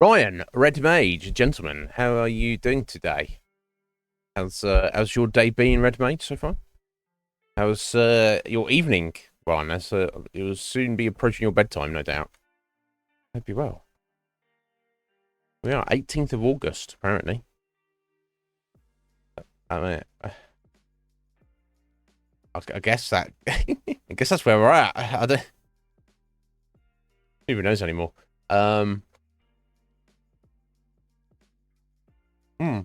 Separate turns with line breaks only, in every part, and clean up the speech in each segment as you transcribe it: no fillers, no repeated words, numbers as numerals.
Ryan, Red Mage, gentlemen, how are you doing today? How's your day been, Red Mage, so far? How's your evening, Ryan? As it will soon be approaching your bedtime, no doubt. Hope you're well. We are 18th of August, apparently. I mean, I guess that I guess that's where we're at. I don't who even knows anymore. Um, hmm.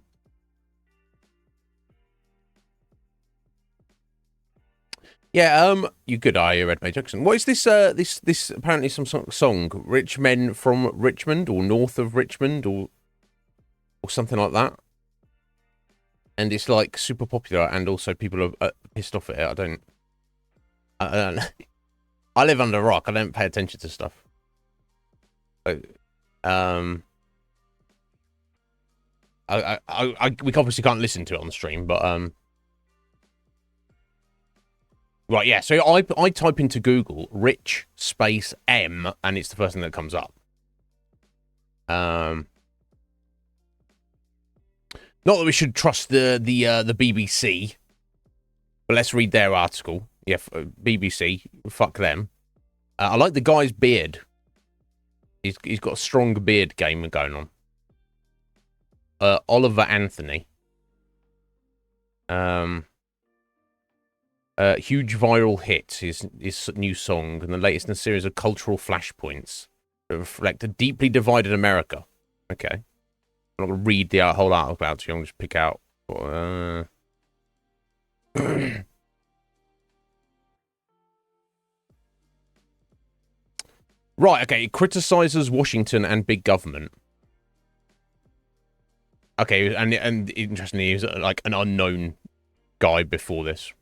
Yeah, you good eye, you Red Mage Jackson. What is this? This apparently some song, "Rich Men from Richmond" or "North of Richmond" or something like that. And it's like super popular, and also people are pissed off at it. I don't. I live under a rock. I don't pay attention to stuff. So, um, we obviously can't listen to it on the stream, but right, yeah. So I type into Google "rich space M" and it's the first thing that comes up. Not that we should trust the BBC, but let's read their article. Yeah, BBC, fuck them. I like the guy's beard. He's got a strong beard game going on. Oliver Anthony. Huge viral hit, his new song, and the latest in a series of cultural flashpoints that reflect a deeply divided America. Okay. I'm not going to read the whole article about you. I'm going to just pick out. Right, okay. It criticizes Washington and big government. Okay, and interestingly, he was like an unknown guy before this.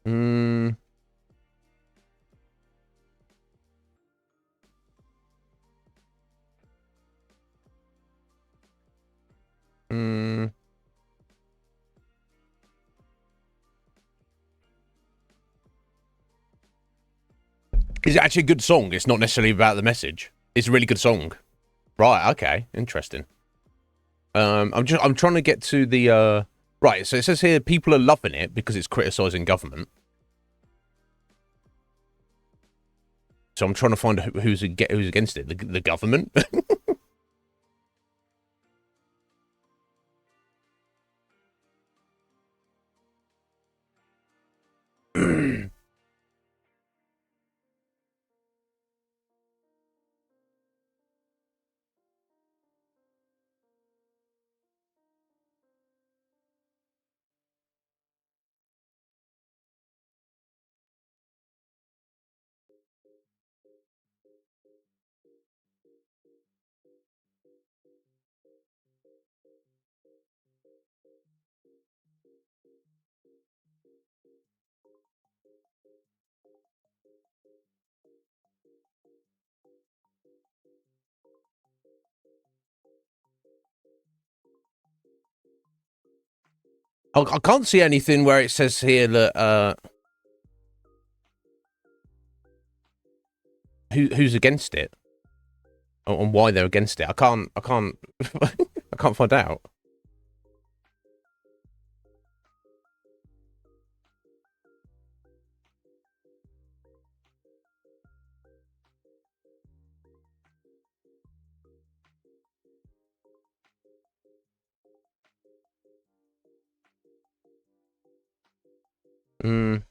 Hmm. Hmm. Is it actually a good song? It's not necessarily about the message. It's a really good song. Right, okay. Interesting. I'm trying to get to the right, so it says here people are loving it because it's criticizing government. So I'm trying to find who's against it. The government? I can't see anything where it says here that who's against it and why they're against it. I can't I can't find out. Mm.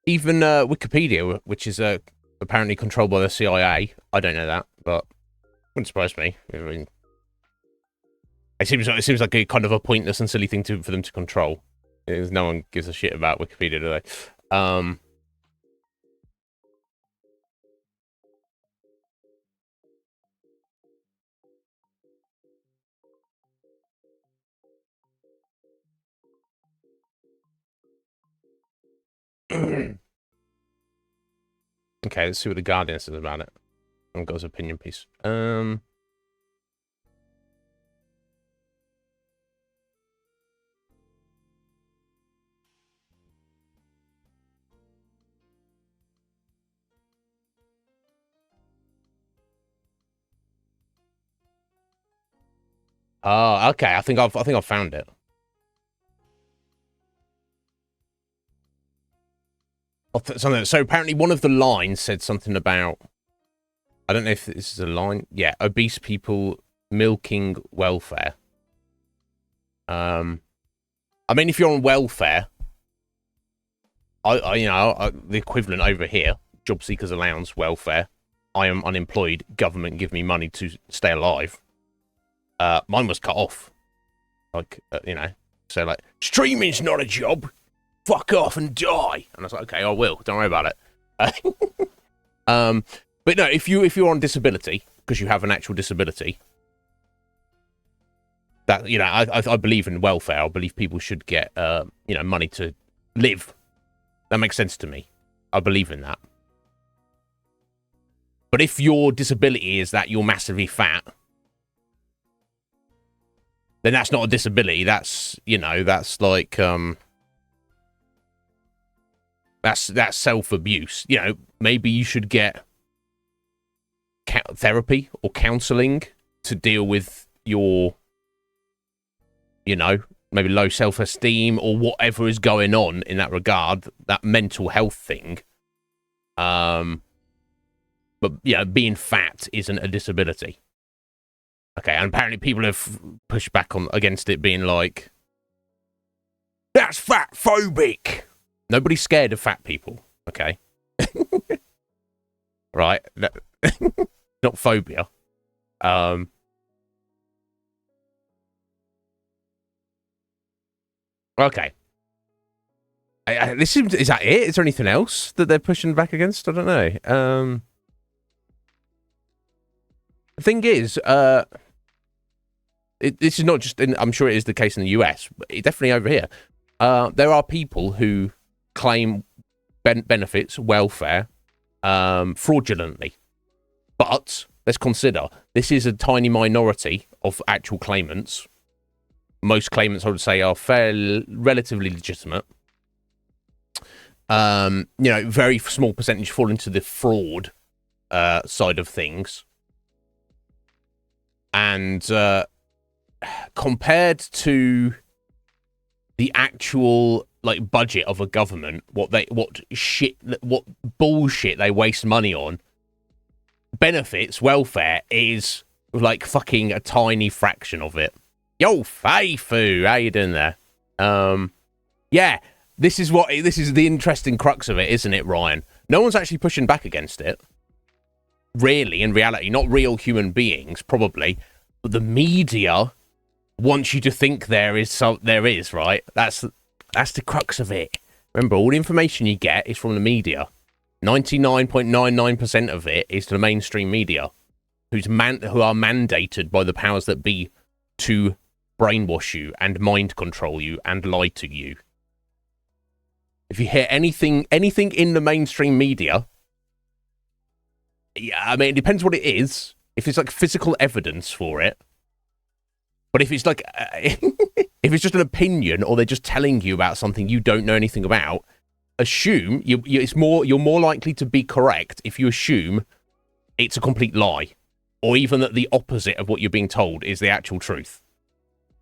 Even Wikipedia, which is apparently controlled by the CIA. I don't know that, but wouldn't surprise me. I mean, it seems like a kind of a pointless and silly thing for them to control. No one gives a shit about Wikipedia, do they? Okay, let's see what the Guardian says about it. I've got his opinion piece. Oh, okay. I think I've found it. So apparently one of the lines said something about, I don't know if this is a line. Yeah, obese people milking welfare. I mean, if you're on welfare, the equivalent over here, job seekers allowance, welfare. I am unemployed. Government give me money to stay alive. Mine was cut off. Like, so like, streaming's not a job. Fuck off and die. And I was like, okay, I will. Don't worry about it. But no, if you're on disability because you have an actual disability, that I believe in welfare. I believe people should get money to live. That makes sense to me. I believe in that. But if your disability is that you're massively fat, then that's not a disability. That's like that's self-abuse. Maybe you should get therapy or counseling to deal with your maybe low self-esteem or whatever is going on in that regard, that mental health thing. But being fat isn't a disability. Okay, and apparently people have pushed back against it, being like, that's fat phobic. Nobody's scared of fat people, okay? Right? Not phobia. Okay. Is that it? Is there anything else that they're pushing back against? I don't know. The thing is, this is not just I'm sure it is the case in the US, but definitely over here. There are people who claim benefits, welfare, fraudulently. But let's consider, this is a tiny minority of actual claimants. Most claimants, I would say, are relatively legitimate. Very small percentage fall into the fraud side of things. And compared to the actual budget of a government, what bullshit they waste money on, benefits, welfare is like fucking a tiny fraction of it. Yo, hey foo, how you doing there? Yeah, this is the interesting crux of it, isn't it, Ryan? No one's actually pushing back against it. Really, in reality, not real human beings, probably, but the media wants you to think there is, right? That's the crux of it. Remember, all the information you get is from the media. 99.99% of it is the mainstream media, who are mandated by the powers that be to brainwash you and mind control you and lie to you. If you hear anything in the mainstream media, yeah, I mean, it depends what it is. If it's like physical evidence for it, but if it's like, if it's just an opinion or they're just telling you about something you don't know anything about, assume you're more likely to be correct if you assume it's a complete lie, or even that the opposite of what you're being told is the actual truth.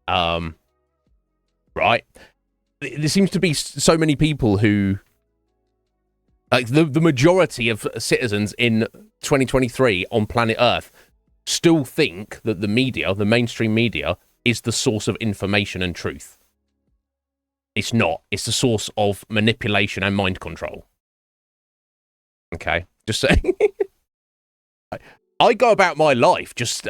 Right? There seems to be so many people who, like the majority of citizens in 2023 on planet Earth, still think that the media, the mainstream media, is the source of information and truth. It's not. It's the source of manipulation and mind control. Okay? Just saying. I go about my life just...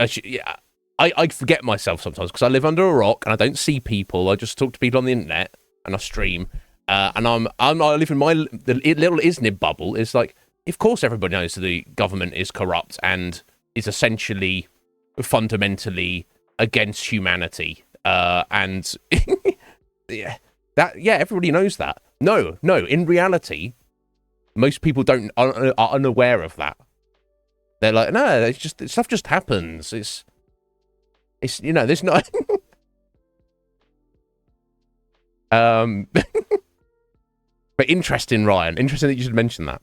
I forget myself sometimes because I live under a rock and I don't see people. I just talk to people on the internet and I stream. And I live in the little Iznib bubble. It's like, of course everybody knows that the government is corrupt and is essentially fundamentally against humanity. And yeah, everybody knows that. No. In reality, most people are unaware of that. They're like, no, it's just stuff just happens. It's there's not. But interesting, Ryan. Interesting that you should mention that.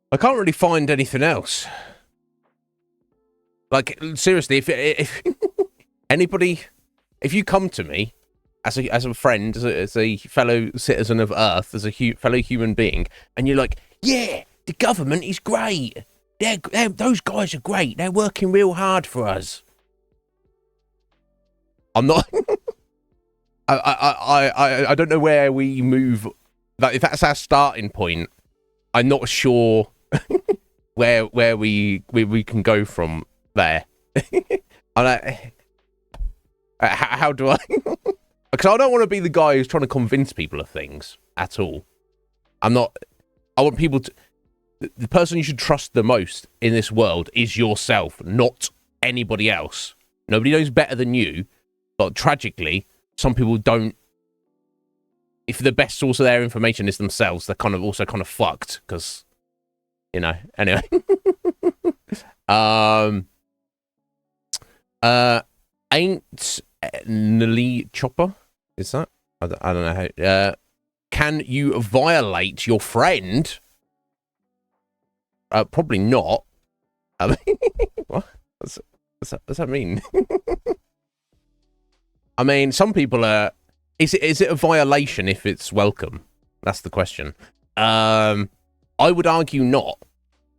I can't really find anything else. Like, seriously, if anybody, if you come to me as a friend, as a fellow citizen of Earth, as a fellow human being, and you're like, yeah, the government is great. Those guys are great. They're working real hard for us. I'm not. I don't know where we move. Like, if that's our starting point, I'm not sure where we can go from there. How do I? Because I don't want to be the guy who's trying to convince people of things at all. I'm not. I want people to. The person you should trust the most in this world is yourself, not anybody else. Nobody knows better than you, but tragically, some people don't. If the best source of their information is themselves, they're kind of fucked, because, anyway. Ain't Nelly Chopper? Is that? I don't know how. Can you violate your friend? Probably not. What? What's that mean? I mean, some people are. Is it a violation if it's welcome? That's the question. I would argue not.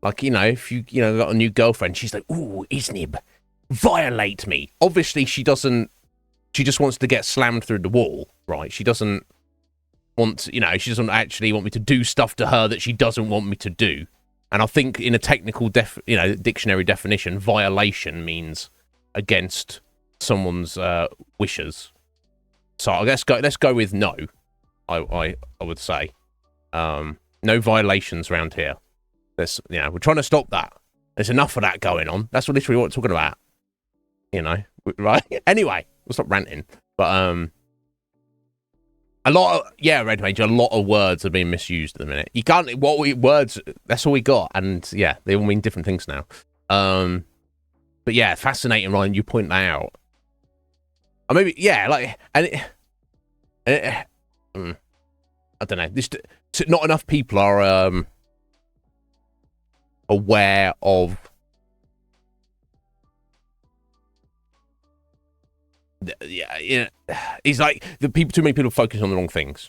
Like, if you got a new girlfriend, she's like, ooh, Iznib, violate me. Obviously, she doesn't. She just wants to get slammed through the wall, right? She doesn't want, she doesn't actually want me to do stuff to her that she doesn't want me to do. And I think in a technical dictionary definition, violation means against someone's wishes. So let's go with no. I would say no violations around here. We're trying to stop that. There's enough of that going on. That's literally what we're talking about. Right? Anyway, we'll stop ranting. But Red Mage, a lot of words are being misused at the minute. You can't words. That's all we got, and yeah, they all mean different things now. But yeah, fascinating, Ryan. You point that out. Or maybe, yeah, like, I don't know. Not enough people are aware of it's like too many people focus on the wrong things.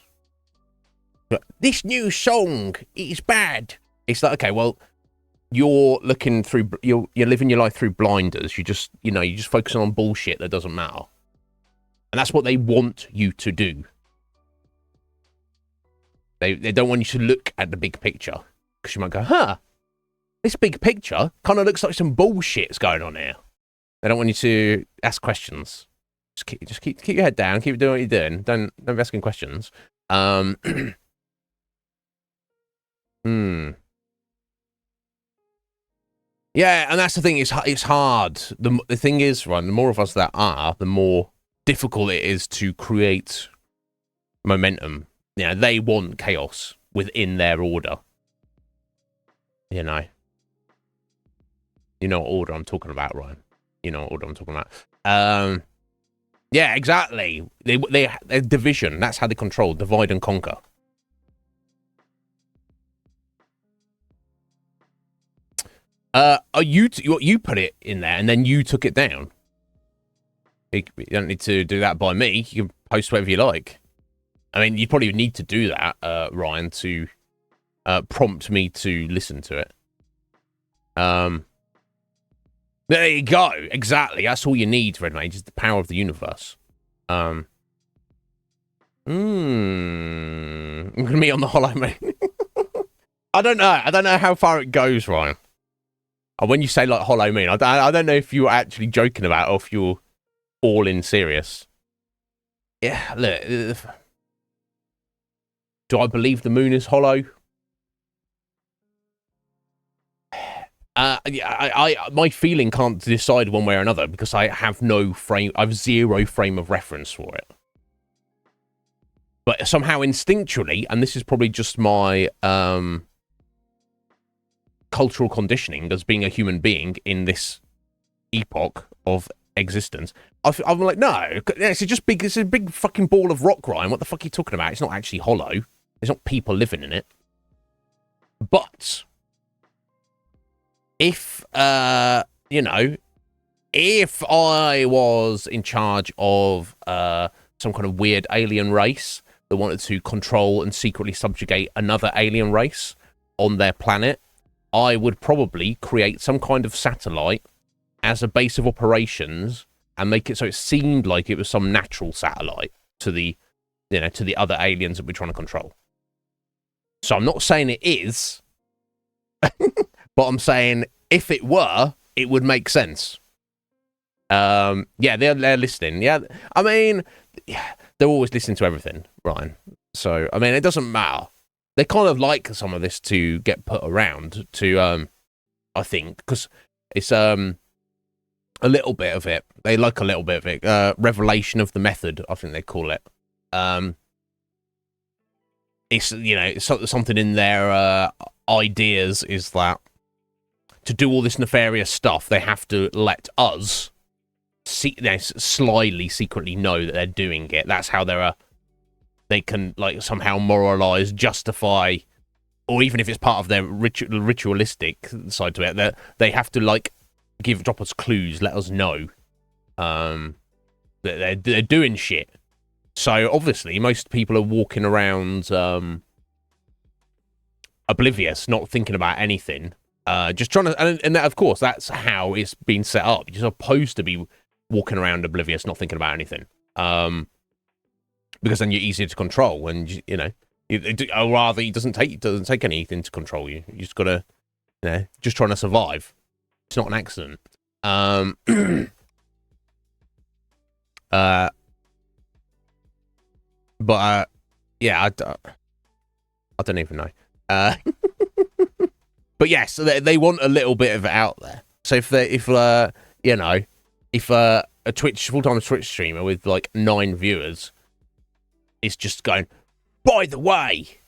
This new song is bad. It's like, okay, well, you're looking through, you're living your life through blinders. You just focusing on bullshit that doesn't matter. And that's what they want you to do. They don't want you to look at the big picture, because you might go, this big picture kind of looks like some bullshit's going on here. They don't want you to ask questions. Just keep your head down. Keep doing what you're doing. Don't be asking questions. Yeah, and that's the thing. It's hard. The thing is, right, the more of us that are, the more difficult it is to create momentum. They want chaos within their order. You know what order I'm talking about, Ryan. You know what order I'm talking about. Yeah, exactly. They're division. That's how they control. Divide and conquer. You put it in there, and then you took it down. You don't need to do that by me. You can post whatever you like. I mean, you probably need to do that, Ryan, to prompt me to listen to it. There you go. Exactly. That's all you need, Red Mage, is the power of the universe. I'm gonna meet on the Hollow Moon. I don't know. I don't know how far it goes, Ryan. And when you say like Hollow Moon, I don't know if you were actually joking about it or if you're all in serious. Yeah, look. Do I believe the moon is hollow? My feeling can't decide one way or another because I have zero frame of reference for it. But somehow instinctually, and this is probably just my cultural conditioning as being a human being in this epoch of existence, I'm like, no, it's a big fucking ball of rock, Ryan. What the fuck are you talking about? It's not actually hollow. There's not people living in it. But if if I was in charge of some kind of weird alien race that wanted to control and secretly subjugate another alien race on their planet, I would probably create some kind of satellite as a base of operations and make it so it seemed like it was some natural satellite to the other aliens that we're trying to control. So I'm not saying it is, but I'm saying if it were, it would make sense. Yeah, they're listening. Yeah, I mean, they're always listening to everything, Ryan. So, I mean, it doesn't matter. They kind of like some of this to get put around to, I think, because it's a little bit of it. They like a little bit of it. Revelation of the method, I think they call it. It's something in their ideas is that to do all this nefarious stuff, they have to let us slyly, secretly know that they're doing it. That's how they can like somehow moralize, justify, or even if it's part of their ritualistic side to it, that they have to like drop us clues, let us know that they're doing shit. So obviously, most people are walking around oblivious, not thinking about anything, just trying to. And that, of course, that's how it's been set up. You're supposed to be walking around oblivious, not thinking about anything, because then you're easier to control, and or rather, it doesn't take anything to control you. You just gotta, just trying to survive. It's not an accident. Yeah, I don't even know. But yes, they want a little bit of it out there. So if a full-time Twitch streamer with like 9 viewers is just going, by the way,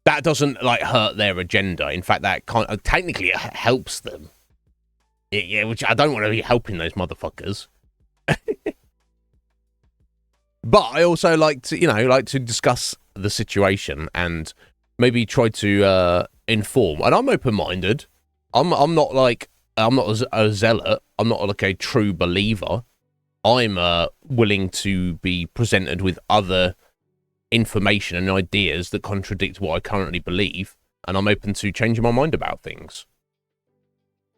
that doesn't like hurt their agenda. In fact, that technically it helps them. Yeah, which I don't want to be helping those motherfuckers. But I also like to discuss the situation and maybe try to inform. And I'm open-minded. I'm not a zealot. I'm not like a true believer. I'm willing to be presented with other information and ideas that contradict what I currently believe, and I'm open to changing my mind about things.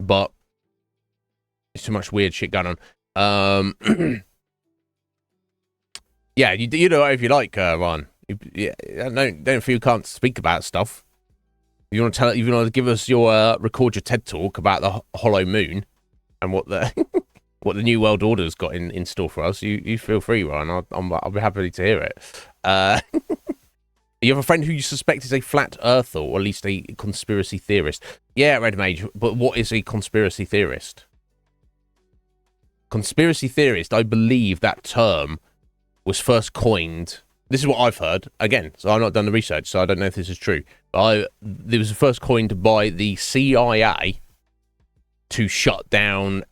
But there's too much weird shit going on. Yeah, you know if you like, Ron. Don't feel you can't speak about stuff. You want to give us record your TED talk about the Hollow Moon and what the what the New World Order's got in store for us. You feel free, Ron. I'll be happy to hear it. You have a friend who you suspect is a flat earther, or at least a conspiracy theorist. Yeah, Red Mage. But what is a conspiracy theorist? Conspiracy theorist, I believe that term was first coined. This is what I've heard. Again, so I've not done the research, so I don't know if this is true. But it was first coined by the CIA to shut down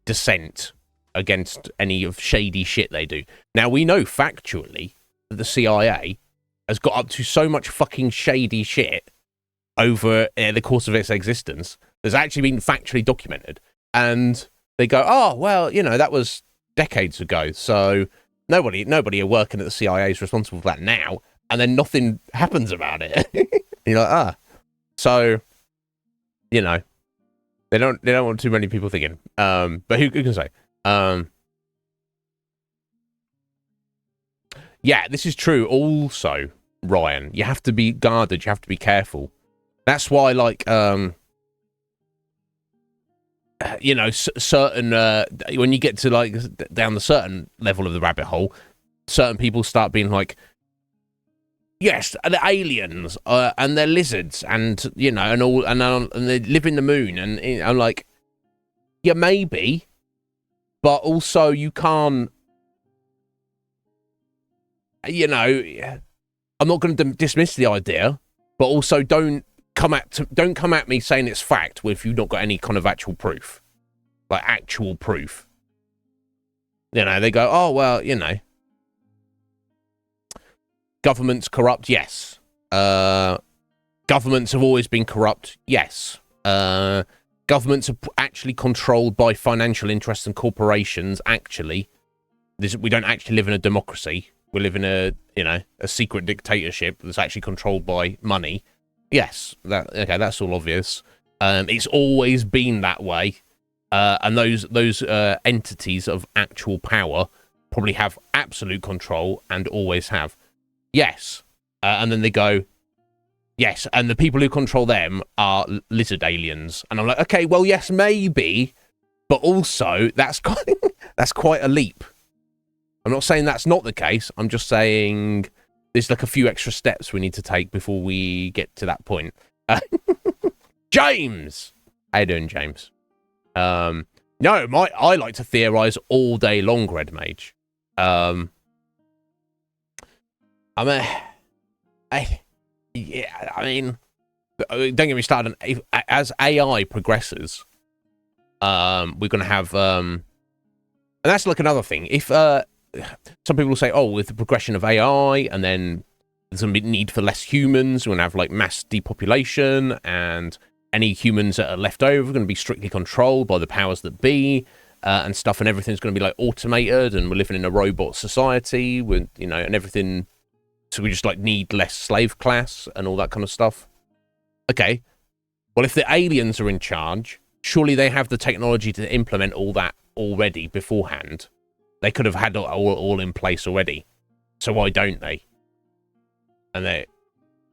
dissent against any of shady shit they do. Now, we know factually that the CIA has got up to so much fucking shady shit over the course of its existence that's actually been factually documented. And they go, oh, well, that was decades ago, so nobody working at the CIA is responsible for that now, and then nothing happens about it. You're like, So, They don't want too many people thinking. But who can say? Yeah, this is true. Also, Ryan, you have to be guarded. You have to be careful. That's why, like, you know, certain when you get to like down the certain level of the rabbit hole, certain people start being like, yes, they're aliens, and they're lizards, and you know, and they live in the moon, and I'm like, yeah, maybe, but also you can't, you know, I'm not going to dismiss the idea, but also don't come at me saying it's fact if you've not got any kind of actual proof, like actual proof. You know, they go, oh well, you know. Governments corrupt? Yes. Governments have always been corrupt? Yes. Governments are actually controlled by financial interests and corporations, actually. We don't actually live in a democracy. We live in a secret dictatorship that's actually controlled by money. Yes. That's all obvious. It's always been that way. And those entities of actual power probably have absolute control and always have. Yes. And then they go, yes, and the people who control them are lizard aliens. And I'm like, okay, well, yes, maybe, but also that's quite a leap. I'm not saying that's not the case. I'm just saying there's like a few extra steps we need to take before we get to that point. James! How you doing, James? No, I like to theorize all day long, Red Mage. I mean, don't get me started. As AI progresses, we're going to have, and that's like another thing. If some people will say, oh, with the progression of AI, and then there's going to be need for less humans, we're going to have like mass depopulation, and any humans that are left over are going to be strictly controlled by the powers that be, and stuff, and everything's going to be like automated, and we're living in a robot society with, you know, and everything. So we just like need less slave class and all that kind of stuff. Okay. Well, if the aliens are in charge, surely they have the technology to implement all that already beforehand. They could have had all in place already. So why don't they? And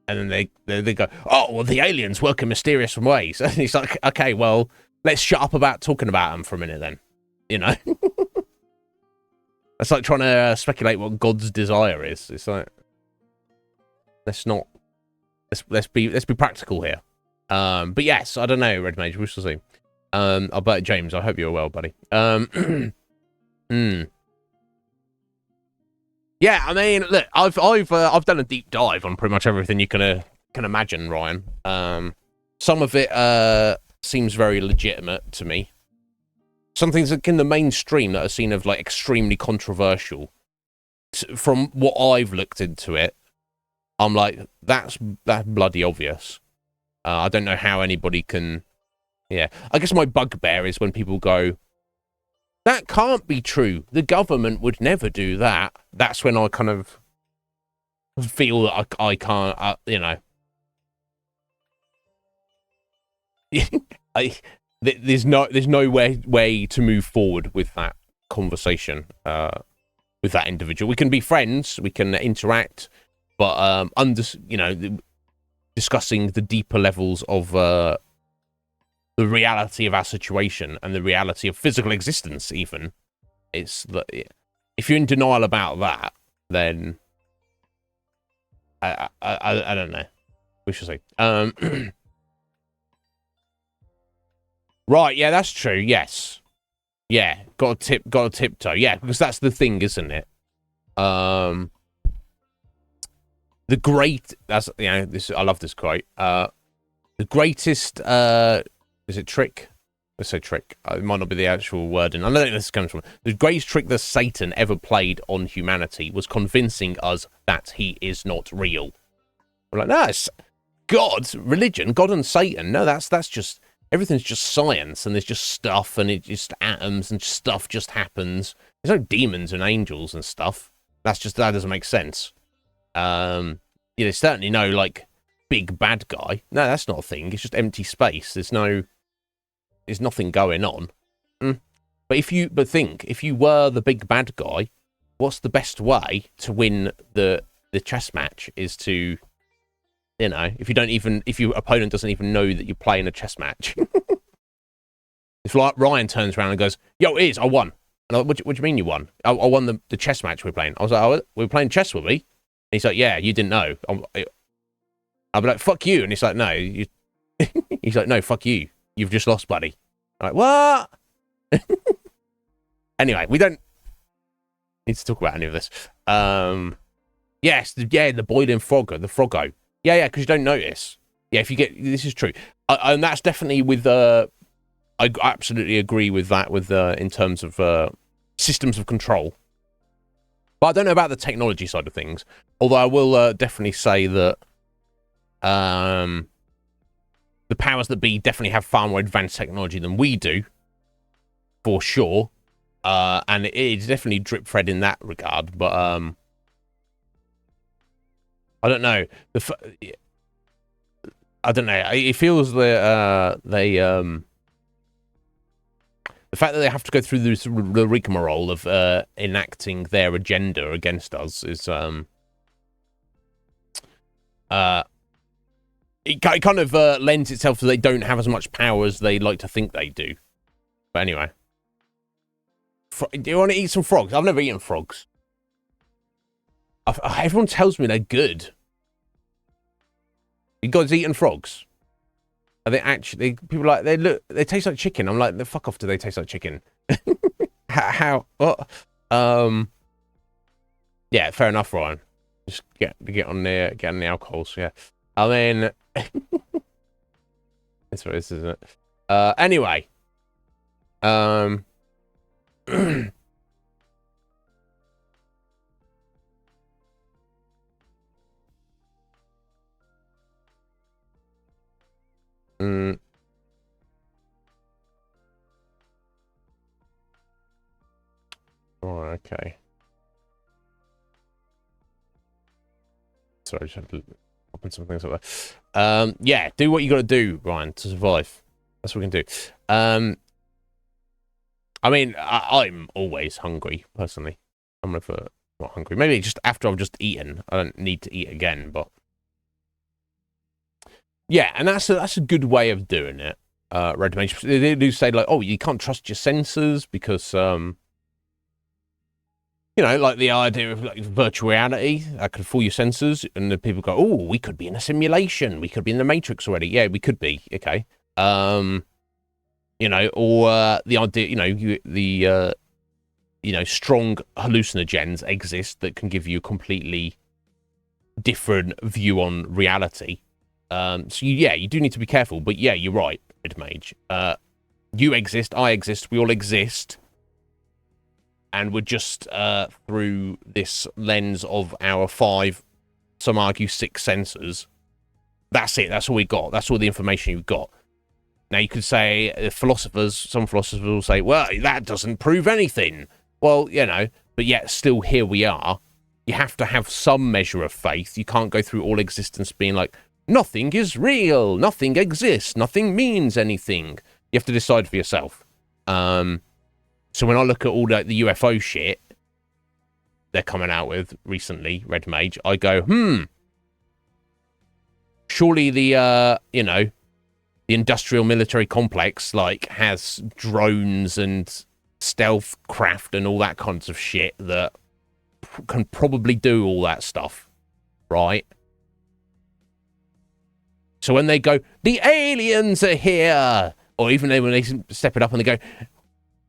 then they go, oh, well, the aliens work in mysterious ways. And he's like, okay, well, let's shut up about talking about them for a minute then. You know? It's like trying to speculate what God's desire is. It's like, let's be practical here. But yes, I don't know, Red Mage, we shall see. But James, I hope you're well, buddy. Yeah, I mean, look, I've done a deep dive on pretty much everything you can imagine, Ryan. Some of it seems very legitimate to me. Some things in the mainstream that are seen as like extremely controversial. From what I've looked into it, I'm like, that's bloody obvious. I don't know how anybody can... Yeah. I guess my bugbear is when people go, that can't be true. The government would never do that. That's when I kind of feel that I can't, you know... There's no way to move forward with that conversation, with that individual. We can be friends, we can interact... But discussing the deeper levels of the reality of our situation and the reality of physical existence, even, it's if you're in denial about that, then I don't know. We should say. Right, yeah, that's true. Yes, yeah, got to tiptoe. Yeah, because that's the thing, isn't it? The great, that's, you know, this, I love this quote. The greatest, is it trick? Let's say trick. It might not be the actual word, and I don't think this comes from. The greatest trick that Satan ever played on humanity was convincing us that he is not real. We're like, no, it's God, religion, God and Satan. No, that's just, everything's just science, and there's just stuff, and it's just atoms, and stuff just happens. There's no demons and angels and stuff. That doesn't make sense. There's certainly no like big bad guy. No, that's not a thing. It's just empty space. There's no There's nothing going on. But if you were the big bad guy, what's the best way to win the chess match is to, if your opponent doesn't even know that you're playing a chess match. If like Ryan turns around and goes, "Yo, it is, I won." And I'm like, what do you mean you won? I won the chess match we're playing. I was like, "Oh, we were playing chess, were we?" And he's like, "Yeah, you didn't know." I'll be like, "Fuck you," and he's like, "No, you." He's like, "No, fuck you. You've just lost, buddy." I'm like, what? Anyway, we don't need to talk about any of this. Yes, the boiling froggo, the froggo. Yeah, because you don't notice. Yeah, if you get, this is true. And that's definitely with, I absolutely agree with that with, in terms of systems of control. But I don't know about the technology side of things. Although I will definitely say that the powers that be definitely have far more advanced technology than we do, for sure. And it's definitely drip fed in that regard. But I don't know. I don't know. It feels that the fact that they have to go through the rigmarole of enacting their agenda against us is it kind of lends itself to they don't have as much power as they like to think they do. But anyway, do you want to eat some frogs? I've never eaten frogs. Everyone tells me they're good. You guys eating frogs? Are they actually? People like they taste like chicken. I'm like, the fuck off. Do they taste like chicken? How? What? Yeah, fair enough, Ryan. Just get on the alcohols. Yeah, I mean, that's what it is, isn't it? Anyway, Oh, okay. Sorry, I just had to open some things up there. Yeah, do what you got to do, Ryan, to survive. That's what we can do. I mean, I'm always hungry, personally. I'm never not hungry. Maybe just after I've just eaten. I don't need to eat again, but yeah, and that's a good way of doing it. Red Mage, they do say like, oh, you can't trust your senses because like the idea of like virtual reality that could fool your senses, and the people go, oh, we could be in a simulation, we could be in the Matrix already. Yeah, we could be. Okay. Or the idea, strong hallucinogens exist that can give you a completely different view on reality. So you do need to be careful. But yeah, you're right, Red Mage. You exist, I exist, we all exist. And we're just through this lens of our 5, some argue 6 senses. That's it. That's all we got. That's all the information you've got. Now, you could say, some philosophers will say, well, that doesn't prove anything. Well, but yet still here we are. You have to have some measure of faith. You can't go through all existence being like, nothing is real, nothing exists, nothing means anything. You have to decide for yourself. So when I look at all the UFO shit they're coming out with recently, Red Mage, I go, surely the industrial military complex has drones and stealth craft and all that kinds of shit that can probably do all that stuff, right? So when they go, the aliens are here, or even when they step it up and they go,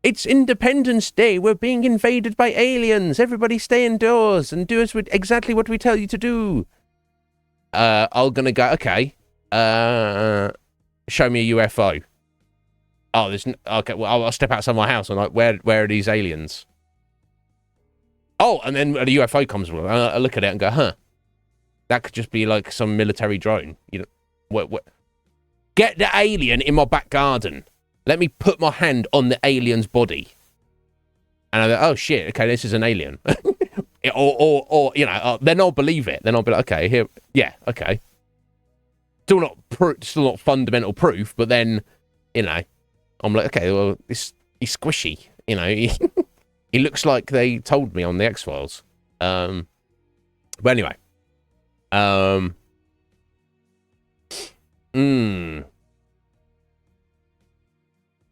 it's Independence Day, we're being invaded by aliens, everybody stay indoors and do exactly what we tell you to do. I'm gonna go, okay, show me a UFO. Oh, okay, well, I'll step outside my house. I'm like, where are these aliens? Oh, and then a UFO comes along. I look at it and go, huh, that could just be like some military drone. What? Get the alien in my back garden. Let me put my hand on the alien's body. And I go, oh shit, okay, this is an alien. or then I'll believe it. Then I'll be like, okay, here, yeah, okay. Still not fundamental proof, but then, I'm like, okay, well, he's squishy, you know. He looks like they told me on the X-Files. But anyway,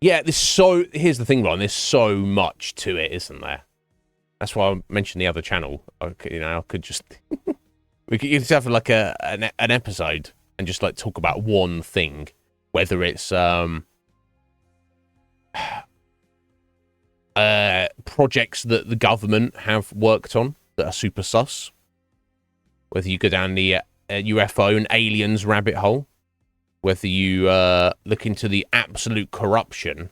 yeah, here's the thing, Ron. There's so much to it, isn't there? That's why I mentioned the other channel. I could just we could just have like an episode and just like talk about one thing, whether it's projects that the government have worked on that are super sus. Whether you go down the UFO and aliens rabbit hole, whether you look into the absolute corruption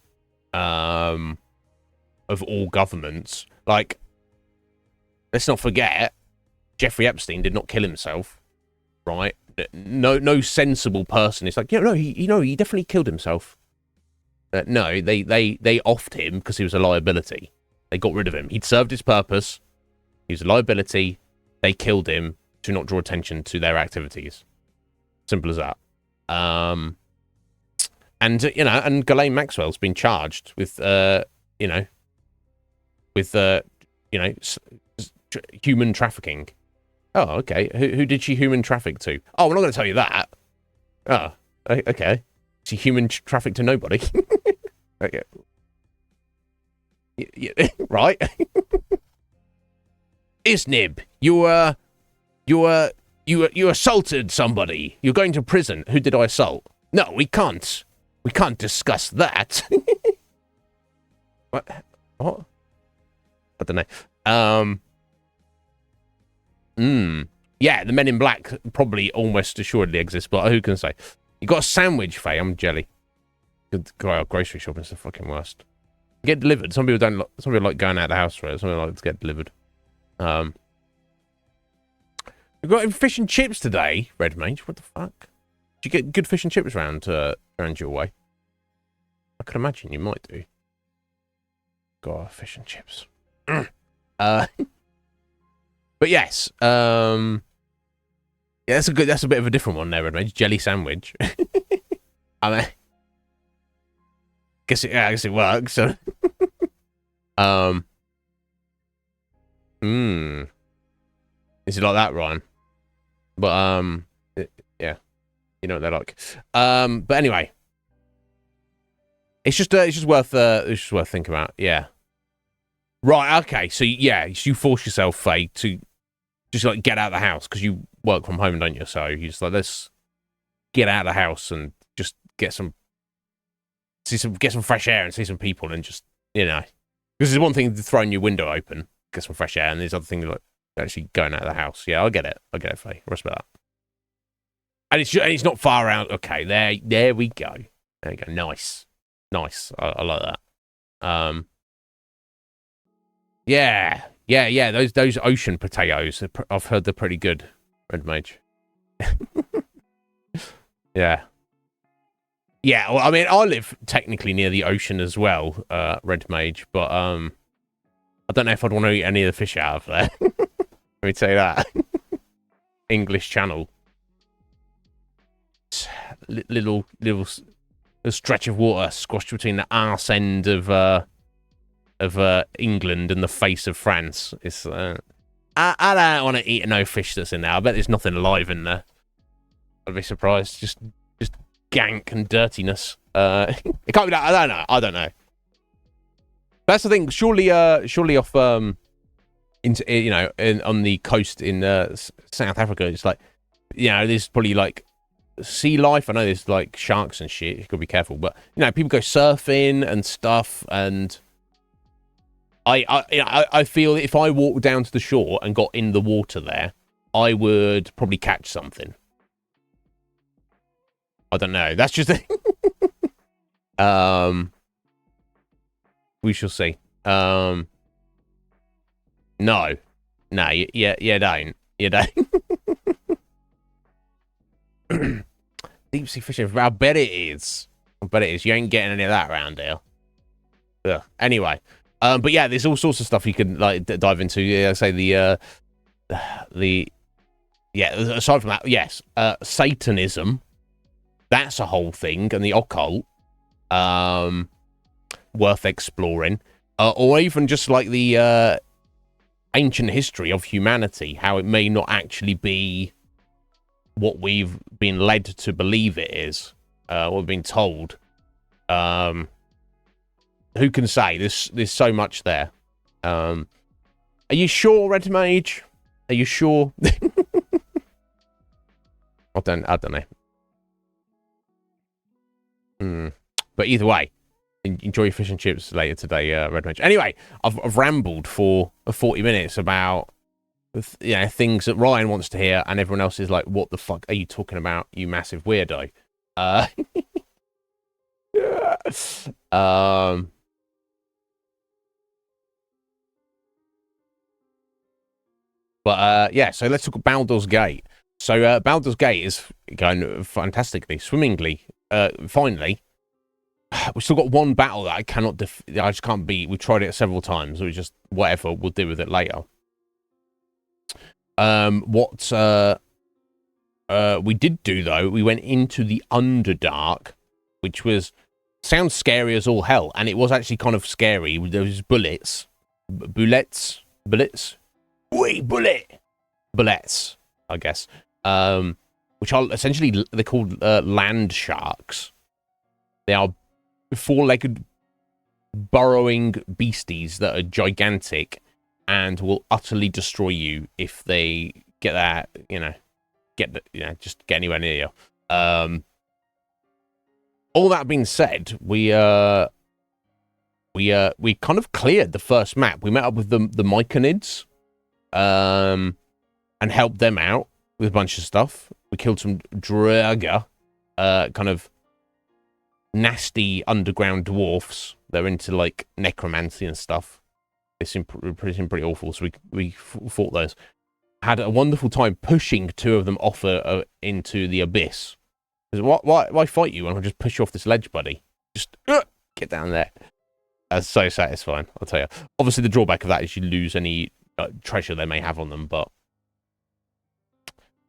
of all governments. Like, let's not forget, Jeffrey Epstein did not kill himself, right? No sensible person is like, he definitely killed himself. No, they offed him because he was a liability. They got rid of him. He'd served his purpose. He was a liability. They killed him to not draw attention to their activities. Simple as that. And Ghislaine Maxwell's been charged with human trafficking. Oh, okay. Who did she human traffic to? Oh, we're not going to tell you that. Oh, okay. She human trafficked to nobody. Okay. Yeah, right. Iznib, you assaulted somebody. You're going to prison. Who did I assault? No, we can't. We can't discuss that. What? I don't know. Yeah, the Men in Black probably almost assuredly exist, but who can say? You got a sandwich, Faye. I'm jelly. Good guy, grocery shopping's the fucking worst. Get delivered. Some people don't. Some people like going out of the house for it. Some people like to get delivered. We've got fish and chips today, Red Mage. What the fuck? Did you get good fish and chips around your way? I can imagine you might do. God, fish and chips. But yes. Yeah, that's a bit of a different one there, Red Mage. Jelly sandwich. I mean, I guess it works. So. Is it like that, Ryan? But yeah, you know what they're like. But anyway, it's just worth thinking about. Yeah. Right. Okay. So yeah, you force yourself, Faye, to just like get out of the house because you work from home, don't you? So you just like, let's get out of the house and just get some fresh air and see some people and just, because there's one thing throwing your window open, get some fresh air, and there's other things like actually going out of the house. Yeah, I get it, Faye. I respect that. And it's not far out. Okay, there we go. There you go. Nice. I like that. Yeah. Those ocean potatoes, I've heard they're pretty good, Red Mage. Yeah. Yeah, well, I mean, I live technically near the ocean as well, Red Mage, but I don't know if I'd want to eat any of the fish out of there. Let me tell you that. English Channel. Little stretch of water squashed between the arse end of England and the face of France. It's I don't want to eat no fish that's in there. I bet there's nothing alive in there. I'd be surprised. Just gank and dirtiness. It can't be that. I don't know. That's the thing. Surely off on the coast in South Africa, it's like, there's probably like sea life. I know there's like sharks and shit. You gotta be careful, but people go surfing and stuff, and I feel if I walked down to the shore and got in the water there, I would probably catch something. I don't know. That's just we shall see. No, you don't. Deep sea fishing. I bet it is. You ain't getting any of that around here. Ugh. Anyway, but yeah, there's all sorts of stuff you can like dive into. Yeah, say aside from that, yes, Satanism. That's a whole thing, and the occult. worth exploring, or even just like the ancient history of humanity, how it may not actually be what we've been led to believe it is, what we've been told. Who can say? There's so much there. Are you sure, Red Mage? Are you sure? I don't know. But either way, enjoy your fish and chips later today, Red Mage. Anyway, I've rambled for 40 minutes about things that Ryan wants to hear, and everyone else is like, "What the fuck are you talking about, you massive weirdo?" Yeah, so let's talk about Baldur's Gate. So Baldur's Gate is going fantastically, swimmingly, finally. We've still got one battle that I just can't beat. We tried it several times. We just, whatever, we'll deal with it later. What we did do, though, we went into the Underdark, which sounds scary as all hell, and it was actually kind of scary. There was bullets. Wait, bullets, I guess. Which are essentially, they're called land sharks. They are four-legged burrowing beasties that are gigantic and will utterly destroy you if they get that, just get anywhere near you. All that being said, we kind of cleared the first map. We met up with the Myconids, and helped them out with a bunch of stuff. We killed some Draga, kind of nasty underground dwarfs. They're into like necromancy and stuff. They seem pretty awful. So we fought those. Had a wonderful time pushing two of them off into the abyss. Why fight you when I just push you off this ledge, buddy? Just get down there. That's so satisfying, I'll tell you. Obviously, the drawback of that is you lose any treasure they may have on them, but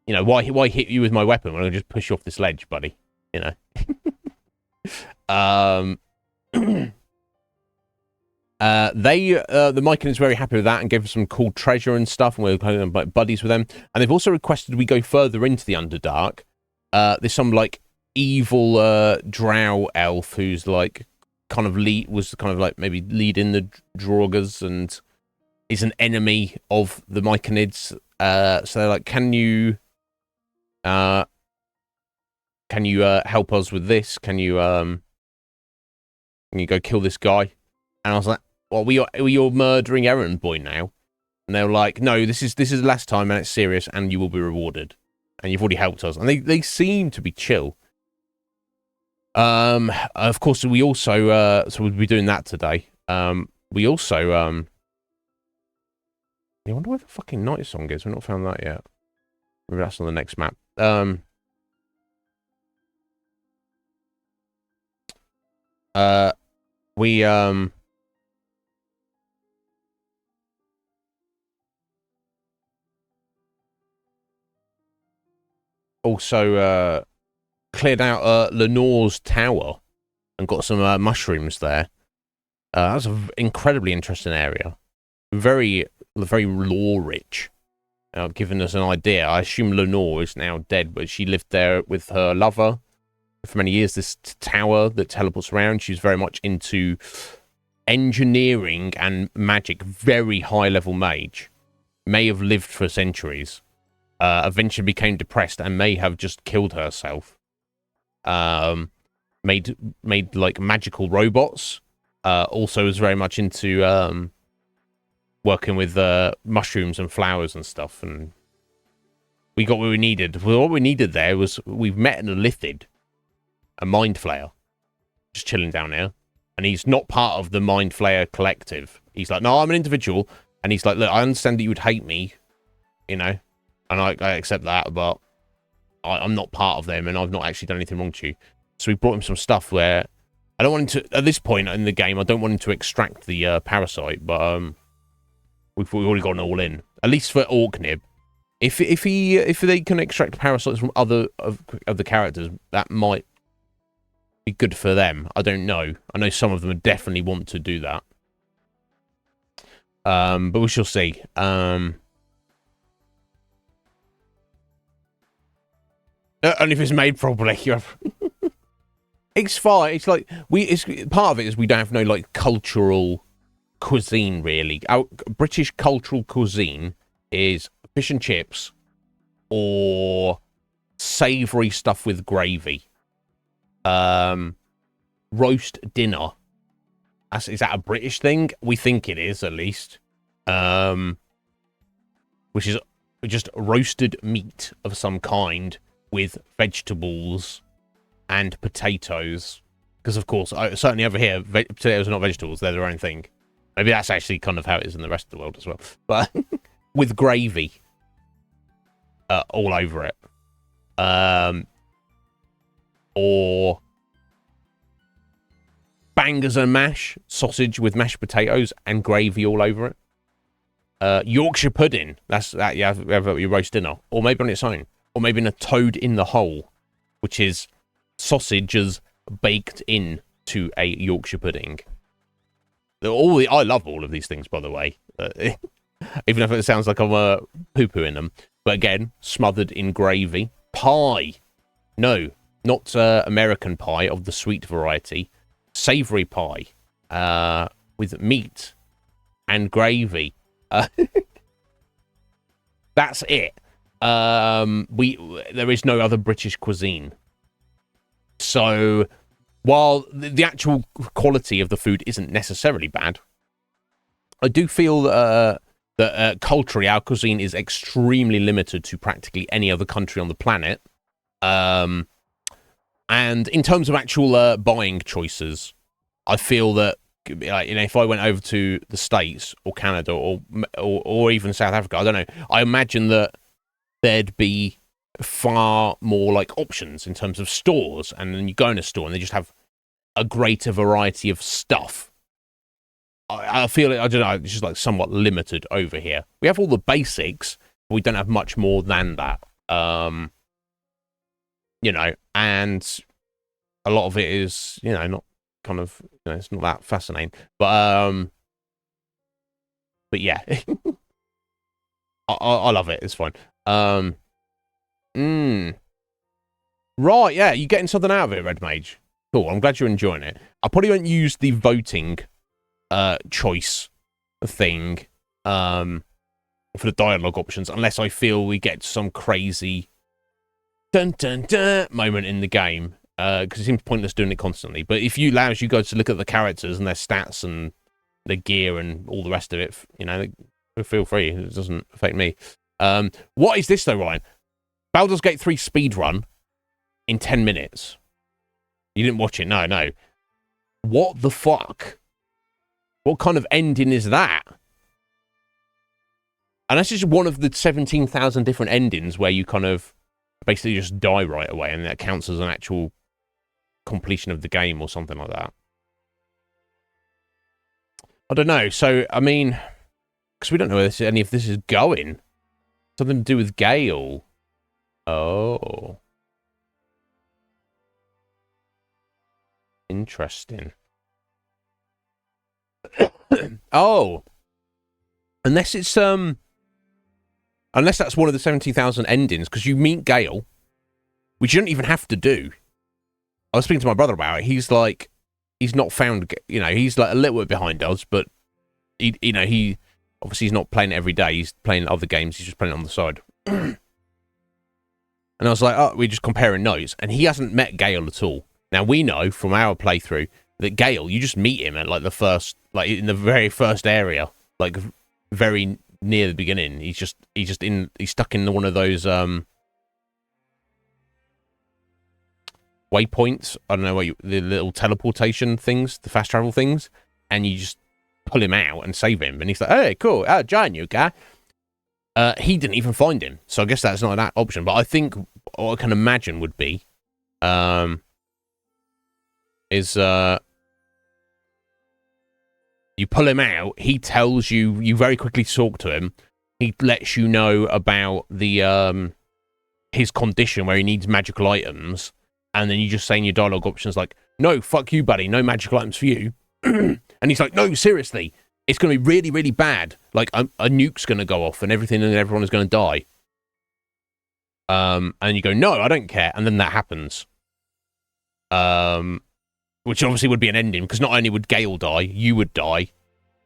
why hit you with my weapon when I just push you off this ledge, buddy? The Mycon is very happy with that and gave us some cool treasure and stuff, and we're kind of like buddies with them. And they've also requested we go further into the Underdark. There's some like evil drow elf who's like was maybe leading the Draugrs and is an enemy of the Myconids. So they're like, can you help us with this? Can you go kill this guy? And I was like, well, we are murdering errand boy now. And they were like, no, this is the last time, and it's serious, and you will be rewarded. And you've already helped us. And they seem to be chill. Of course, we also so we'll be doing that today. We also I wonder where the fucking night song is. We've not found that yet. Maybe that's on the next map. We also cleared out Lenore's tower and got some mushrooms there. That's an incredibly interesting area. Very lore rich. Giving us an idea. I assume Lenore is now dead, but she lived there with her lover for many years. This tower that teleports around, she's very much into engineering and magic. Very high level mage. May have lived for centuries. Eventually became depressed and may have just killed herself. Made like magical robots. Also was very much into working with mushrooms and flowers and stuff, and we got what we needed. Well, what we needed there was we've met an Illithid, a Mind Flayer, just chilling down here, and he's not part of the Mind Flayer collective. He's like, no, I'm an individual, and he's like, look, I understand that you would hate me, and I accept that, but I'm not part of them, and I've not actually done anything wrong to you. So we brought him some stuff where I don't want him to, at this point in the game, I don't want him to extract the parasite, but we've already got an all in. At least for Orknib. If they can extract parasites from other of the characters, that might be good for them. I don't know. I know some of them definitely want to do that. But we shall see. Only if it's made properly. It's fine. It's like it's part of it is we don't have no like cultural cuisine really. Our British cultural cuisine is fish and chips or savoury stuff with gravy. Roast dinner. Is that a British thing? We think it is, at least. Which is just roasted meat of some kind with vegetables and potatoes. Because, of course, certainly over here, potatoes are not vegetables. They're their own thing. Maybe that's actually kind of how it is in the rest of the world as well. But with gravy all over it. Or bangers and mash, sausage with mashed potatoes and gravy all over it. Yorkshire pudding, that's that you have your roast dinner, or maybe on its own, or maybe in a toad in the hole, which is sausages baked into a Yorkshire pudding. I love all of these things, by the way, even if it sounds like I'm poo-pooing them. But again, smothered in gravy. Pie, no, not American pie of the sweet variety. Savoury pie with meat and gravy. That's it. There is no other British cuisine. So while the actual quality of the food isn't necessarily bad, I do feel that culturally our cuisine is extremely limited to practically any other country on the planet. And in terms of actual buying choices, I feel that if I went over to the States or Canada or even South Africa, I don't know. I imagine that there'd be far more like options in terms of stores, and then you go in a store and they just have a greater variety of stuff. I feel I don't know. It's just like somewhat limited over here. We have all the basics, but we don't have much more than that. And a lot of it is, not kind of, it's not that fascinating. But yeah, I love it. It's fine. Right, yeah, you're getting something out of it, Red Mage. Cool, I'm glad you're enjoying it. I probably won't use the voting choice thing for the dialogue options unless I feel we get some crazy dun dun dun moment in the game, because it seems pointless doing it constantly. But if you allows you guys to look at the characters and their stats and their gear and all the rest of it, feel free. It doesn't affect me. What is this though, Ryan? Baldur's Gate 3 speedrun in 10 minutes. You didn't watch it? No. What the fuck? What kind of ending is that? And that's just one of the 17,000 different endings where you kind of basically just die right away, and that counts as an actual completion of the game or something like that. I don't know. So, I mean, because we don't know where any of this is going. Something to do with Gale. Oh. Interesting. Oh. Unless it's, unless that's one of the 70,000 endings, because you meet Gale, which you don't even have to do. I was speaking to my brother about it. He's like, he's not found, he's like a little bit behind us, but he obviously he's not playing it every day. He's playing other games. He's just playing it on the side. And I was like, oh, we're just comparing notes. And he hasn't met Gale at all. Now, we know from our playthrough that Gale, you just meet him at like the first, like in the very first area, like very near the beginning. He's stuck in one of those waypoints. I don't know what the little teleportation things, the fast travel things, and you just pull him out and save him. And he's like, hey, cool, I'll join you, guy. He didn't even find him, so I guess that's not that option. But I think what I can imagine would be, you pull him out, he tells you, you very quickly talk to him, he lets you know about the his condition where he needs magical items, and then you just say in your dialogue options like, no, fuck you, buddy. No magical items for you. And he's like, no, seriously. It's going to be really, really bad. Like, a nuke's going to go off and everything and everyone is going to die. And you go, no, I don't care. And then that happens. Which obviously would be an ending, because not only would Gale die, you would die.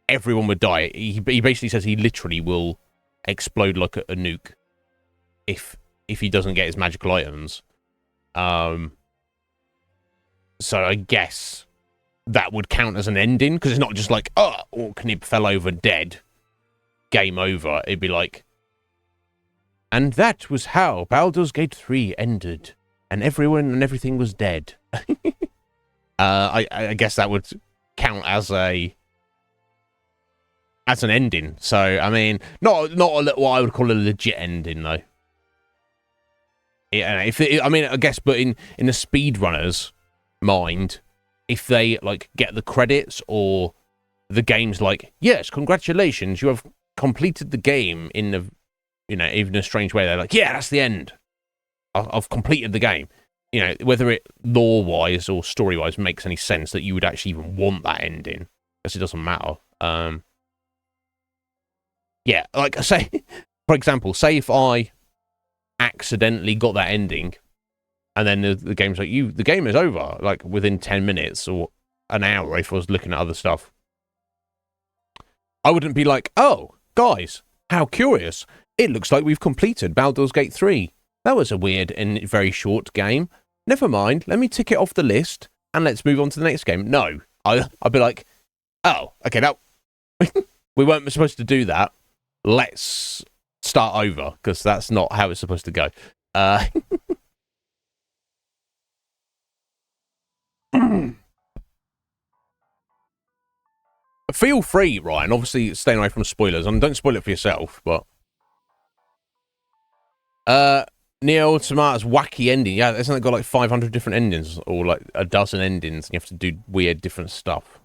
Everyone would die. He basically says he literally will explode like a nuke if he doesn't get his magical items. So I guess that would count as an ending, because it's not just like, oh, Orknib fell over dead. Game over. It'd be like, and that was how Baldur's Gate 3 ended, and everyone and everything was dead. I guess that would count as an ending. So I mean, not what I would call a legit ending though. Yeah, I guess, but in the speedrunners' mind, if they like get the credits or the game's like, yes, congratulations, you have completed the game in the, even in a strange way, they're like, yeah, that's the end. I've completed the game. Whether it lore-wise or story-wise makes any sense that you would actually even want that ending, because it doesn't matter. Yeah, like, say, for example, say if I accidentally got that ending, and then the game's like, the game is over, like, within 10 minutes or an hour if I was looking at other stuff. I wouldn't be like, oh, guys, how curious. It looks like we've completed Baldur's Gate 3. That was a weird and very short game. Never mind, let me tick it off the list, and let's move on to the next game. No, I'd be like, oh, okay, now we weren't supposed to do that. Let's start over, because that's not how it's supposed to go. Feel free, Ryan, obviously staying away from spoilers, and don't spoil it for yourself, but... Neo Automata's wacky ending. Yeah, isn't it got like 500 different endings, or like a dozen endings, and you have to do weird different stuff?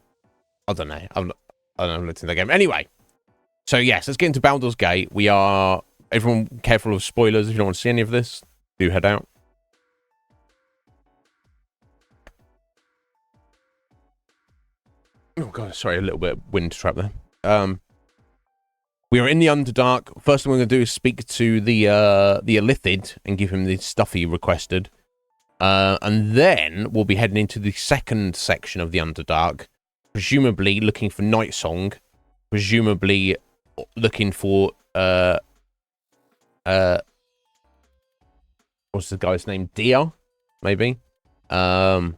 I don't know. I don't know what's in the game. Anyway, so yes, let's get into Baldur's Gate. Everyone careful of spoilers. If you don't want to see any of this, do head out. Oh god, sorry, a little bit of wind trap there. We are in the Underdark. First thing we're going to do is speak to the Illithid and give him the stuff he requested. And then we'll be heading into the second section of the Underdark, presumably looking for Night Song, presumably looking for what's the guy's name? Dia, maybe. Or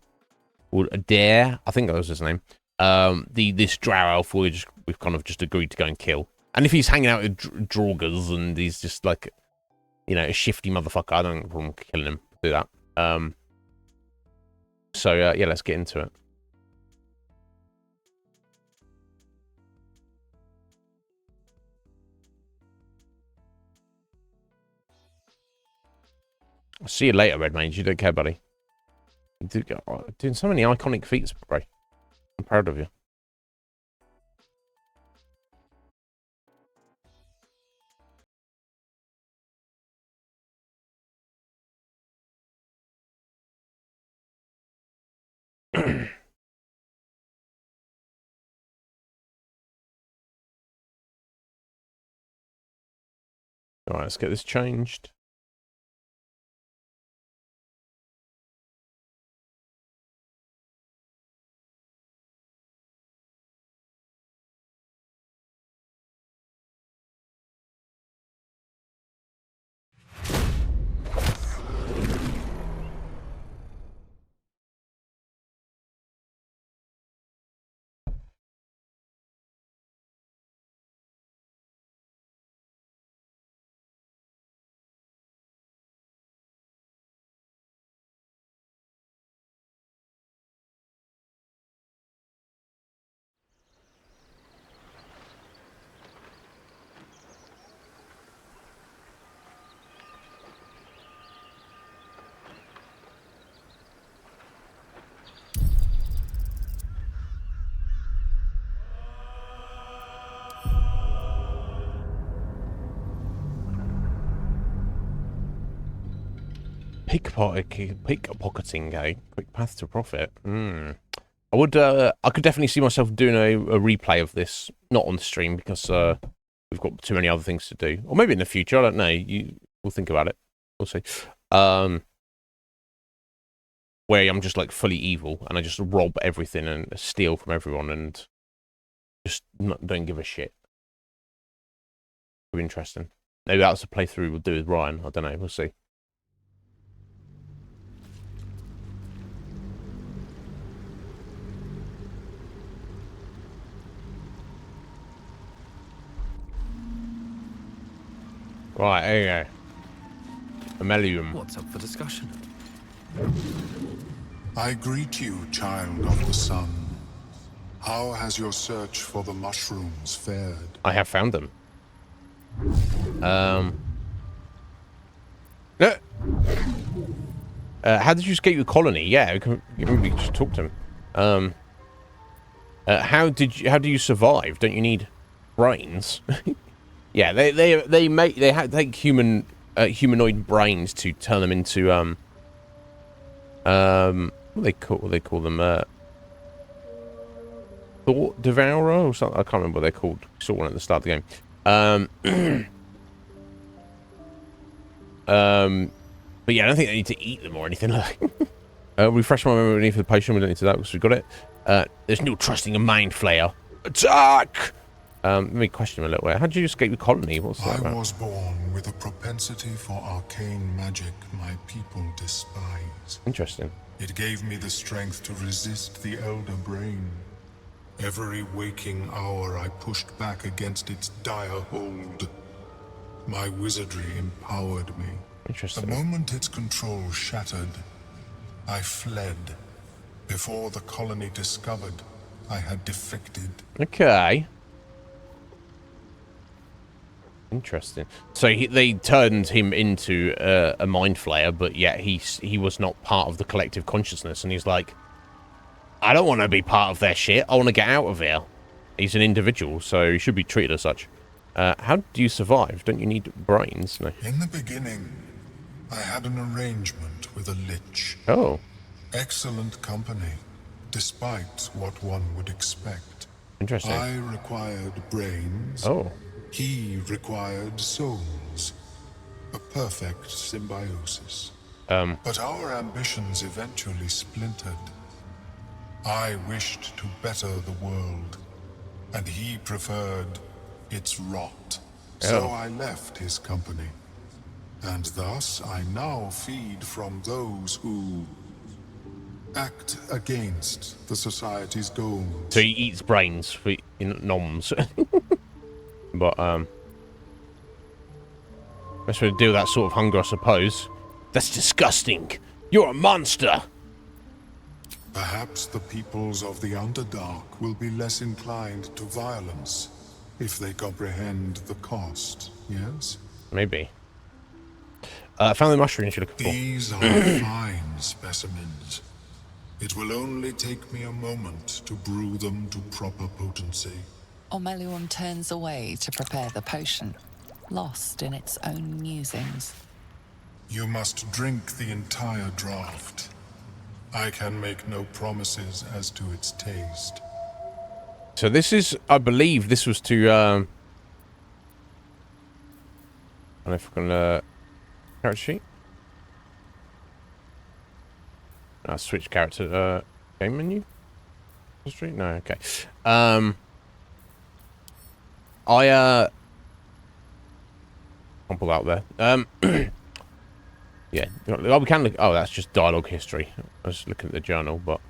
Dare, I think that was his name. This drow elf we've kind of just agreed to go and kill. And if he's hanging out with Draugrs and he's just like, a shifty motherfucker, I don't have a problem killing him. Do that. So yeah, let's get into it. I'll see you later, Red Mage. You don't care, buddy. You're doing so many iconic feats, bro. I'm proud of you. All right, let's get this changed. pickpocketing, eh? Quick path to profit. I would. I could definitely see myself doing a replay of this, not on the stream because we've got too many other things to do, or maybe in the future. I don't know. We'll think about it. We'll see. Where I'm just like fully evil and I just rob everything and steal from everyone and just don't give a shit. It'll be interesting. Maybe that's a playthrough we'll do with Ryan. I don't know. We'll see. Right, there you go. Ammelium.
What's up for discussion?
I greet you, child of the sun. How has your search for the mushrooms fared?
I have found them. How did you escape the colony? Yeah, we just talked to him. How do you survive? Don't you need brains? Yeah, they take humanoid brains to turn them into what they call them thought devourer or something. I can't remember what they're called. Saw one at the start of the game. But yeah, I don't think they need to eat them or anything. Refresh my memory for the potion. We don't need to do that because we got it. There's no trusting a mind flayer. Attack! Let me question him a little bit. How did you escape the colony? What's that about?
I was born with a propensity for arcane magic my people despise.
Interesting.
It gave me the strength to resist the elder brain. Every waking hour I pushed back against its dire hold. My wizardry empowered me.
Interesting.
The moment its control shattered, I fled. Before the colony discovered I had defected.
Okay. Interesting. So they turned him into a mind flayer, but yet he was not part of the collective consciousness, and he's like, I don't want to be part of their shit. I want to get out of here. He's an individual, so he should be treated as such. How do you survive? Don't you need brains? No.
In the beginning, I had an arrangement with a lich.
Oh.
Excellent company, despite what one would expect.
Interesting.
I required brains.
Oh.
He required souls. A perfect symbiosis. But our ambitions eventually splintered. I wished to better the world, and he preferred its rot. So I left his company. And thus I now feed from those who act against the society's goals.
So he eats brains for noms. But, best way to deal with that sort of hunger, I suppose. That's disgusting. You're a monster.
Perhaps the peoples of the Underdark will be less inclined to violence if they comprehend the cost, yes?
Maybe. I found the mushrooms you're looking for.
These are fine specimens. It will only take me a moment to brew them to proper potency.
Ormelion turns away to prepare the potion, lost in its own musings.
You must drink the entire draught. I can make no promises as to its taste.
So this is, I believe this was to, I don't know if I can, character sheet? Switch character, game menu? History? No, okay. I'll pull out there. Yeah, we can look. Oh, that's just dialogue history. I was looking at the journal, but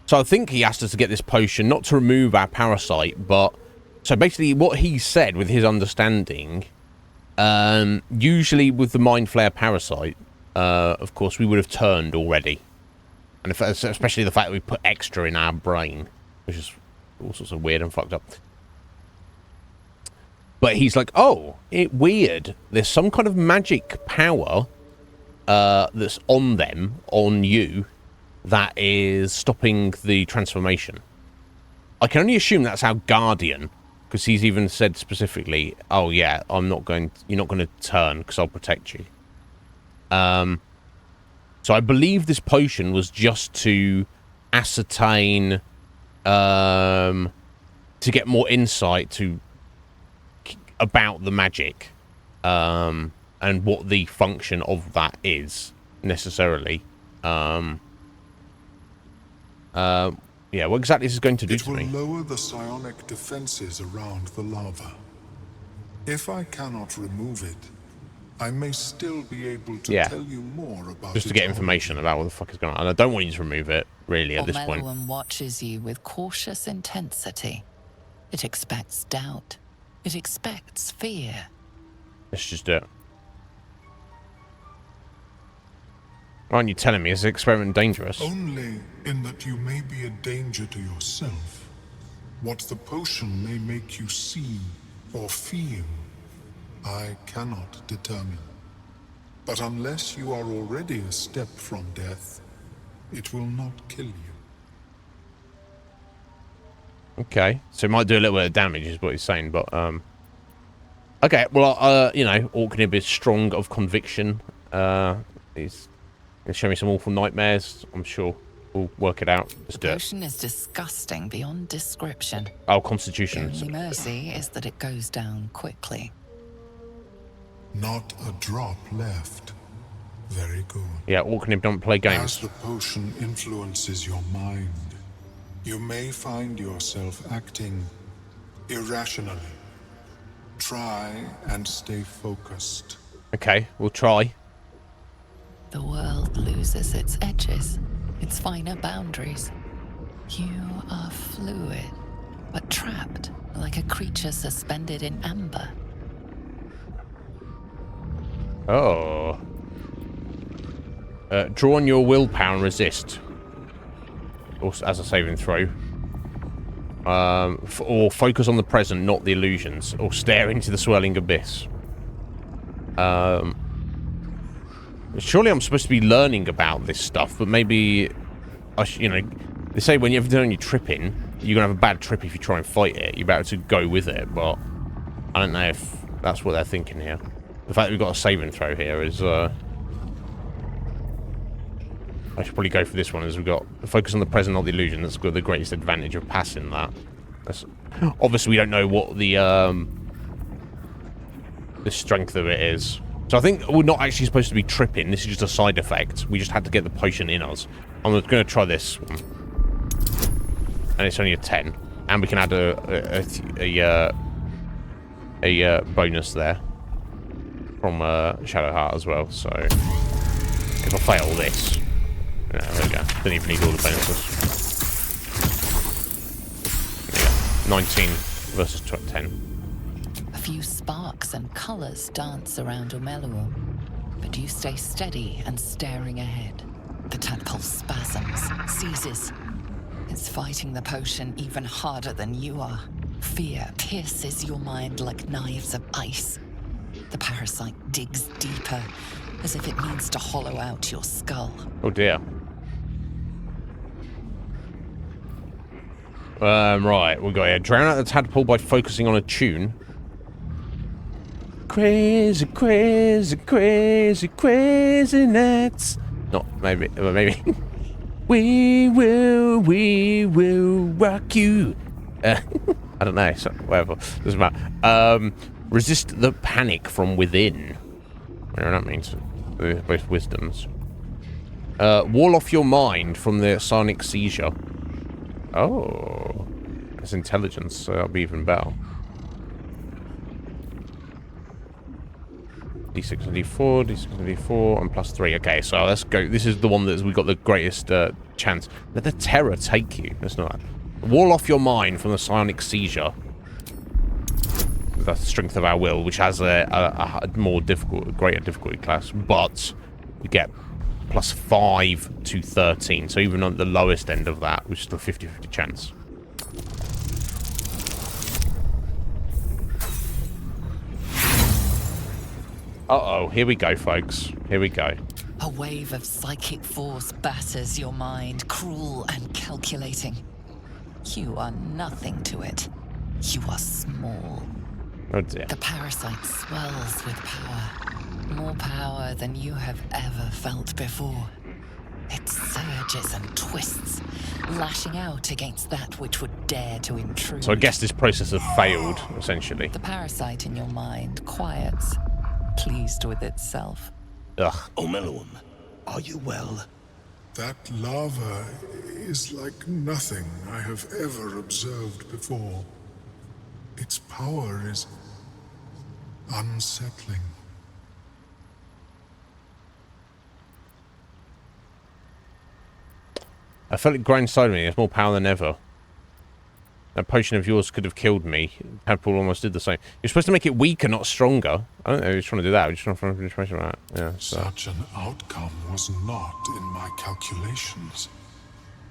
so I think he asked us to get this potion not to remove our parasite, but so basically what he said with his understanding. Usually with the mind flayer parasite, of course, we would have turned already, and especially the fact that we put extra in our brain, which is all sorts of weird and fucked up. But he's like, oh, weird. There's some kind of magic power that's on them, on you, that is stopping the transformation. I can only assume that's our guardian, because he's even said specifically, "Oh yeah, you're not going to turn because I'll protect you." So I believe this potion was just to ascertain, to get more insight about the magic, and what the function of that is necessarily. Yeah, what exactly is this going to do to me?
It will lower the psionic defenses around the lava. If I cannot remove it, I may still be able to tell you more about it.
Just to get information about what the fuck is going on. And I don't want you to remove it, really, at this point.
Omeluum watches you with cautious intensity. It expects doubt. It expects fear.
Let's just do it. Aren't you telling me is this experiment dangerous?
Only in that you may be a danger to yourself. What the potion may make you see or feel, I cannot determine. But unless you are already a step from death, it will not kill you.
Okay, so it might do a little bit of damage, is what he's saying, but okay, well, you know, Orknib is strong of conviction. He's gonna show me some awful nightmares. I'm sure we'll work it out. Let's do it.
The potion is disgusting beyond description.
Oh, Constitution.
The only mercy is that it goes down quickly.
Not a drop left. Very good.
Yeah, Orknib don't play games.
As the potion influences your mind, you may find yourself acting irrationally. Try and stay focused.
Okay, we'll try.
The world loses its edges, its finer boundaries. You are fluid, but trapped like a creature suspended in amber.
Oh. Draw on your willpower and resist. Also, as a saving throw. Or focus on the present, not the illusions. Or stare into the swirling abyss. Surely I'm supposed to be learning about this stuff, but maybe you know, they say when you're doing your tripping, you're gonna have a bad trip if you try and fight it. You're better to go with it, but I don't know if that's what they're thinking here. The fact that we've got a saving throw here is I should probably go for this one, as we've got focus on the present, not the illusion. That's got the greatest advantage of passing that. Obviously we don't know what the strength of it is. So I think we're not actually supposed to be tripping. This is just a side effect. We just had to get the potion in us. I'm going to try this one. And it's only a 10. And we can add a bonus there from Shadowheart as well. So if I fail this, there we go. Don't even need all the bonuses. There we go. 19 versus 10.
A few sparks and colours dance around Omeluum, but you stay steady and staring ahead. The tadpole spasms, seizes. It's fighting the potion even harder than you are. Fear pierces your mind like knives of ice. The parasite digs deeper, as if it needs to hollow out your skull.
Oh dear. Right, we've got here. Drown out the tadpole by focusing on a tune. Crazy, crazy, crazy, crazy nights. Not maybe. We will rock you. I don't know. So whatever. Doesn't matter. Resist the panic from within. Whatever that means. Both wisdoms. Wall off your mind from the sonic seizure. Oh, that's intelligence. So that'll be even better. D6 and D4, D6 and D4, and +3. Okay, so let's go. This is the one that we've got the greatest chance. Let the terror take you. That's not that. Wall off your mind from the psionic seizure. That's the strength of our will, which has a more difficult, greater difficulty class. But you get +5 to 13. So even on the lowest end of that, which is the 50-50 chance. Uh-oh, here we go, folks. Here we go.
A wave of psychic force batters your mind, cruel and calculating. You are nothing to it. You are small.
Oh dear.
The parasite swells with power. More power than you have ever felt before. It surges and twists, lashing out against that which would dare to intrude.
So I guess this process has failed, essentially.
The parasite in your mind quiets, pleased with itself.
Ugh.
Omeluum, are you well?
That lava is like nothing I have ever observed before. Its power is unsettling.
I felt it grind inside of me. There's more power than ever. That potion of yours could have killed me. Tadpole almost did the same. You're supposed to make it weaker, not stronger. I don't know if he's trying to do that. We're just trying to find information about it. Yeah, so.
Such an outcome was not in my calculations.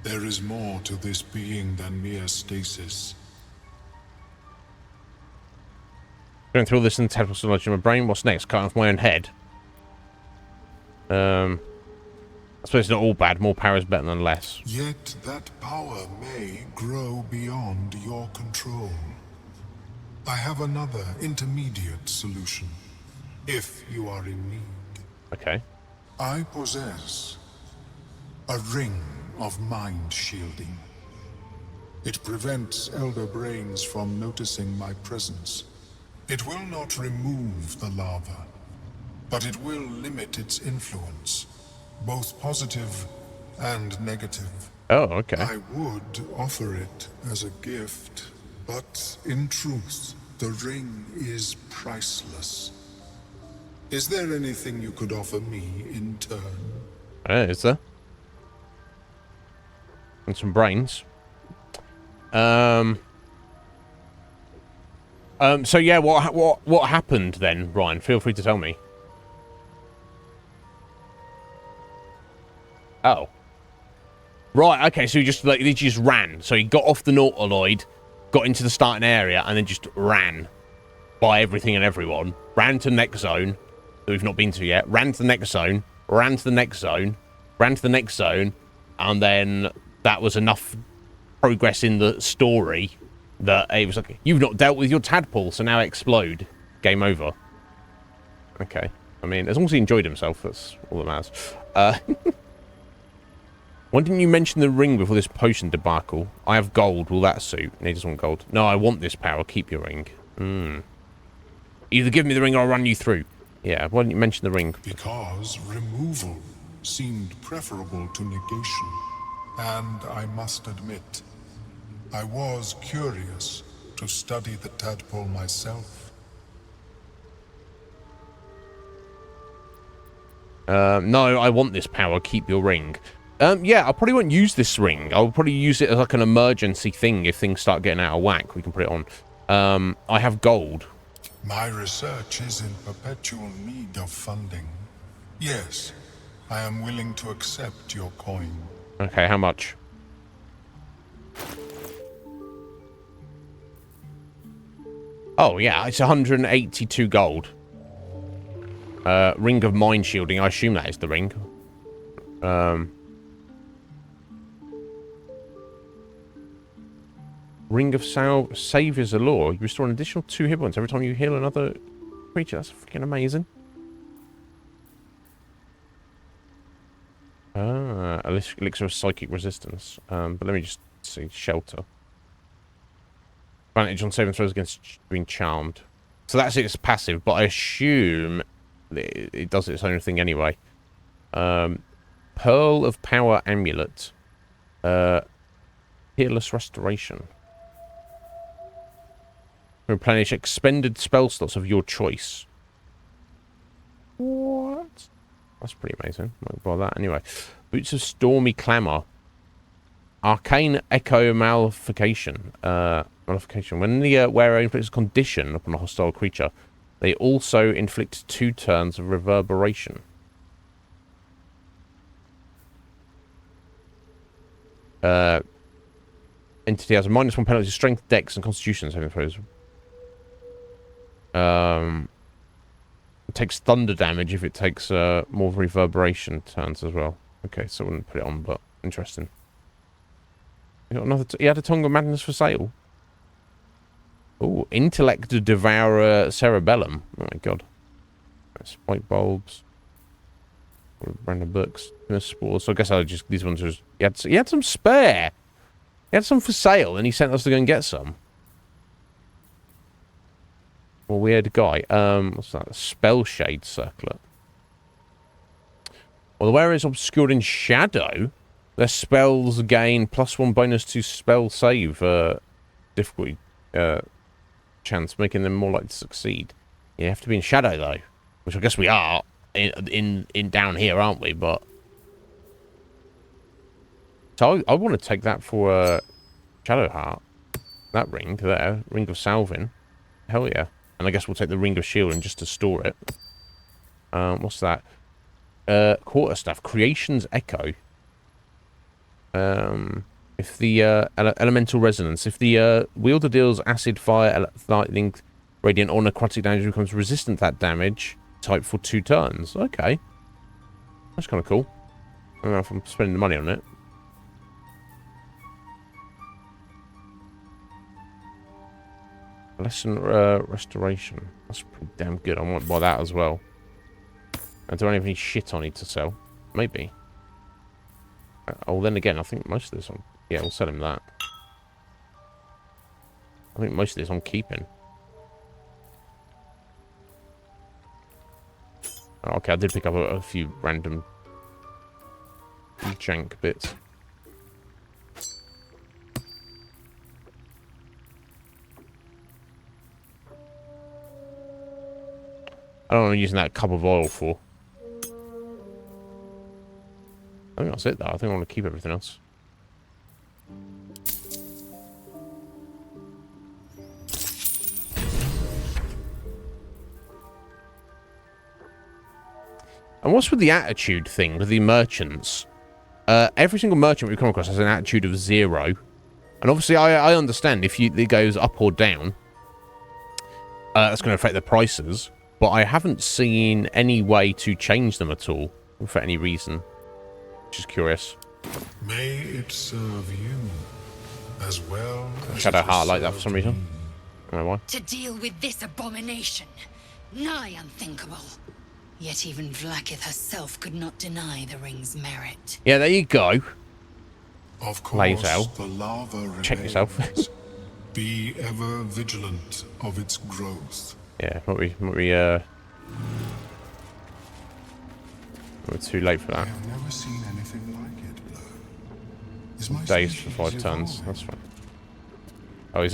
There is more to this being than mere stasis.
Going through all this in the tadpole knowledge in my brain. What's next? Cut off my own head. I suppose it's not all bad. More power is better than less.
Yet that power may grow beyond your control. I have another intermediate solution, if you are in need.
Okay.
I possess a ring of mind shielding. It prevents elder brains from noticing my presence. It will not remove the lava, but it will limit its influence. Both positive and negative.
Oh, okay.
I would offer it as a gift, but in truth, the ring is priceless. Is there anything you could offer me in turn?
Is there? And some brains. So yeah, what happened then, Ryan? Feel free to tell me. Oh. Right, okay, so he just ran. So he got off the Nautiloid, got into the starting area, and then just ran by everything and everyone. Ran to the next zone that we've not been to yet. Ran to the next zone. Ran to the next zone. Ran to the next zone. And then that was enough progress in the story that it was like, you've not dealt with your tadpole, so now explode. Game over. Okay. I mean, as long as he enjoyed himself, that's all that matters. Why didn't you mention the ring before this potion debacle? I have gold. Will that suit? No, he doesn't want gold. No, I want this power. Keep your ring. Either give me the ring or I'll run you through. Yeah, why didn't you mention the ring?
Because removal seemed preferable to negation. And I must admit, I was curious to study the tadpole myself.
No, I want this power. Keep your ring. Yeah, I probably won't use this ring. I'll probably use it as like an emergency thing if things start getting out of whack. We can put it on. I have gold.
My research is in perpetual need of funding. Yes, I am willing to accept your coin.
Okay, how much? Oh, yeah, it's 182 gold. Ring of mind shielding. I assume that is the ring. Ring of Savior's Allure. You restore an additional 2 hit points every time you heal another creature. That's freaking amazing. Elixir of Psychic Resistance. But let me just see. Shelter. Advantage on saving throws against being charmed. So that's its passive, but I assume it does its own thing anyway. Pearl of Power Amulet. Peerless Restoration. Replenish expended spell slots of your choice. What? That's pretty amazing. Might buy that anyway. Boots of Stormy Clamour. Arcane Echo Malefication. When the wearer inflicts a condition upon a hostile creature, they also inflict 2 turns of reverberation. Entity has a -1 penalty to strength, dex, and constitution saving throws. It takes thunder damage if it takes more reverberation turns as well. Okay, so I wouldn't put it on, but interesting. You got another. He had a Tongue of Madness for sale. Oh, Intellect Devourer Cerebellum. Oh my god. Spike bulbs. Random books. Spores. So I guess I just these ones are. He had some spare. He had some for sale, and he sent us to go and get some. Well, weird guy. What's that? Spell Shade Circlet. Well, the wearer is obscured in shadow. Their spells gain +1 bonus to spell save difficulty chance, making them more likely to succeed. You have to be in shadow though, which I guess we are in down here, aren't we? But so I want to take that for Shadow Heart. That ring there, Ring of Salvin. Hell yeah! And I guess we'll take the Ring of Shielding just to store it. What's that? Quarterstaff, Creation's Echo. If the Elemental Resonance, if the wielder deals acid, fire, lightning, radiant, or necrotic damage, becomes resistant to that damage type for 2 turns. Okay. That's kind of cool. I don't know if I'm spending the money on it. Lesson Restoration. That's pretty damn good. I might buy that as well. And do I have any shit I need to sell? Maybe. Oh, then again, I think most of this on... Yeah, we'll sell him that. I think most of this I'm keeping. Oh, okay, I did pick up a few random jank bits. I don't know what I'm using that cup of oil for. I think that's it, though. I think I want to keep everything else. And what's with the attitude thing with the merchants? Every single merchant we come across has an attitude of 0. And obviously, I understand if it goes up or down, that's going to affect the prices. But I haven't seen any way to change them at all for any reason. Just curious.
May it serve you as well as
Shadow Heart like that for some reason. I don't know why.
To deal with this abomination, nigh unthinkable. Yet even Vlaakith herself could not deny the ring's merit.
Yeah, there you go.
Of course,
out.
the lava
Check yourself.
Be ever vigilant of its growth.
Yeah, we're too late for
I
that.
have never seen anything like it, Blur. Is my
Days
species
for 5 turns.
evolving?
That's fine.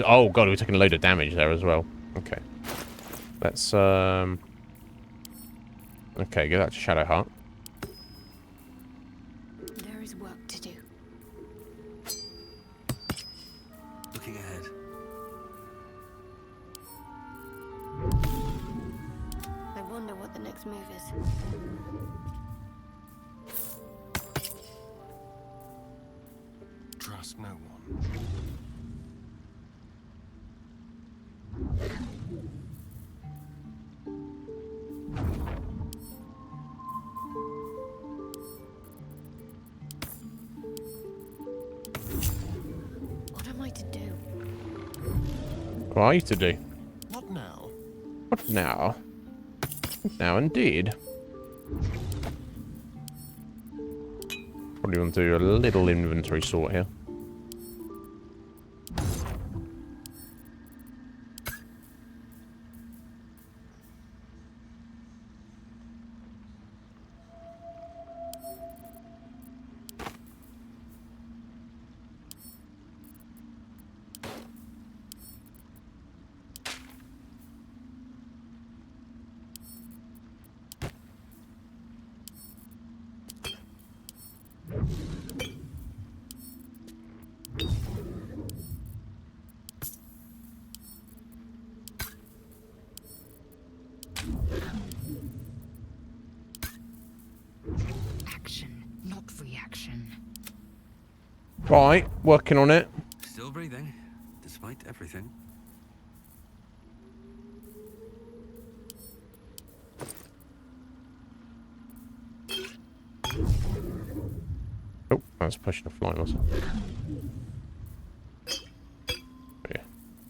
Oh god, we're taking a load of damage there as well. Okay. Let's okay, go back to Shadow Heart.
There is work to do.
Looking ahead.
I wonder what the next move is.
Trust no one.
What am I to do?
What are you to do?
Not now.
What now? Now indeed. Probably want to do a little inventory sort here.
Action, not reaction.
Right, working on it.
Still breathing, despite everything.
Oh, I was pushing a fly, wasn't it? Oh, yeah.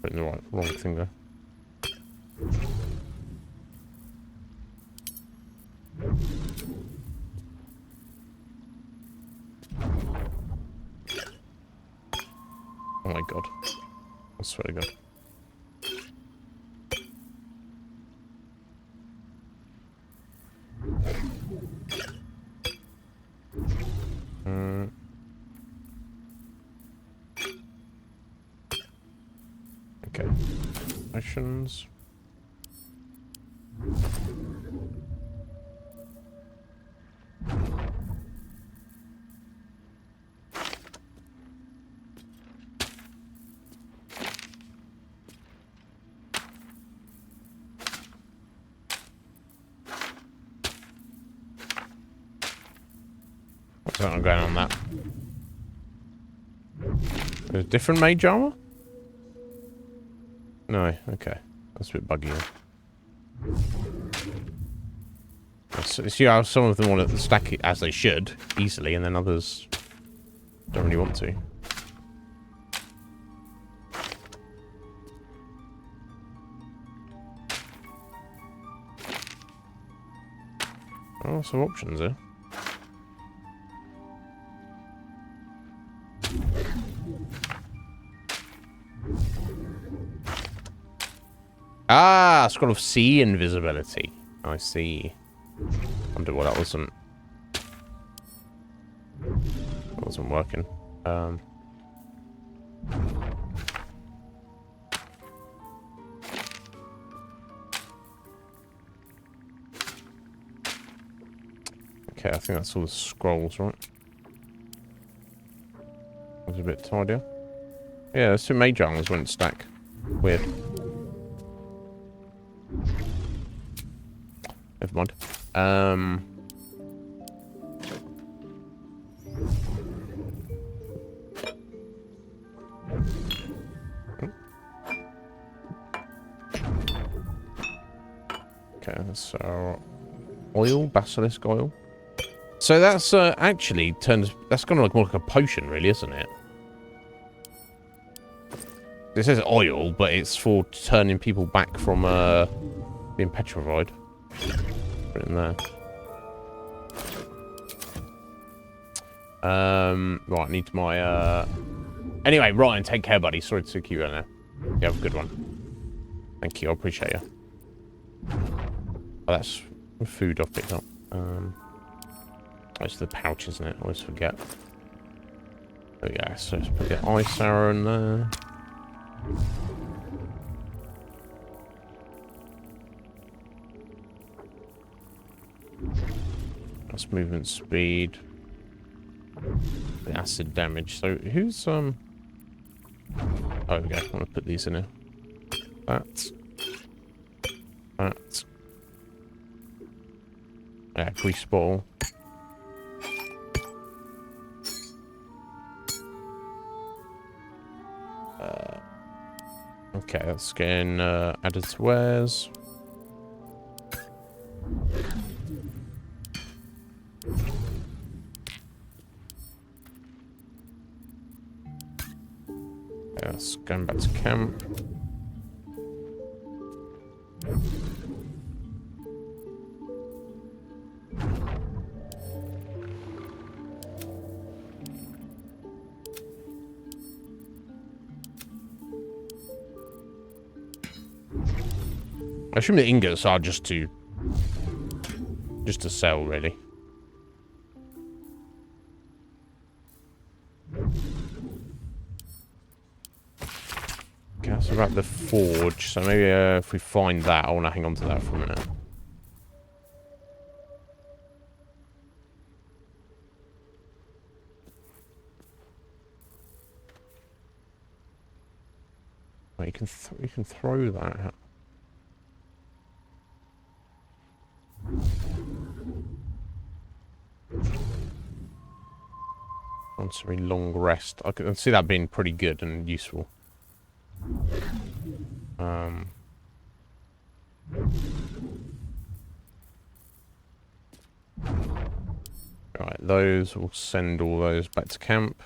Putting the wrong thing there. Oh my god. I swear to god. Okay. Missions. What's that going on that? There's different mage armor? No, okay. That's a bit buggy. See how some of them want to stack it as they should, easily, and then others don't really want to. Oh, some options there. Ah, Scroll of Sea invisibility. I see. Wonder why that wasn't working. Okay, I think that's all the scrolls, right? Was a bit tidier. Yeah, those two mage armors wouldn't stack. Weird. Never mind. Okay, so oil, basilisk oil. So that's actually turns. That's gonna look more like a potion, really, isn't it? It says oil, but it's for turning people back from being petrified. Put it in there. Right, I need my Anyway, Ryan, take care, buddy. Sorry to keep you in there. You have a good one. Thank you, I appreciate you. Oh, that's food I've picked up. It's the pouch, isn't it? I always forget. Oh yeah, so let's put the ice arrow in there. That's movement speed. The acid damage. So who's Oh, there we go. I want to put these in here. That. Yeah, grease bottle. Okay, that's getting added to wares. Yeah, that's going back to camp. I assume the ingots are just to sell, really. Okay, that's about the forge. So maybe if we find that, I want to hang on to that for a minute. Oh, you can throw that out. Once a very long rest. I can see that being pretty good and useful. Right, those will send all those back to camp.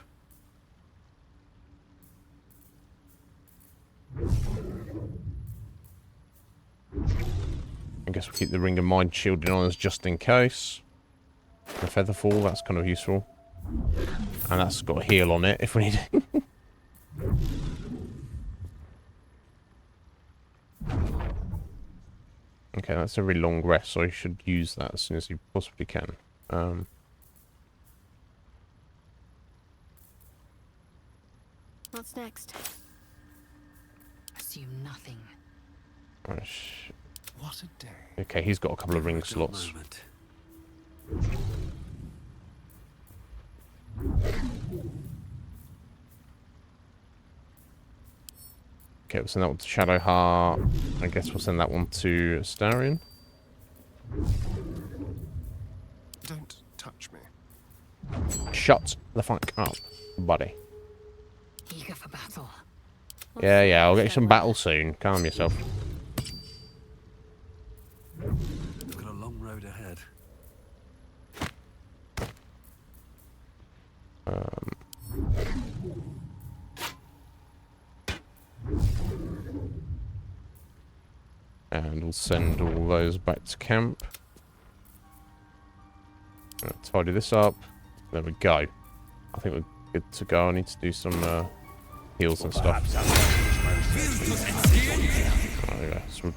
I guess we'll keep the Ring of Mind shielded on us just in case. The Featherfall, that's kind of useful. And that's got a heal on it if we need it. Okay, that's a very long rest, so you should use that as soon as you possibly can.
What's next?
Assume nothing.
What a day.
Okay, he's got a couple of ring
Good
slots.
moment.
Okay, we'll send that one to Shadowheart. I guess we'll send that one to Astarion.
Don't touch me.
Shut the fuck up, buddy.
Eager for battle.
Yeah, I'll get you some battle soon. Calm yourself.
We've got a long road ahead.
And we'll send all those back to camp. Tidy this up. There we go. I think we're good to go. I need to do some heals and stuff. There we go. So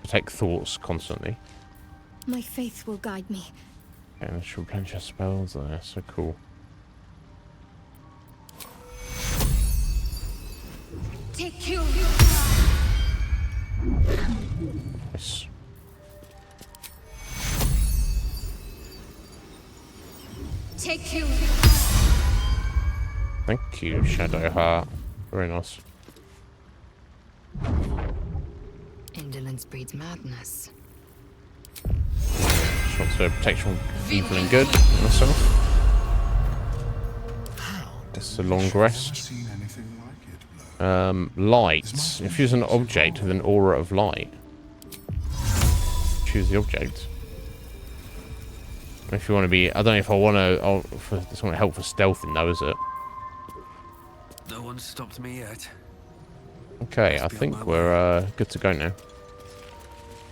protect thoughts constantly.
My faith will guide me.
Okay, and she'll replenish her spells there. So cool.
Take you.
Nice.
Take you.
Thank you, Shadowheart. Very nice.
Indolence breeds madness.
Just want to protect from evil and good myself. It's a long rest.
Seen anything like it, Blur?
Light. If you use an object with an aura of light, choose the object. If you want to be, I don't know if I want to. Oh, it's going to help for stealthing, though, is it?
No one's stopped me yet.
Okay, I think we're good to go now.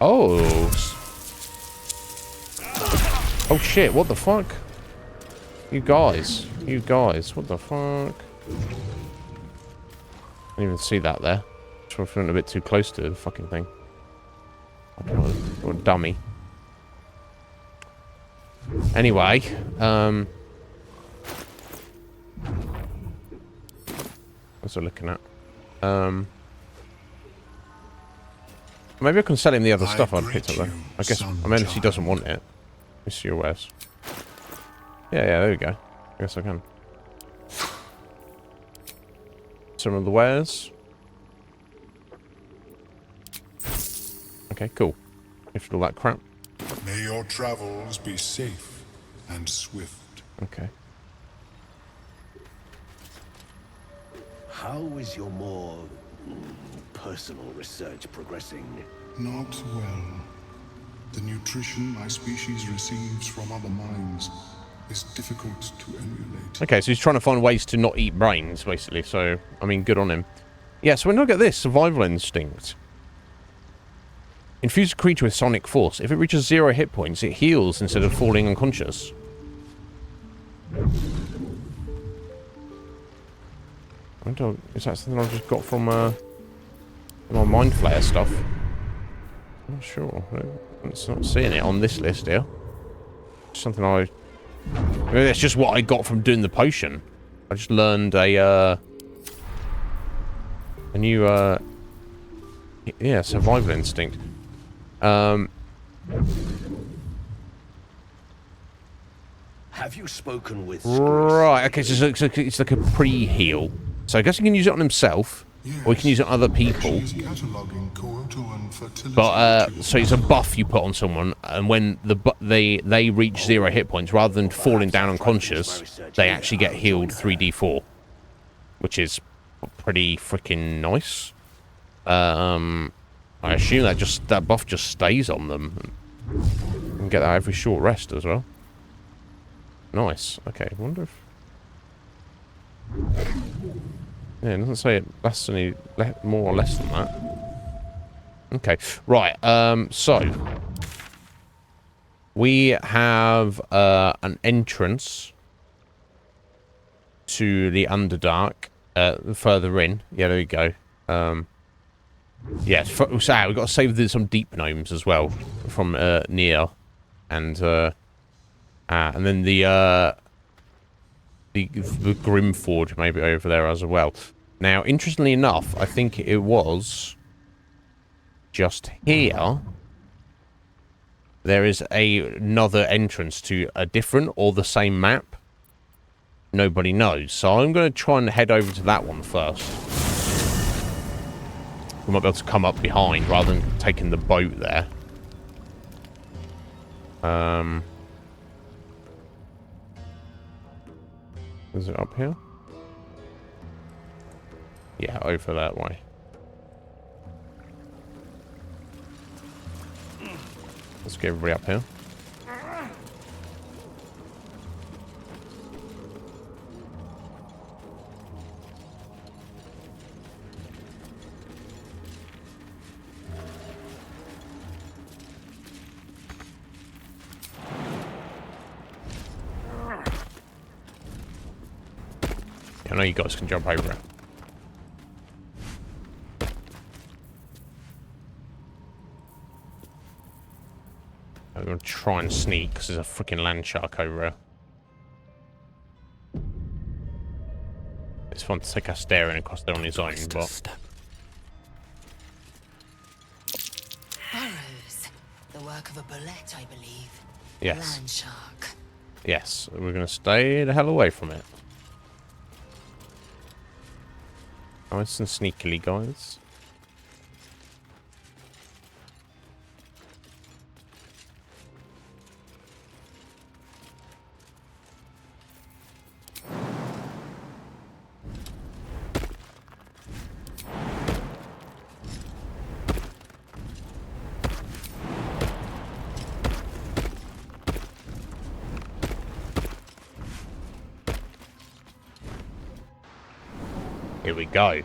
Oh. Oh shit! What the fuck? You guys, what the fuck? Didn't even see that there. Just went a bit too close to the fucking thing. What a dummy. Anyway, what's I looking at? Maybe I can sell him the other stuff I'd picked up there. I guess, I mean, if he doesn't want it. Let's see your wares. Yeah, there we go. I guess I can. Some of the wares. Okay, cool. If all that crap.
May your travels be safe and swift.
Okay.
How is your more personal research progressing?
Not well. The nutrition my species receives from other minds is difficult to emulate.
Okay, so he's trying to find ways to not eat brains, basically. So, I mean, good on him. Yeah, so when I look at this, survival instinct. Infuse a creature with sonic force. If it reaches 0 hit points, it heals instead of falling unconscious. I don't, is that something I just got from my Mind Flayer stuff? I'm not sure. It's not seeing it on this list here. It's something maybe that's just what I got from doing the potion. I just learned a new yeah, survival instinct.
Have you spoken with
Right, okay, so it's like a pre-heal. So I guess he can use it on himself, or he can use it on other people. But so it's a buff you put on someone, and when they reach 0 hit points, rather than falling down unconscious, they actually get healed 3d4, which is pretty freaking nice. I assume that buff just stays on them. You can get that every short rest as well. Nice. Okay, I wonder if... Yeah, it doesn't say it lasts any more or less than that. Okay. Right. So we have an entrance to the Underdark further in. Yeah, there you go. Yeah, so we've got to save some deep gnomes as well from Nia, and then the Grimforge maybe over there as well. Now, interestingly enough, I think it was just here. There is another entrance to a different or the same map. Nobody knows. So I'm going to try and head over to that one first. We might be able to come up behind rather than taking the boat there. Is it up here? Yeah, over that way. Let's get everybody up here. Yeah, I know you guys can jump over it. I'm going to try and sneak because there's a freaking land shark over here. It's fun to take us staring across there on his own, but...
Arrows. The work of a bullet, I believe.
Yes.
Land shark.
Yes, we're going to stay the hell away from it. Nice and sneakily, guys. Here we go.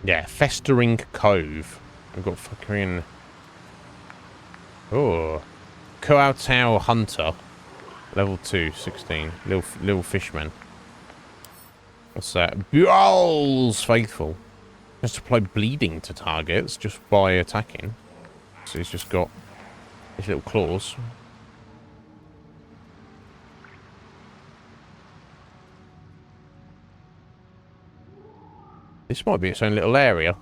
Yeah, Festering Cove. I've got fucking... Oh. Koatau Hunter. Level 2, 16. Little fishman. What's that? Brawls Faithful. Just apply bleeding to targets just by attacking. So he's just got his little claws. This might be its own little area.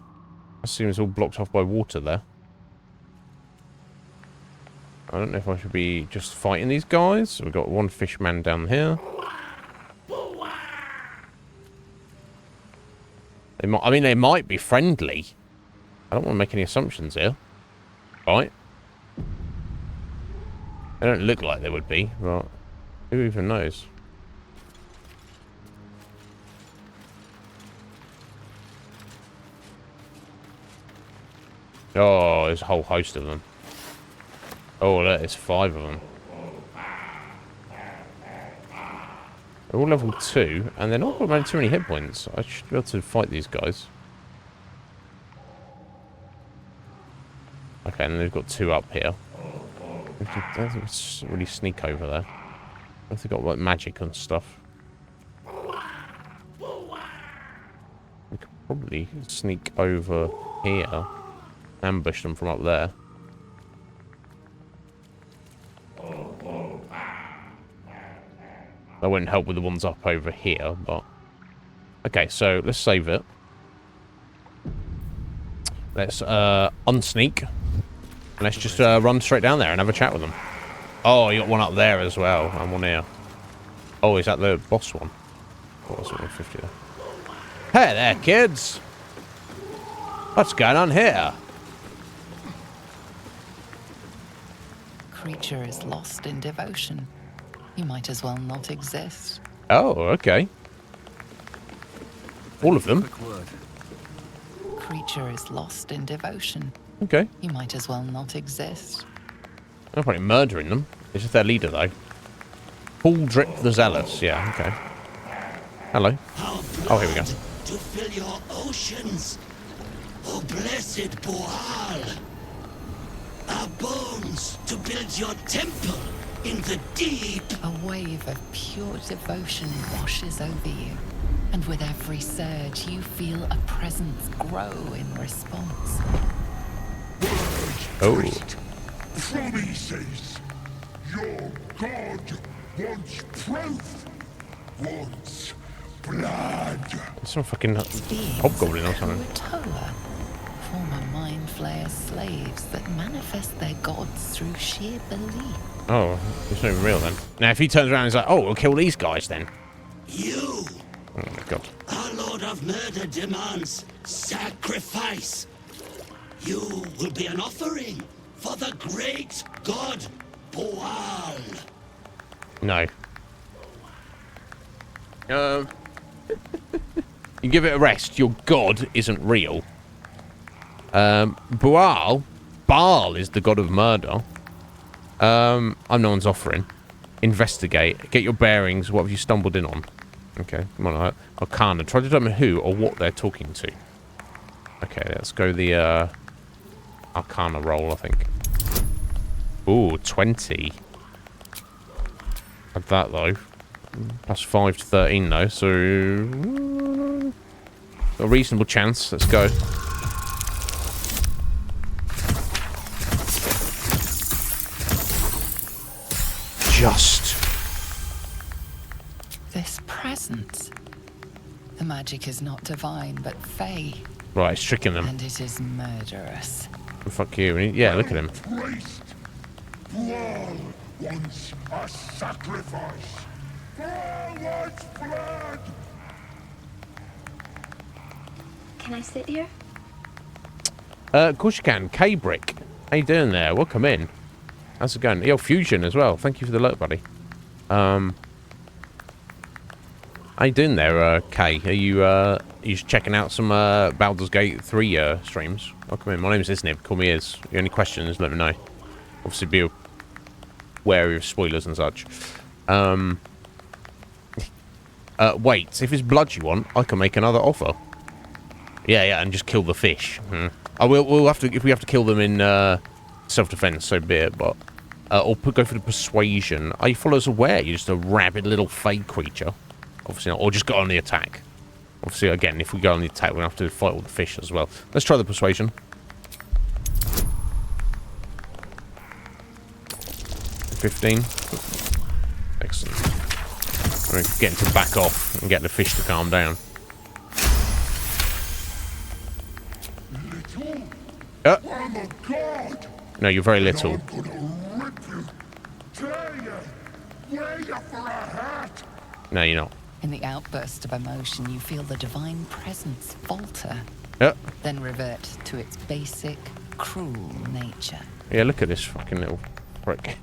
It seems all blocked off by water there. I don't know if I should be just fighting these guys. We've got one fishman down here. They might be friendly. I don't want to make any assumptions here. Right? They don't look like they would be, but who even knows? Oh, there's a whole host of them. Oh, look, there's 5 of them. They're all level 2, and they're not got too many hit points. I should be able to fight these guys. Okay, and they've got 2 up here. I don't think it's really sneak over there. I think they've got like magic and stuff. We could probably sneak over here. Ambush them from up there. That wouldn't help with the ones up over here, but... Okay, so let's save it. Let's unsneak. And let's just run straight down there and have a chat with them. Oh, you got one up there as well, and one here. Oh, is that the boss one? Oh, that's 150 there. Hey there, kids! What's going on here?
Creature is lost in devotion. You might as well not exist.
Oh, okay. All of them?
Quick word.
Creature is lost in devotion.
Okay.
You might as well not exist.
I'm probably murdering them. It's just their leader, though. Paul Drip the Zealous. Yeah, okay. Hello. Oh, here we go.
To fill your oceans. O blessed Boal! Our bones to build your temple in the deep.
A wave of pure devotion washes over you, and with every surge, you feel a presence grow in response.
Oh. Promises. Your god wants proof. Wants blood.
It's some fucking hobgoblin or something.
Former Mind Flayer's slaves that manifest their gods through sheer belief.
Oh, it's not even real then. Now, if he turns around and he's like, oh, we'll kill these guys then.
You!
Oh my god.
Our Lord of Murder demands sacrifice. You will be an offering for the great god Boal.
No. You give it a rest. Your god isn't real. Baal is the god of murder. I'm no one's offering. Investigate. Get your bearings. What have you stumbled in on? Okay, come on. Arcana. Try to determine who or what they're talking to. Okay, let's go the Arcana roll, I think. Ooh, 20. Had that though. Plus 5 to 13 though, so a reasonable chance. Let's go. Just.
This presence. The magic is not divine, but fey.
Right, it's tricking them.
And it is murderous.
Fuck you. Yeah, look at him.
Priest. Boal wants a sacrifice. Boal wants blood.
Can I sit here?
Of course you can. K-Brick. How you doing there? Welcome in. How's it going? Yo, Fusion as well. Thank you for the alert, buddy. How you doing there, Kay? Are you just checking out some Baldur's Gate 3 streams? Welcome in. My name is Iznib. Call me Iz. If you have any questions, let me know. Obviously, be wary of spoilers and such. Wait. If it's blood you want, I can make another offer. Yeah, and just kill the fish. We'll have to, if we have to kill them in self-defense, so be it. But or go for the persuasion. Are you followers aware? You're just a rabid little fake creature. Obviously not. Or just go on the attack. Obviously, again, if we go on the attack, we're going to have to fight all the fish as well. Let's try the persuasion. 15. Excellent. We're getting to back off and get the fish to calm down.
I'm a god.
No, you're very little.
I'm gonna rip you, tear you, wear you for a hat.
No, you're not.
In the outburst of emotion, you feel the divine presence falter, then revert to its basic, cruel nature.
Yeah, look at this fucking little prick.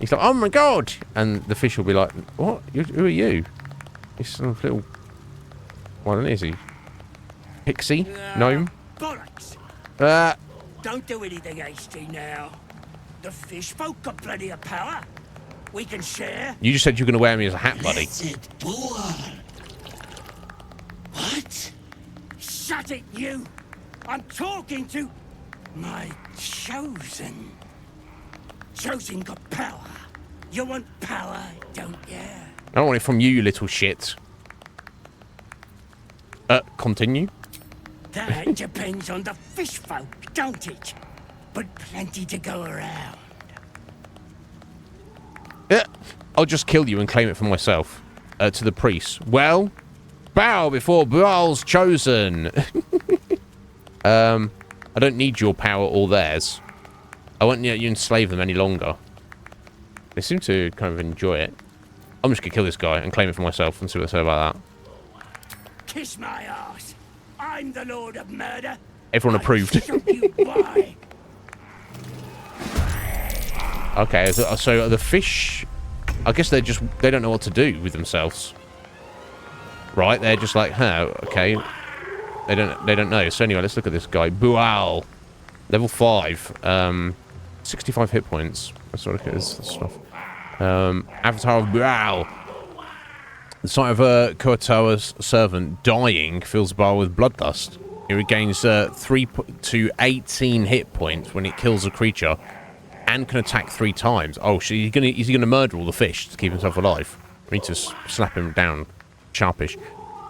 He's like, oh my god! And the fish will be like, what? Who are you? He's some little... What is he? Pixie? Gnome?
Bollocks! Don't do anything hasty now. The fish folk got plenty of power. We can share.
You just said you were going to wear me as a hat, buddy.
Blessed Boal. What?
Shut it, you! I'm talking to my chosen. Chosen got power. You want power, don't you?
I don't want it from you, you little shit. Continue.
That depends on the fish folk, don't it? But plenty to go around.
I'll just kill you and claim it for myself. To the priest. Well, bow before Baal's chosen. I don't need your power or theirs. I won't let you enslave them any longer. They seem to kind of enjoy it. I'm just gonna kill this guy and claim it for myself and see what they say about that.
Kiss my ass. I'm the Lord of Murder.
Everyone approved.
Show you why.
Okay, so the fish... I guess they don't know what to do with themselves. Right, they're just like, huh, okay. They don't know. So anyway, let's look at this guy. Boal. Level 5. 65 hit points. Let's look at his stuff. Avatar of Boal. The sight of a Kuatoa's servant dying fills Baal with bloodlust. It regains 3 to 18 hit points when it kills a creature, and can attack 3 times. Oh, so is he gonna murder all the fish to keep himself alive? We need to slap him down, sharpish.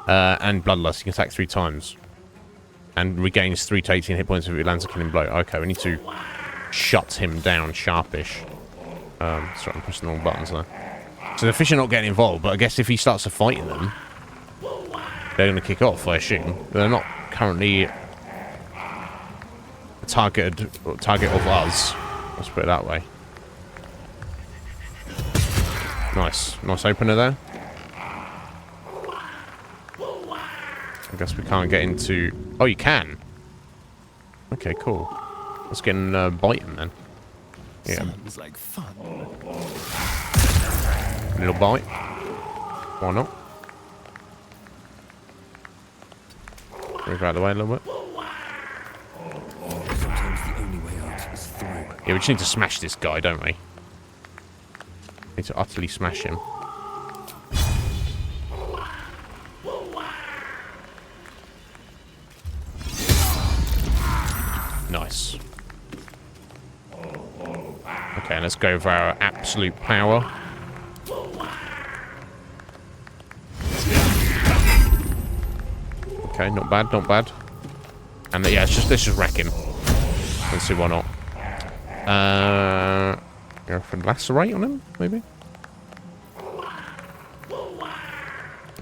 And bloodlust. He can attack 3 times, and regains 3 to 18 hit points if it lands a killing blow. Okay, we need to shut him down, sharpish. Sorry, I'm pressing the wrong buttons there. So the fish are not getting involved, but I guess if he starts to fighting them, they're going to kick off, I assume. They're not currently a target of us. Let's put it that way. Nice. Nice opener there. I guess we can't get into... Oh, you can. Okay, cool. Let's get and bite him then. Yeah.
Sounds like fun.
Little bite. Why not? Move out of the way a little bit.
Sometimes the only way out is through.
Yeah, we just need to smash this guy, don't we? Need to utterly smash him. Nice. Okay, let's go for our absolute power. Okay, not bad, not bad. And yeah, let's just wreck him. Let's see why not. Go for lacerate on him, maybe?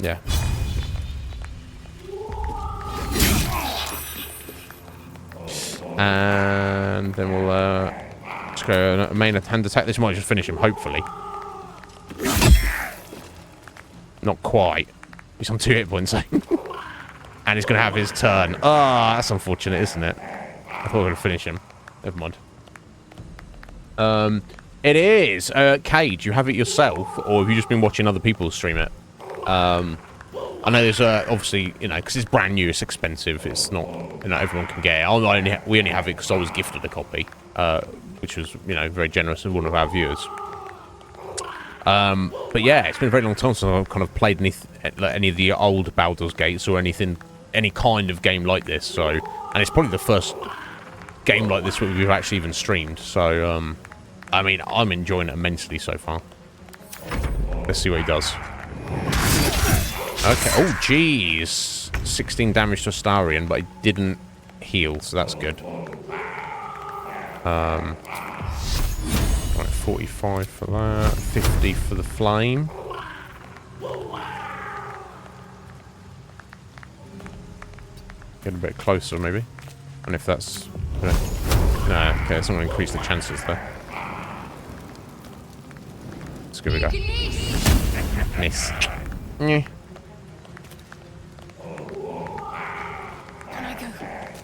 Yeah. And then we'll just go main hand attack. This might just finish him, hopefully. Not quite. He's on 2 hit points. And he's going to have his turn. Ah, that's unfortunate, isn't it? I thought we were going to finish him. Never mind. It is. Kay, do you have it yourself, or have you just been watching other people stream it? I know there's obviously, you know, because it's brand new, it's expensive. It's not, you know, everyone can get it. We only have it because I was gifted a copy, which was, you know, very generous of one of our viewers. But yeah, it's been a very long time since I've kind of played any of the old Baldur's Gates or anything, any kind of game like this. So, and it's probably the first game like this we've actually even streamed. So, I mean, I'm enjoying it immensely so far. Let's see what he does. Okay. Oh, jeez. 16 damage to Astarion, but he didn't heal, so that's good. Right, 45 for that. 50 for the flame. Get a bit closer, maybe. And if that's... No, okay, it's not going to increase the chances there. Let's give it a go. Miss. Yeah.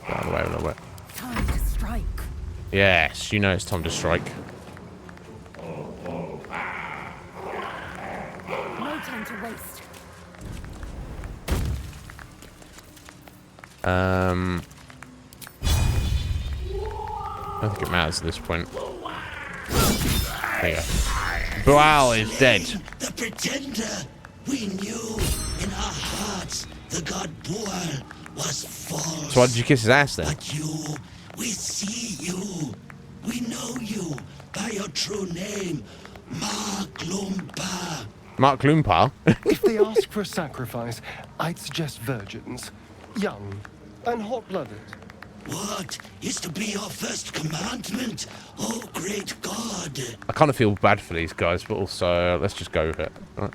Out of the way a little bit.
Time to strike.
Yes, you know it's time to strike.
No time to waste.
I don't think it matters at this point. There you go. Boal is dead.
The pretender. We knew in our hearts the god Boal was false.
So why did you kiss his ass then?
But you, we see you. We know you by your true name, Mark Lumpa.
Mark Lumpa?
If they ask for a sacrifice, I'd suggest virgins. Young and hot-blooded.
What is to be your first commandment, oh great god?
I kind of feel bad for these guys, but also let's just go with it. Right.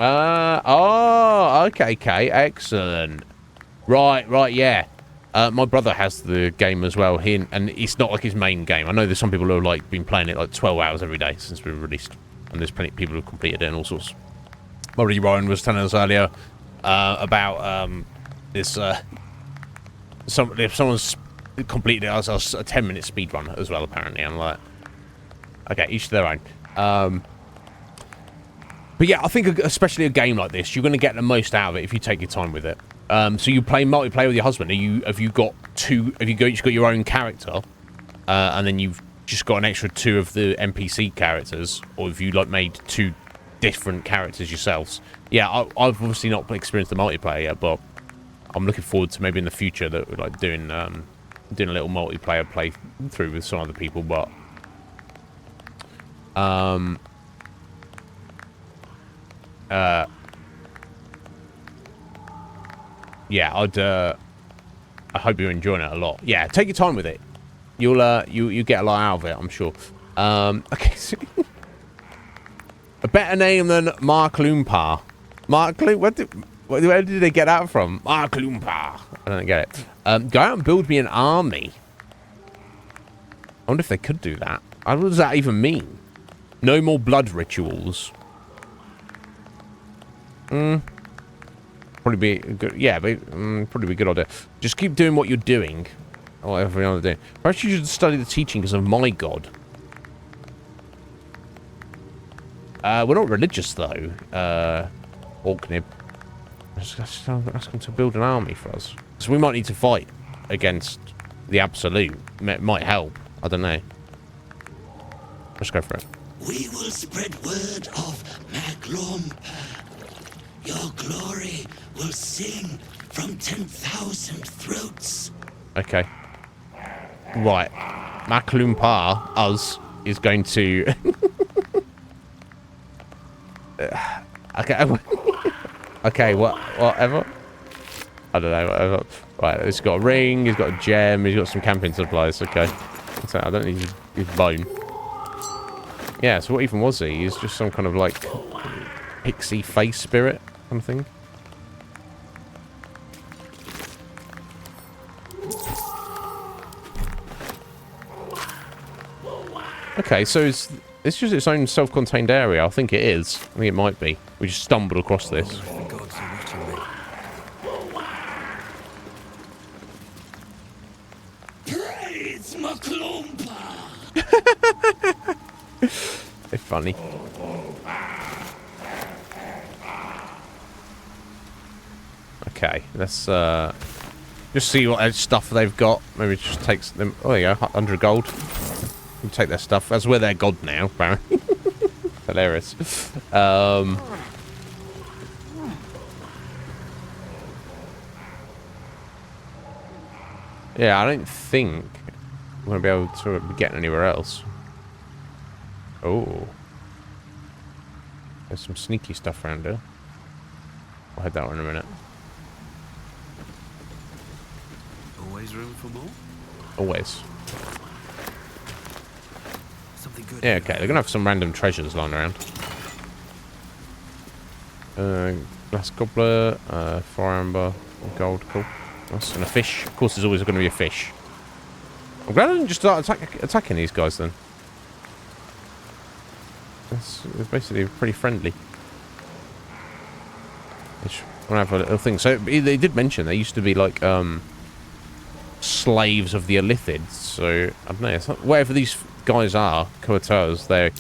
Oh, okay, excellent. Right, yeah. My brother has the game as well, and it's not like his main game. I know there's some people who have like been playing it like 12 hours every day since we were released, and there's plenty of people who have completed it and all sorts. My buddy Ryan was telling us earlier about this. If someone's completed it as a 10-minute speed run as well, apparently. I'm like, okay, each to their own. But yeah, I think especially a game like this, you're going to get the most out of it if you take your time with it. So you play multiplayer with your husband. Have you got your own character, and then you've just got an extra 2 of the NPC characters, or have you like made 2 different characters yourselves? yeah, I've obviously not experienced the multiplayer yet, but I'm looking forward to maybe in the future that we're like doing a little multiplayer play through with some other people. But yeah, I hope you're enjoying it a lot. Yeah, take your time with it. You get a lot out of it, I'm sure. Okay, so a better name than Mark Loompa. Mark Loom, where did they get that from? Mark Loompa. I don't get it. Go out and build me an army. I wonder if they could do that. What does that even mean? No more blood rituals. Probably be good. Yeah, probably be a good idea. Just keep doing what you're doing. Or whatever you're doing. Perhaps you should study the teachings of my god. We're not religious though. Orknib. Let's ask him to build an army for us. So we might need to fight against the Absolute. It might help. I don't know. Let's go for it.
We will spread word of Maglompa. Your glory will sing from 10,000 throats.
Okay. Right. Maklumpa, us, is going to... okay. Okay, whatever. I don't know, whatever. Right, he's got a ring, he's got a gem, he's got some camping supplies. Okay. So I don't need his bone. Yeah, so what even was he? He's just some kind of, like, pixie face spirit kind of thing. Okay, so it's just its own self-contained area. I think it is. I think it might be. We just stumbled across this.
The gods are watching me.
Praise Maklompa!
They're funny. Okay, let's just see what stuff they've got. Maybe it just takes them. Oh, there you go, 100 gold. You take their stuff. That's where they're god now, apparently. Hilarious. Yeah, I don't think we're going to be able to be getting anywhere else. Oh. There's some sneaky stuff around here. I'll head that one in a minute.
Always room for more?
Always.
Something good.
Yeah, okay. They're going to have some random treasures lying around. Glass goblet, fire amber, gold, cool. Nice. And a fish. Of course, there's always going to be a fish. I'm glad I didn't just start attacking these guys then. It's basically pretty friendly. Just want to have a little thing. So they did mention there used to be like slaves of the Illithids. So I don't know. It's not, whatever these guys are, coateurs, they're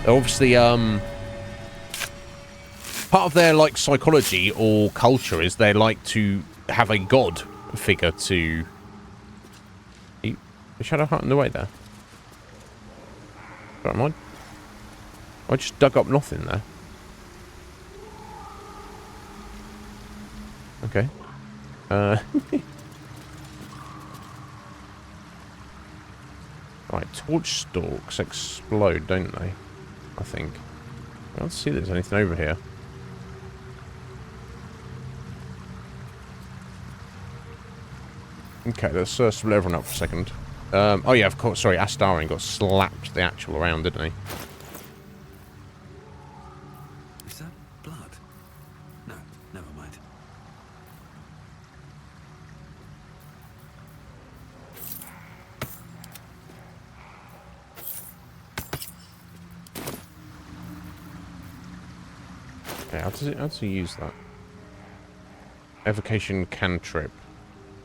obviously part of their like psychology or culture is they like to have a god figure to eat. The shadow heart in the way there. Don't mind. I just dug up nothing there. Okay. Right, torch stalks explode, don't they? I think. I don't see there's anything over here. Okay, let's split everyone up for a second. Oh yeah, of course, sorry, Astarion got slapped the actual round, didn't he?
Is that blood? No, never mind.
Okay, how does he use that? Evocation cantrip.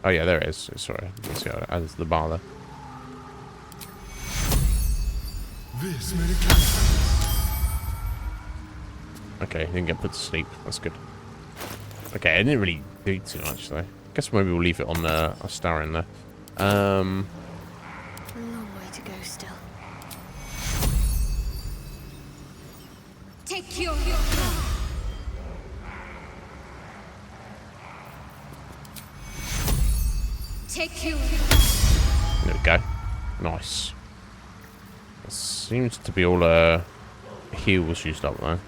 Oh yeah, there it is. Sorry, let's see how that's the bar there. Okay, he didn't get put to sleep. That's good. Okay, it didn't really do too much though. Guess maybe we'll leave it on Astarion there.
A long way to go still.
Take Take your... Take you.
There we go. Nice. It seems to be all heals used up though.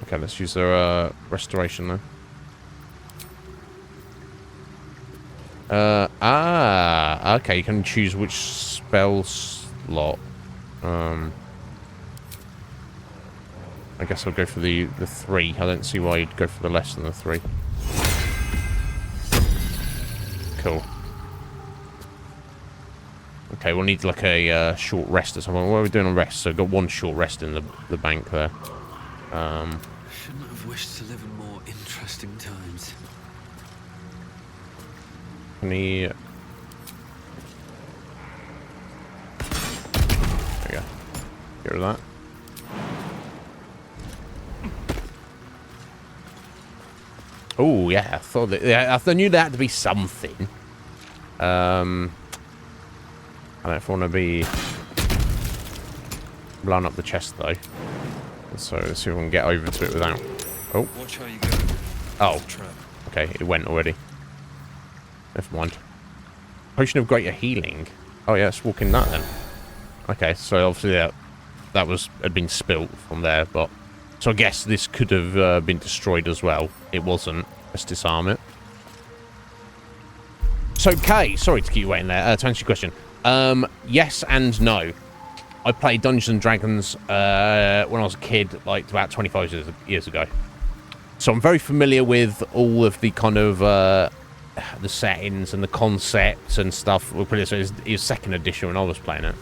Okay, let's use our restoration then. Okay, you can choose which spell slot. I guess I'll go for the 3. I don't see why you'd go for the less than the 3. Cool. Okay, we'll need like a short rest or something. What are we doing on rest? So we've got 1 short rest in the bank there.
Shouldn't have wished to live in more interesting times.
Can he... There we go. Get rid of that. Oh yeah, I thought that. Yeah, I knew there had to be something. I don't know if I want to be blowing up the chest though. So let's see if we can get over to it without. Oh.
Watch how you go.
Oh. Okay, it went already. Never mind. Potion of greater healing. Oh yeah, let's walk in that then. Okay, so obviously that had been spilt from there, but so I guess this could have been destroyed as well. It wasn't. Let's disarm it. So Kay, sorry to keep you waiting there. To answer your question, yes and no. I played Dungeons and Dragons when I was a kid, like about 25 years ago. So I'm very familiar with all of the kind of the settings and the concepts and stuff. It was 2nd edition when I was playing it.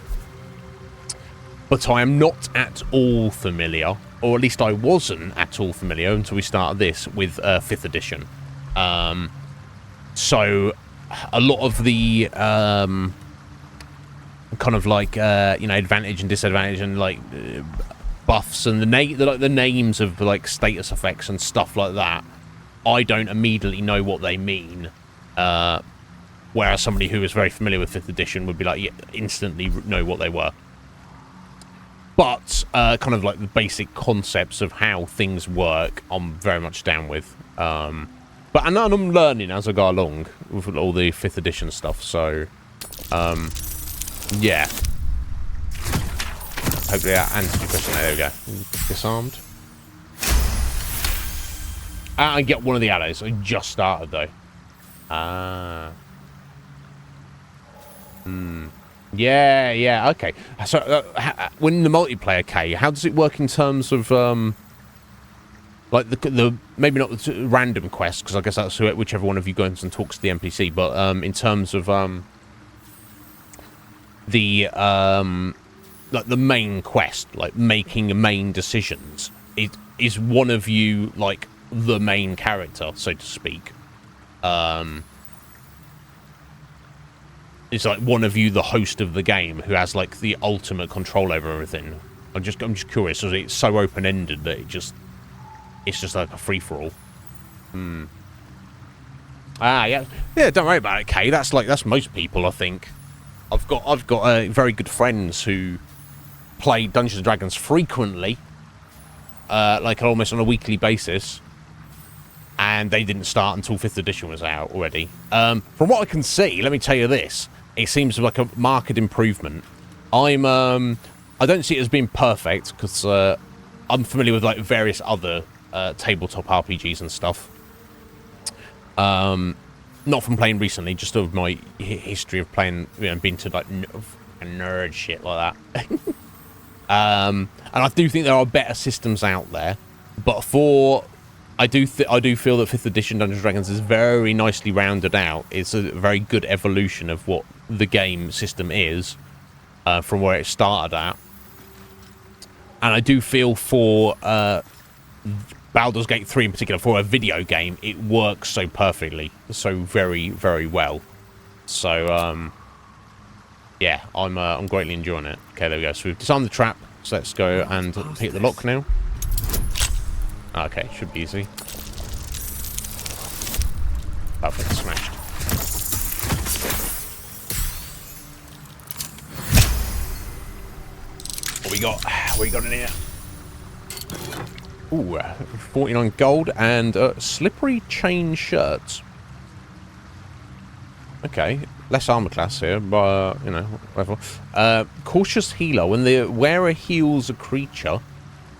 But I am not at all familiar, or at least I wasn't at all familiar until we started this with 5th edition. So a lot of the kind of like advantage and disadvantage and like buffs and the names of like status effects and stuff like that, I don't immediately know what they mean. Whereas somebody who is very familiar with 5th edition would be like, yeah, instantly know what they were. But kind of like the basic concepts of how things work, I'm very much down with. And I'm learning as I go along with all the 5th edition stuff. So, yeah. Hopefully that answers your question. There we go. Disarmed. I get one of the allies. I just started though. Yeah, okay. So, when the multiplayer, K, how does it work in terms of, like, the maybe not the random quests, because I guess that's whichever one of you goes and talks to the NPC, but, in terms of, like, the main quest, like, making main decisions, is one of you, like, the main character, so to speak? It's like one of you, the host of the game, who has like the ultimate control over everything. I'm just curious, because it's so open ended that it's just like a free for all. Yeah. Don't worry about it, Kay. That's most people, I think. I've got very good friends who play Dungeons and Dragons frequently, like almost on a weekly basis, and they didn't start until 5th edition was out already. From what I can see, let me tell you this. It seems like a marked improvement. I don't see it as being perfect, because I'm familiar with like various other tabletop RPGs and stuff. Not from playing recently, just of my history of playing, been to like nerd shit like that. And I do think there are better systems out there, but I do feel that 5th edition Dungeons & Dragons is very nicely rounded out. It's a very good evolution of what the game system is from where it started at. And I do feel for Baldur's Gate 3 in particular, for a video game, it works so perfectly, so very, very well. So, yeah, I'm greatly enjoying it. Okay, there we go. So we've disarmed the trap. So let's go and pick the lock now. Okay, should be easy. Perfect, smashed. What we got? What we got in here? Ooh, 49 gold and slippery chain shirts. Okay, less armor class here, but you know, whatever. Cautious healer. When the wearer heals a creature,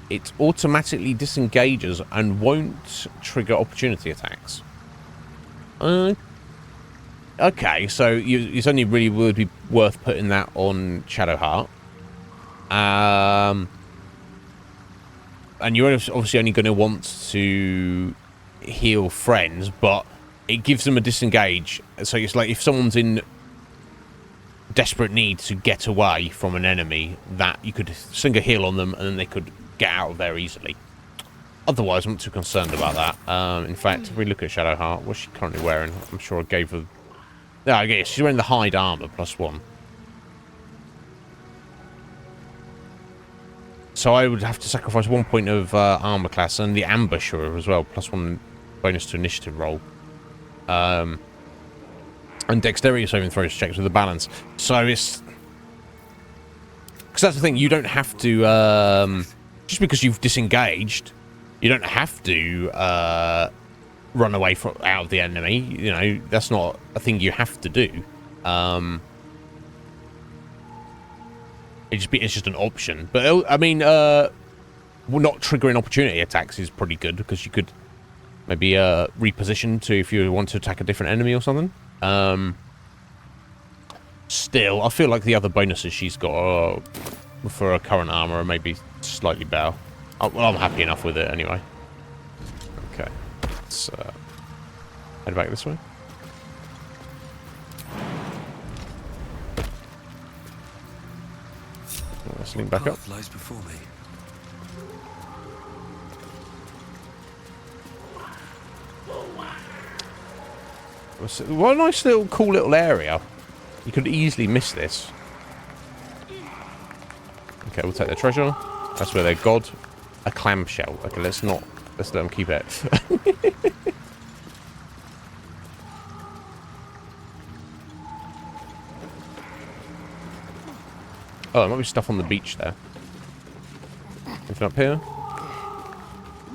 it automatically disengages and won't trigger opportunity attacks. Okay, so it's only really would be worth putting that on Shadowheart. And you're obviously only going to want to heal friends, but it gives them a disengage. So it's like if someone's in desperate need to get away from an enemy, that you could sing a heal on them and then they could get out of there easily. Otherwise, I'm not too concerned about that. In fact, if we look at Shadowheart, what's she currently wearing? I'm sure I gave her... No, I guess she's wearing the hide armor +1. So I would have to sacrifice 1 point of armor class and the ambusher as well, +1 bonus to initiative roll. And dexterity saving throws checks with the balance. So it's... Because that's the thing, you don't have to... just because you've disengaged, you don't have to run away out of the enemy. You know, that's not a thing you have to do. It's just an option. But, I mean, not triggering opportunity attacks is pretty good, because you could maybe reposition to if you want to attack a different enemy or something. Still, I feel like the other bonuses she's got for her current armor are maybe slightly better. Well, I'm happy enough with it anyway. Okay. Let's head back this way. Let's lean back up.
Lies before me.
What a nice little, cool little area. You could easily miss this. Okay, we'll take their treasure. That's where their god. A clamshell. Okay, let's let them keep it. Oh, there might be stuff on the beach there. Anything up here?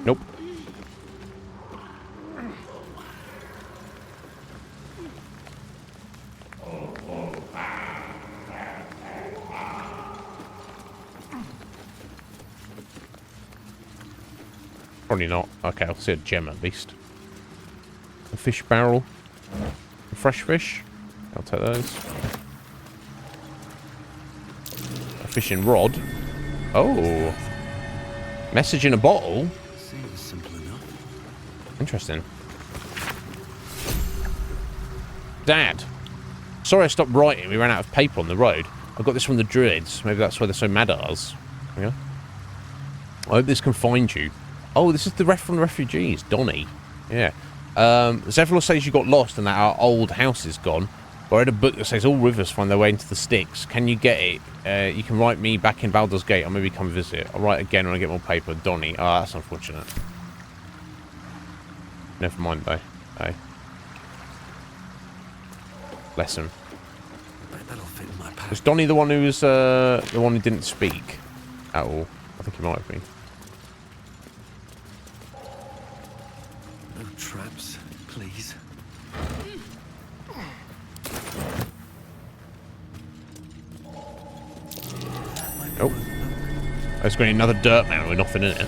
Nope. Probably not. Okay, I'll see a gem at least. A fish barrel. A fresh fish. I'll take those. A fishing rod. Oh. Message in a bottle.
Seems simple enough.
Interesting. Dad. Sorry I stopped writing. We ran out of paper on the road. I got this from the druids. Maybe that's why they're so mad at us. Yeah. I hope this can find you. Oh, this is the ref from the refugees, Donnie. Yeah. Several says you got lost and that our old house is gone. But I read a book that says all rivers find their way into the Styx. Can you get it? You can write me back in Baldur's Gate or maybe come visit. I'll write again when I get more paper. Donnie. Oh, that's unfortunate. Never mind, though. Hey. Bless him.
That'll fit in my pack.
Was Donnie the one who was the one who didn't speak at all? I think he might have been.
No traps, please.
Oh. There's going to be another dirt mound with nothing in it.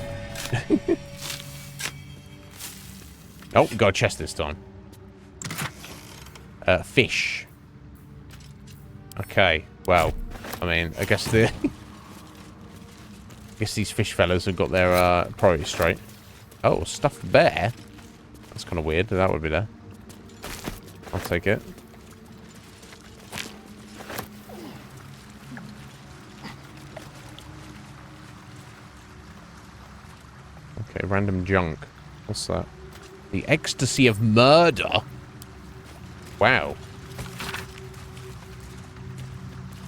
Oh, we got a chest this time. Fish. Okay, well, I mean, I guess I guess these fish fellas have got their priorities straight. Oh, stuffed bear. That's kind of weird. That would be there. I'll take it. Okay, random junk. What's that? The ecstasy of murder. Wow.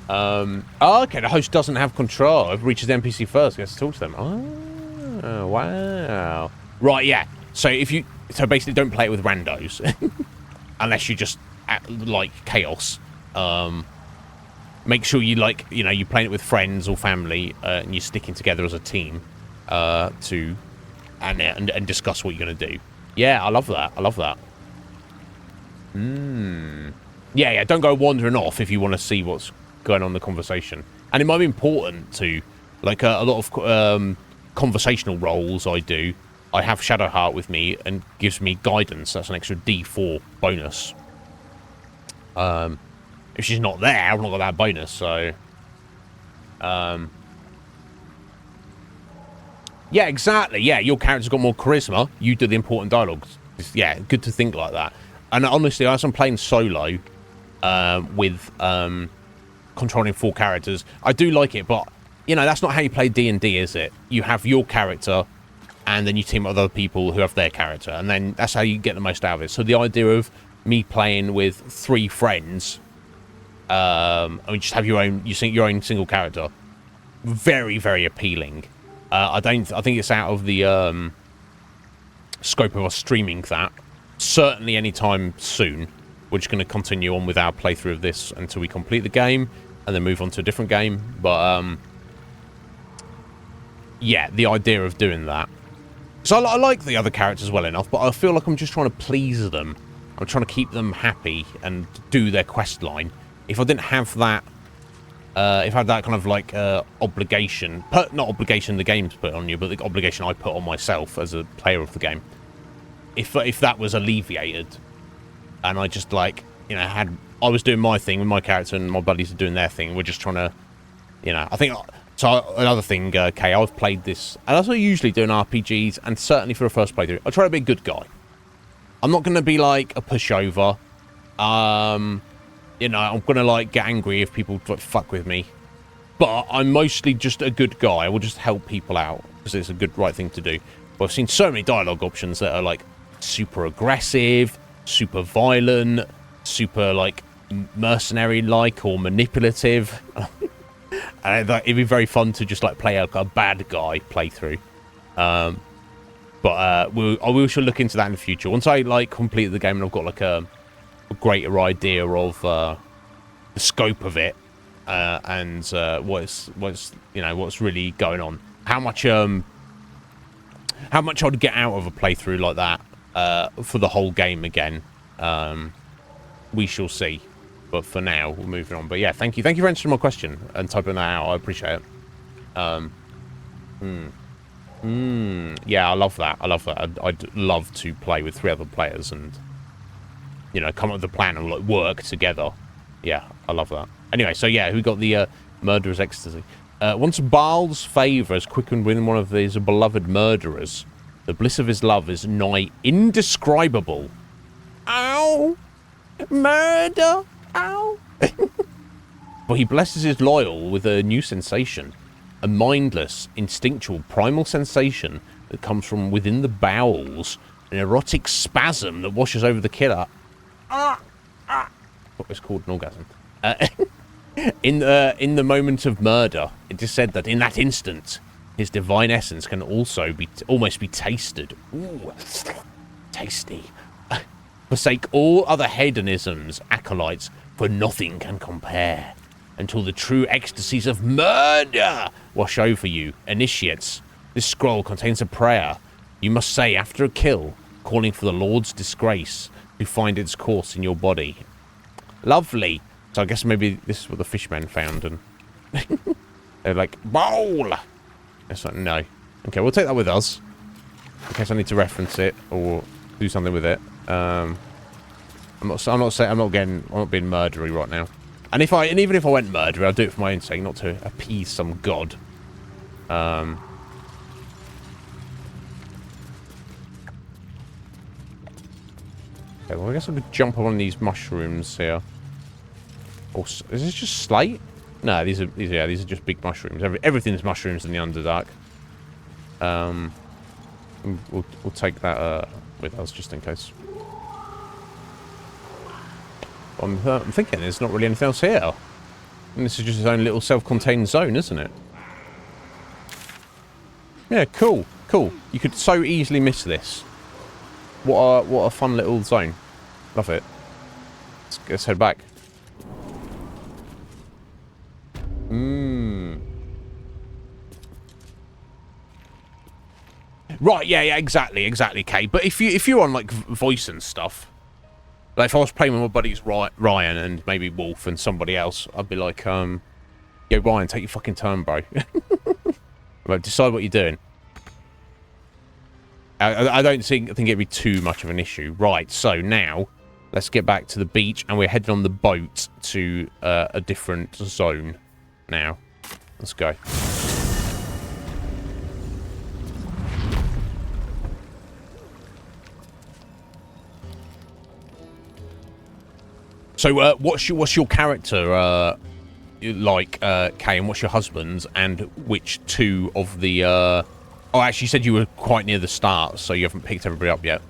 Oh, okay, the host doesn't have control. It reaches the NPC first. Gets to talk to them. Oh, wow. Right, yeah. So if you... So basically don't play it with randos. unless you just like chaos. Make sure you you're playing it with friends or family, and you're sticking together as a team to and discuss what you're going to do. Yeah, I love that. I love that. Yeah, don't go wandering off if you want to see what's going on in the conversation. And it might be important to, like, a lot of conversational roles I do. I have Shadowheart with me and gives me guidance. That's an extra D4 bonus. If she's not there, I've not got that bonus, so... yeah, exactly. Yeah, your character's got more charisma. You do the important dialogues. Yeah, good to think like that. And honestly, as I'm playing solo with controlling 4 characters, I do like it, but, you know, that's not how you play D&D, is it? You have your character, and then you team up with other people who have their character, and then that's how you get the most out of it. So the idea of me playing with 3 friends, and just have your own single character, very, very appealing. I think it's out of the scope of us streaming that. Certainly anytime soon. We're just going to continue on with our playthrough of this until we complete the game and then move on to a different game. But yeah, the idea of doing that. So I like the other characters well enough, but I feel like I'm just trying to please them. I'm trying to keep them happy and do their quest line. If I didn't have that, if I had that kind of like obligation, not obligation the game's put on you, but the obligation I put on myself as a player of the game. If that was alleviated, and I just like, you know, I was doing my thing with my character and my buddies are doing their thing. We're just trying to, you know, I think. So another thing, Kay, I've played this, and that's what I usually do in RPGs, and certainly for a first playthrough, I try to be a good guy. I'm not going to be like a pushover. You know, I'm going to like get angry if people like, fuck with me. But I'm mostly just a good guy. I will just help people out because it's a good right thing to do. But I've seen so many dialogue options that are like super aggressive, super violent, super like mercenary-like or manipulative. And it'd be very fun to just like play a bad guy playthrough. But we shall look into that in the future. Once I like complete the game and I've got like a greater idea of the scope of it and what's really going on. How much I'd get out of a playthrough like that for the whole game again. We shall see. But for now, we're moving on. But yeah, thank you for answering my question and typing that out. I appreciate it. Yeah, I love that. I'd love to play with 3 other players and, you know, come up with a plan and like work together. Yeah, I love that. Anyway, so yeah, who got the murderer's ecstasy? Once Baal's favour has quickened within one of his beloved murderers, the bliss of his love is nigh indescribable. Ow! Murder! Ow! But he blesses his loyal with a new sensation. A mindless, instinctual, primal sensation that comes from within the bowels. An erotic spasm that washes over the killer. What is called an orgasm. In the moment of murder, it is said that in that instant, his divine essence can also almost be tasted. Ooh, tasty. Forsake all other hedonisms, acolytes, for nothing can compare. Until the true ecstasies of murder wash over you, initiates. This scroll contains a prayer. You must say after a kill, calling for the Lord's disgrace to find its course in your body. Lovely. So I guess maybe this is what the fishmen found, and they're like, bowl! It's like, no. Okay, we'll take that with us. In case I need to reference it or do something with it. I'm not being murdery right now. And even if I went murdery, I'd do it for my own sake, not to appease some god. Okay, well, I guess I could jump on these mushrooms here. Or is this just slate? No, these are just big mushrooms. Everything's mushrooms in the Underdark. We'll take that with us just in case. I'm thinking there's not really anything else here. And this is just his own little self-contained zone, isn't it? Yeah, cool. You could so easily miss this. What a fun little zone. Love it. Let's head back. Right, yeah, exactly, Kate. But if you're on like voice and stuff, like if I was playing with my buddies Ryan and maybe Wolf and somebody else, I'd be like, yo, Ryan, take your fucking turn, bro. Like, decide what you're doing. I don't think it'd be too much of an issue. Right, so now let's get back to the beach, and we're heading on the boat to a different zone. Now, let's go. So, what's your character like, Kay, and what's your husband's, and which two of the? Oh, actually, you said you were quite near the start, so you haven't picked everybody up yet.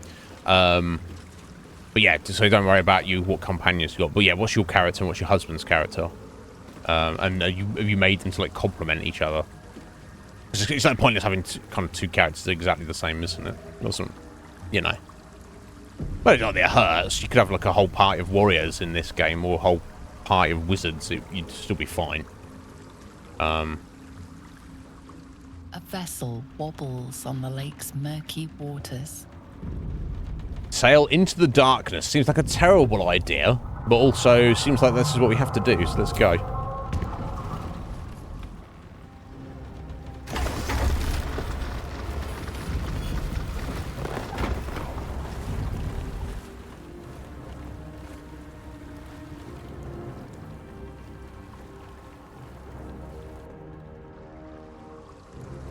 But yeah, so don't worry about what companions you got. But yeah, what's your character and what's your husband's character? And have you made them to like complement each other? It's no pointless having kind of two characters exactly the same, isn't it? Wasn't, you know. But it's not that it hurts. You could have like a whole party of warriors in this game, or a whole party of wizards. You'd still be fine.
A vessel wobbles on the lake's murky waters.
Sail into the darkness. Seems like a terrible idea, but also seems like this is what we have to do, so let's go.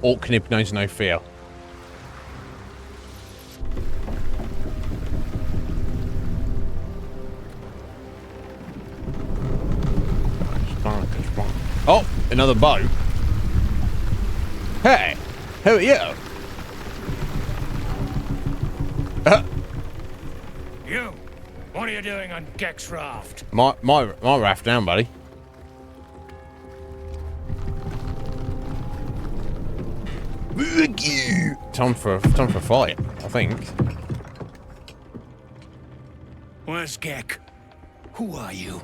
Orknip knows no fear. Oh, another boat. Hey, who are you?
You, what are you doing on Gek's raft?
My raft down, buddy. Time for a fight, I think.
Where's Gek? Who are you?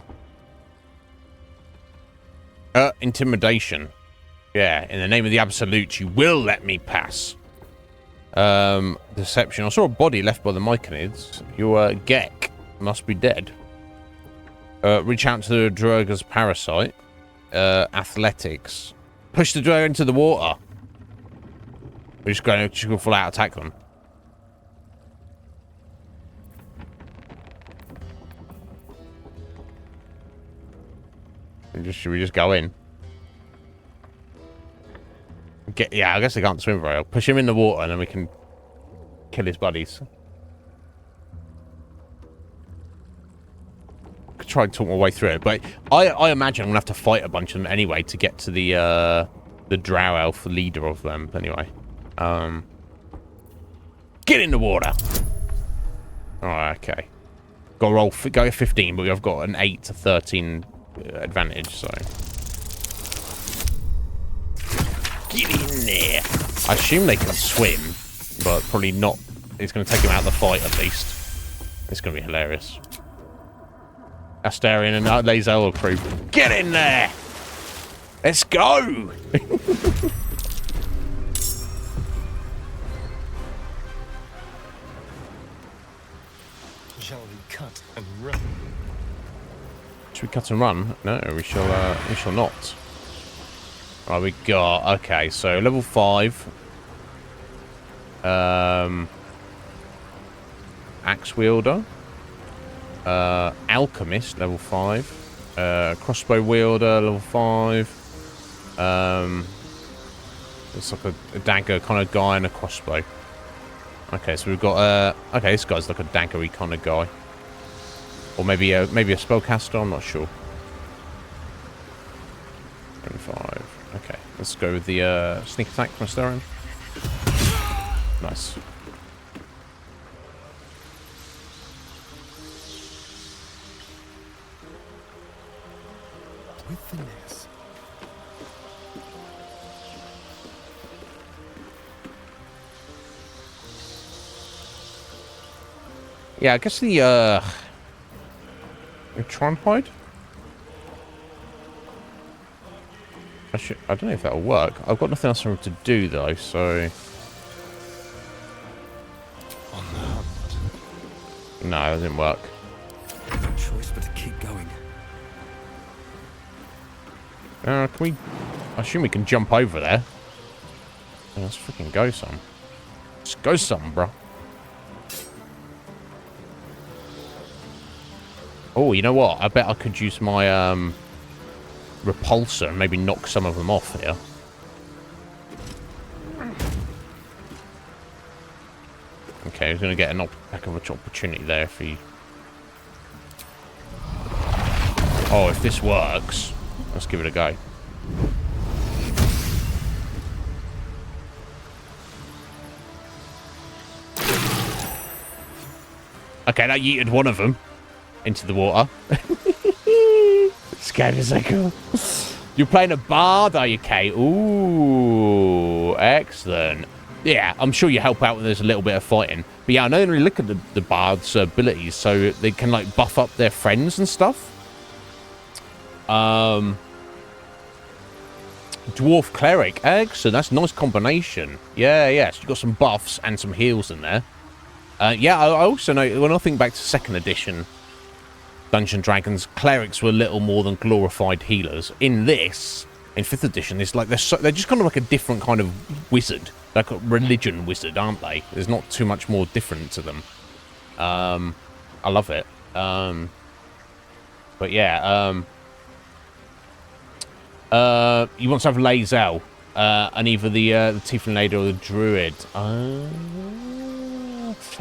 Intimidation. Yeah, in the name of the Absolute, you will let me pass. Deception. I saw a body left by the Myconids. Your Gek must be dead. Reach out to the Droga's parasite. Athletics. Push the Droga into the water. We're just going to full out attack them. Should we just go in? Yeah, I guess they can't swim very well. Push him in the water and then we can kill his buddies. Could try and talk my way through it, but I imagine I'm gonna have to fight a bunch of them anyway to get to the drow elf leader of them. Anyway, get in the water. All right, okay. Got to roll. Go 15, but I've got an 8 to 13 advantage. So get in there. I assume they can swim, but probably not. It's going to take him out of the fight at least. It's going to be hilarious. Astarion and Lazel crew, get in there. Let's go.
Shall we cut and run?
Should we cut and run? No, we shall not. Right, we got, okay, so level 5. Axe wielder. Alchemist, level 5. Crossbow wielder, level 5. It's like a dagger kind of guy and a crossbow. Okay, so we've got okay, this guy's like a daggery kind of guy, or maybe a spellcaster. I'm not sure. 25. Okay, let's go with the sneak attack from Astarion. Nice.
With finesse.
Yeah, I guess the We try and hide? I don't know if that'll work. I've got nothing else for him to do, though, so...
On the hunt.
No, it doesn't work.
No choice but to keep going.
Can we... I assume we can jump over there. Yeah, let's freaking go some. Let's go some, bro. Oh, you know what? I bet I could use my repulsor and maybe knock some of them off here. Okay, he's going to get a heck of an opportunity there if he... Oh, if this works, let's give it a go. Okay, that yeeted one of them into the water. This game is so cool. You're playing a bard, are you, Kate? Ooh, excellent. Yeah, I'm sure you help out when there's a little bit of fighting. But yeah, I don't really look at the bard's abilities, so they can, like, buff up their friends and stuff. Dwarf cleric, excellent. That's a nice combination. Yeah, so you've got some buffs and some heals in there. Yeah, I also know, when I think back to 2nd edition Dungeons & Dragons, clerics were little more than glorified healers. In this, in 5th edition, it's like they're just kind of like a different kind of wizard. Like a religion wizard, aren't they? There's not too much more different to them. I love it. But yeah, you want to have Lae'zel, and either the Tiefling Lady or the Druid.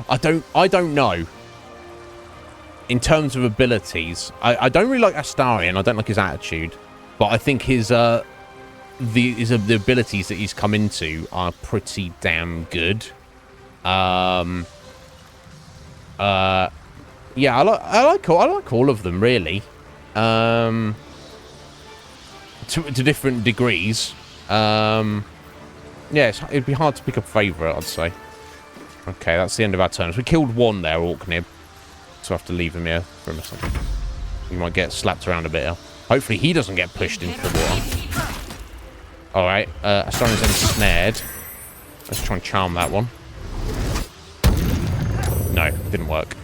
I don't know. In terms of abilities, I don't really like Astarion. I don't like his attitude, but I think his the abilities that he's come into are pretty damn good. Yeah, I like all of them really. To different degrees. Yeah, it'd be hard to pick a favourite, I'd say. Okay, that's the end of our turns. We killed one there, Orknib. So I have to leave him here for a second. He might get slapped around a bit here. Hopefully he doesn't get pushed into the water. Alright, Astarion's ensnared. Let's try and charm that one. No, didn't work.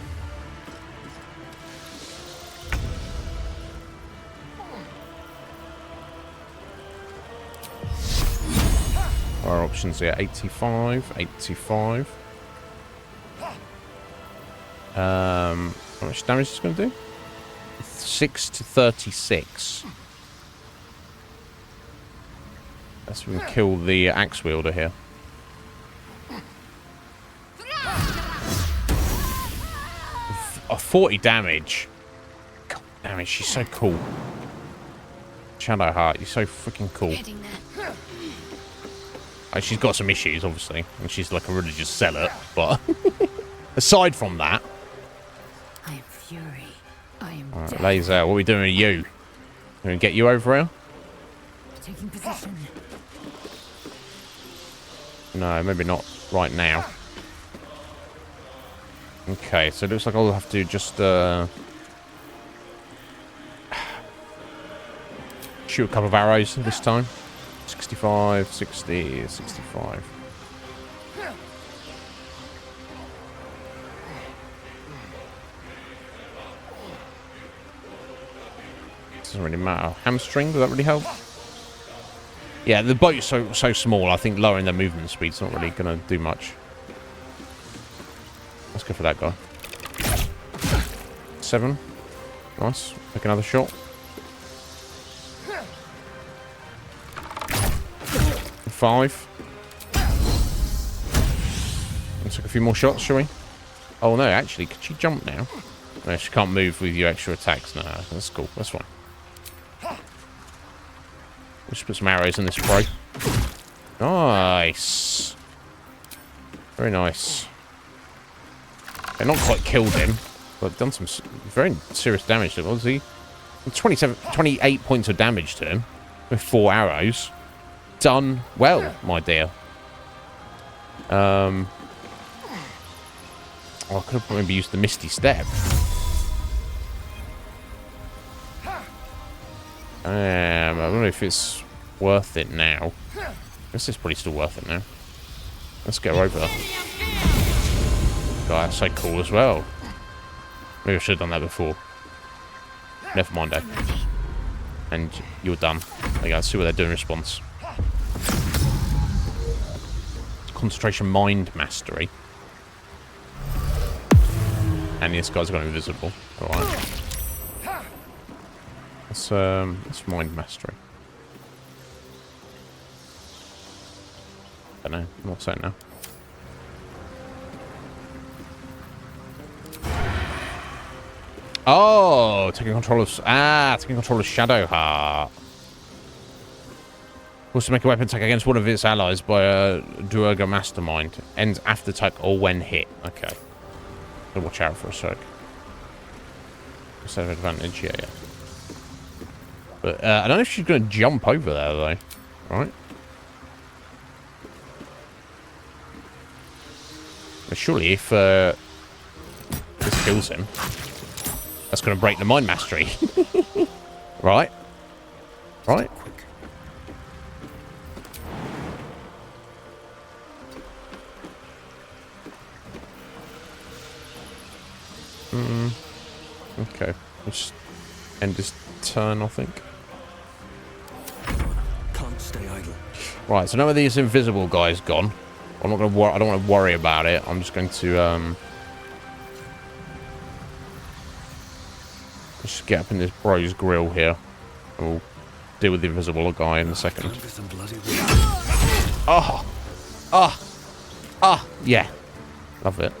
Our options here, 85, 85. How much damage is it going to do? 6 to 36. Let's kill the axe wielder here. 40 damage. God damn it, she's so cool. Shadowheart, you're so freaking cool. She's got some issues, obviously, and she's like a religious zealot, but aside from that...
I am fury. I am
Alright, Lae'zel, what are we doing with you? Can we get you over here?
taking position.
No, maybe not right now. Okay, so it looks like I'll have to just shoot a couple of arrows this time. 65, 60, 65. Doesn't really matter. Hamstring, does that really help? Yeah, the boat's so small, I think lowering their movement speed's not really going to do much. Let's go for that guy. 7. Nice. Take another shot. 5. Let's take a few more shots, shall we? Oh no, actually, could she jump now? No, she can't move with your extra attacks. No, that's cool. That's fine. Let's put some arrows in this bro. Nice. Very nice. They're not quite killed him, but done some very serious damage to him. Was he? 28 points of damage to him with 4 arrows. Done well, my dear. I could have maybe used the Misty Step. I don't know if it's worth it now. I guess it's probably still worth it now. Let's get her over. God, that's so cool as well. Maybe I should have done that before. Never mind, though. And you're done. There you go. Let's see what they do in response. Concentration mind mastery. And this guy's gone invisible. Alright. Let's mind mastery. I don't know. I'm not saying now. Oh, taking control of Shadowheart. Was to make a weapon attack against one of its allies by a Duergar Mastermind. Ends after attack or when hit. Okay. So watch out for a sec. Instead of advantage, yeah. But I don't know if she's going to jump over there though. Right? But surely if this kills him, that's going to break the mind mastery. Right? Right? Okay. Let's end this turn, I think.
Can't stay idle.
Right, so now that this invisible guy's gone, I'm not going to I don't want to worry about it. I'm just going to just get up in this bro's grill here. And we'll deal with the invisible guy in a second. Oh! Oh! Oh! Yeah. Love it.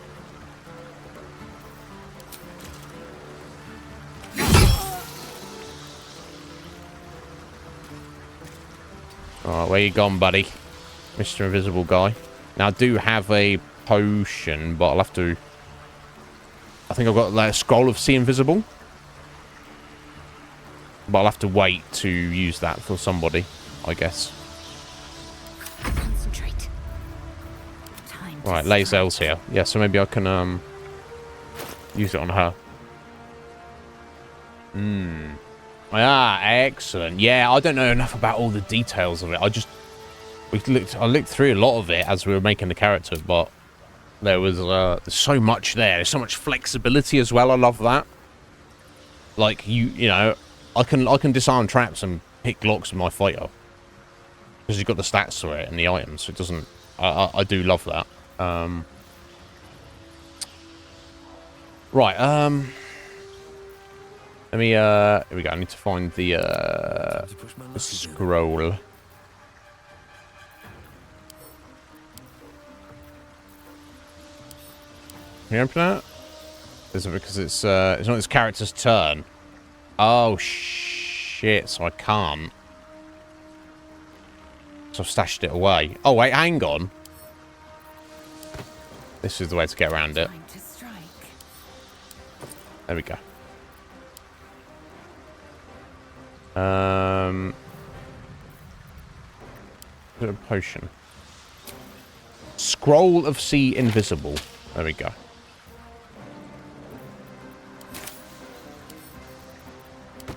Alright, where you gone, buddy? Mr. Invisible Guy. Now, I do have a potion, but I'll have to... I think I've got like, a scroll of See Invisible. But I'll have to wait to use that for somebody, I guess.
Concentrate.
Right, Lae'zel's here. Yeah, so maybe I can use it on her. Ah, excellent. Yeah, I don't know enough about all the details of it. I looked through a lot of it as we were making the character, but there was so much there. There's so much flexibility as well. I love that. Like you know, I can disarm traps and pick locks with my fighter because you've got the stats for it and the items. So it doesn't. I do love that. Right. Let me, here we go. I need to find the scroll. Can you open that? Is it because it's not this character's turn? Oh, shit. So I can't. So I've stashed it away. Oh, wait. Hang on. This is the way to get around it. There we go. A potion. Scroll of See Invisible. There we go.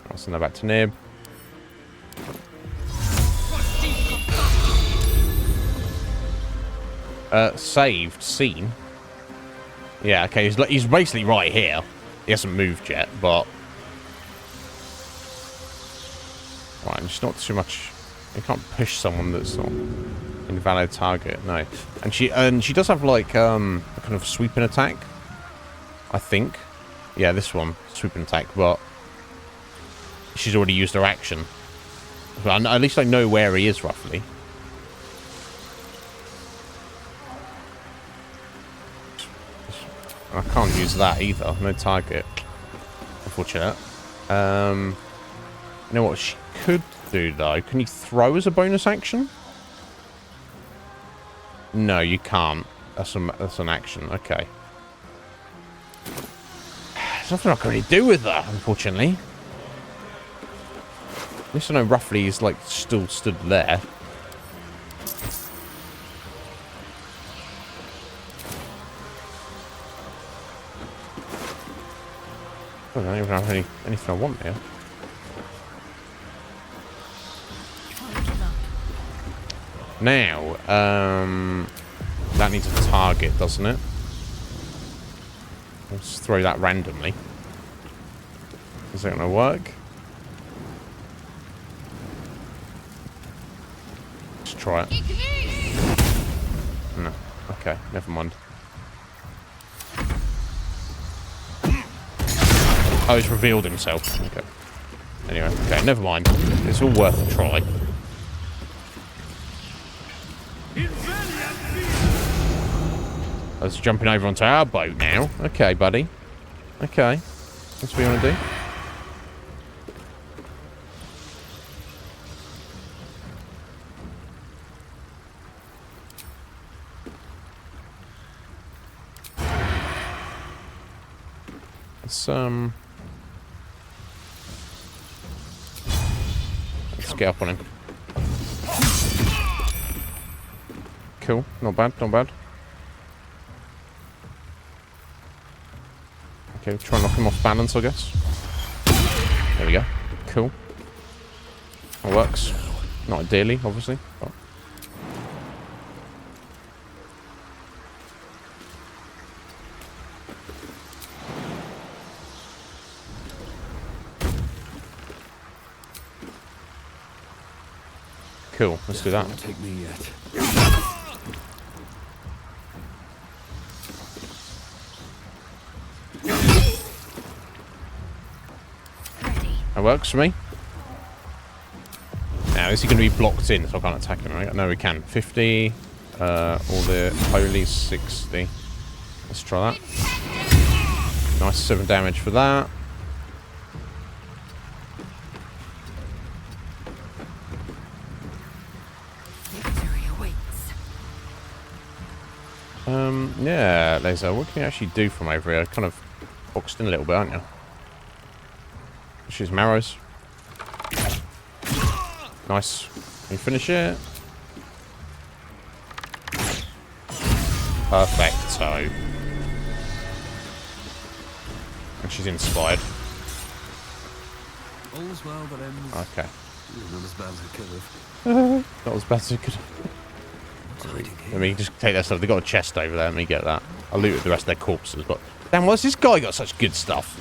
I'll send that back to Nib. Saved. Seen. Yeah, okay. He's basically right here. He hasn't moved yet, but... Right, and just not too much... You can't push someone that's not invalid target, no. And she does have like a kind of sweeping attack, I think. Yeah, this one, sweeping attack, but she's already used her action. But at least I know where he is roughly. I can't use that either. No target. Unfortunate. You know what she could do though? Can you throw as a bonus action? No, you can't. That's an action. Okay. There's nothing I can really do with that, unfortunately. At least I know roughly he's like still stood there. I don't even have anything I want here. Now, that needs a target, doesn't it? Let's throw that randomly. Is that going to work? Let's try it. No. Okay, never mind. Oh, he's revealed himself. Okay. Anyway, okay, never mind. It's all worth a try. I was jumping over onto our boat now. Okay, buddy. Okay. That's what you want to do. Let's get up on him. Cool. Not bad, not bad. Okay, try and knock him off balance, I guess. There we go. Cool. That works. Not ideally, obviously. But. Cool, let's do that.
Take me yet.
That works for me. Now, is he going to be blocked in so I can't attack him, right? No, we can. 50. All the holy 60. Let's try that. Nice 7 damage for that. Yeah, Laser, what can you actually do from over here? Kind of boxed in a little bit, aren't you? She's Marrows. Nice. Can you finish it? Perfecto. And she's inspired.
All's well that ends.
Okay.
Not as bad as it could have.
Not as bad as it could have. Let me just take that stuff. They've got a chest over there. Let me get that. I'll loot the rest of their corpses. But damn, why's this guy got such good stuff?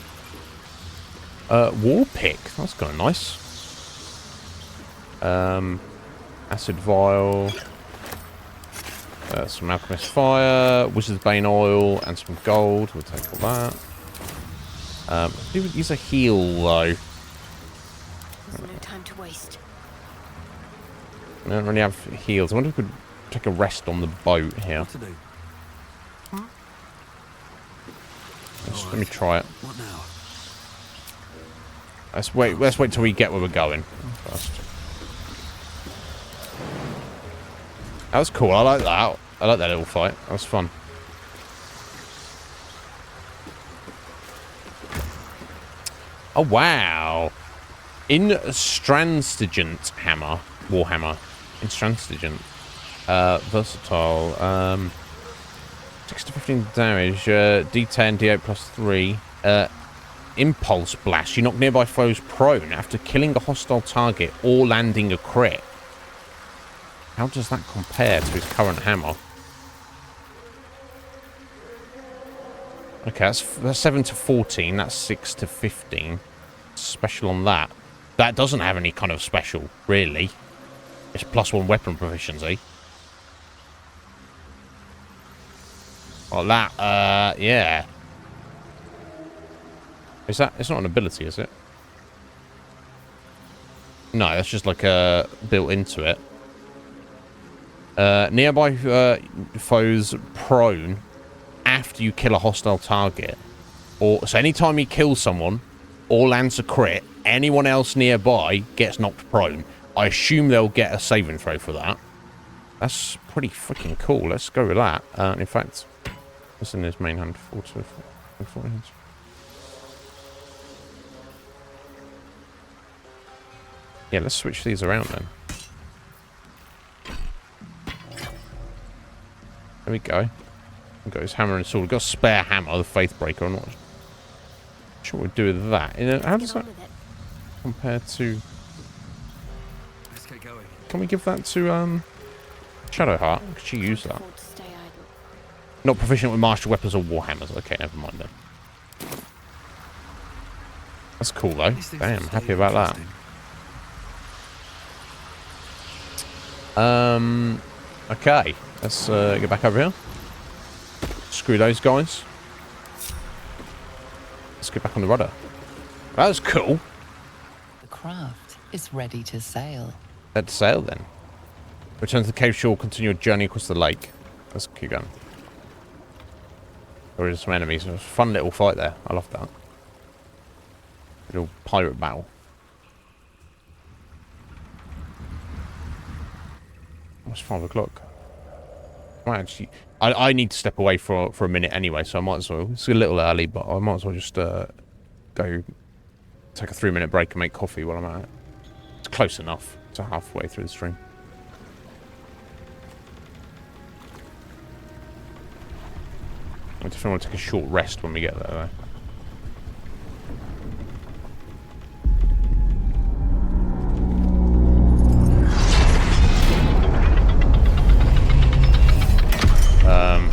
War pick. That's kind of nice. Acid vial. Some alchemist fire. Wizard's bane oil and some gold. We'll take all that. We would use a heal though.
There's no time to waste.
I don't really have heals. I wonder if we could take a rest on the boat here. Let me try it.
What now?
Let's wait till we get where we're going first. That was cool. I like that. I like that little fight. That was fun. Oh wow! Intransigent hammer, warhammer. Intransigent. Versatile. 6 to 15 damage. D10, D8 plus 3. Impulse blast. You knock nearby foes prone after killing a hostile target or landing a crit. How does that compare to his current hammer? Okay, that's 7 to 14. That's 6 to 15. Special on that. That doesn't have any kind of special, really. It's +1 weapon proficiency. Well, that, yeah. Is that... It's not an ability, is it? No, that's just like built into it. Nearby foes prone after you kill a hostile target. So anytime you kill someone or lands a crit, anyone else nearby gets knocked prone. I assume they'll get a saving throw for that. That's pretty freaking cool. Let's go with that. In fact, what's in his main hand? 4 hands. Yeah, let's switch these around then. There we go. We've got his hammer and sword. We've got a spare hammer, the Faithbreaker. I'm not sure what we'll do with that. How does that compare to...
Let's get going.
Can we give that to Shadowheart. Could she use that? Not proficient with martial weapons or warhammers. Okay, never mind then. That's cool though. Damn, happy about that. Okay, let's get back over here. Screw those guys. Let's get back on the rudder. That was cool.
The craft is ready to sail.
Let's sail then. Return to the cave shore, continue a journey across the lake. Let's keep going. There are some enemies. It was a fun little fight there. I love that. Little pirate battle. It's 5 o'clock. I need to step away for a minute anyway, so I might as well. It's a little early, but I might as well just go take a 3-minute break and make coffee while I'm at it. It's close enough to halfway through the stream. I definitely want to take a short rest when we get there, though.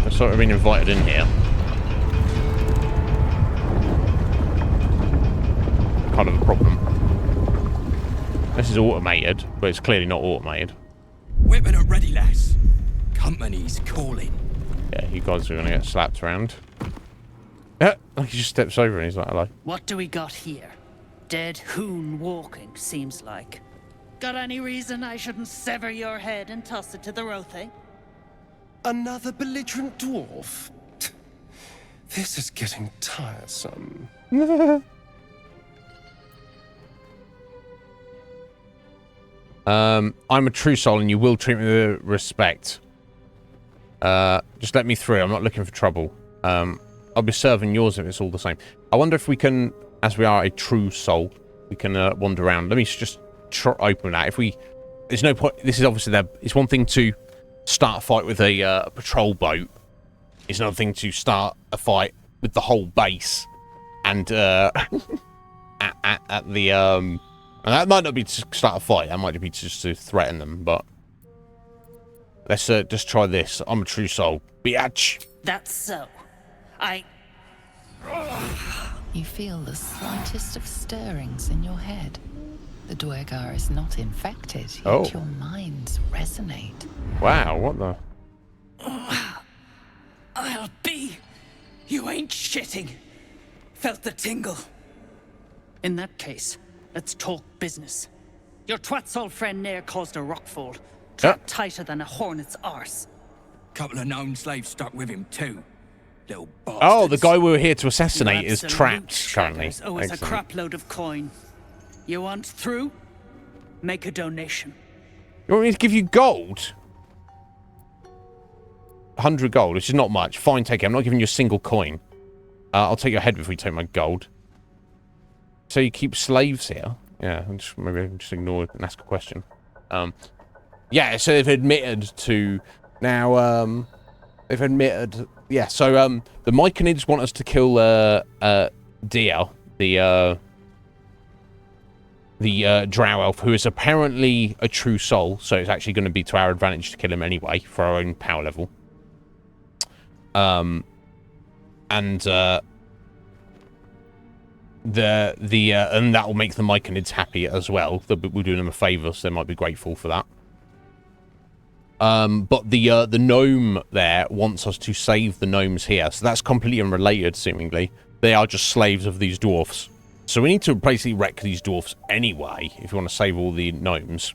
I've sort of been invited in here. Kind of a problem. This is automated, but it's clearly not automated.
Weapon at ready, lass. Company's calling.
Yeah, you guys are going to get slapped around. Yeah, he just steps over and he's like, hello.
What do we got here? Dead hoon walking, seems like. Got any reason I shouldn't sever your head and toss it to the Rothe?
Another belligerent dwarf? This is getting tiresome.
I'm a true soul and you will treat me with respect. Just let me through. I'm not looking for trouble. I'll be serving yours if it's all the same. I wonder if we can, as we are a true soul, we can wander around. Let me just open that. If we, there's no point. This is obviously it's one thing to start a fight with a patrol boat. It's another thing to start a fight with the whole base, and at the and that might not be to start a fight. That might be just to threaten them. But let's just try this. I'm a true soul, biatch.
That's so.
You feel the slightest of stirrings in your head. The Dwergar is not infected, yet your minds resonate.
Wow, what the?
I'll be. You ain't shitting. Felt the tingle. In that case, let's talk business. Your twat's old friend Nair caused a rockfall. Trapped tighter than a hornet's arse.
Couple of known slaves stuck with him too. Little bastards.
Oh, the guy we were here to assassinate is trapped currently.
Oh, it's a crap load of coin. You want through? Make a donation.
You want me to give you gold? 100 gold, which is not much. Fine, take it. I'm not giving you a single coin. I'll take your head if we take my gold. So you keep slaves here? Yeah, maybe just ignore it and ask a question. Yeah, so they've admitted to... Now, they've admitted... Yeah, so the Myconids want us to kill Dia, the drow elf, who is apparently a true soul, so it's actually going to be to our advantage to kill him anyway, for our own power level. And that will make the Myconids happy as well. We're doing them a favour, so they might be grateful for that. But the gnome there wants us to save the gnomes here, so that's completely unrelated, seemingly. They are just slaves of these dwarfs. So we need to basically wreck these dwarfs anyway, if you want to save all the gnomes.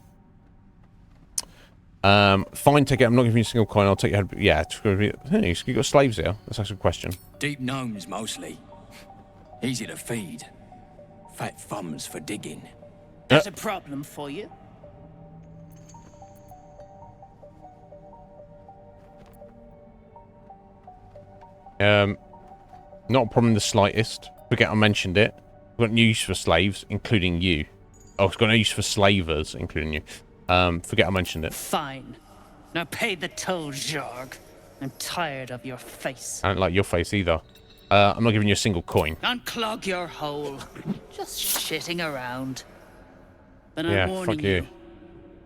Fine, take it. I'm not giving you a single coin. I'll take your head. Yeah, it's going to be... Hey, you got slaves here? That's actually a question.
Deep gnomes, mostly. Easy to feed. Fat thumbs for digging.
There's a problem for you.
Not a problem in the slightest. Forget I mentioned it. We've got no use for slaves, including you. Oh, it's got no use for slavers, including you. Forget I mentioned it.
Fine. Now pay the toll, Zharg. I'm tired of your face.
I don't like your face either. I'm not giving you a single coin.
Unclog your hole. Just shitting around. But I'm
yeah,
warning
fuck you.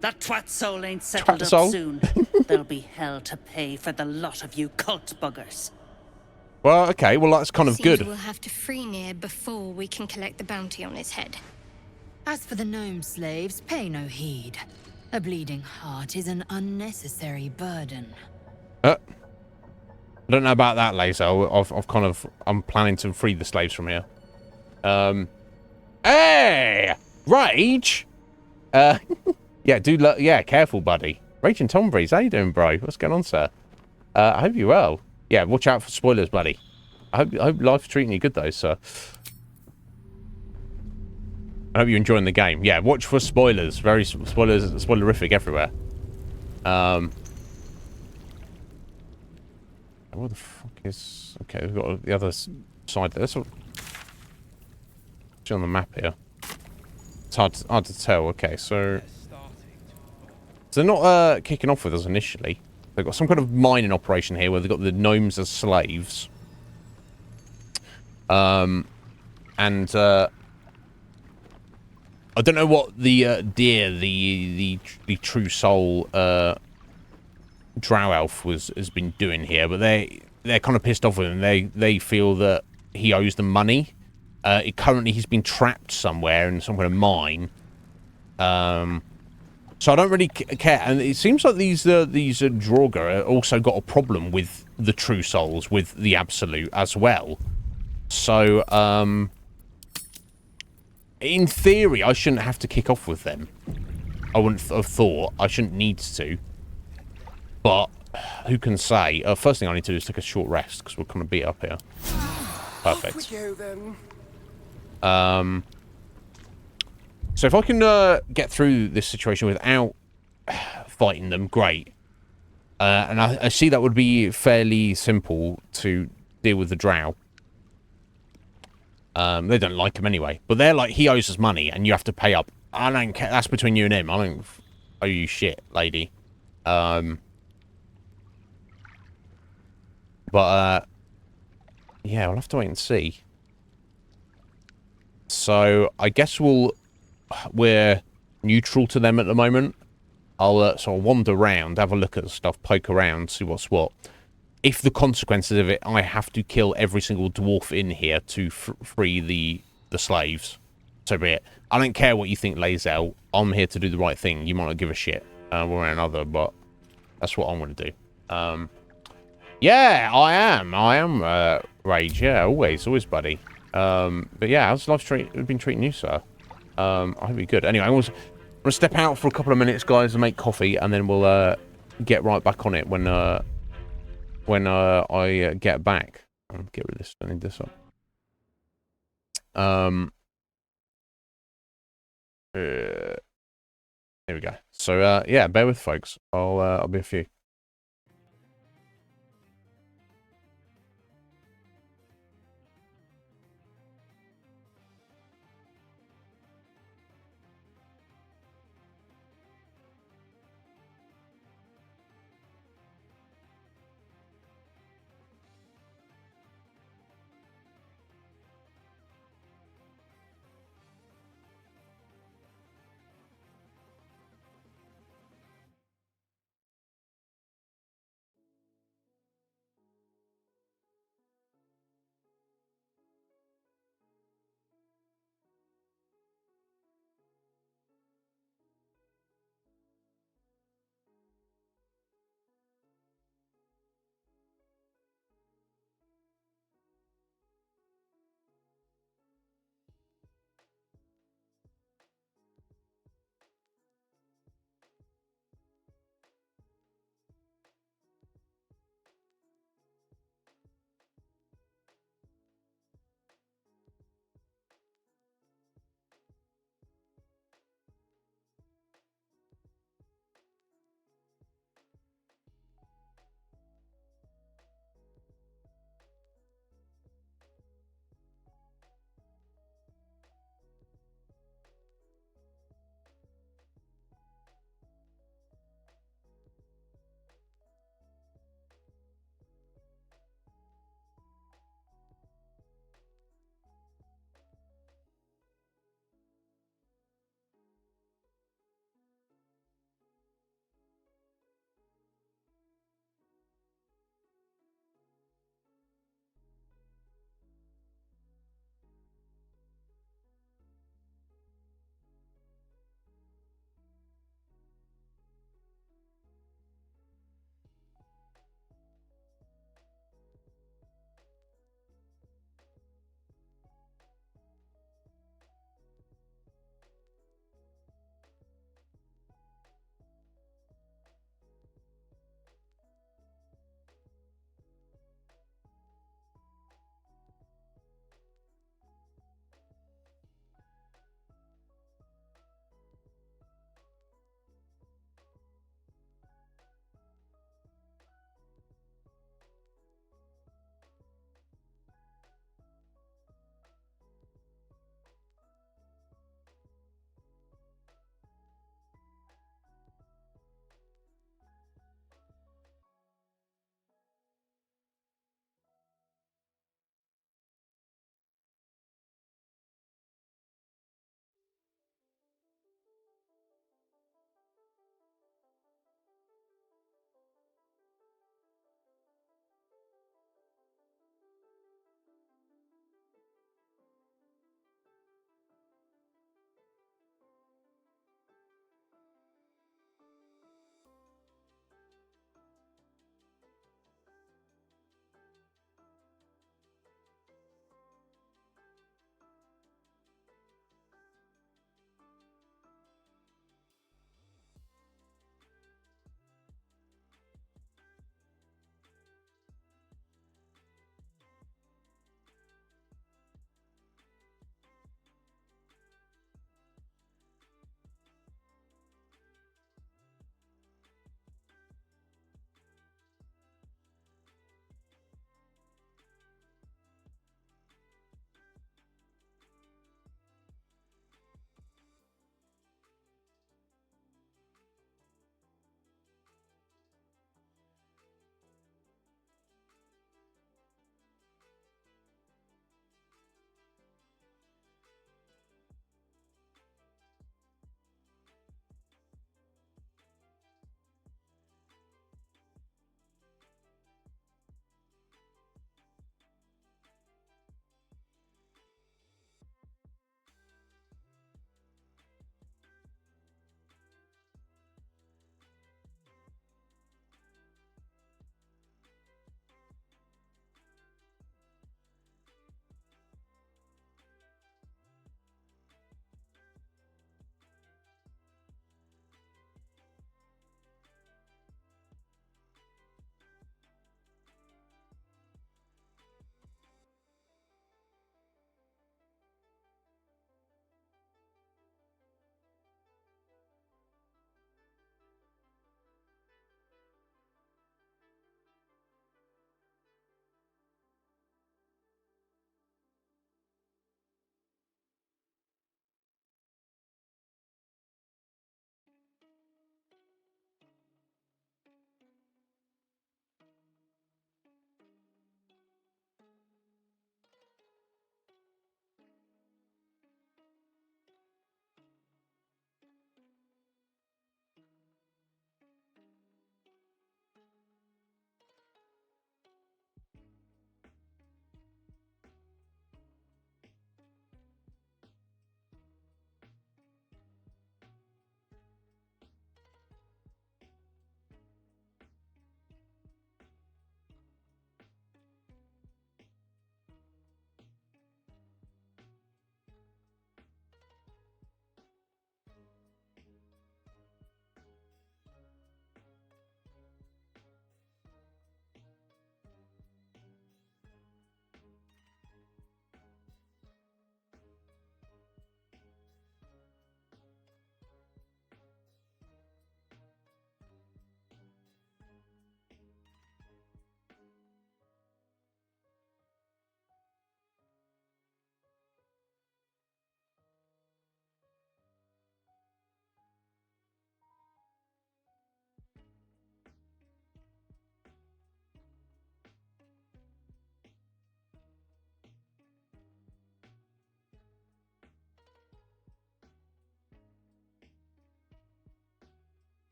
That twat soul ain't settled up
soul?
soon. There'll be hell to pay for the lot of you cult buggers.
Well, okay. Well, that's kind of
Seems
good.
we'll have to free Nier before we can collect the bounty on his head.
As for the gnome slaves, pay no heed. A bleeding heart is an unnecessary burden.
I don't know about that, Lazo. I'm planning to free the slaves from here. Hey! Rage! Yeah, careful, buddy. Rage and Tom Breeze, how you doing, bro? What's going on, sir? I hope you're well. Yeah, watch out for spoilers, buddy. I hope life's treating you good, though, sir. I hope you're enjoying the game. Yeah, watch for spoilers. Very spoilerific everywhere. What the fuck is... Okay, we've got the other side there. It's on the map here. It's hard to tell. Okay, so they're not kicking off with us initially. They've got some kind of mining operation here where they've got the gnomes as slaves. And I don't know what the deer, the true soul drow elf has been doing here, but they're kind of pissed off with him. They feel that he owes them money. Currently he's been trapped somewhere in some kind of mine. So I don't really care. And it seems like these Draugr also got a problem with the true souls, with the Absolute as well. So in theory, I shouldn't have to kick off with them. I wouldn't have thought. I shouldn't need to. But who can say? First thing I need to do is take a short rest because we're kind of beat up here. Perfect.
Off we go, then.
So if I can get through this situation without fighting them, great. And I see that would be fairly simple to deal with the drow. They don't like him anyway. But they're like, he owes us money and you have to pay up. I don't care. That's between you and him. I don't owe you shit, lady. But yeah, we'll have to wait and see. So I guess we're neutral to them at the moment. I'll sort of wander around, have a look at the stuff, poke around, see what's what. If the consequences of it, I have to kill every single dwarf in here to free the slaves. So be it. I don't care what you think, Lazel. I'm here to do the right thing. You might not give a shit one way or another, but that's what I'm going to do. Yeah, I am Rage. Yeah, always, buddy. But yeah, how's life been treating you, sir? I hope you're good. Anyway, I'm going to step out for a couple of minutes, guys, and make coffee, and then we'll get right back on it when I get back. I'll get rid of this. I need this up. Here we go. So yeah, bear with, folks. I'll be a few.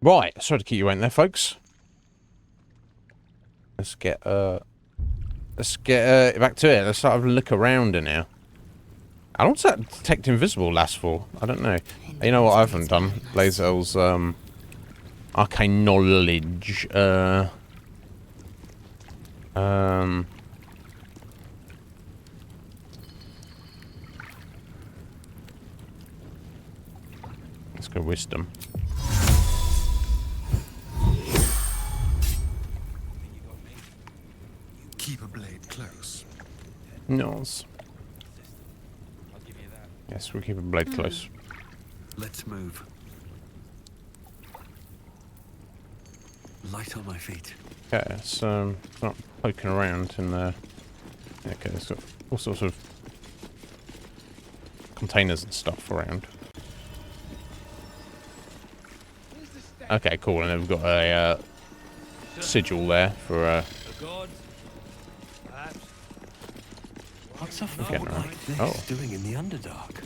Right, sorry to keep you waiting there, folks. Let's get back to it. Let's start having a look around in here. How long's that detect invisible last for? I don't know. You know what I haven't done? Lazel's arcane knowledge. Let's go wisdom.
Keep a blade close.
Nos. Yes, we'll keep a blade close.
Let's move. Light on my feet.
Okay, so not poking around in there. Okay, there's got all sorts of containers and stuff around. Okay, cool, and then we've got a sigil there for
What's a
getting
fort
around.
like this
Oh.
doing in the Underdark?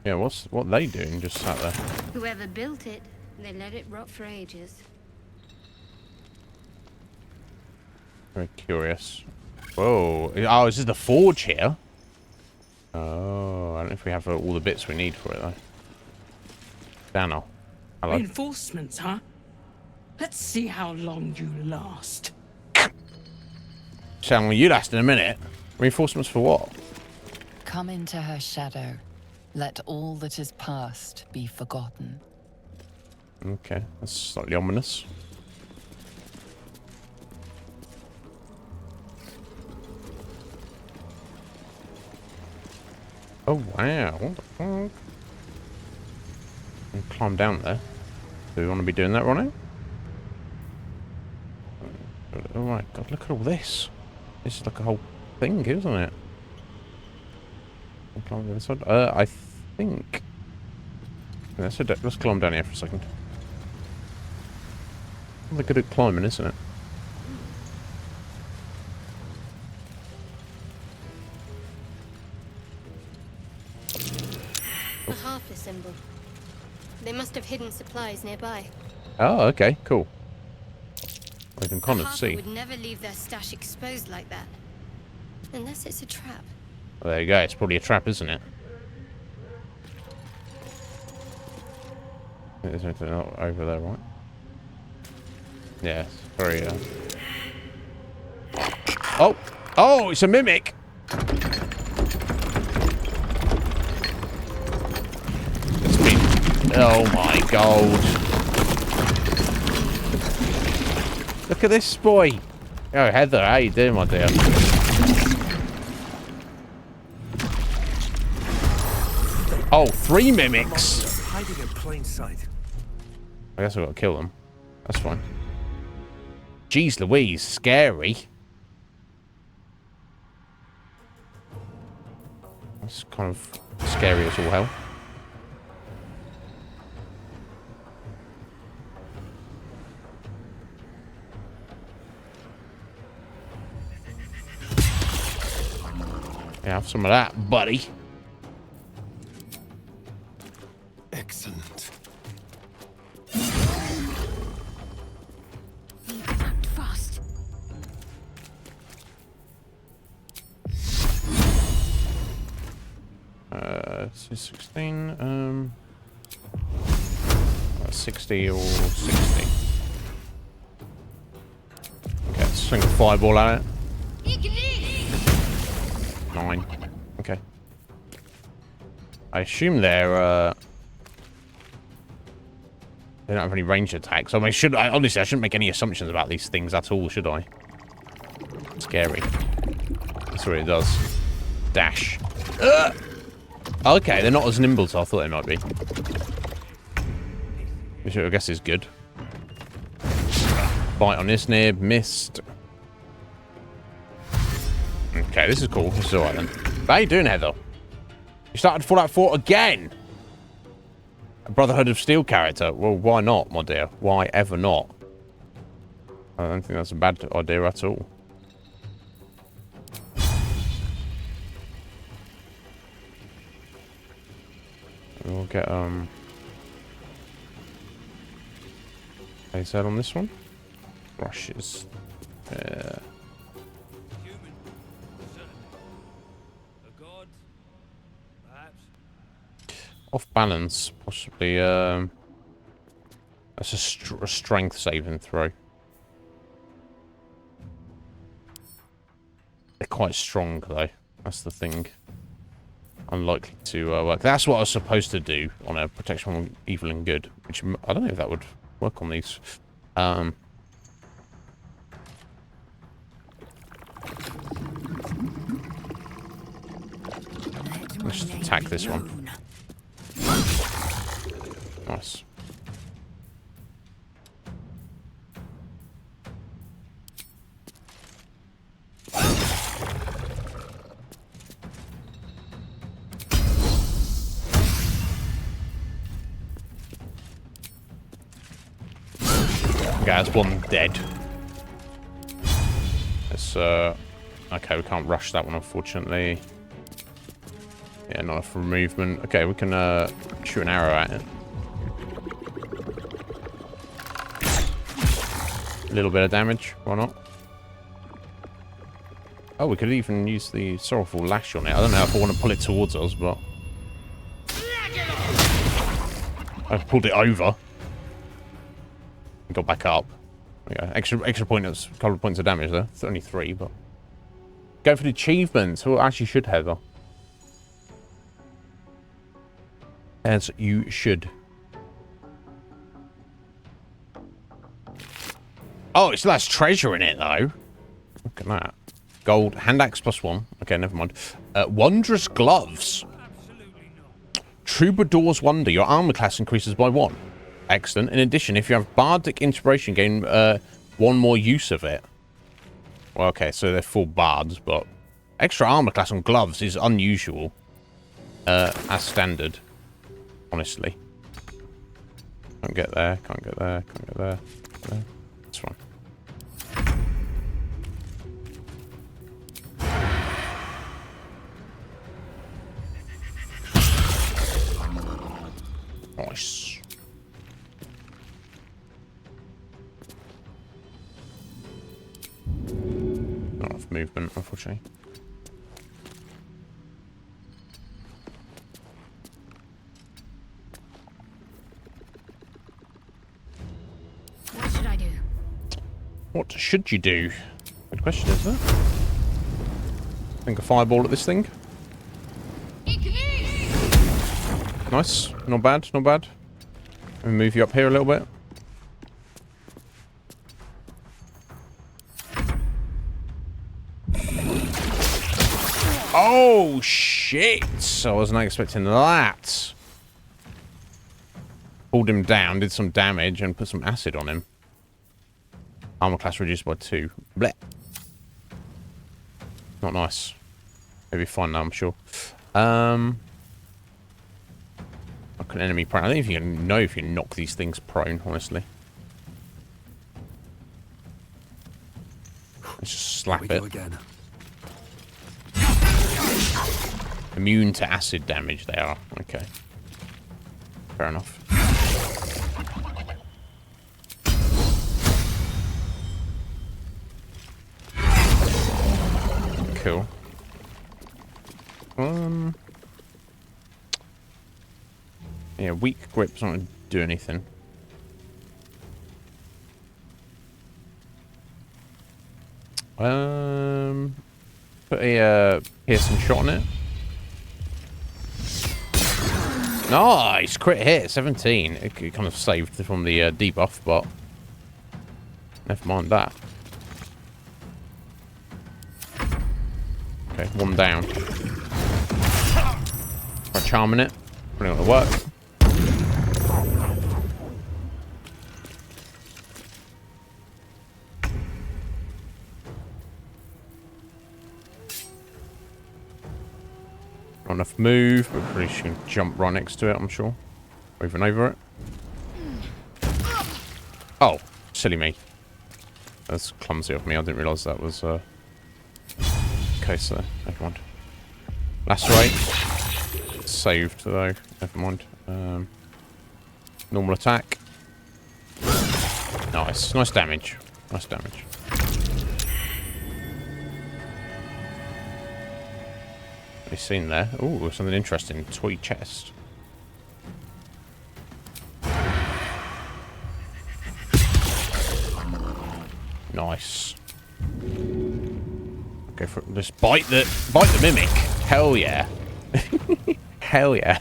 Yeah, what they doing just sat there?
Whoever built it, they let it rot for ages.
Very curious. Whoa. Oh, is this the forge here? Oh, I don't know if we have all the bits we need for it, though. Daniel. Hello.
Reinforcements, huh? Let's see how long you last.
Sound well, you last in a minute. Reinforcements for what?
Come into her shadow. Let all that is past be forgotten.
Okay, that's slightly ominous. Oh wow, what the fuck? And climb down there. Do we want to be doing that, Ronnie? Oh my god, look at all this. This is like a whole thing, isn't it? I'll climb the other side. I think... Let's climb down here for a second. They're good at climbing, isn't it?
A Harper symbol. They must have hidden supplies nearby.
Oh, okay, cool. I can kind
A
of
Harper
see.
would never leave their stash exposed like that. Unless it's a trap.
Well, there you go, it's probably a trap, isn't it? There's anything over there, right? Yeah, it's very, Oh! Oh, it's a mimic! It's been... Oh my god. Look at this boy! Oh, Heather, how you doing, my dear? Oh, 3 mimics!
Hiding in plain sight.
I guess I've got to kill them. That's fine. Jeez Louise, scary. That's kind of scary as all hell. Yeah, have some of that, buddy.
Excellent.
Act fast.
16, 60 or 60. Okay, let's swing a fireball at it. 9. Okay. I assume they're, they don't have any ranged attacks. I mean, honestly, I shouldn't make any assumptions about these things at all, should I? Scary. That's what it does. Dash. Okay, they're not as nimble as I thought they might be. Which I guess is good. Bite on Iznib, missed. Okay, this is cool. This is alright then. How you doing, Heather? You started Fallout 4 again? A Brotherhood of Steel character? Well, why not, my dear? Why ever not? I don't think that's a bad idea at all. We'll get, Is that on this one? Brushes. Yeah. Off balance, possibly. That's a strength saving throw. They're quite strong, though. That's the thing. Unlikely to work. That's what I was supposed to do on a protection from evil and good, which I don't know if that would work on these. Let's just attack this one. Nice. Okay, that's one dead. It's okay, we can't rush that one, unfortunately. Yeah, not enough for movement. Okay, we can shoot an arrow at it. A little bit of damage, why not? Oh, we could even use the sorrowful lash on it. I don't know if I want to pull it towards us, but I pulled it over. Got back up. There we go. Extra point. That's a couple of points of damage there. It's only 3, but go for the achievements. Well, actually, should Heather. As you should. Oh, it still has treasure in it, though. Look at that. Gold. Hand axe +1. Okay, never mind. Wondrous gloves. Troubadour's Wonder. Your armor class increases by 1. Excellent. In addition, if you have bardic inspiration, gain 1 more use of it. Well, okay, so they're full bards, but extra armor class on gloves is unusual. As standard. Honestly. Can't get there, can't get there, can't get there. There. That's fine. Nice. Not enough movement, unfortunately.
What should I do?
What should you do? Good question, isn't it? Think a fireball at this thing. Nice. Not bad, not bad. Let me move you up here a little bit. Oh, shit! I wasn't expecting that. Pulled him down, did some damage, and put some acid on him. Armor class reduced by 2. Blech. Not nice. Maybe fine now, I'm sure. Like an enemy prone. I don't think you can know if you knock these things prone, honestly. Let's just slap it.
Again.
Immune to acid damage they are. Okay. Fair enough. Cool. Yeah, weak grip's not going to do anything. Put a piercing shot on it. Nice! Crit hit, 17. It kind of saved from the debuff, but never mind that. Okay, 1 down. Try charming it. Probably not going to work. Not enough move, but pretty sure you can jump right next to it, I'm sure. Or even over it. Oh, silly me. That's clumsy of me. I didn't realise that was case there. Never mind. Lacerate. Saved though. Never mind. Normal attack. Nice. Nice damage. Nice damage. What have you seen there? Ooh, something interesting. Toy chest. Nice. Go for it. Just bite the mimic. Hell yeah. Hell yeah.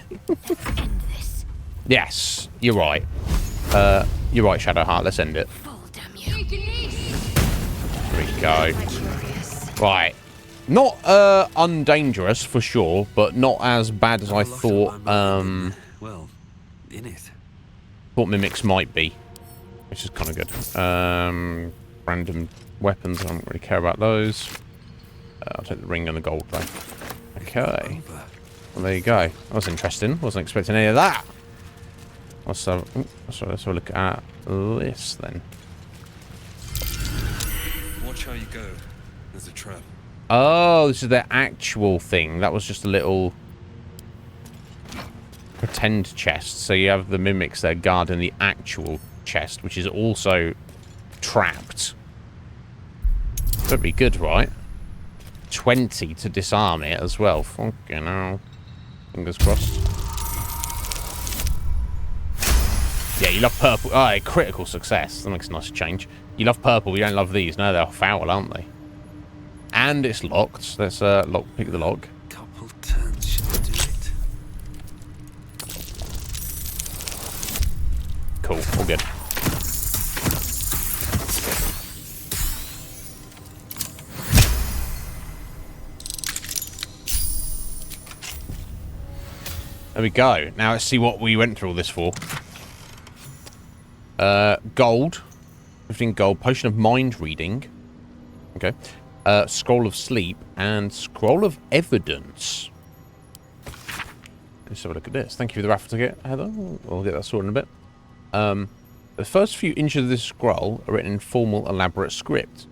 Yes, you're right. You're right, Shadowheart. Let's end it. There we go. Right. Not undangerous for sure, but not as bad as I thought.
Well, in it.
Thought mimics might be, which is kind of good. Random weapons. I don't really care about those. I'll take the ring and the gold though. Okay. Well, there you go. That was interesting. Wasn't expecting any of that. Let's have a look at this then.
Watch how you go. There's a trap.
Oh, this is their actual thing. That was just a little pretend chest. So you have the mimics there guarding the actual chest, which is also trapped. That'd be good, right? 20 to disarm it as well. Fucking hell. Fingers crossed. Yeah, you love purple. Oh, critical success. That makes a nice change. You love purple, you don't love these. No, they're foul, aren't they? And it's locked. Let's pick the lock.
Couple turns should do it.
Cool, all good. There we go. Now let's see what we went through all this for. Gold. 15 gold. Potion of mind reading. Okay. Scroll of sleep and scroll of evidence. Let's have a look at this. Thank you for the raffle ticket, Heather. We'll get that sorted in a bit. The first few inches of this scroll are written in formal, elaborate script.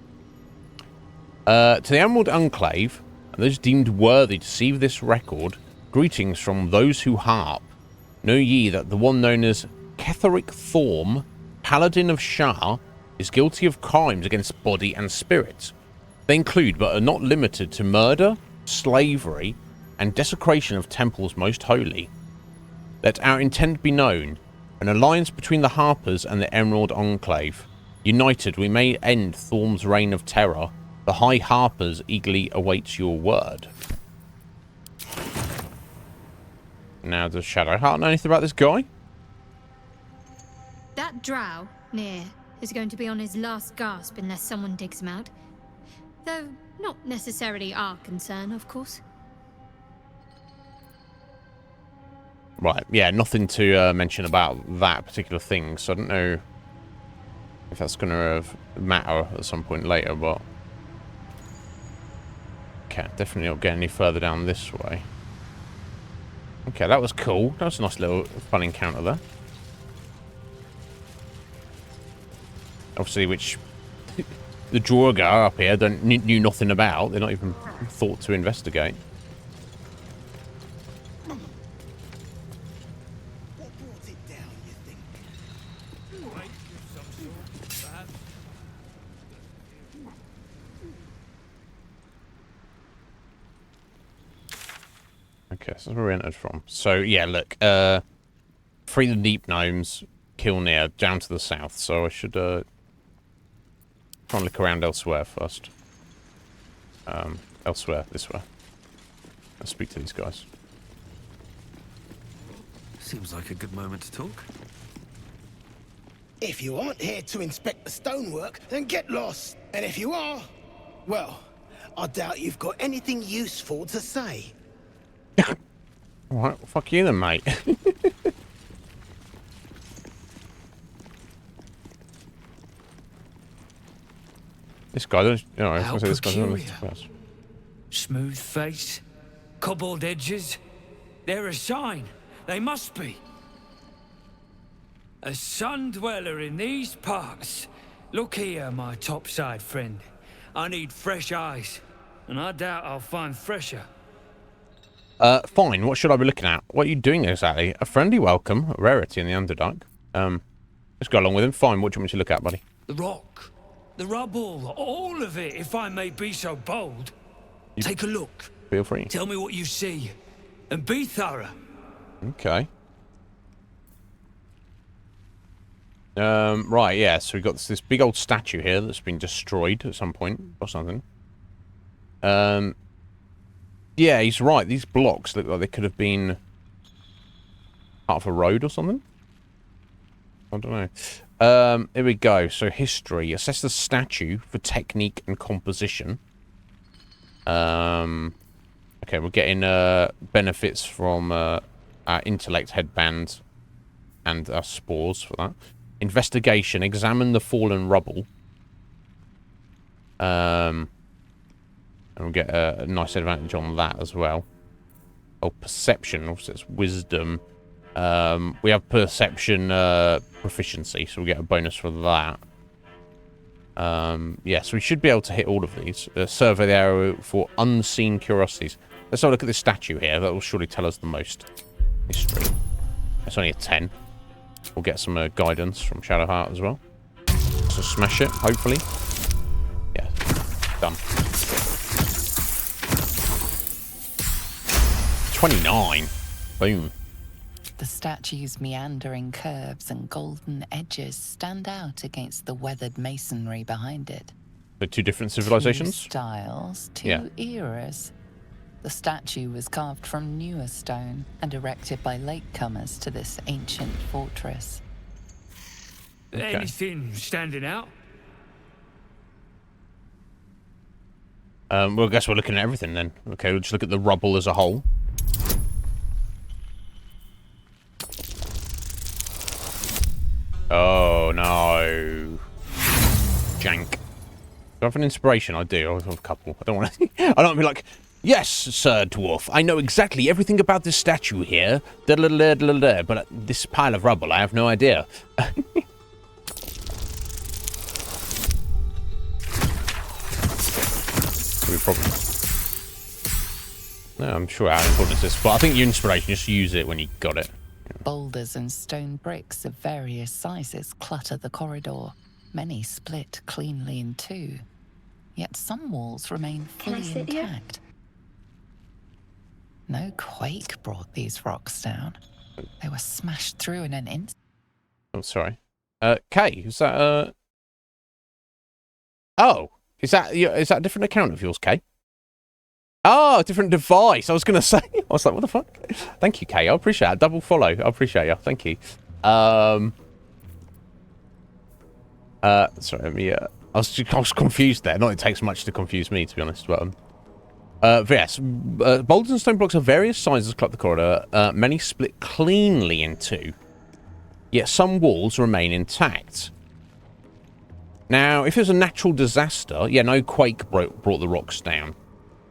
To the Emerald Enclave, and those deemed worthy to see this record, greetings from those who harp. Know ye that the one known as Ketheric Thorm, Paladin of Shar, is guilty of crimes against body and spirit. They include, but are not limited to, murder, slavery, and desecration of temples most holy. Let our intent be known, an alliance between the Harpers and the Emerald Enclave. United, we may end Thorm's reign of terror. The High Harpers eagerly awaits your word. Now, does Shadowheart know anything about this guy?
That drow, near, is going to be on his last gasp unless someone digs him out. Though, not necessarily our concern, of course.
Right, yeah, nothing to mention about that particular thing, so I don't know if that's going to matter at some point later, but... Okay, definitely not getting any further down this way. Okay, that was cool. That was a nice little fun encounter there. Obviously, which the Draugr up here knew nothing about. They're not even thought to investigate. Okay, so that's where we entered from. So, yeah, look. Free the deep gnomes, kill near, down to the south. So I should try and look around elsewhere first. Elsewhere, this way. Let's speak to these guys.
Seems like a good moment to talk.
If you aren't here to inspect the stonework, then get lost. And if you are, well, I doubt you've got anything useful to say.
Alright, well, fuck you then, mate. This guy doesn't... You know, I was gonna say this guy doesn't...
Smooth face, cobbled edges. They're a sign. They must be. A sun dweller in these parts. Look here, my topside friend. I need fresh eyes, and I doubt I'll find fresher.
Fine. What should I be looking at? What are you doing exactly? A friendly welcome, a rarity in the Underdark. Let's go along with him. Fine. What do you want me to look at, buddy?
The rock, the rubble, all of it, if I may be so bold. Take a look.
Feel free.
Tell me what you see, and be thorough.
Okay. Right, yeah, so we've got this big old statue here that's been destroyed at some point, or something. Yeah, he's right. These blocks look like they could have been part of a road or something. I don't know. Here we go. So, history. Assess the statue for technique and composition. Okay, we're getting benefits from our intellect headband and our spores for that. Investigation. Examine the fallen rubble. And we'll get a nice advantage on that as well. Oh, perception. Also, it's wisdom. We have perception proficiency, so we get a bonus for that. Yeah, so we should be able to hit all of these. Survey the area for unseen curiosities. Let's have a look at this statue here. That will surely tell us the most. History. It's only a 10. We'll get some guidance from Shadowheart as well. So smash it, hopefully. Yeah, done. 29. Boom.
The statue's meandering curves and golden edges stand out against the weathered masonry behind it.
The two different civilizations?
Two styles, two eras. The statue was carved from newer stone and erected by latecomers to this ancient fortress.
Okay.
Anything standing out?
Well, I guess we're looking at everything then. Okay, we'll just look at the rubble as a whole. Oh, no. Jank. Do I have an inspiration? I do. I have a couple. I don't want to... I don't want to be like, yes, Sir Dwarf, I know exactly everything about this statue here. But this pile of rubble, I have no idea. No, I'm sure how important is this, but I think your inspiration, just use it when you got it.
Boulders and stone bricks of various sizes clutter the corridor. Many split cleanly in two. Yet some walls remain fully intact. No quake brought these rocks down. They were smashed through in an instant.
Oh, sorry. Kay, is that, Oh, is that a different account of yours, Kay? Oh, a different device. I was going to say. I was like, what the fuck? Thank you, Kay. I appreciate it. Double follow. I appreciate you. Thank you. Sorry, let me, I was confused there. Not it takes much to confuse me, to be honest. But, yes. Boulders and stone blocks of various sizes clutter the corridor. Many split cleanly in two. Yet some walls remain intact. Now, if it was a natural disaster, yeah, no quake brought the rocks down.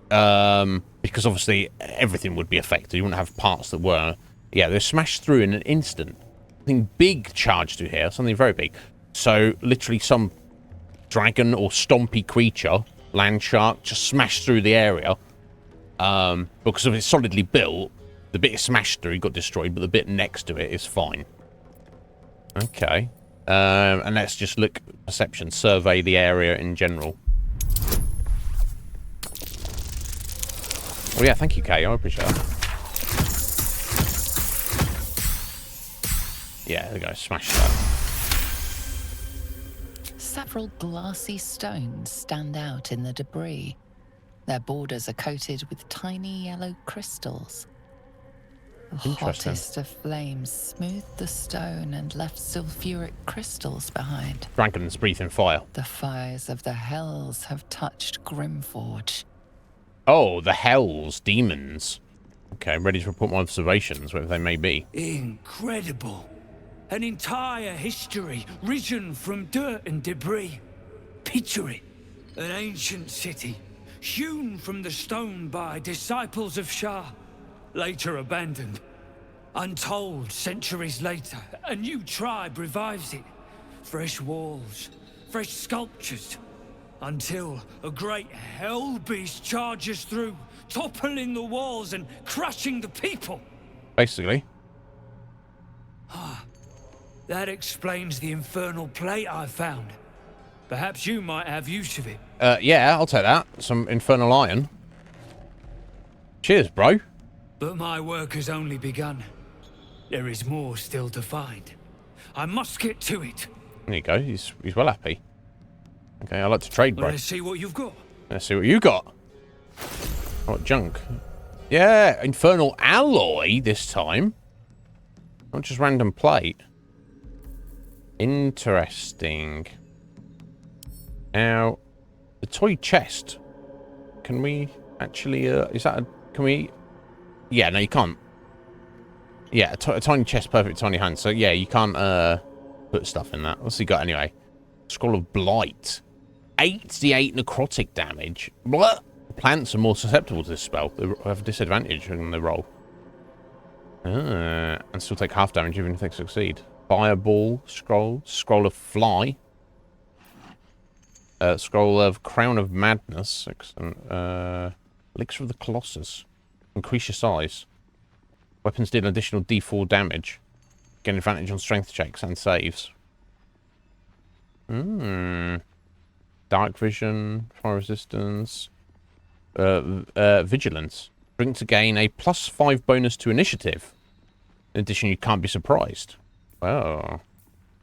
Because obviously everything would be affected. You wouldn't have parts that were... Yeah, they're smashed through in an instant. Something big charged through here. Something very big. So, literally some dragon or stompy creature, land shark, just smashed through the area. Because if it's solidly built, the bit it smashed through got destroyed, but the bit next to it is fine. Okay. And let's just look... Perception. Survey the area in general. Oh yeah, thank you, Kay. I appreciate that. Yeah, there we go. Smash that.
Several glassy stones stand out in the debris. Their borders are coated with tiny yellow crystals. The hottest of flames smoothed the stone and left sulfuric crystals behind.
Dragons breathing fire.
The fires of the hells have touched Grimforge.
Oh, the hells, demons. Okay, I'm ready to report my observations, whatever they may be.
Incredible. An entire history risen from dirt and debris. Picture it. An ancient city, hewn from the stone by disciples of Shah, later abandoned. Untold centuries later, a new tribe revives it. Fresh walls, fresh sculptures. Until a great hell beast charges through, toppling the walls and crushing the people.
Basically.
That explains the infernal plate I found. Perhaps you might have use of it.
Yeah, I'll take that. Some infernal iron. Cheers, bro.
But my work has only begun. There is more still to find. I must get to it.
There you go. He's well happy. Okay, I like to trade, bro.
Well, let's see what you've got.
Let's see what you got. What junk? Yeah, infernal alloy this time. Not just random plate. Interesting. Now, the toy chest. Can we actually? Is that a? Can we? Yeah, no, you can't. Yeah, a tiny chest, perfect tiny hand. So yeah, you can't put stuff in that. What's he got anyway? Scroll of Blight. 88 necrotic damage. What? Plants are more susceptible to this spell. They have a disadvantage when they roll. And still take half damage even if they succeed. Fireball. Scroll. Scroll of Fly. Scroll of Crown of Madness. Excellent. Elixir of the Colossus. Increase your size. Weapons did an additional D4 damage. Gain advantage on strength checks and saves. Dark vision, fire resistance, vigilance. Drink to gain a +5 bonus to initiative. In addition, you can't be surprised. Oh.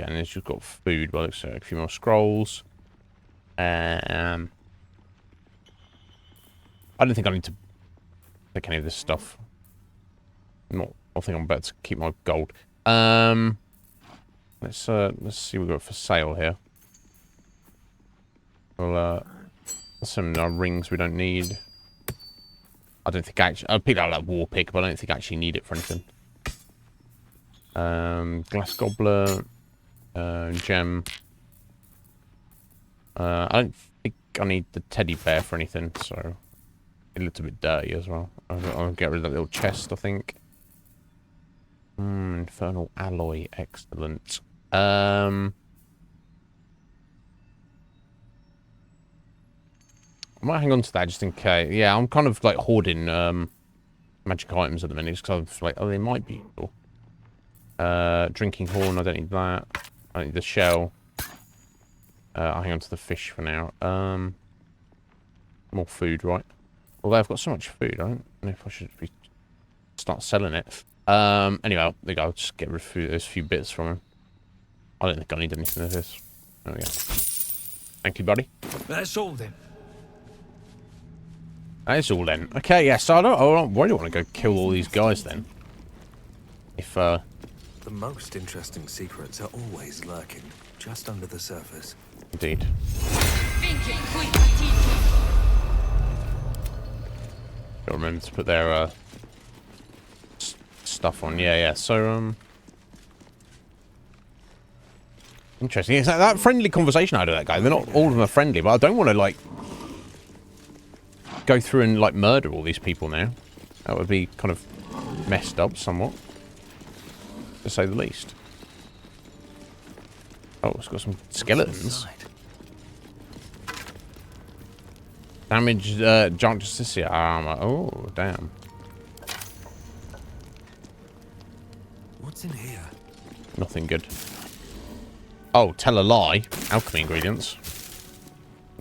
Yeah, and it's just got food. Well, looks like a few more scrolls. I don't think I need to take any of this stuff. I think I'm about to keep my gold. Let's see what we've got for sale here. Well, some rings we don't need. I don't think I picked out that war pick, but I don't think I actually need it for anything. Glass goblet, gem. I don't think I need the teddy bear for anything, so it looks a bit dirty as well. I'll get rid of that little chest, I think. Infernal alloy, excellent. I might hang on to that just in case. Yeah, I'm kind of like hoarding magic items at the minute because I'm like, oh, they might be useful. Drinking horn, I don't need that. I don't need the shell. I'll hang on to the fish for now. More food, right? Although I've got so much food, I don't know if I should start selling it. Anyway, there you go. I'll just get rid of those few bits from him. I don't think I need anything of this. There we go. Thank you, buddy.
That's all then.
That is all then. Okay, yeah, so I don't really want to go kill all these guys then. If,
The most interesting secrets are always lurking, just under the surface.
Indeed. Gotta remember to put their, stuff on. Yeah, so, interesting. It's that friendly conversation I had with that guy. They're not all of them are friendly, but I don't want to, like, go through and like murder all these people now. That would be kind of messed up somewhat, to say the least. Oh, it's got some skeletons. Damaged giant justiciar armor. Oh, damn.
What's in here?
Nothing good. Oh, tell a lie. Alchemy ingredients.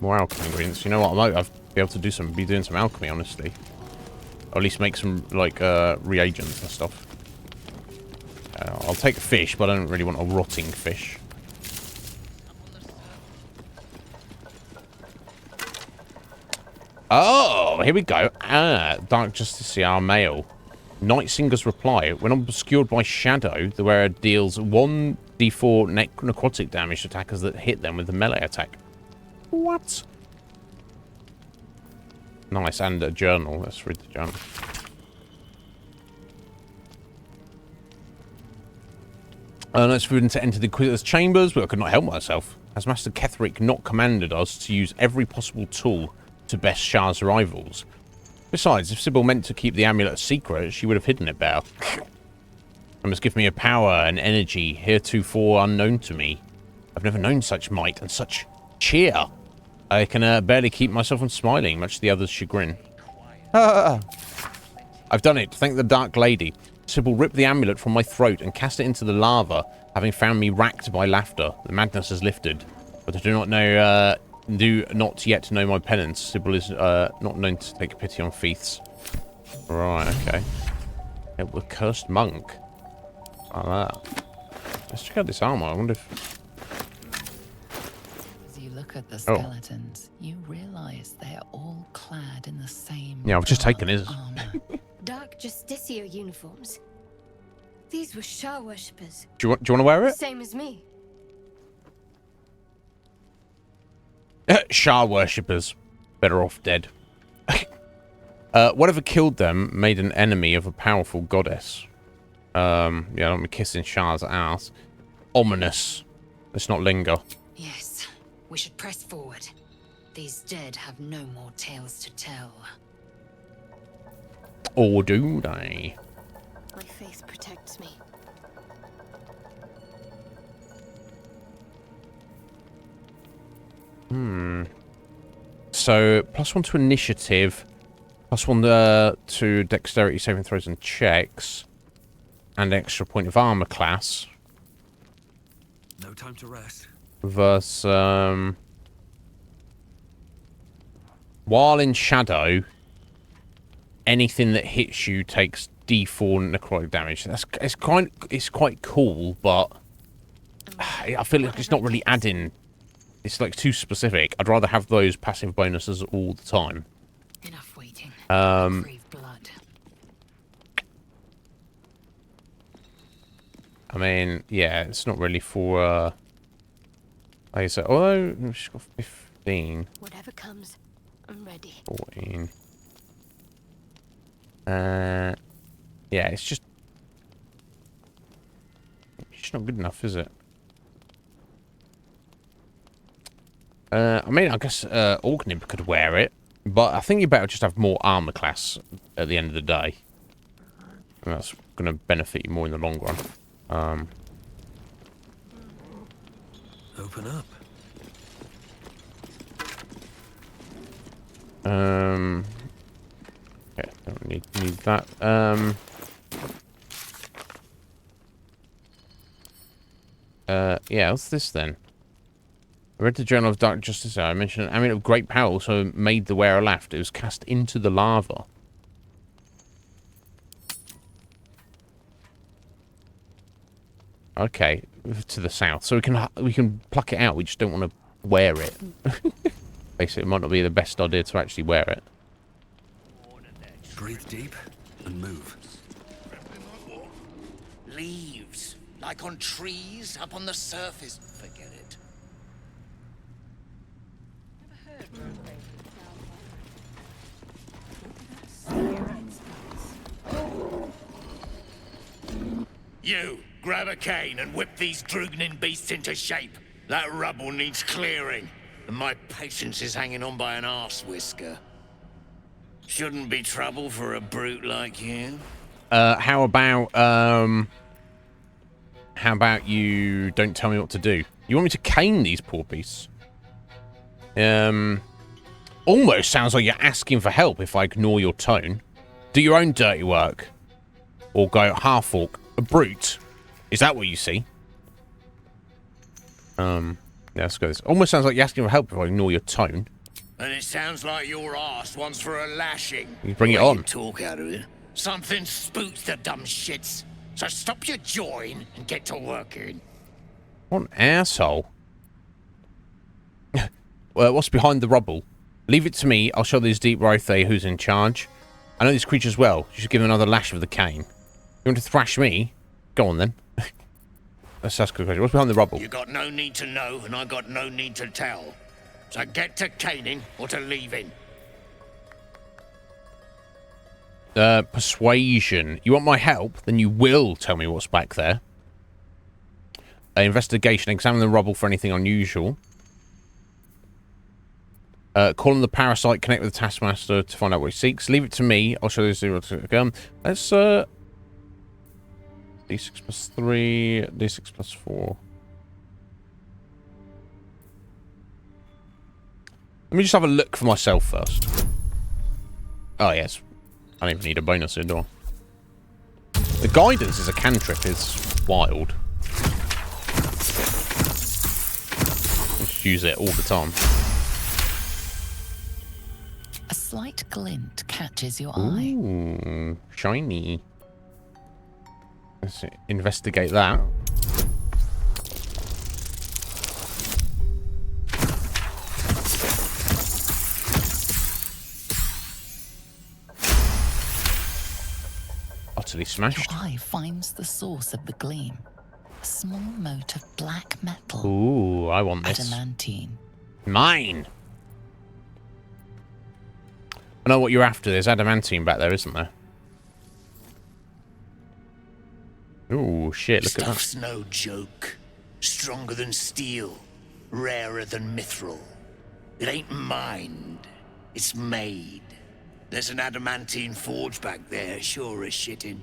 More alchemy ingredients. You know what? I might be able to be doing some alchemy, honestly. Or at least make some, like, reagents and stuff. I'll take fish, but I don't really want a rotting fish. Oh, here we go. Dark Justiciar mail. Night Singer's reply. When obscured by shadow, the wearer deals 1d4 necrotic damage to attackers that hit them with a melee attack. What? Nice, and a journal. Let's read the journal. Let's move into enter the Inquisitor's chambers, but I could not help myself. Has Master Ketheric not commanded us to use every possible tool to best Shah's rivals? Besides, if Sybil meant to keep the amulet a secret, she would have hidden it better. It must give me a power and energy heretofore unknown to me. I've never known such might and such cheer. I can barely keep myself from smiling, much to the other's chagrin. I've done it, thank the Dark Lady. Sybil ripped the amulet from my throat and cast it into the lava, having found me racked by laughter. The madness has lifted. But I do not know, do not yet know my penance. Sybil is not known to take pity on thieves. Right, okay. It was cursed monk. Like that. Let's check out this armor. I wonder if...
As you look at the skeletons, you realize they're all clad in the same...
Yeah, I've just taken his.
Dark Justicia uniforms. These were Shah worshippers.
Do you want to wear it?
Same as me.
Shah worshippers. Better off dead. Whatever killed them made an enemy of a powerful goddess. Yeah, let me kissing Shah's ass. Ominous. Let's not linger.
Yes, we should press forward. These dead have no more tales to tell.
Or do they?
My faith protects me.
So, +1 to initiative, +1 to dexterity saving throws and checks, and extra point of armor class.
No time to rest.
Versus, while in shadow, anything that hits you takes D4 necrotic damage. It's quite cool, but I feel like it's not really adding. It's like too specific. I'd rather have those passive bonuses all the time.
Enough waiting.
I mean, yeah, it's not really for. Like I said, although she's got 15.
Whatever comes, I'm ready.
14. Yeah, it's just not good enough, is it? I mean, I guess Orgnib could wear it, but I think you better just have more armor class at the end of the day. And that's going to benefit you more in the long run.
Open up.
Okay, don't need that. Yeah, what's this then? I read the Journal of Dark Justice. I mentioned an amulet of great power also made the wearer laugh. It was cast into the lava. Okay, to the south. So we can pluck it out. We just don't want to wear it. Basically, it might not be the best idea to actually wear it.
Breathe deep and move.
Leaves, like on trees up on the surface. Forget it. You, grab a cane and whip these Drugnin beasts into shape. That rubble needs clearing, and my patience is hanging on by an arse whisker. Shouldn't be trouble for a brute like you.
How about you don't tell me what to do? You want me to cane these poor beasts? Almost sounds like you're asking for help if I ignore your tone. Do your own dirty work. Or go half-orc. A brute. Is that what you see? Yeah, let's go this. Almost sounds like you're asking for help if I ignore your tone.
And it sounds like your ass wants for a lashing.
You bring it on.
Talk out of it. Something spooks the dumb shits. So stop your jawing and get to working.
What an asshole. Well, what's behind the rubble? Leave it to me. I'll show this deep Rothe who's in charge. I know these creatures well. You should give them another lash of the cane. You want to thrash me? Go on, then. Let's ask a question. What's behind the rubble?
You got no need to know, and I got no need to tell. So get to caning or to leaving.
Persuasion. You want my help? Then you will tell me what's back there. Investigation. Examine the rubble for anything unusual. Call on the parasite. Connect with the taskmaster to find out what he seeks. Leave it to me. I'll show you zero to go. Let's D6 plus 3, D6 plus 4. Let me just have a look for myself first. Oh, yes. I don't even need a bonus here, do I? The guidance is a cantrip. It's wild. Let's just use it all the time.
A slight glint catches your eye.
Ooh, shiny. Let's investigate that. Utterly smashed.
Your eye finds the source of the gleam. A small mote of black metal.
Ooh, I want this.
Adamantine.
Mine! I know what you're after. There's adamantine back there, isn't there? Ooh, shit, look at that.
Stuff's no joke. Stronger than steel. Rarer than mithril. It ain't mined. It's made. There's an adamantine forge back there, sure as shitting.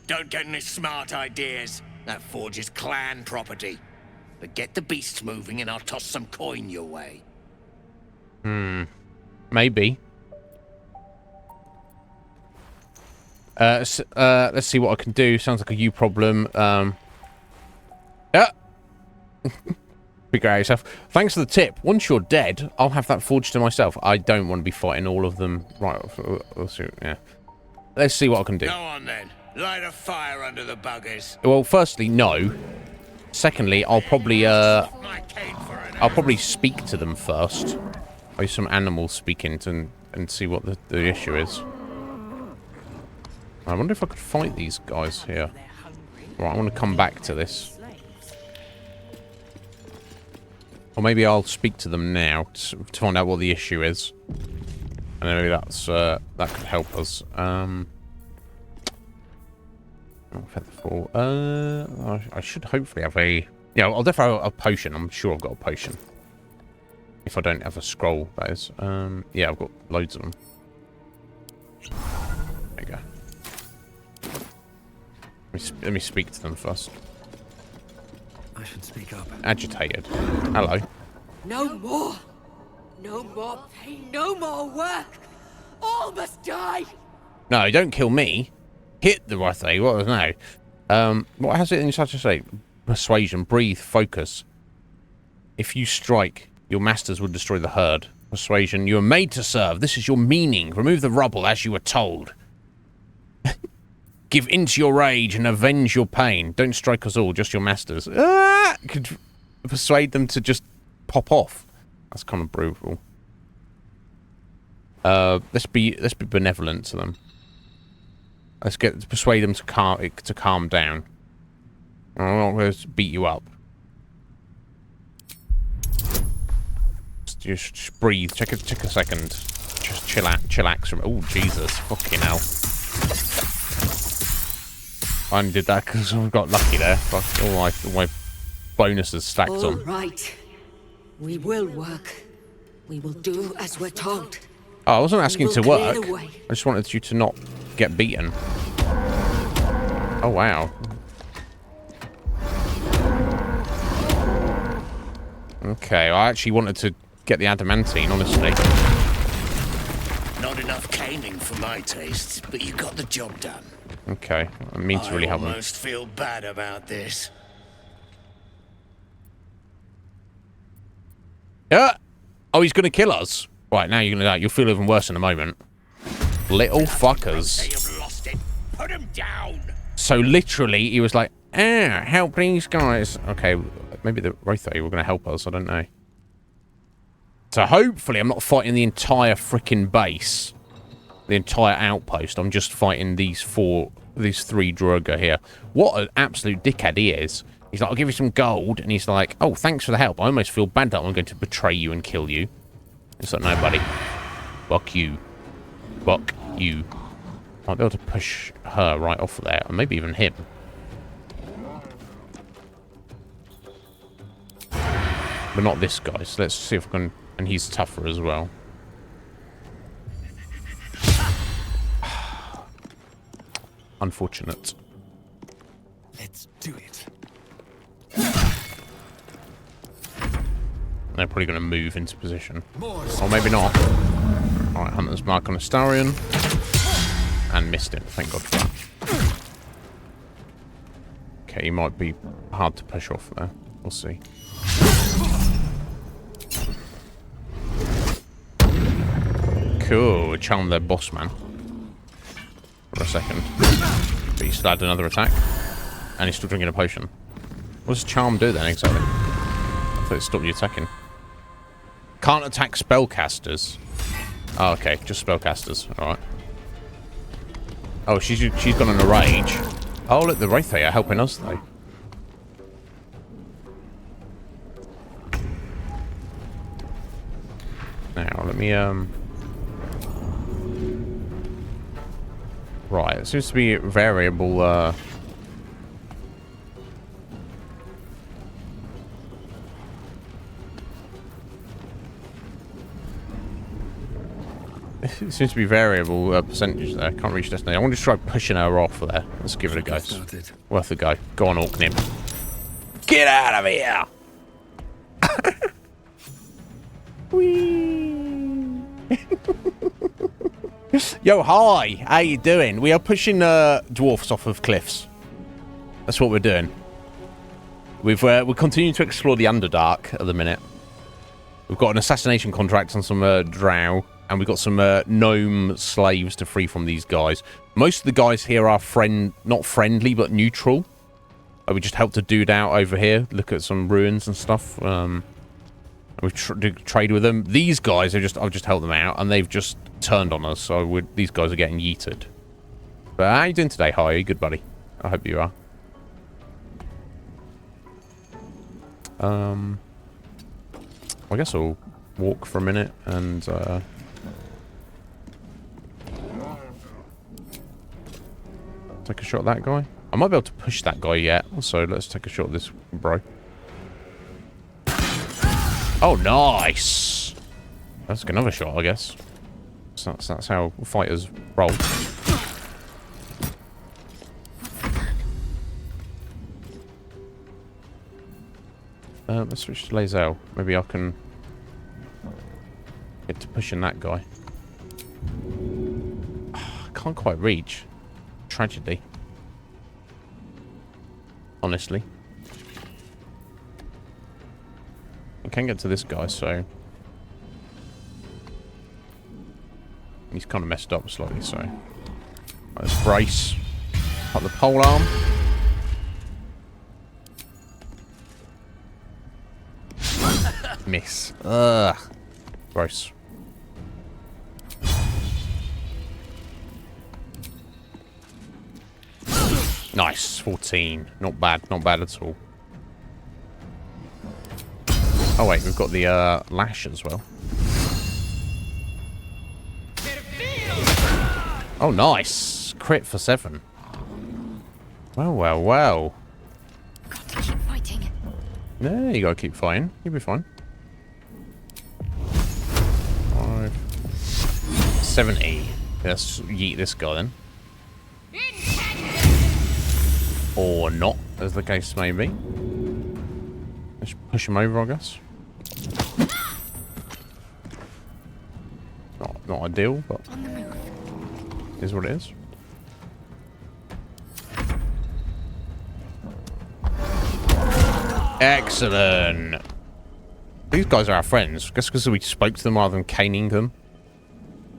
Don't get any smart ideas. That forge is clan property. But get the beasts moving and I'll toss some coin your way.
Maybe. Let's see what I can do. Sounds like a you problem. Yeah. Figure out yourself. Thanks for the tip. Once you're dead, I'll have that forged to myself. I don't want to be fighting all of them. Right. Yeah. Let's see what I can do.
Go on then. Light a fire under the buggers.
Well, firstly, no. Secondly, I'll probably speak to them first. I'll use some animal speaking and see what the issue is. I wonder if I could fight these guys here. Right, I want to come back to this. Or maybe I'll speak to them now to find out what the issue is. And then maybe that could help us. Featherfall. I should hopefully have a... Yeah, I'll definitely have a potion. I'm sure I've got a potion. If I don't have a scroll, that is. Yeah, I've got loads of them. There you go. Let me speak to them first.
I should speak up.
Agitated. Hello.
No more. No more pain. No more work. All must die.
No, don't kill me. Hit the Rathay. What was now? What has it in such a say? Persuasion. Breathe. Focus. If you strike, your masters will destroy the herd. Persuasion. You are made to serve. This is your meaning. Remove the rubble as you were told. Give in to your rage and avenge your pain. Don't strike us all, just your masters. Could persuade them to just pop off. That's kind of brutal. Let's be benevolent to them. Let's persuade them to calm down. I'm not going to beat you up. Just breathe. Take a second. Just chillax from. Oh Jesus! Fucking hell! I only did that because I got lucky there. Fuck, all my bonuses stacked on.
All right. We will work. We will do as we're told.
Oh, I wasn't asking to work. I just wanted you to not get beaten. Oh, wow. Okay, I actually wanted to get the adamantine, honestly.
Not enough caning for my tastes, but you got the job done.
Okay, I mean to really help them.
I almost feel bad about this.
Yeah. Oh, he's gonna kill us. Right, now you're gonna die. You'll feel even worse in a moment. Little fuckers.
You've lost it. Put him down.
So literally, he was like, help these guys. Okay, maybe the Rathay were gonna help us. I don't know. So hopefully, I'm not fighting the entire freaking base, the entire outpost. I'm just fighting these three Druga here. What an absolute dickhead he is. He's like, I'll give you some gold. And he's like, oh, thanks for the help. I almost feel bad that I'm going to betray you and kill you. It's like, no, buddy. Fuck you. Fuck you. Might be able to push her right off there. Or maybe even him. But not this guy. So let's see if I can... And he's tougher as well. Unfortunate.
Let's do it.
They're probably going to move into position. Or maybe not. Alright, Hunter's Mark on Astarion. And missed it. Thank God for that. Okay, he might be hard to push off there. We'll see. Cool. Charm their boss man. For a second. But he still had another attack. And he's still drinking a potion. What does charm do then exactly? I thought it stopped you attacking. Can't attack spellcasters. Oh, okay. Just spellcasters. Alright. Oh, she's gone on a rage. Oh, look, the Wraith are helping us, though. Now, let me, Right, it seems to be variable, It seems to be variable percentage there. Can't reach destination. I want to try pushing her off there. Let's give it a go. Worth a go. Go on, Orknim. Get out of here! Whee! Yo, hi! How you doing? We are pushing dwarfs off of cliffs. That's what we're doing. We're continuing to explore the Underdark at the minute. We've got an assassination contract on some drow. And we've got some gnome slaves to free from these guys. Most of the guys here are not friendly, but neutral. We just helped a dude out over here. Look at some ruins and stuff. We trade with them. These guys, I've just helped them out. And they've just turned on us. So these guys are getting yeeted. But how you doing today, Hi? Good buddy. I hope you are. I guess I'll walk for a minute and... take a shot at that guy. I might be able to push that guy yet. So let's take a shot at this bro. Oh, nice. That's another shot, I guess. So that's how fighters roll. Let's switch to Lae'zel. Maybe I can get to pushing that guy. I can't quite reach. Tragedy. Honestly. I can get to this guy, so... He's kind of messed up slightly, so... Let's brace. Up the pole arm. Miss. Ugh. Gross. Nice, 14. Not bad, not bad at all. Oh wait, we've got the lash as well. Oh, nice. Crit for 7. Well, well, well.
Got to keep fighting.
Yeah, you gotta keep fighting. You'll be fine. 5. 70. Let's yeet this guy then. Or not, as the case may be. Let's push him over, I guess. Not ideal, but is what it is. Excellent. These guys are our friends. I guess because we spoke to them rather than caning them.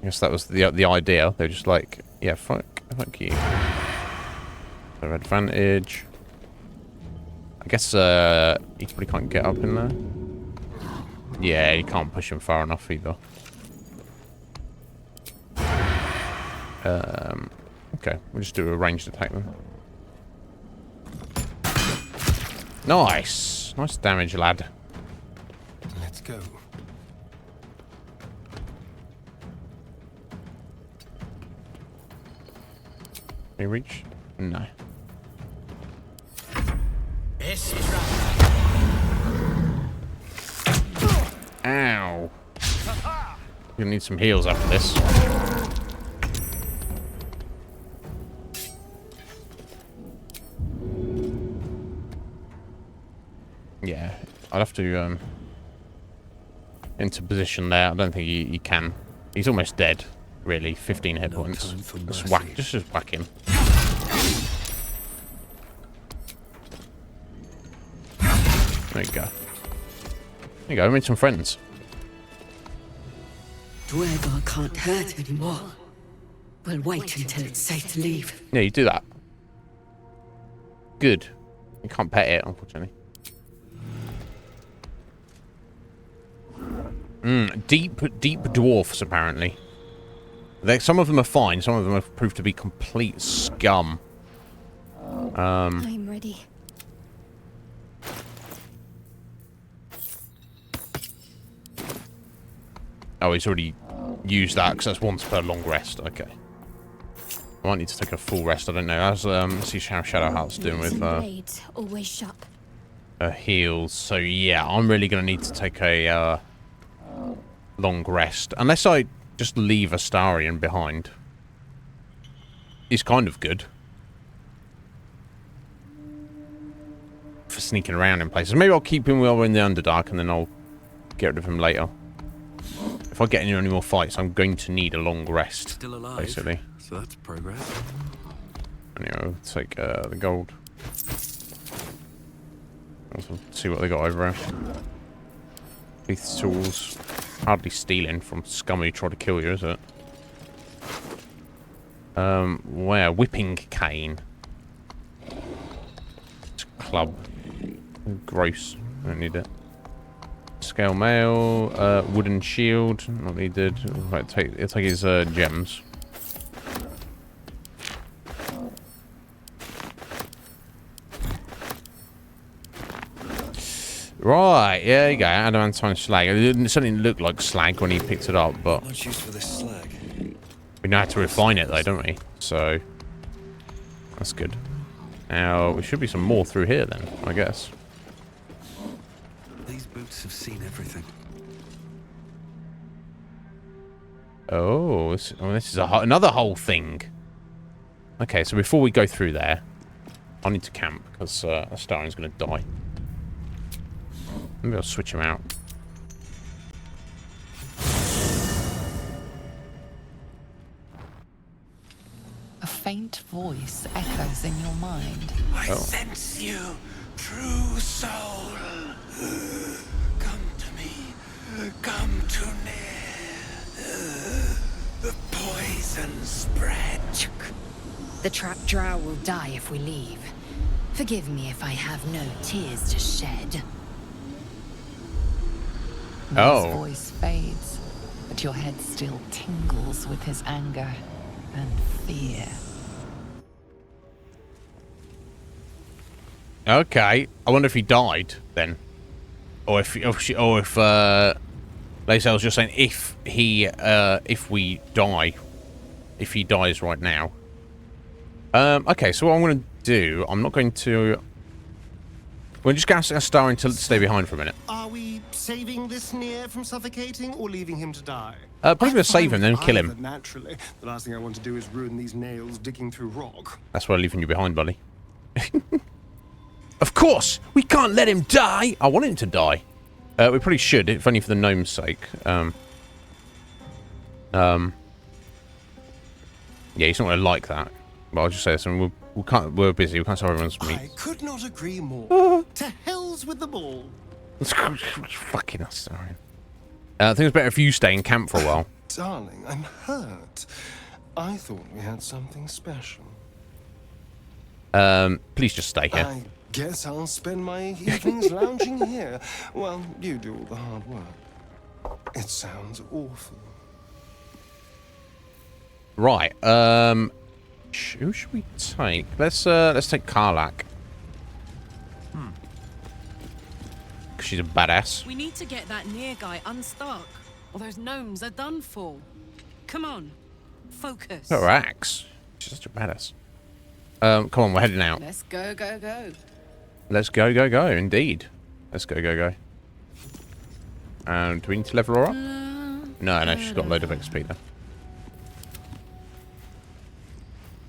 I guess that was the idea. They're just like, yeah, fuck you. So advantage. I guess he probably can't get up in there. Yeah, you can't push him far enough either. Okay, we'll just do a ranged attack then. Nice! Nice damage, lad.
Let's go.
Can you reach? No. Ow. You're gonna need some heals after this. Yeah, I'd have to into position there. I don't think you can. He's almost dead, really. 15 hit points. Just whack him. There you go. There you go, I made some friends.
Dwegar can't hurt anymore. We'll wait until it's safe to leave.
Yeah, you do that. Good. You can't pet it, unfortunately. Deep dwarfs, apparently. Some of them are fine. Some of them have proved to be complete scum.
I'm ready.
Oh, he's already used that because that's once per long rest. Okay. I might need to take a full rest. I don't know. Let's see how Shadowheart's doing with
Blades, always sharp.
her heals. So yeah, I'm really gonna need to take a long rest, unless I just leave Astarion behind. He's kind of good for sneaking around in places. Maybe I'll keep him while we're in the Underdark, and then I'll get rid of him later. If I get into any more fights, I'm going to need a long rest.
Still alive,
basically.
so that's progress.
Anyway, I'll take the gold. Let's see what they got over here. These tools. Hardly stealing from scum who tried to kill you, is it? Where? Whipping cane. It's a club. Gross. I don't need it. Scale mail. Wooden shield. Not needed. Right, it'll take his gems. Right, there you go. Adamantine slag. It certainly didn't look like slag when he picked it up, but
Much use for this slag.
we know how to refine it though, don't we? So that's good. Now there should be some more through here then, I guess.
These boots have seen everything.
Oh, this is another whole thing. Okay, so before we go through there, I need to camp because Astarion's going to die. Maybe I'll switch him out.
A faint voice echoes in your mind.
I sense you, true soul. Come to me. Come too near. The poison spread.
The trapped drow will die if we leave. Forgive me if I have no tears to shed.
Oh.
His voice fades, but your head still tingles with his anger and fear.
Okay, I wonder if he died then, or if Lae'zel's just saying if we die, if he dies right now. Okay, so what I'm going to do, I'm not going to. We're just going to ask Astarion to stay behind for a minute.
Are we saving this Nier from suffocating or leaving him to die?
Probably going to save him, then kill him.
Naturally. The last thing I want to do is ruin these nails digging through rock.
That's why I'm leaving you behind, buddy. Of course! We can't let him die! I want him to die. We probably should, if only for the gnome's sake. Yeah, he's not going to like that. But I'll just say this, and we're busy, we can't tell everyone's meet.
I could not agree more. To hell's with the ball.
Fucking Astarion. I think it's better if you stay in camp for a while.
Darling, I'm hurt. I thought we had something special.
Please just stay here.
I guess I'll spend my evenings lounging here while you do all the hard work. It sounds awful.
Right, who should we take? Let's take Karlak. Cause she's a badass.
We need to get that Nier guy unstuck, or those gnomes are done for. Come on, focus.
Her axe. She's such a badass. Come on, we're heading out.
Let's go, go, go.
Let's go, go, go. Indeed. Let's go, go, go. Do we need to level her up? No, she's got a load of XP there.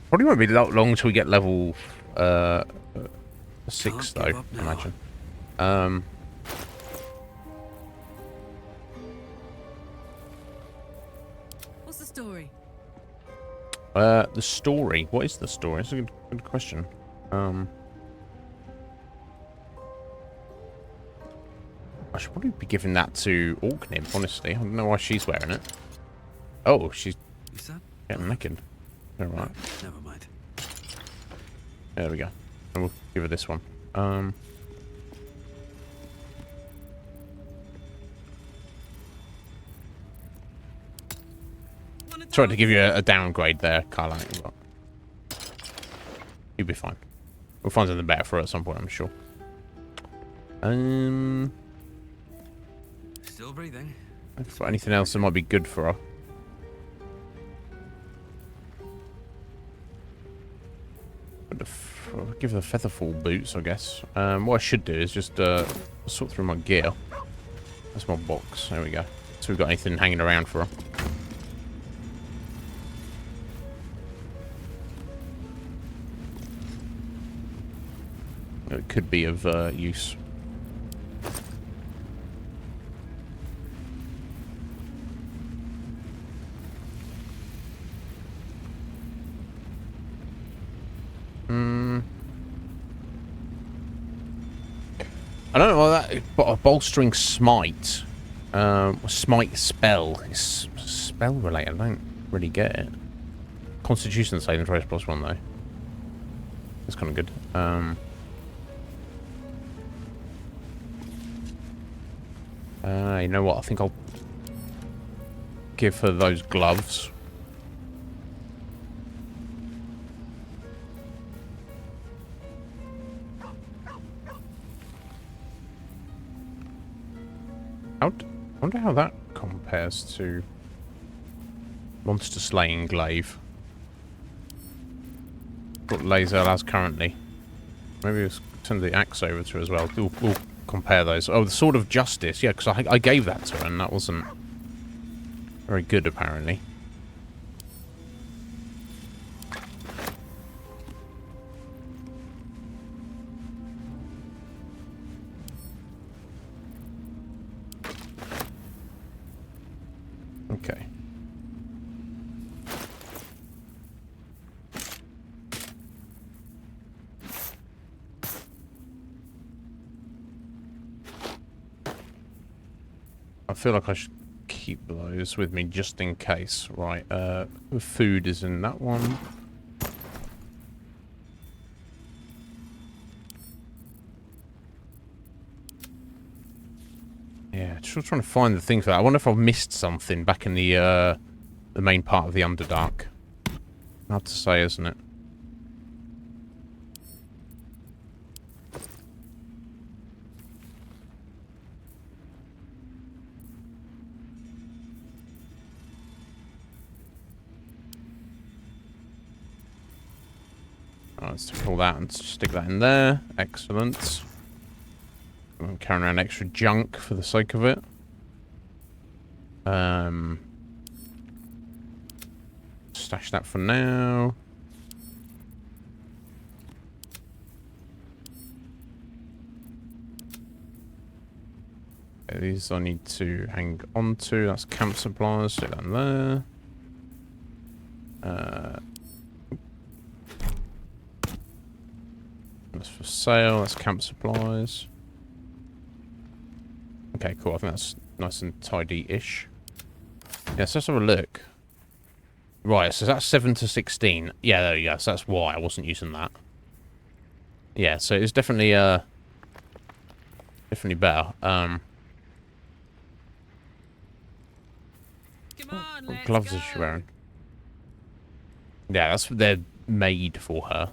Probably won't be long until we get level 6, though, I imagine.
What's the story?
The story. What is the story? That's a good question. I should probably be giving that to Orknib, honestly. I don't know why she's wearing it. Oh, she's
You said?
getting naked. All right.
Never mind.
There we go. And we'll give her this one. Tried to give you a downgrade there, Carla. You'll be fine. We'll find something better for her at some point, I'm sure.
Still breathing.
For anything else that might be good for her. I'll give her the featherfall boots, I guess. What I should do is just sort through my gear. That's my box. There we go. So we've got anything hanging around for her. It could be of use. I don't know what that, but a bolstering smite, smite spell is spell related. I don't really get it. Constitution saving throws +1 though. That's kind of good. You know what? I think I'll give her those gloves. I wonder how that compares to monster slaying glaive. What laser has currently. Maybe we'll send the axe over to her as well. We'll compare those. Oh, the Sword of Justice. Yeah, because I gave that to her and that wasn't very good, apparently. Okay. I feel like I should keep those with me just in case. Right, food is in that one. Yeah, just trying to find the thing for that. I wonder if I've missed something back in the main part of the Underdark. Hard to say, isn't it? Let's pull that and stick that in there. Excellent. I'm carrying around extra junk for the sake of it. Stash that for now. Okay, these I need to hang on to. That's camp supplies. Stick that in there. That's for sale. That's camp supplies. Okay, cool. I think that's nice and tidy-ish. Yeah, so let's have a look. Right, so that's 7 to 16. Yeah, there you go. So that's why I wasn't using that. Yeah, so it's definitely definitely better. What gloves is she wearing? Yeah, they're made for her.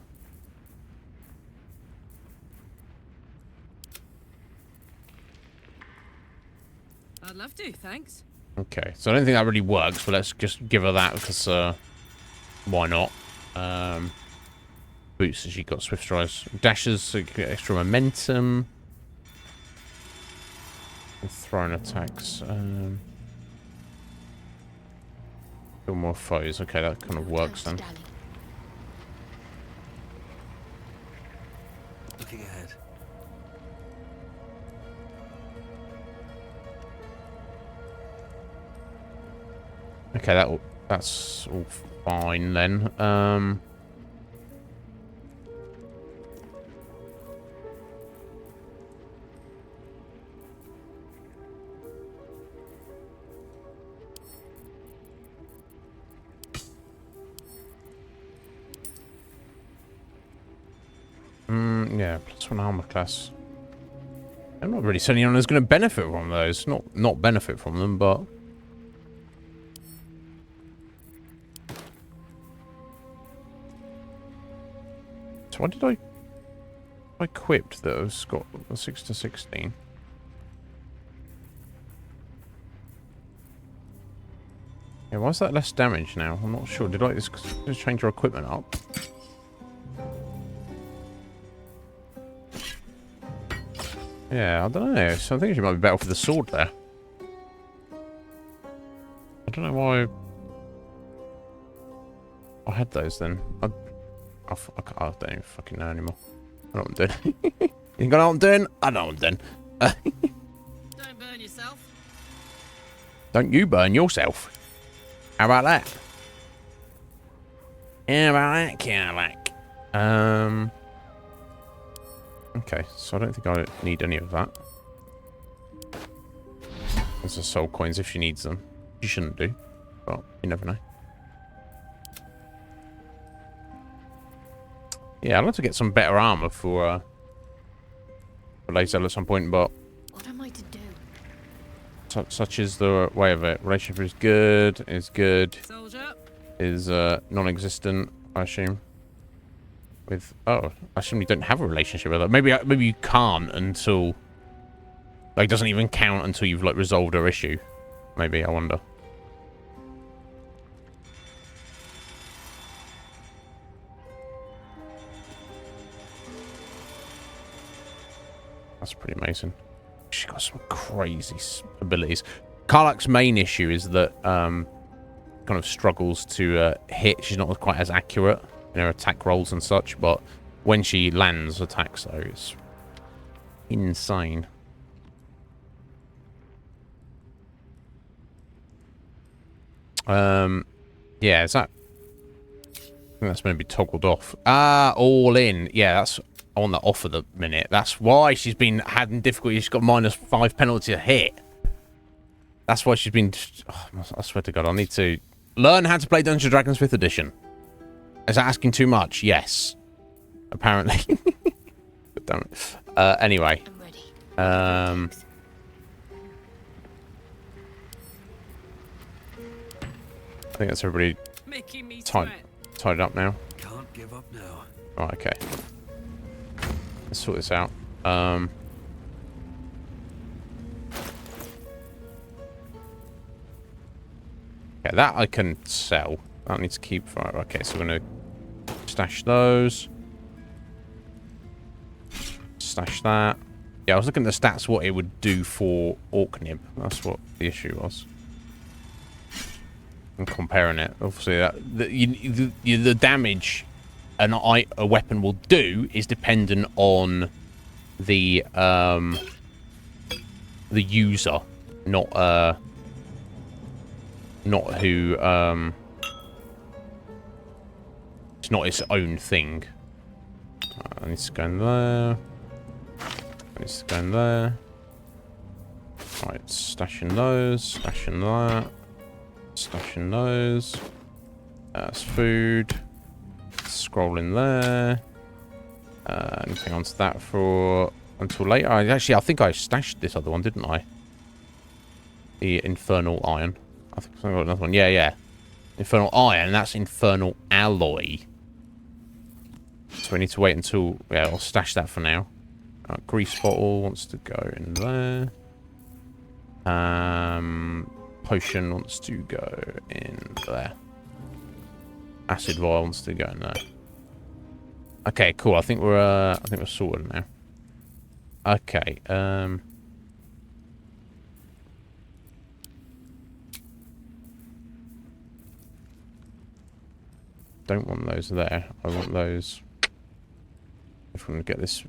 I'd love to, thanks.
Okay, so I don't think that really works, but let's just give her that because why not? Boots, so she got swift strides, dashes, so you get extra momentum. And thrown attacks. Kill more foes. Okay, that kind of works then.
Looking ahead.
Okay, that's all fine then. Yeah, +1 armor class. I'm not really saying anyone who's going to benefit from those. Not benefit from them, but... So why did I equipped those? Got the 6 to 16. Yeah, why is that less damage now? I'm not sure. Did I just change your equipment up? Yeah, I don't know. So I think she might be better for the sword there. I don't know why I had those then. I don't even fucking know anymore. I don't know what I'm doing. You think I know what I'm doing? I know what I'm doing.
Don't burn yourself.
Don't you burn yourself. How about that? How about that, Cadillac? Okay, so I don't think I need any of that. Those are soul coins if she needs them. She shouldn't do, but you never know. Yeah, I'd like to get some better armor for Lae'zel at some point, but...
What am I to do?
Such is the way of it. Relationship is good,
Soldier.
is non-existent, I assume. With... Oh, I assume you don't have a relationship with her. Maybe you can't until... Like, it doesn't even count until you've, like, resolved her issue. Maybe, I wonder. That's pretty amazing. She's got some crazy abilities. Karlach's main issue is that kind of struggles to hit. She's not quite as accurate in her attack rolls and such, but when she lands attacks, though, it's insane. Yeah, is that... I think that's going to be toggled off. Ah, all in. Yeah, that's... I want that off at the minute. That's why she's been having difficulty. She's got -5 penalty to hit. That's why she's been... Oh, I swear to God, I need to learn how to play Dungeons & Dragons 5th edition. Is that asking too much? Yes. Apparently. Damn it. Anyway. I think that's everybody tied up now.
Can't give up now.
Right, okay. Let's sort this out. Yeah, that I can sell. That needs to keep. Right, okay, so we're gonna stash those. Stash that. Yeah, I was looking at the stats, what it would do for Orknib. That's what the issue was. And comparing it, obviously, the damage a weapon will do is dependent on the user, not who it's not its own thing. I need to go in there. I need to go in there. Right, stashing those, stashing that, stashing those. That's food. Scroll in there. Anything onto that for until later. I think I stashed this other one, didn't I? The Infernal Iron. I think I got another one. Yeah. Infernal Iron. That's Infernal Alloy. So we need to wait until... Yeah, I'll stash that for now. Grease bottle wants to go in there. Potion wants to go in there. Acid vial wants to go in there. Okay, cool. I think we're sorted now. Okay. Don't want those there. I want those. If we're gonna get this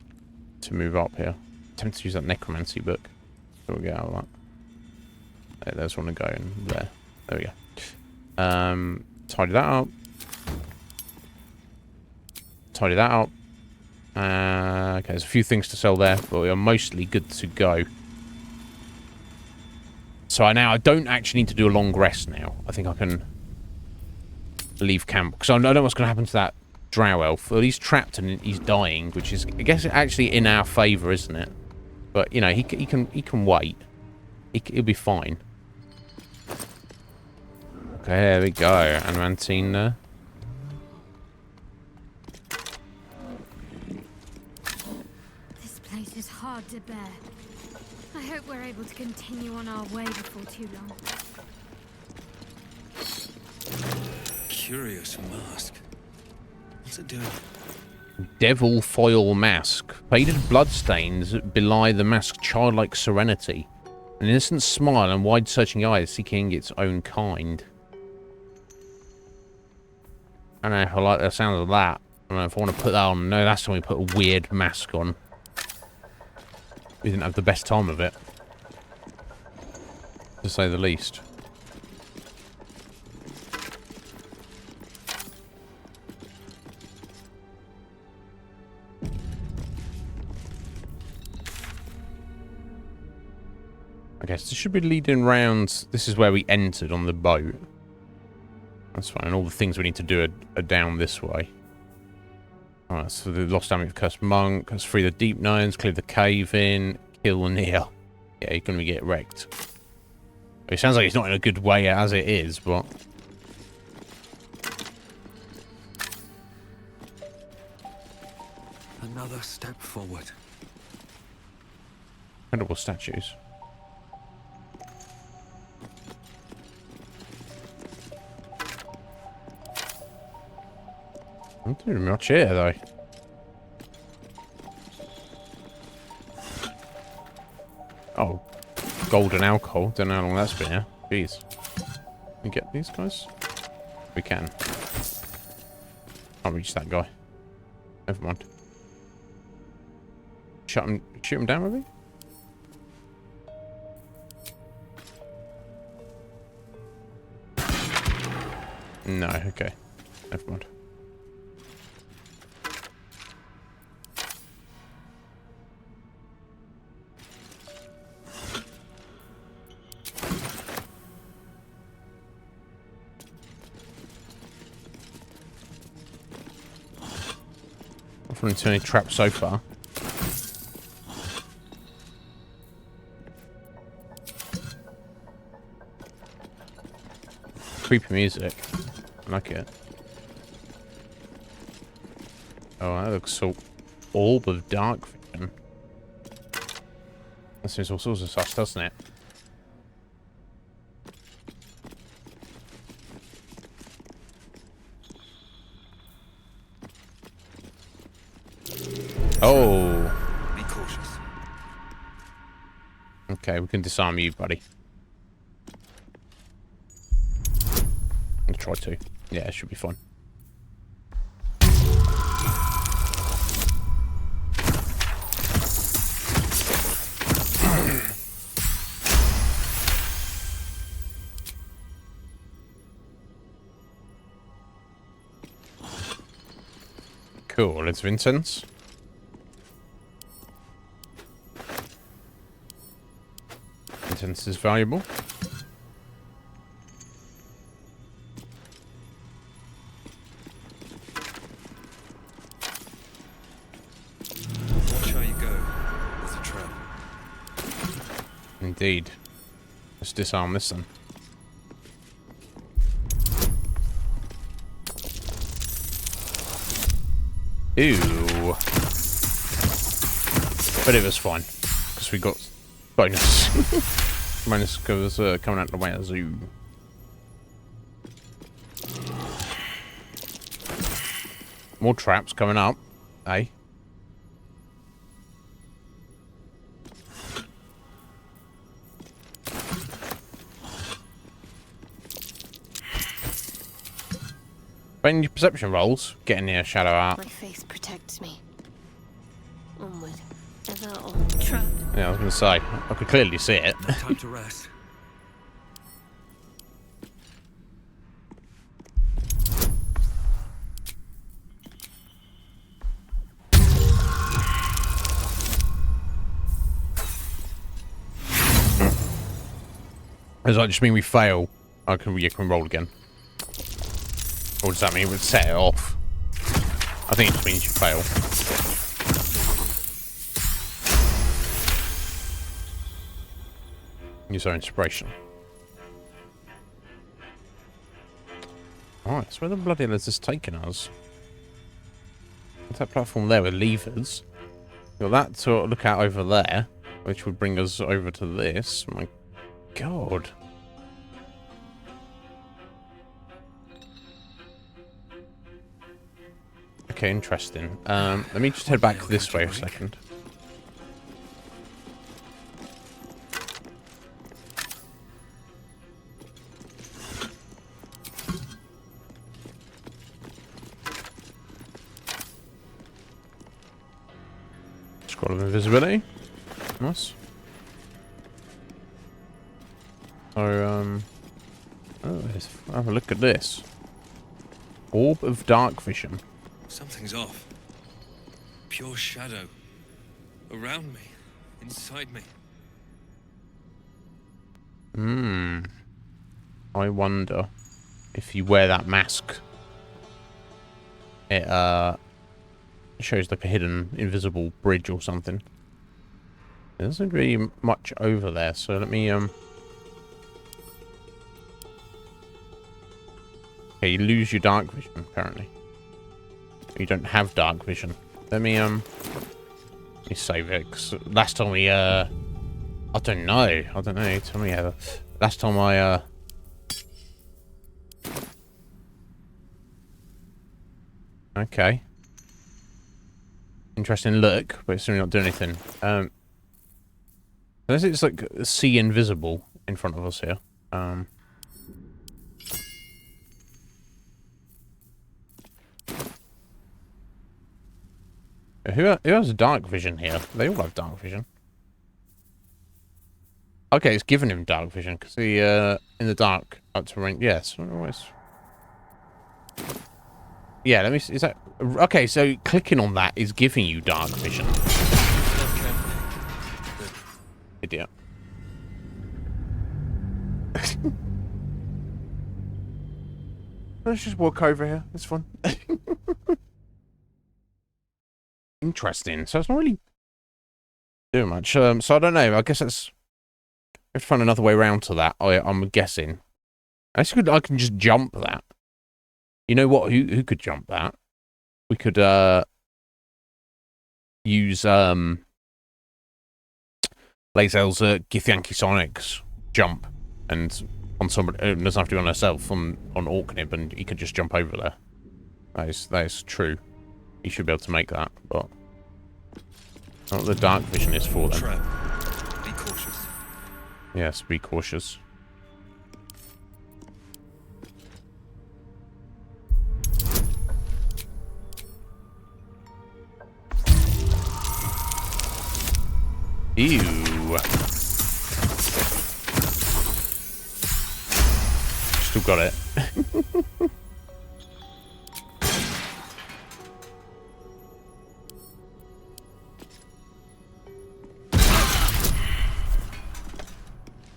to move up here. I'm tempted to use that necromancy book. So we'll get out of that. There, there's one to go in there. There we go. Tidy that up. Tidy that up. Okay, there's a few things to sell there, but we are mostly good to go. So I don't actually need to do a long rest now. I think I can leave camp because I don't know what's going to happen to that drow elf. Well, he's trapped and he's dying, which is, I guess, actually in our favour, isn't it? But you know, he can wait. He'll be fine. Okay, there we go. Adamantine there.
This place is hard to bear. I hope we're able to continue on our way before too long.
Curious mask. What's it doing?
Devil foil mask. Faded bloodstains belie the mask's childlike serenity. An innocent smile and wide searching eyes seeking its own kind. I don't know if I like the sound of that. I don't know if I want to put that on. No, that's when we put a weird mask on. We didn't have the best time of it, to say the least. I guess this should be leading round. This is where we entered on the boat. That's fine. And all the things we need to do are down this way. Alright, so the lost army of cursed monk. Let's free the deep gnomes, clear the cave in, kill Neil. Yeah, he's going to get wrecked. It sounds like he's not in a good way as it is, but...
Another step forward.
Incredible statues. Not doing much here, though. Oh, golden alcohol. Don't know how long that's been here. Jeez. Can we get these guys? We can. Can't reach that guy. Never mind. Shoot him down, maybe? No, okay. Never mind. I've run into any traps so far. Creepy music. I like it. Oh, that looks so... Orb of dark vision. That seems all sorts of stuff, doesn't it? Oh.
Be cautious.
Okay, we can disarm you, buddy. I'll try to. Yeah, it should be fun. Cool, let's Vincent's. Incense is valuable.
Watch how you go. There's a trap.
Indeed. Let's disarm this then. Ew. But it was fine. Because we got bonus. Bonus goes coming out the way of the zoo. More traps coming up. Eh? When your perception rolls, get near shadow out.
My faith protects me. Onward. Ever on trap.
Yeah, I was going to say, I could clearly see it.
No time to rest.
Does that just mean we fail? You can roll again. Or does that mean we'd set it off? I think it just means you fail. Use our inspiration. Alright, so where the bloody hell is this taking us? What's that platform there with levers? Got that to look at over there, which would bring us over to this. My god. Okay, interesting. Let me just head back this way for a second. Scroll of invisibility. Nice. So, oh, let's have a look at this. Orb of dark vision.
Something's off. Pure shadow. Around me. Inside me.
I wonder if you wear that mask, it shows like a hidden invisible bridge or something. There isn't really much over there, so let me okay, you lose your dark vision apparently. You don't have dark vision. Let me save it, because last time we I don't know. Tell me how. Last time I okay. Interesting look, but it's really not doing anything. Unless it's like see invisible in front of us here. Who has dark vision here? They all have dark vision. Okay, it's giving him dark vision because he in the dark up to rank. Yes, always. Yeah, let me see. Is that okay? So clicking on that is giving you dark vision. Idiot. Let's just walk over here. It's fun. Interesting. So it's not really doing much. So I don't know. I guess that's. I have to find another way around to that. I'm guessing. I can just jump that. You know what? Who could jump that? We could use Lae'zel's Githyanki Sonic's jump, and on somebody. It doesn't have to be on herself. On Orkney, and he could just jump over there. That is true. You should be able to make that, but not what the dark vision is for them.
Trap. Be cautious.
Yes, be cautious. Ew. Still got it.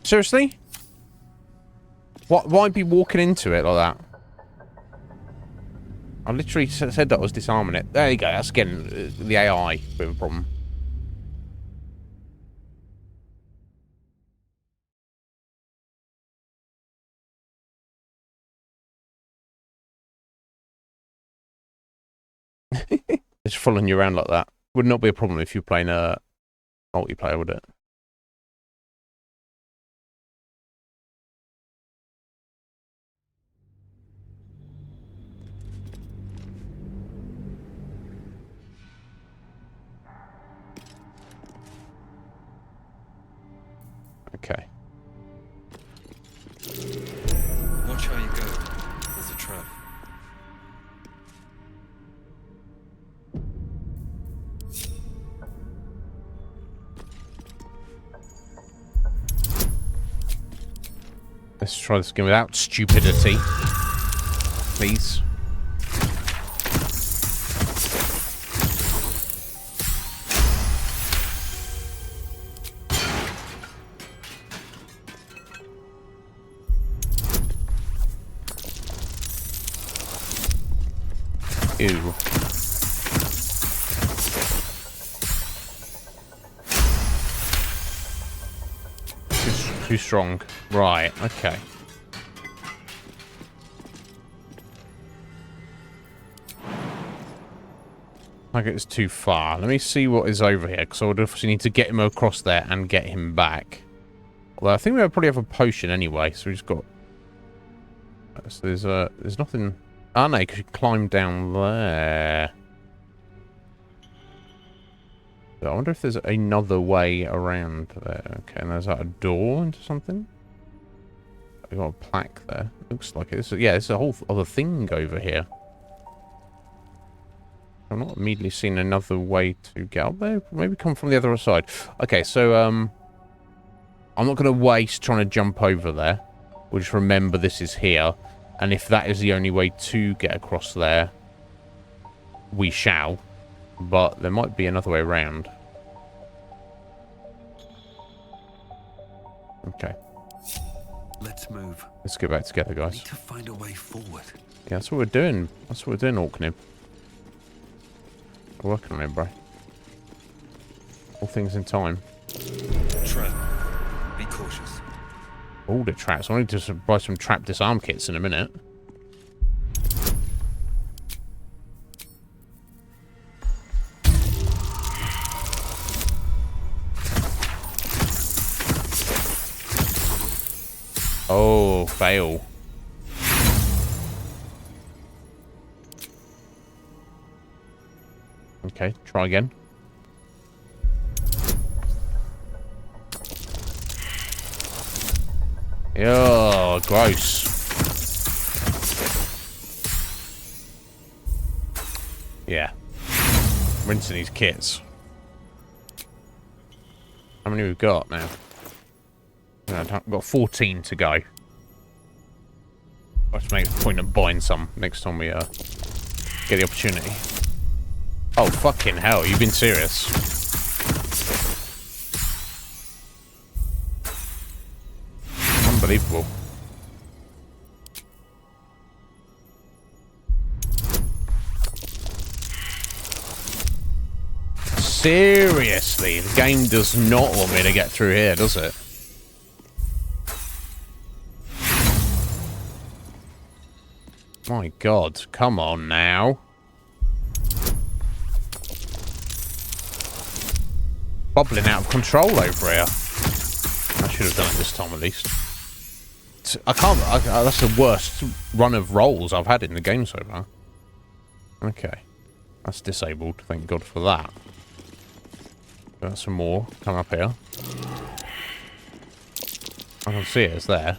Seriously? Why be walking into it like that? I literally said that I was disarming it. There you go. That's again the AI bit of a problem. It's following you around like that. Would not be a problem if you're playing a multiplayer, would it? Okay.
Watch how you go. There's a trap.
Let's try this again without stupidity. Please. Ew. Too strong. Right, okay. Like it's too far. Let me see what is over here, because I would obviously need to get him across there and get him back. Although I think we probably have a potion anyway, so we just got... So there's nothing... Oh no, because you climb down there. So I wonder if there's another way around there. Okay, and there's like a door into something. We've got a plaque there. Looks like it. Yeah, there's a whole other thing over here. I'm not immediately seeing another way to get up there. Maybe come from the other side. Okay, so I'm not going to waste trying to jump over there. We'll just remember this is here. And if that is the only way to get across there, we shall. But there might be another way around. Okay.
Let's move.
Let's get back together, guys.
We need to find a way forward.
Yeah, that's what we're doing. That's what we're doing, Orknib. We're working on it, bro. All things in time.
Trap. Be cautious.
All the traps. I need to buy some trap disarm kits in a minute. Oh, fail. Okay, try again. Oh, gross. Yeah. Rinsing these kits. How many we've got now? I've got 14 to go. Let's make a point of buying some next time we get the opportunity. Oh, fucking hell. You've been serious. Unbelievable. Seriously, the game does not want me to get through here, does it? My God, come on now. Bubbling out of control over here. I should have done it this time at least. I can't... that's the worst run of rolls I've had in the game so far. Okay. That's disabled. Thank God for that. Got some more. Come up here. I can see it. It's there.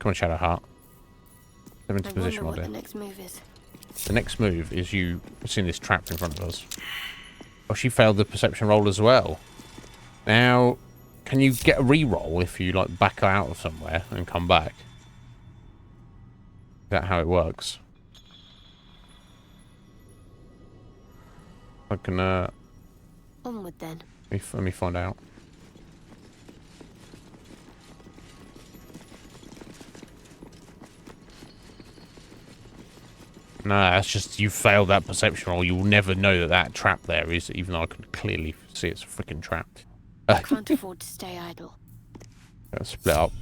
Come on, Shadowheart. Step into position, my dear.
The next move is.
The next move is you seeing this trap in front of us. Oh, she failed the perception roll as well. Now, can you get a re-roll if you like back out of somewhere and come back? Is that how it works? I can
Onward then.
let me find out. No, that's just you failed that perception roll. You'll never know that that trap there is, even though I can clearly see it's freaking trapped.
I can't afford to stay idle.
Let's split up.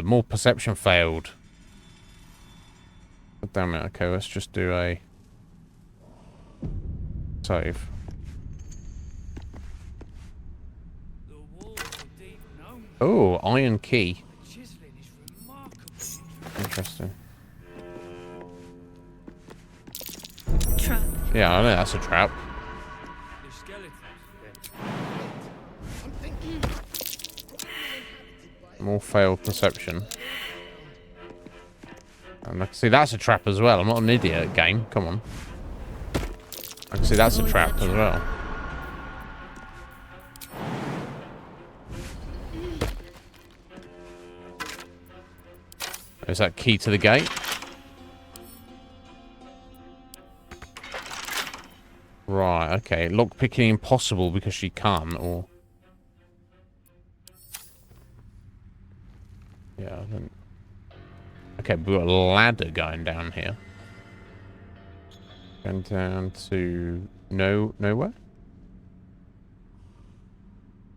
More perception failed. God damn it. Okay, let's just do a save. Oh, iron key. Interesting.
Trap.
Yeah, I know that's a trap. More failed perception. And I can see that's a trap as well. I'm not an idiot, game. Come on. I can see that's a trap as well. Is that key to the gate? Right, okay. Lockpicking impossible because she can't, or... Yeah, I don't... Okay, we've got a ladder going down here. Going down to... nowhere?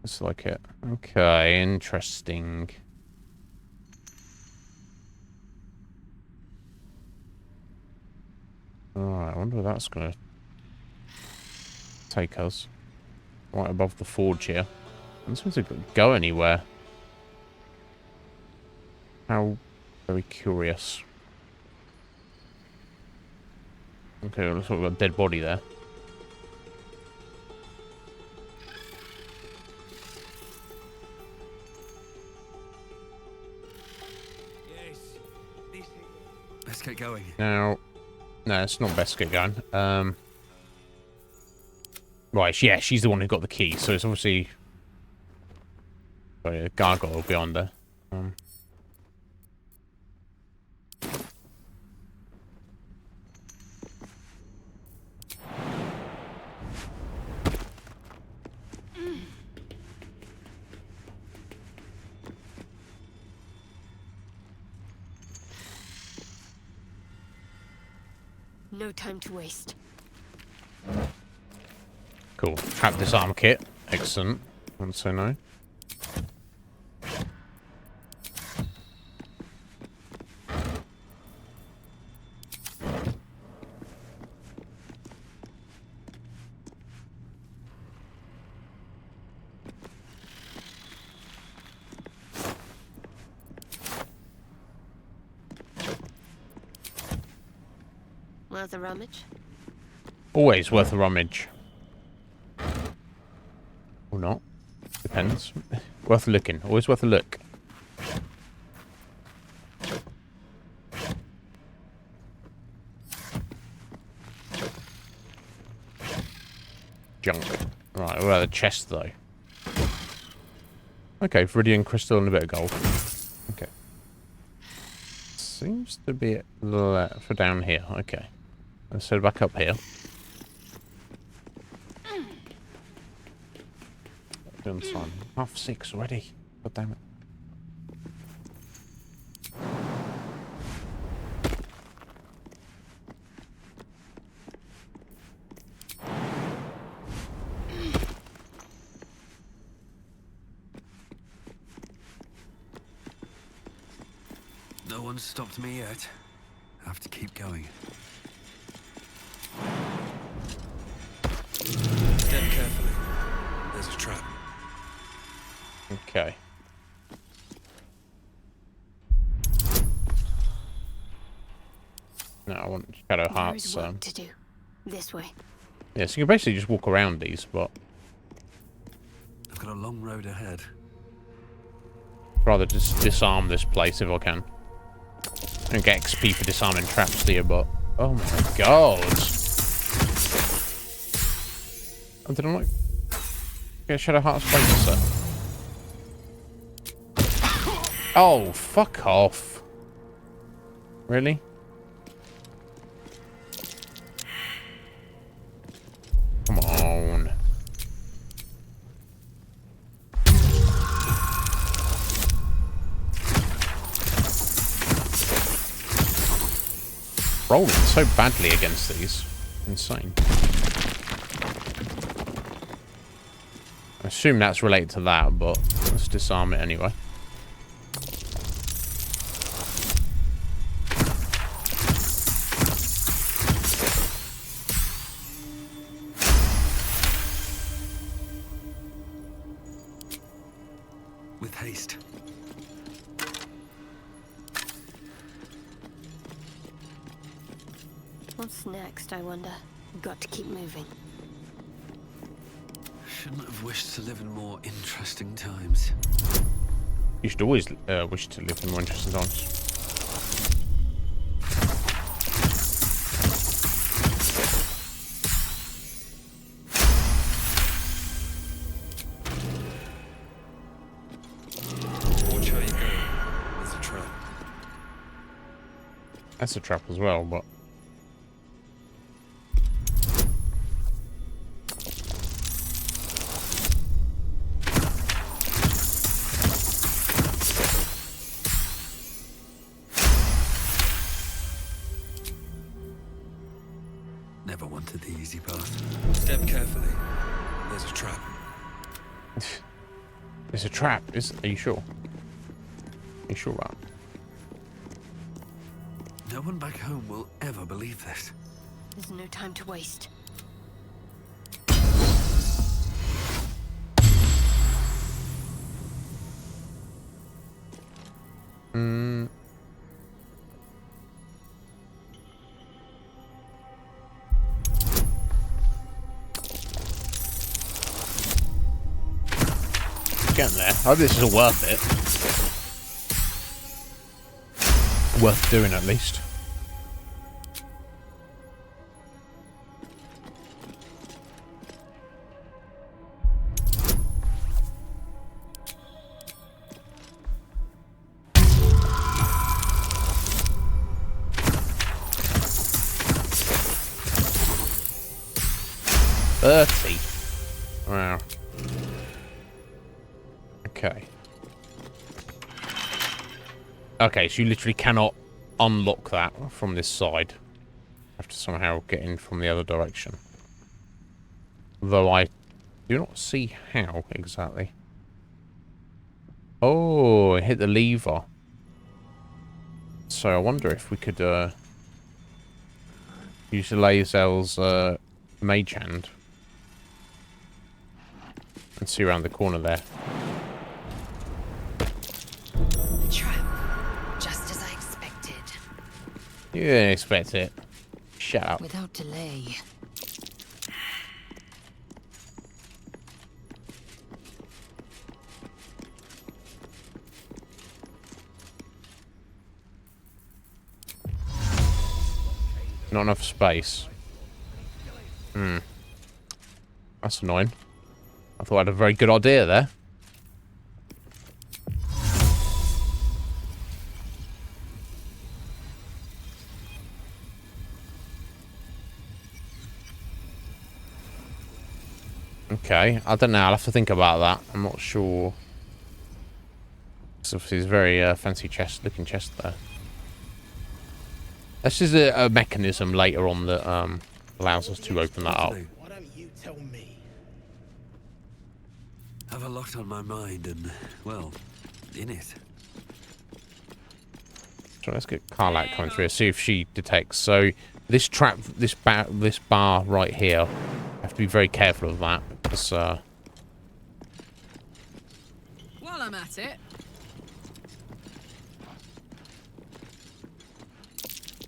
Looks like it. Okay, interesting. Alright, I wonder where that's gonna take us. Right above the forge here. I'm not supposed to go anywhere. How very curious. Okay, looks like we've got a dead body there.
Let's get going.
Now, no, it's not best to get going. Right, yeah, she's the one who got the key, so it's obviously a gargoyle beyond her.
No time to waste.
Cool. Trap disarm kit. Excellent. Wouldn't say no.
Worth a rummage?
Always worth a rummage. Or not. Depends. Worth looking. Always worth a look. Junk. Right, what about the chest though? Okay, Viridian crystal and a bit of gold. Okay. Seems to be for down here. Okay. Let's head back up here. Doing time. 6:30 already. God damn it.
No one's stopped me yet. I have to keep going. Step carefully. There's a trap.
Okay. No, I want Shadow Hearts.
There is work to do. This way.
Yeah, so you can basically just walk around these, but
I've got a long road ahead.
I'd rather just disarm this place if I can. I don't get XP for disarming traps here, but oh my god! Oh, did I not get Shadow Hearts Bracer? Oh, fuck off! Really? Come on. Rolling so badly against these. Insane. I assume that's related to that, but let's disarm it anyway.
With haste.
What's next, I wonder? Got to keep moving.
Shouldn't have wished to live in more interesting times.
You should always wish to live in more interesting times.
Watch how you go. There's a trap.
That's a trap as well, but
Never wanted the easy path. Step carefully. There's a trap.
It's a trap. Are you sure? Are you sure about it?
No one back home will ever believe this.
There's no time to waste.
Getting there. I hope this is all worth it. Worth doing, at least. Wow. Okay. Okay, so you literally cannot unlock that from this side. Have to somehow get in from the other direction. Though I do not see how exactly. Oh, it hit the lever. So I wonder if we could use Lae'zel's mage hand and see around the corner there.
The trap, just as I expected.
You didn't expect it. Shut up.
Without delay.
Not enough space. That's annoying. I thought I had a very good idea there. Okay, I don't know. I'll have to think about that. I'm not sure. It's obviously a very fancy looking chest there. This is a mechanism later on that allows us to open that up.
Why don't you tell me?
Have a lot on my mind and, well, in it.
So let's get Karlak coming through. See if she detects. So this trap, this bar right here, I have to be very careful of that because.
While I'm at it.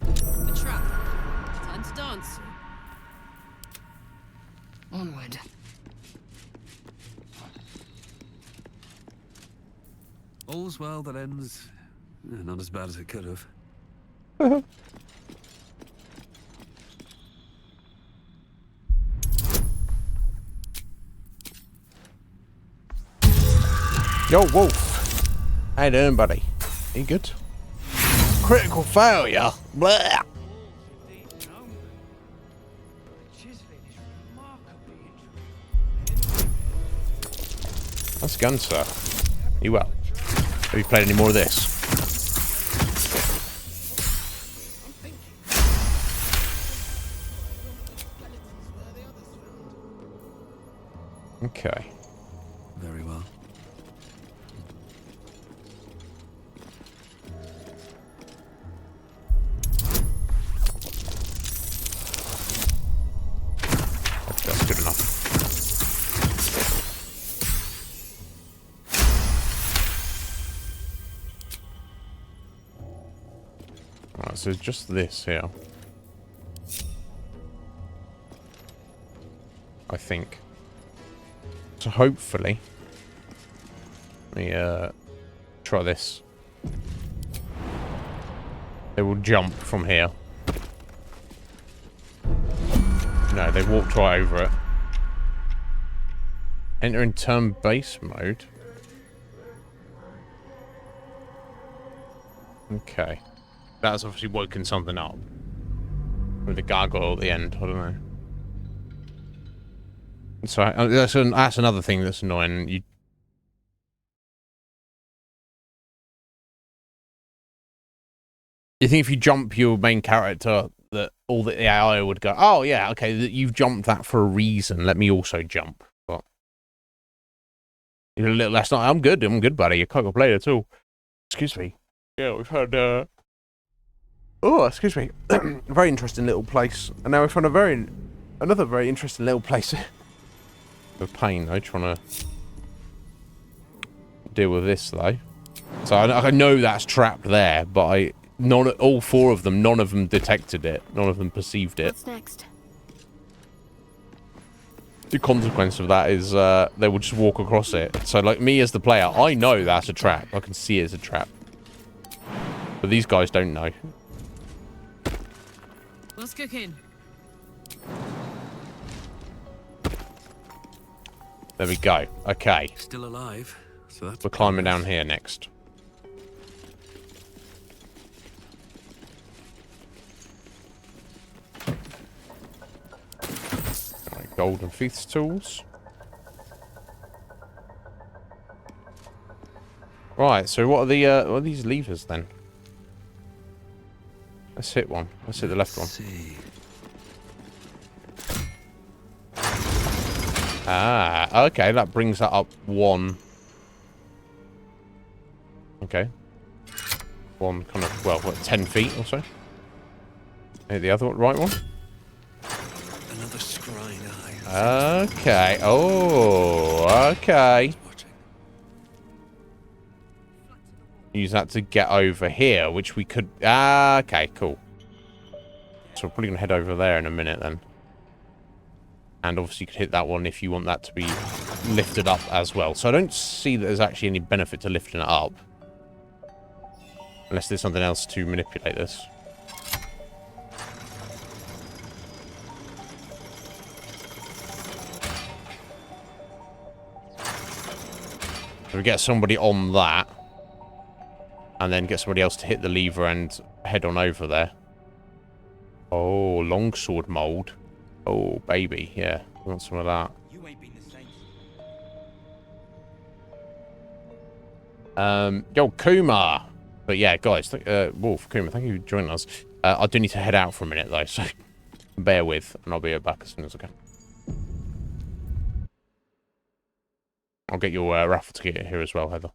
The trap. Time to dance.
Onward.
All's well that ends not as bad as it could have.
Yo, Wolf. How you doing, buddy? You good? Critical failure. Blah. That's a gun, sir. You well? Have you played any more of this? Okay.
Very well.
That's good enough. Alright, so it's just this here. I think. So hopefully, let me try this. They will jump from here. No, they walked right over it. Enter in turn-based mode. Okay. That's obviously woken something up. With the gargoyle at the end, I don't know. So that's another thing that's annoying. You think if you jump your main character, that all the AI would go, oh yeah, okay, that you've jumped that for a reason. Let me also jump. But You're a little last night. I'm good, buddy. You can't complain at all. Excuse me. Yeah, we've had, oh, excuse me. Very interesting little place. And now we found another very interesting little place. The pain, though, trying to deal with this, though. So I know that's trapped there, but all four of them, none of them detected it. None of them perceived it.
What's next?
The consequence of that is they will just walk across it. So, like, me as the player, I know that's a trap. I can see it's a trap. But these guys don't know.
What's cooking?
There we go. Okay.
Still alive, so that's
We're climbing down here next. Right, golden Thief's tools. Right, so what are these levers then? Let's hit one. Let's hit the left one. Ah, okay, that brings that up one. Okay. One kind of, well, what, 10 feet or so? Hit the other one, right one?
Another scrying eye.
Okay. Oh, okay. Use that to get over here, which we could... Ah, okay, cool. So we're probably going to head over there in a minute then. And obviously you could hit that one if you want that to be lifted up as well. So I don't see that there's actually any benefit to lifting it up. Unless there's something else to manipulate this. So we get somebody on that. And then get somebody else to hit the lever and head on over there. Oh, longsword mold. Oh, baby. Yeah, we want some of that.
You ain't been the same.
Yo, Kuma. But yeah, guys, Wolf, Kuma, thank you for joining us. I do need to head out for a minute, though, so bear with, and I'll be back as soon as I can. I'll get your raffle ticket here as well, Heather.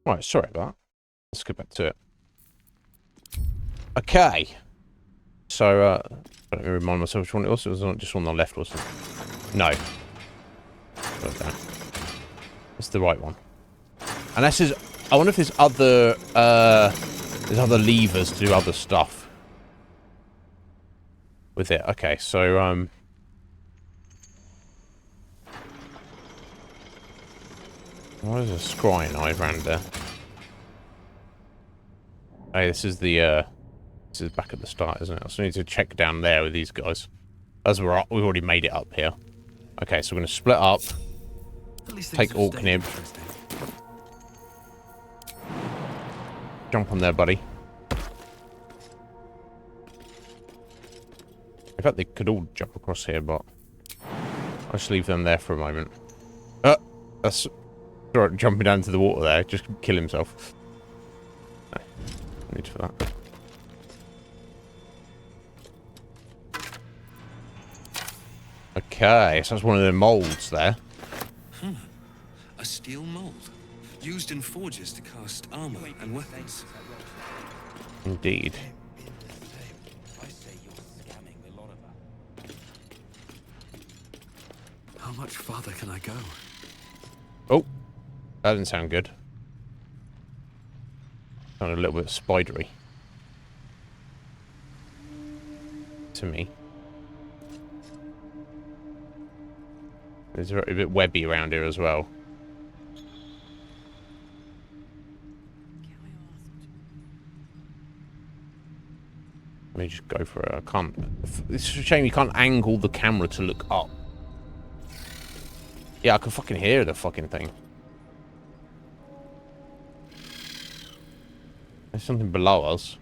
Right, sorry about that. Let's get back to it. Okay. So, let me remind myself which one it was. It was just on the left, wasn't it? No. Okay. It's the right one. And this is... I wonder if there's other levers to do other stuff with it. Okay, so, what is a scrying eye around there? Hey, this is the, this is back at the start, isn't it? So I need to check down there with these guys. As we've already made it up here. Okay, so we're going to split up. Take Orknib. Jump on there, buddy. In fact, they could all jump across here, but I'll just leave them there for a moment. That's right, jumping down into the water there. Just kill himself. No, no need for that. Okay, so that's one of the molds there.
A steel mold, used in forges to cast armor and weapons.
Indeed.
How much farther can I go?
Oh, that didn't sound good. Sounded a little bit spidery. To me. There's a bit webby around here as well. Let me just go for it. I can't... It's a shame you can't angle the camera to look up. Yeah, I can fucking hear the fucking thing. There's something below us.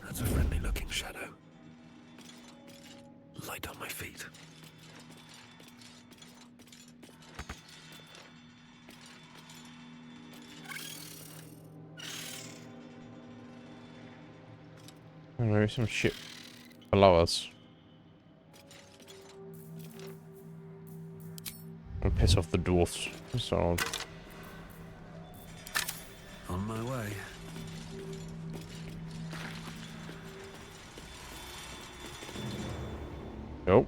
That's a friendly looking shadow. Light on my feet.
Oh, maybe some shit below us. I'll piss off the dwarfs. So
on my way.
Oh.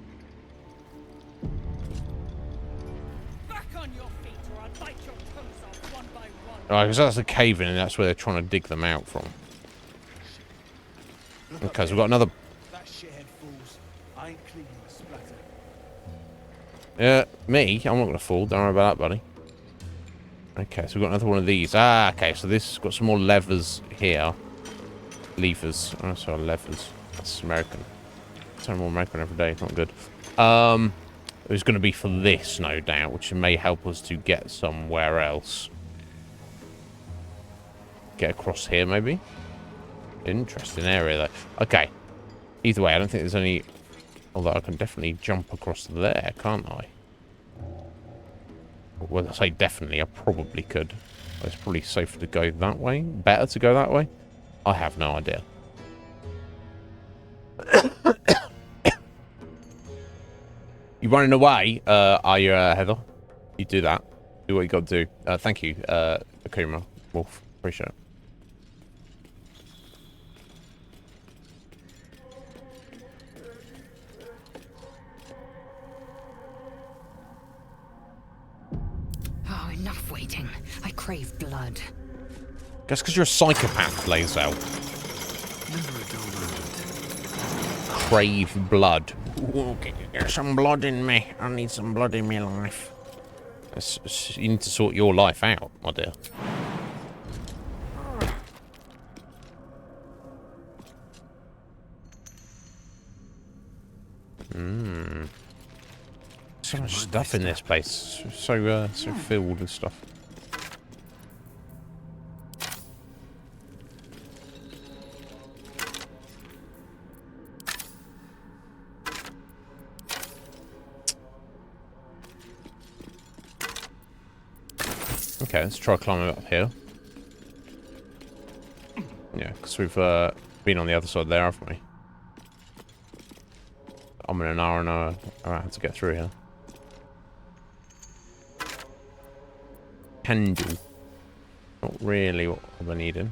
Back on your feet or I'll bite your toes off one by one.
Alright, because that's the cave in and that's where they're trying to dig them out from. Okay, so we've got another...
That shithead fools. I ain't cleaning the splatter.
Me? I'm not going to fall. Don't worry about that, buddy. Okay, so we've got another one of these. Ah, okay, so this has got some more levers here. Levers. Oh, sorry, levers. That's American. Sound more American every day. It's not good. It was going to be for this, no doubt, which may help us to get somewhere else. Get across here, maybe? Interesting area, though. Okay. Either way, I don't think there's any... Although I can definitely jump across there, can't I? Well, I say definitely, I probably could. It's probably safer to go that way. Better to go that way? I have no idea. You running away? Are you, Heather? You do that. Do what you got to do. Thank you, Akuma. Wolf. Appreciate it.
Oh, enough waiting. I crave blood.
Guess because you're a psychopath, Lazel.
Never a dull moment.
Crave blood. Okay, get some blood in me. I need some blood in my life. You need to sort your life out, my dear. So much stuff in this place. So filled with stuff. Okay, let's try climbing up here. Yeah, because we've been on the other side there, haven't we? I'm in an hour and a half to get through here. Candle. Not really what I needed.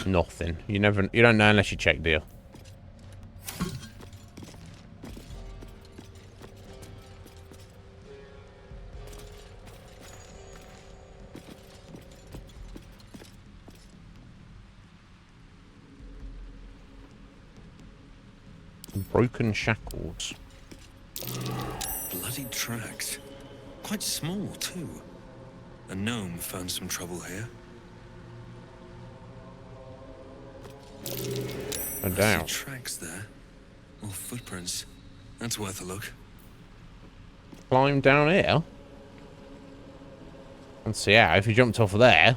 Nothing. You don't know unless you check, do you? Broken shackles.
Bloody tracks. Quite small, too. A gnome found some trouble here.
No doubt.
Tracks there. Or footprints. That's worth a look.
Climb down here. Let's see how. If he jumped off there.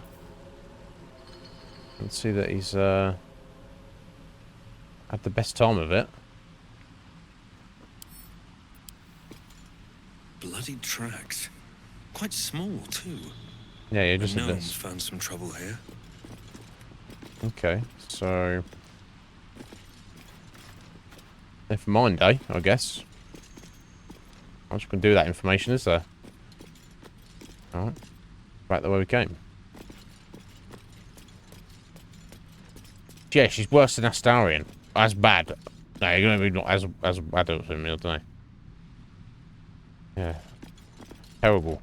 Let's see that he's had the best time of it.
Bloody tracks. Quite small, too.
Yeah, you just
a gnome's found some trouble here.
Okay, so never mind, eh? I guess. I'm just gonna do that information, is there? Alright. Back the way we came. Yeah, she's worse than Astarion. That's bad. No, you're gonna be not as bad as me, don't I? Yeah. Terrible.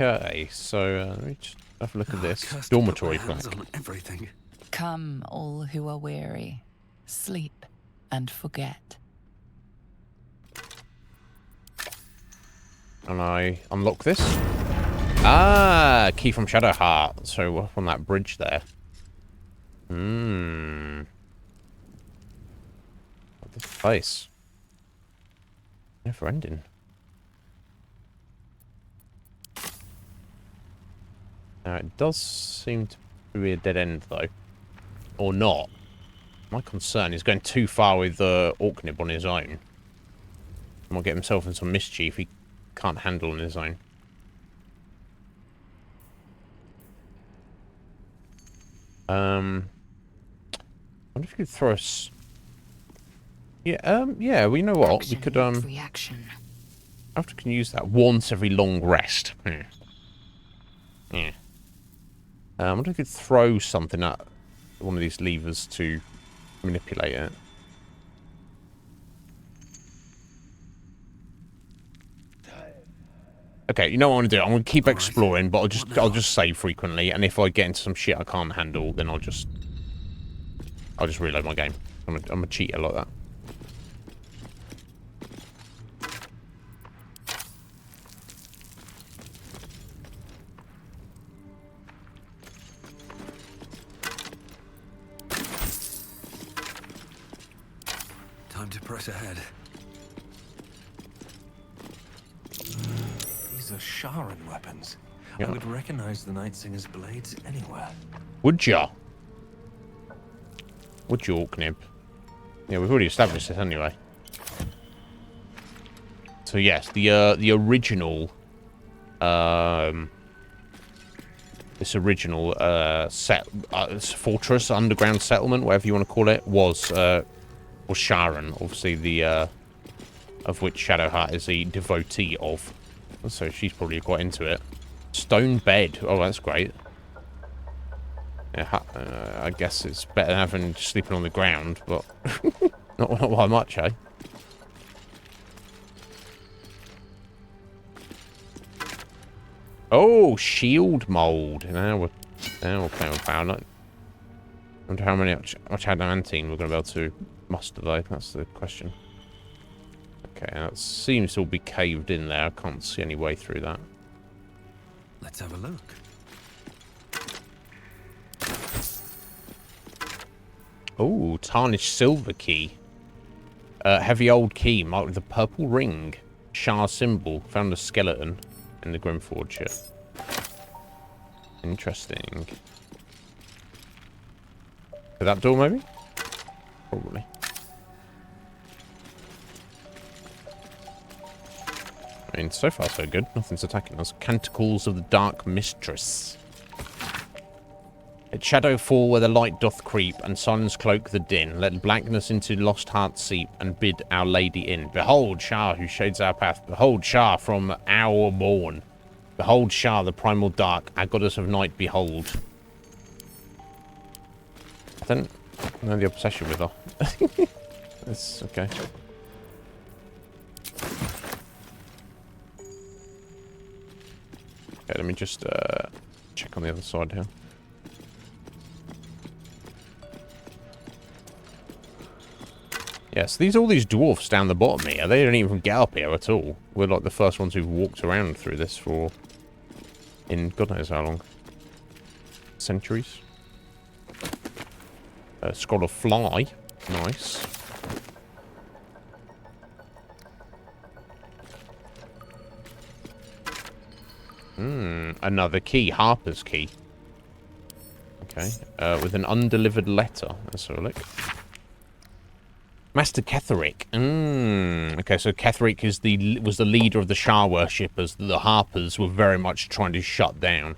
Okay, so let me just have a look at this. Dormitory plaque.
Everything. Come, all who are weary, sleep and forget.
And I unlock this. Ah, key from Shadowheart. So up on that bridge there. This place. Never ending. Now it does seem to be a dead end though. Or not. My concern is going too far with Orknib on his own. He might get himself in some mischief he can't handle on his own. I wonder if you could throw us. Yeah, yeah, well, you know what? We could,
Reaction.
After can use that once every long rest. Yeah. I wonder if we could throw something at one of these levers to manipulate it. Okay, you know what I'm gonna do? I'm gonna keep exploring, but I'll just save frequently, and if I get into some shit I can't handle, then I'll just reload my game. I'm a cheater like that.
Time to press ahead. These are Sharan weapons.
Yeah.
I would recognize the Night Singer's blades anywhere.
Would ya? Would you, Orknib? Yeah, we've already established this anyway. So yes, the original, this original fortress, underground settlement, whatever you want to call it, was Sharan, obviously the of which Shadowheart is a devotee of. So she's probably quite into it. Stone bed. Oh, that's great. Yeah, I guess it's better than having sleeping on the ground, but not by much, eh? Oh, shield mold. Now we're playing with power. I wonder how much adamantine we're going to be able to muster, though. That's the question. Okay, that seems to all be caved in there. I can't see any way through that.
Let's have a look.
Oh, tarnished silver key. Heavy old key marked with a purple ring. Shah symbol. Found a skeleton in the Grimforge here. Interesting. To that door, maybe? Probably. I mean, so far so good. Nothing's attacking us. Canticles of the Dark Mistress. Let shadow fall where the light doth creep, and silence cloak the din. Let blackness into lost hearts seep, and bid our lady in. Behold Shah, who shades our path. Behold Shah from our morn. Behold Shah, the primal dark, our goddess of night, behold. I don't know the obsession with her. It's okay. Okay, let me just check on the other side here. Yes, all these dwarfs down the bottom here, they don't even get up here at all. We're like the first ones who've walked around through this for, in God knows how long. Centuries. Scroll of Fly. Nice. Another key. Harper's key. Okay. With an undelivered letter. Let's have a look. Master Ketheric. Okay, so Ketheric was the leader of the Shah worshippers that the Harpers were very much trying to shut down.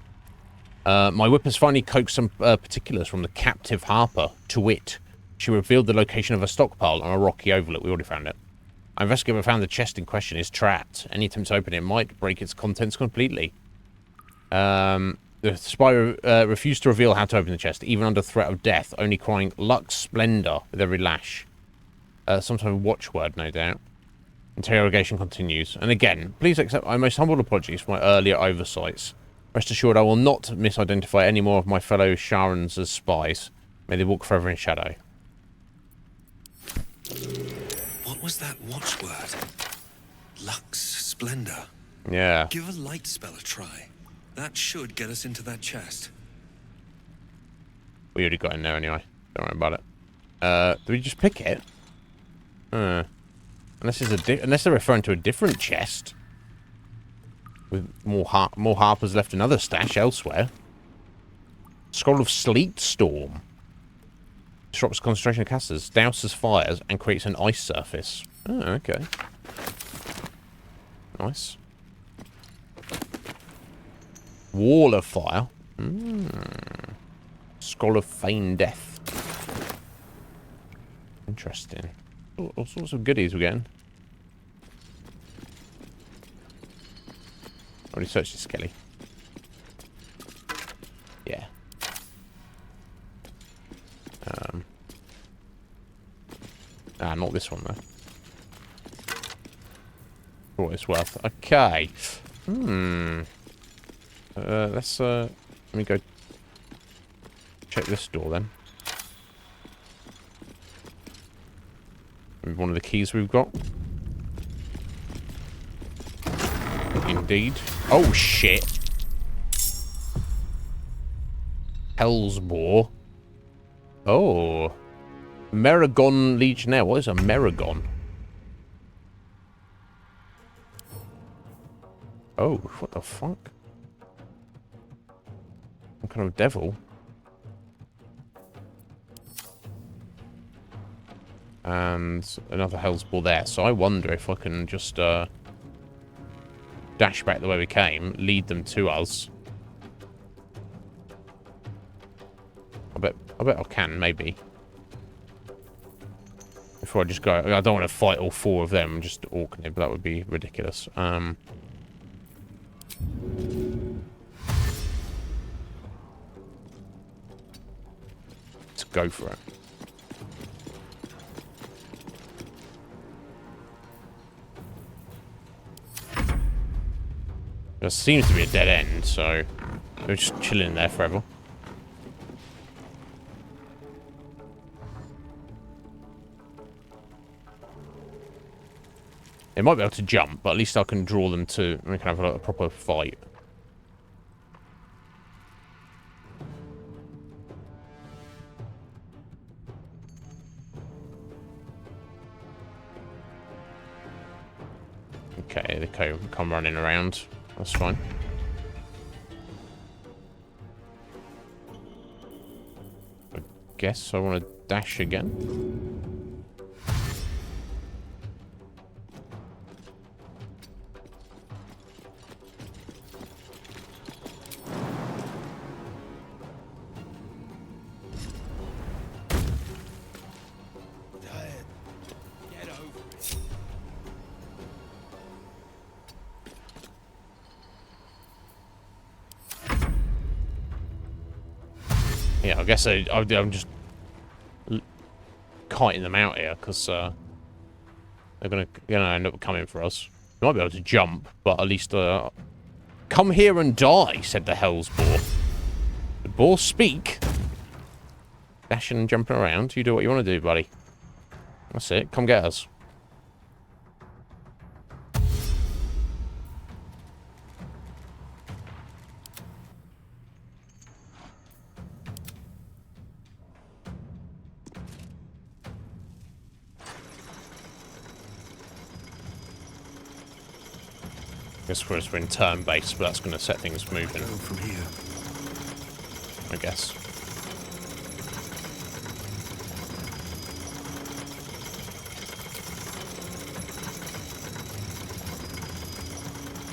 My whip has finally coaxed some particulars from the captive Harper, to wit. She revealed the location of a stockpile on a rocky overlook. We already found it. Our investigator found the chest in question is trapped. Any attempt to open it might break its contents completely. The spy refused to reveal how to open the chest, even under threat of death, only crying, Lux Splendor, with every lash. Some sort of watchword, no doubt. Interrogation continues. And again, please accept my most humble apologies for my earlier oversights. Rest assured I will not misidentify any more of my fellow Sharans as spies. May they walk forever in shadow.
What was that watchword? Lux Splendor.
Yeah.
Give a light spell a try. That should get us into that chest.
We already got in there anyway. Don't worry about it. Do we just pick it? Unless they're referring to a different chest. With more Harpers left another stash elsewhere. Scroll of Sleet Storm. Disrupts concentration of casters, douses fires, and creates an ice surface. Oh, okay. Nice. Wall of Fire. Scroll of Feigned Death. Interesting. All sorts of goodies we're getting. Already searched the skelly. Yeah. Not this one though. For what it's worth. Okay. Let's let me go check this door then. One of the keys we've got. Indeed. Oh shit. Hellsboar. Oh. Meragon Legionnaire. What is a Meragon? Oh, what the fuck? What kind of devil? And another Hellsboar there. So I wonder if I can just dash back the way we came, lead them to us. I bet I can, maybe. Before I just go, I don't want to fight all four of them, just orking it, but that would be ridiculous. Let's go for it. There seems to be a dead end, so we're just chilling there forever. They might be able to jump, but at least I can draw them to... We can have a proper fight. Okay, they come running around. That's fine. I guess I want to dash again. Yeah, I guess I'm just kiting them out here because they're gonna end up coming for us. We might be able to jump, but at least come here and die, said the Hell's Boar. The boar speak. Dashing and jumping around. You do what you want to do, buddy. That's it. Come get us. I guess we're in turn-based, but that's going to set things moving.
From here.
I guess.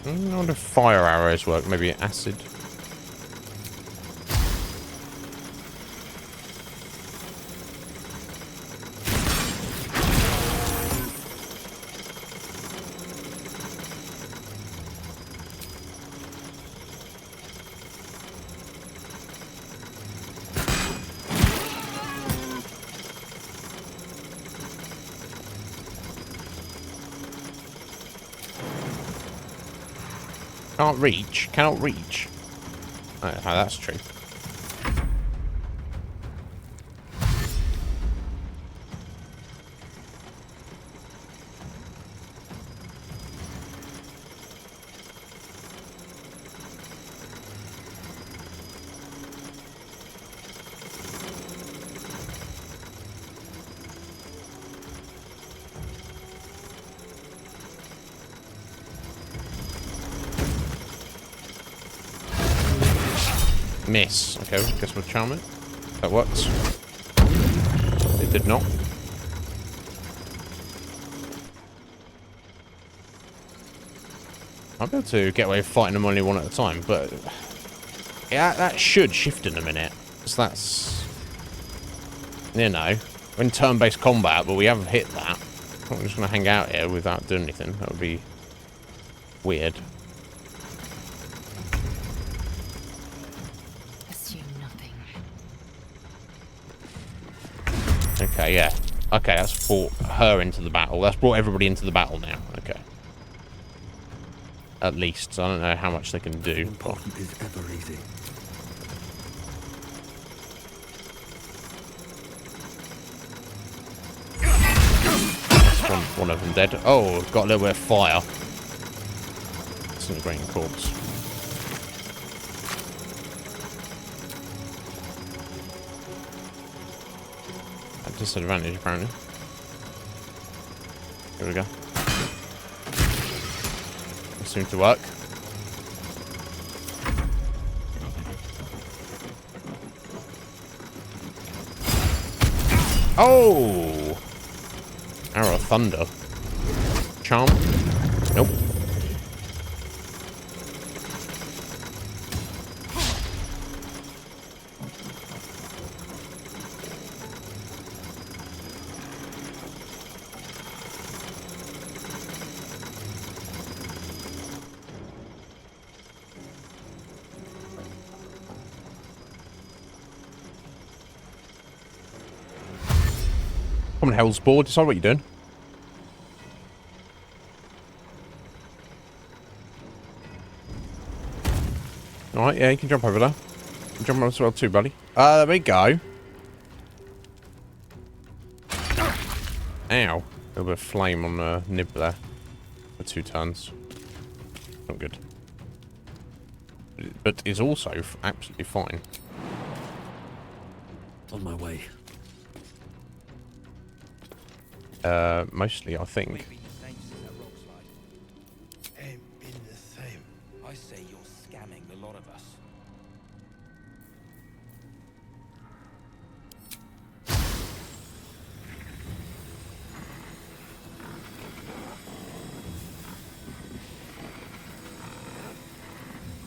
I wonder if fire arrows work. Maybe acid. Can't reach. Cannot reach. Oh, that's true. Miss. Okay, guess we'll charm it. That works. It did not. I'll be able to get away with fighting them only one at a time, but yeah, that should shift in a minute. Because that's, you know, we're in turn-based combat, but we haven't hit that. I'm just going to hang out here without doing anything. That would be weird. Okay, yeah. Okay, that's brought her into the battle. That's brought everybody into the battle now. Okay. At least. So I don't know how much they can do.
Important is ever easy.
One of them dead. Oh, got a little bit of fire. Disintegrating corpse. Disadvantage, apparently. Here we go. It seemed to work. Oh! Arrow of Thunder. Charm? Nope. Come on, Hell's Board. Decide what you're doing. Alright, yeah, you can jump over there. You can jump over as well too, buddy. There we go. Ow. A little bit of flame on the nib there. For 2 turns. Not good. But is also absolutely fine.
On my way.
Mostly, I think.
Ain't been the same.
I say you're scamming the lot of us.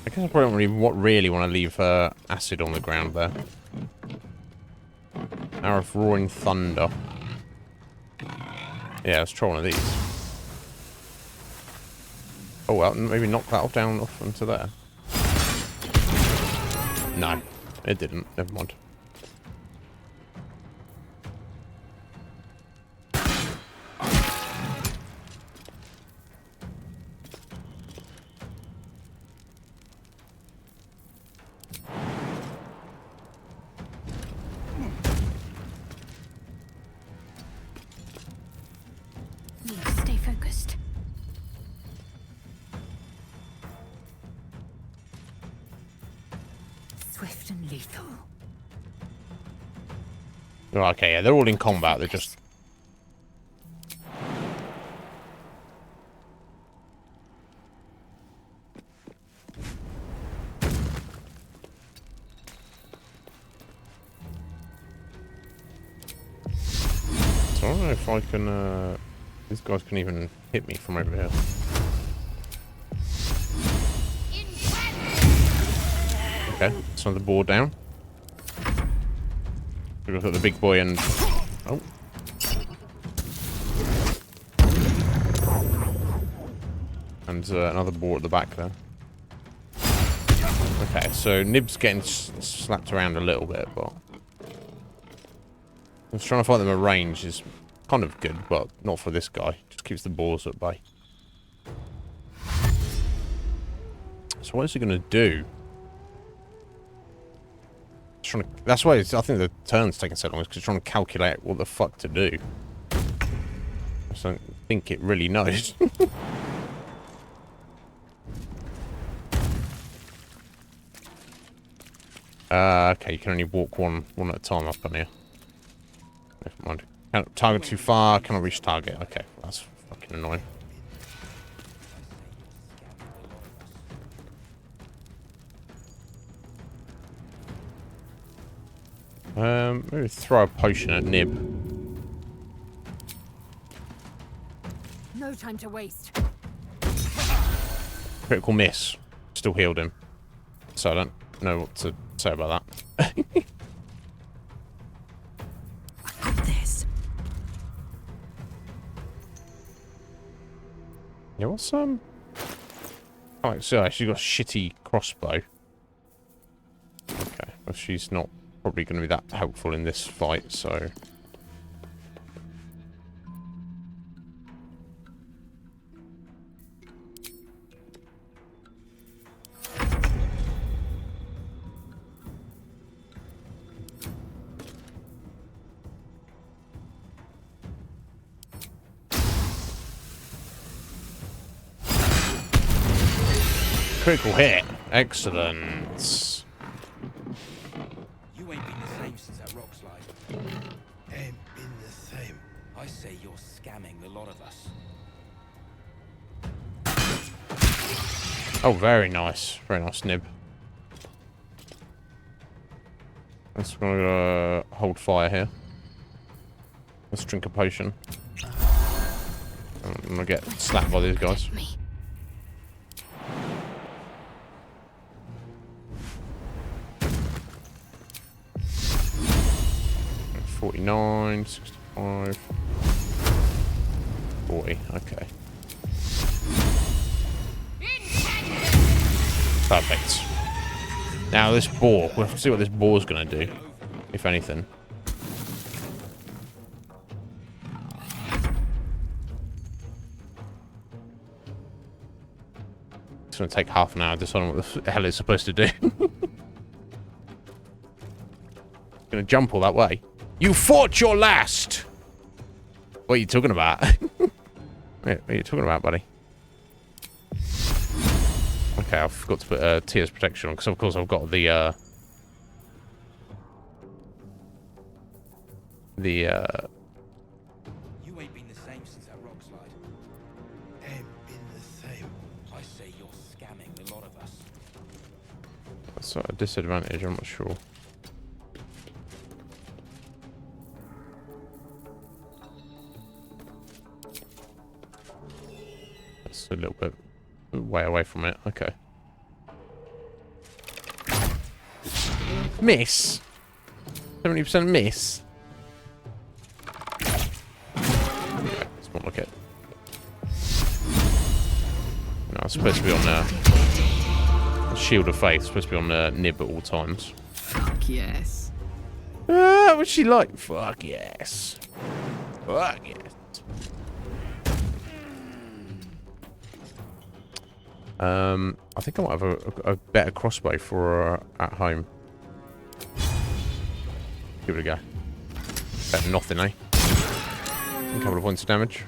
I guess I probably don't really want to leave acid on the ground there. Arrow of Roaring Thunder. Yeah, let's try one of these. Oh well, maybe knock that down off into there. No, it didn't. Never mind.
lethal.
Oh, okay, yeah, they're all in combat. They're just... So I don't know if I can, these guys can even hit me from over here. Okay, it's another board down. We've got the big boy and... Oh. And another board at the back there. Okay, so Nib's getting slapped around a little bit, but... I was trying to fight them at range is kind of good, but not for this guy. Just keeps the boars at bay. So what is he going to do? That's why I think the turn's taking so long, is because it's trying to calculate what the fuck to do. I just don't think it really knows. Okay, you can only walk one at a time up on here. Never mind. Target too far, cannot reach target. Okay, that's fucking annoying. Maybe throw a potion at Nib.
No time to waste.
Critical miss. Still healed him. So I don't know what to say about that.
I got this.
Yeah, what's Oh, so she's got a shitty crossbow. Okay, well she's not probably going to be that helpful in this fight, so... Critical hit. Excellent.
You ain't been the same since that rock slide.
Ain't been the same.
I say you're scamming the lot of us.
Oh, very nice. Very nice, Nib. Let's gonna hold fire here. Let's drink a potion. I'm gonna get slapped by these guys. 49, 65, 40, okay. Perfect. Now this boar, we'll have to see what this boar's gonna do, if anything. It's gonna take half an hour to decide on what the hell it's supposed to do. Gonna jump all that way. You fought your last! What are you talking about? What are you talking about, buddy? Okay, I forgot to put Tears Protection on, because of course I've got the
You ain't been the same since that rock slide.
Ain't been the same.
I say you're scamming the lot of us.
That's a disadvantage, I'm not sure. That's a little bit way away from it. Okay. Miss. 70% miss. Okay, let's not look at. No, it's supposed to be on Shield of Faith. It's supposed to be on Nib at all times.
Fuck yes.
What's she like? Fuck yes. Fuck yes. I think I might have a better crossbow for at home. Give it a go. Better than nothing, eh? A couple of points of damage.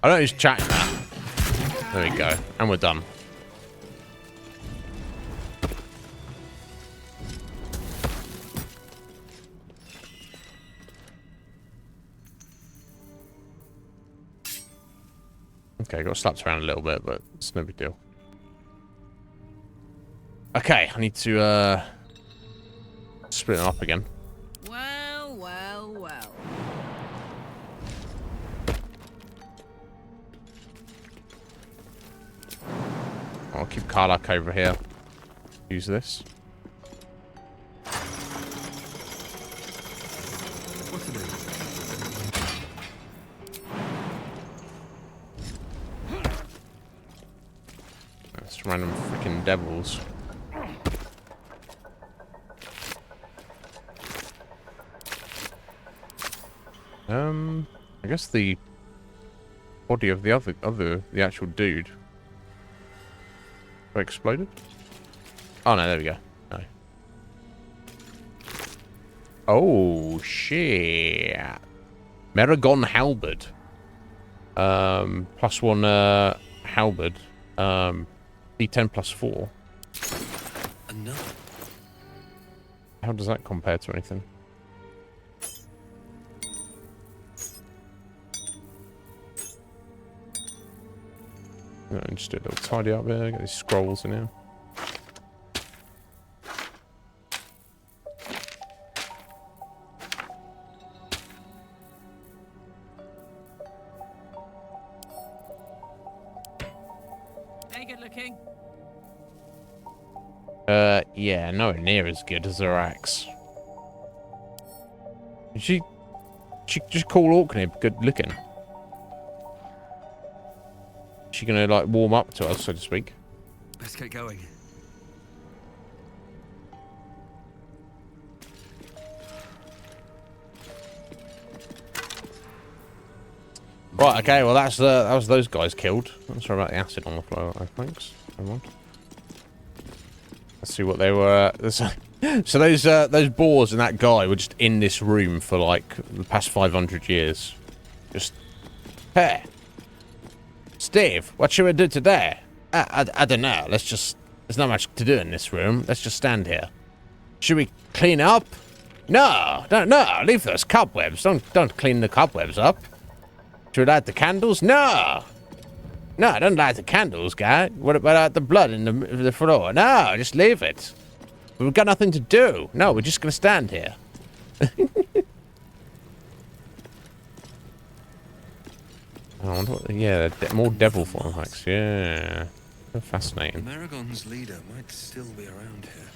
I don't know who's chatting that. There we go. And we're done. Okay, got slapped around a little bit, but it's no big deal. Okay, I need to split them up again.
Well, well, well.
I'll keep Karlak over here. Use this.
What's it doing?
That's random freaking devils. I guess the body of the the actual dude exploded. Oh no, there we go. No. Oh shit! Meragon halberd. +1 halberd. D10 +4.
Another.
How does that compare to anything? Just do a little tidy up there. Get these scrolls in here.
Hey, good looking.
Yeah, nowhere near as good as her axe. She just call Orkney good looking. She gonna like warm up to us, so to speak.
Let's get going.
Right, okay, well that was those guys killed. I'm sorry about the acid on the floor. Thanks. Never mind. Let's see what they were. So those boars and that guy were just in this room for like the past 500 years. Just, hey, Steve, what should we do today? I don't know. There's not much to do in this room. Let's just stand here. Should we clean up? No, leave those cobwebs. Don't clean the cobwebs up. Should we light the candles? No, don't light the candles, guy. What about the blood in the floor? No, just leave it. We've got nothing to do. No, we're just gonna stand here. I wonder what, yeah, more devil form hacks. Yeah, fascinating.
Maragon's leader might still be around here.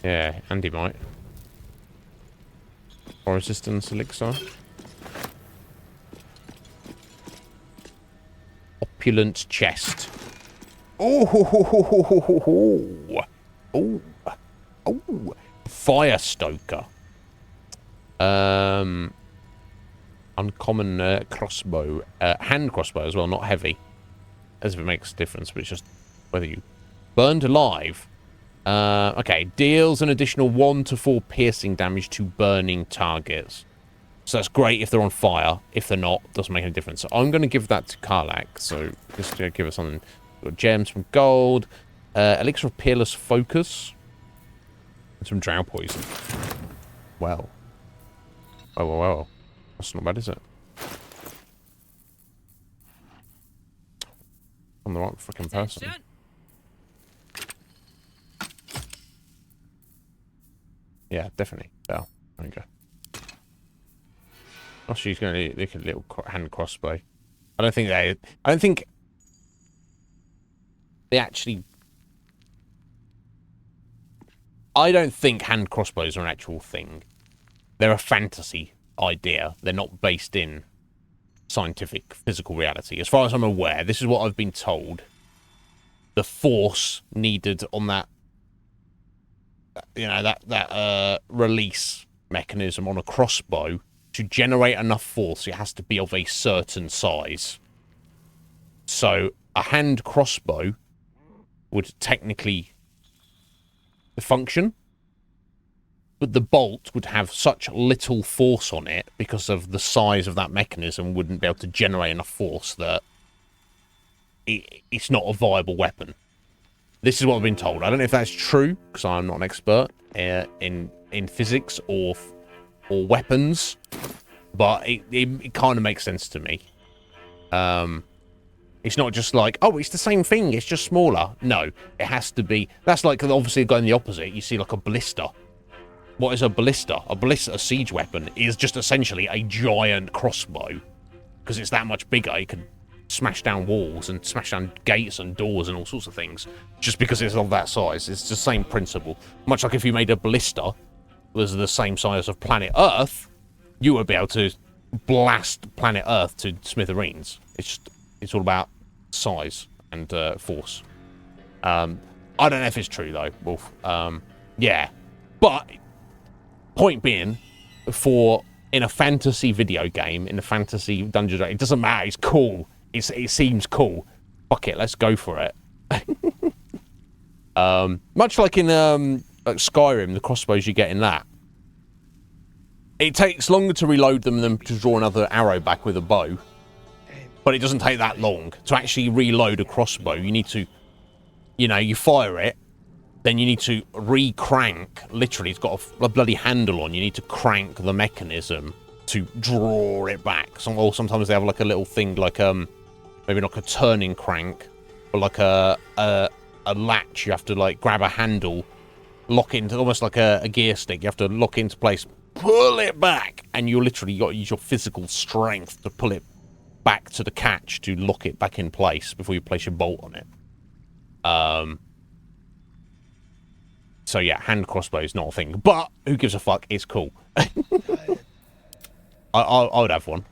Yeah, Andy might. Or resistance elixir. Opulent chest. Oh, fire stoker. Uncommon crossbow, hand crossbow as well, not heavy, as if it makes a difference, but it's just whether you burned alive. Okay, deals an additional 1 to 4 piercing damage to burning targets. So that's great if they're on fire. If they're not, doesn't make any difference. So I'm going to give that to Karlak. So just to give us something. We've got gems from gold, elixir of peerless focus, and some drow poison. Well. Well. That's not bad, is it? I'm the right freaking person. Yeah, definitely. Bell. There you go. Oh, she's going to look at a little hand crossbow. I don't think they actually. I don't think hand crossbows are an actual thing. They're a fantasy idea. They're not based in scientific, physical reality. As far as I'm aware, this is what I've been told. The force needed on that, you know, that release mechanism on a crossbow to generate enough force, it has to be of a certain size. So a hand crossbow would technically function but the bolt would have such little force on it because of the size of that mechanism, wouldn't be able to generate enough force that it's not a viable weapon. This is what I've been told. I don't know if that's true, because I'm not an expert in physics or weapons, but it kind of makes sense to me. It's not just like, oh, it's the same thing, it's just smaller. No, it has to be. That's like, obviously, going the opposite. You see, like, a ballista. What is a ballista? A ballista, a siege weapon, is just essentially a giant crossbow. Because it's that much bigger, it can smash down walls and smash down gates and doors and all sorts of things. Just because it's of that size. It's the same principle. Much like if you made a ballista that was the same size of planet Earth, you would be able to blast planet Earth to smithereens. It's all about size and force. I don't know if it's true though, Wolf. Yeah, but point being, in a fantasy video game, in a fantasy dungeon, it doesn't matter. It's cool. It seems cool. Fuck it, let's go for it. Much like in like Skyrim, the crossbows you get in that. It takes longer to reload them than to draw another arrow back with a bow. But it doesn't take that long. To actually reload a crossbow, you need to, you fire it, then you need to re-crank. Literally, it's got a bloody handle on. You need to crank the mechanism to draw it back. Or sometimes they have like a little thing, like maybe like a turning crank, or like a latch. You have to like grab a handle, lock it into, almost like a gear stick. You have to lock it into place, pull it back, and you literally got to use your physical strength to pull it back to the catch to lock it back in place before you place your bolt on it. So yeah, hand crossbow is not a thing, but who gives a fuck? It's cool. I would have one.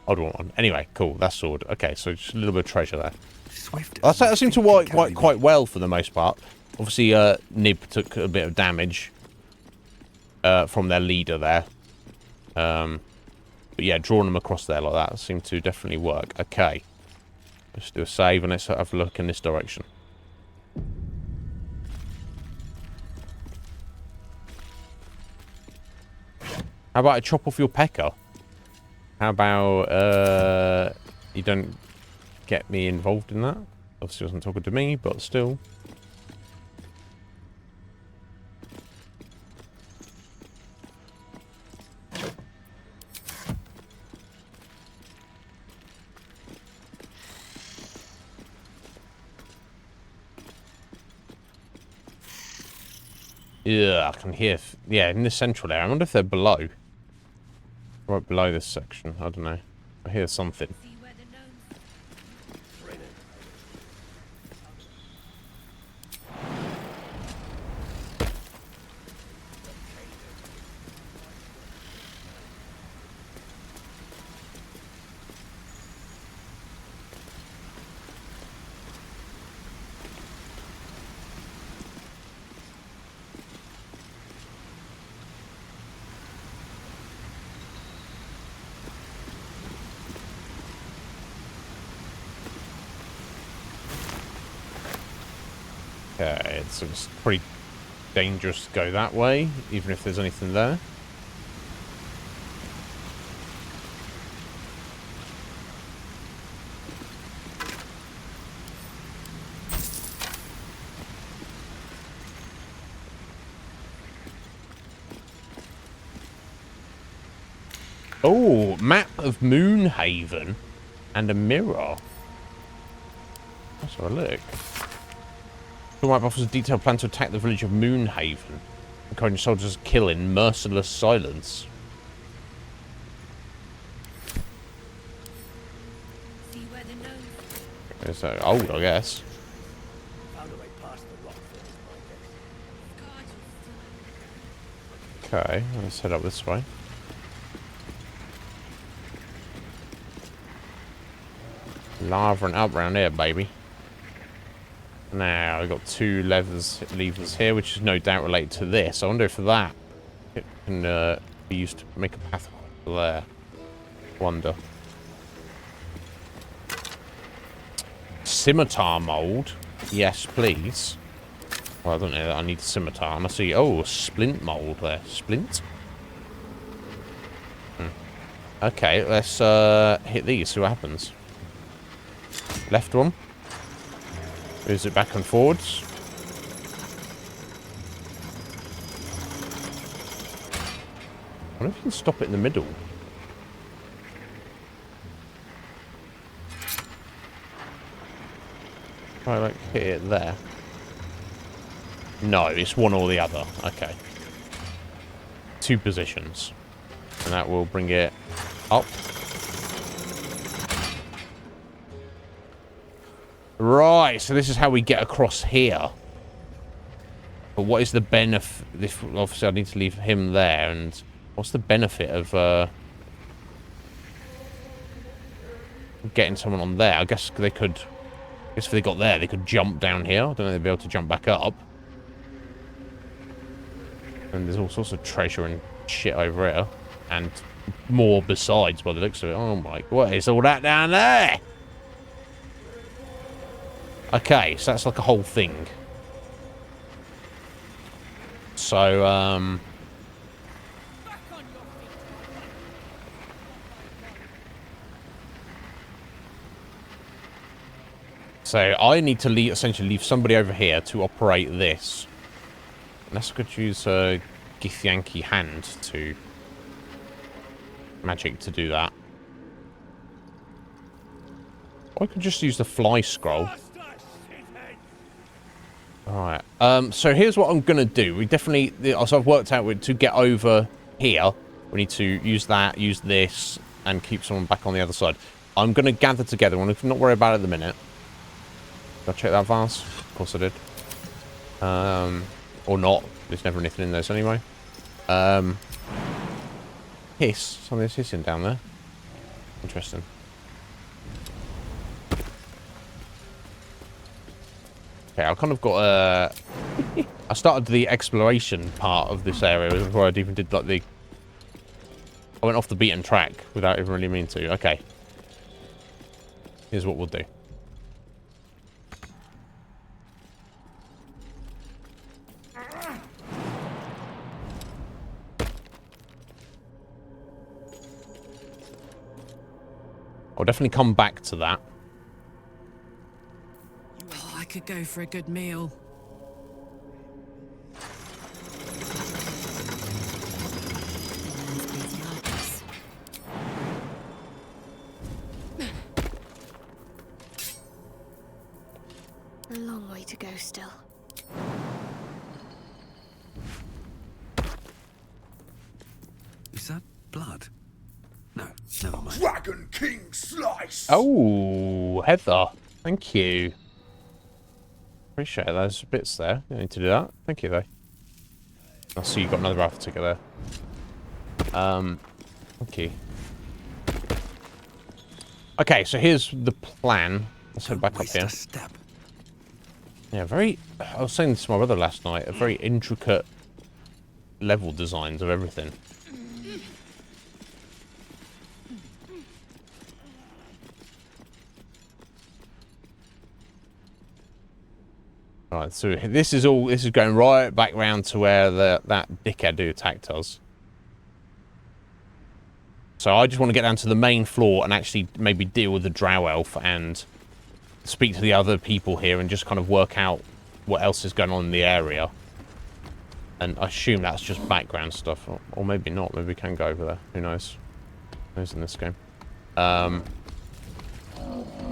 I'd want one. Anyway, cool. That sword. Okay, so just a little bit of treasure there. That seemed to work quite well for the most part. Obviously, Nib took a bit of damage from their leader there. But yeah, drawing them across there like that seemed to definitely work. Okay. Let's do a save and let's have a look in this direction. How about I chop off your pecker? How about you don't get me involved in that? Obviously wasn't talking to me, but still. Yeah, I can hear. Yeah, in the central area. I wonder if they're below. Right below this section. I don't know. I hear something. Okay, it's pretty dangerous to go that way, even if there's anything there. Oh, map of Moonhaven and a mirror. Let's have a look. The map offers a detailed plan to attack the village of Moonhaven, encouraging soldiers to kill in merciless silence. Is that old, I guess? Okay, let's head up this way. Lava and up round here, baby. Now, we've got two levers here, which is no doubt related to this. I wonder if that can be used to make a pathway there. Wonder. Scimitar mold. Yes, please. Well, I don't know. I need a scimitar. And I see, oh, a splint mold there. Splint? Okay, let's hit these, see what happens. Left one. Moves it back and forwards. I wonder if you can stop it in the middle. Try like hit it there. No, it's one or the other. Okay. 2 positions. And that will bring it up. Right, so this is how we get across here. But what is the benefit? Obviously, I need to leave him there. And what's the benefit of getting someone on there? I guess they could... I guess if they got there, they could jump down here. I don't know if they'd be able to jump back up. And there's all sorts of treasure and shit over here. And more besides by the looks of it. Oh my... What is all that down there? Okay, so that's like a whole thing. So, So I need to essentially leave somebody over here to operate this. Unless I could use a Githyanki hand to... magic to do that. Or I could just use the fly scroll. Alright, so here's what I'm going to do. We definitely, as I've worked out, to get over here, we need to use that, use this, and keep someone back on the other side. I'm going to gather together. I'm not worry about it at the minute. Did I check that vase? Of course I did. Or not. There's never anything in those anyway. Hiss. Something's hissing down there. Interesting. Okay, I kind of got I started the exploration part of this area before I even did like the... I went off the beaten track without even really meaning to. Okay. Here's what we'll do. I'll definitely come back to that.
Oh, I could go for a good meal.
A long way to go still.
Is that blood? No, never mind.
Dragon King Slice!
Oh, Heather. Thank you. Appreciate those bits there. You don't need to do that. Thank you, though. I see you got another raffle ticket there. Okay. Okay, so here's the plan. Let's head back up here. Yeah, I was saying this to my brother last night. A very intricate level designs of everything. Right, so this is going right back round to where that dickhead who attacked us. So I just want to get down to the main floor and actually maybe deal with the drow elf and speak to the other people here and just kind of work out what else is going on in the area. And I assume that's just background stuff, or maybe not. Maybe we can go over there. Who knows? Who knows in this game?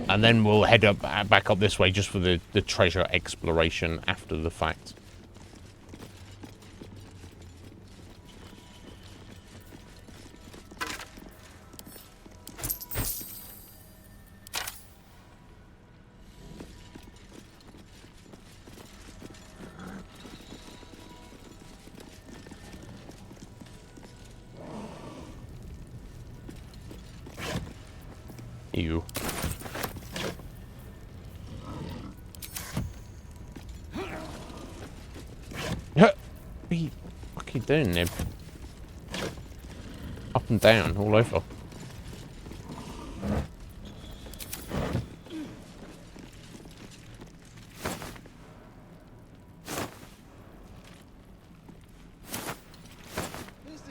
And then we'll head back up this way just for the treasure exploration after the fact. Ew. What are you fucking doing, Nib? Up and down, all over.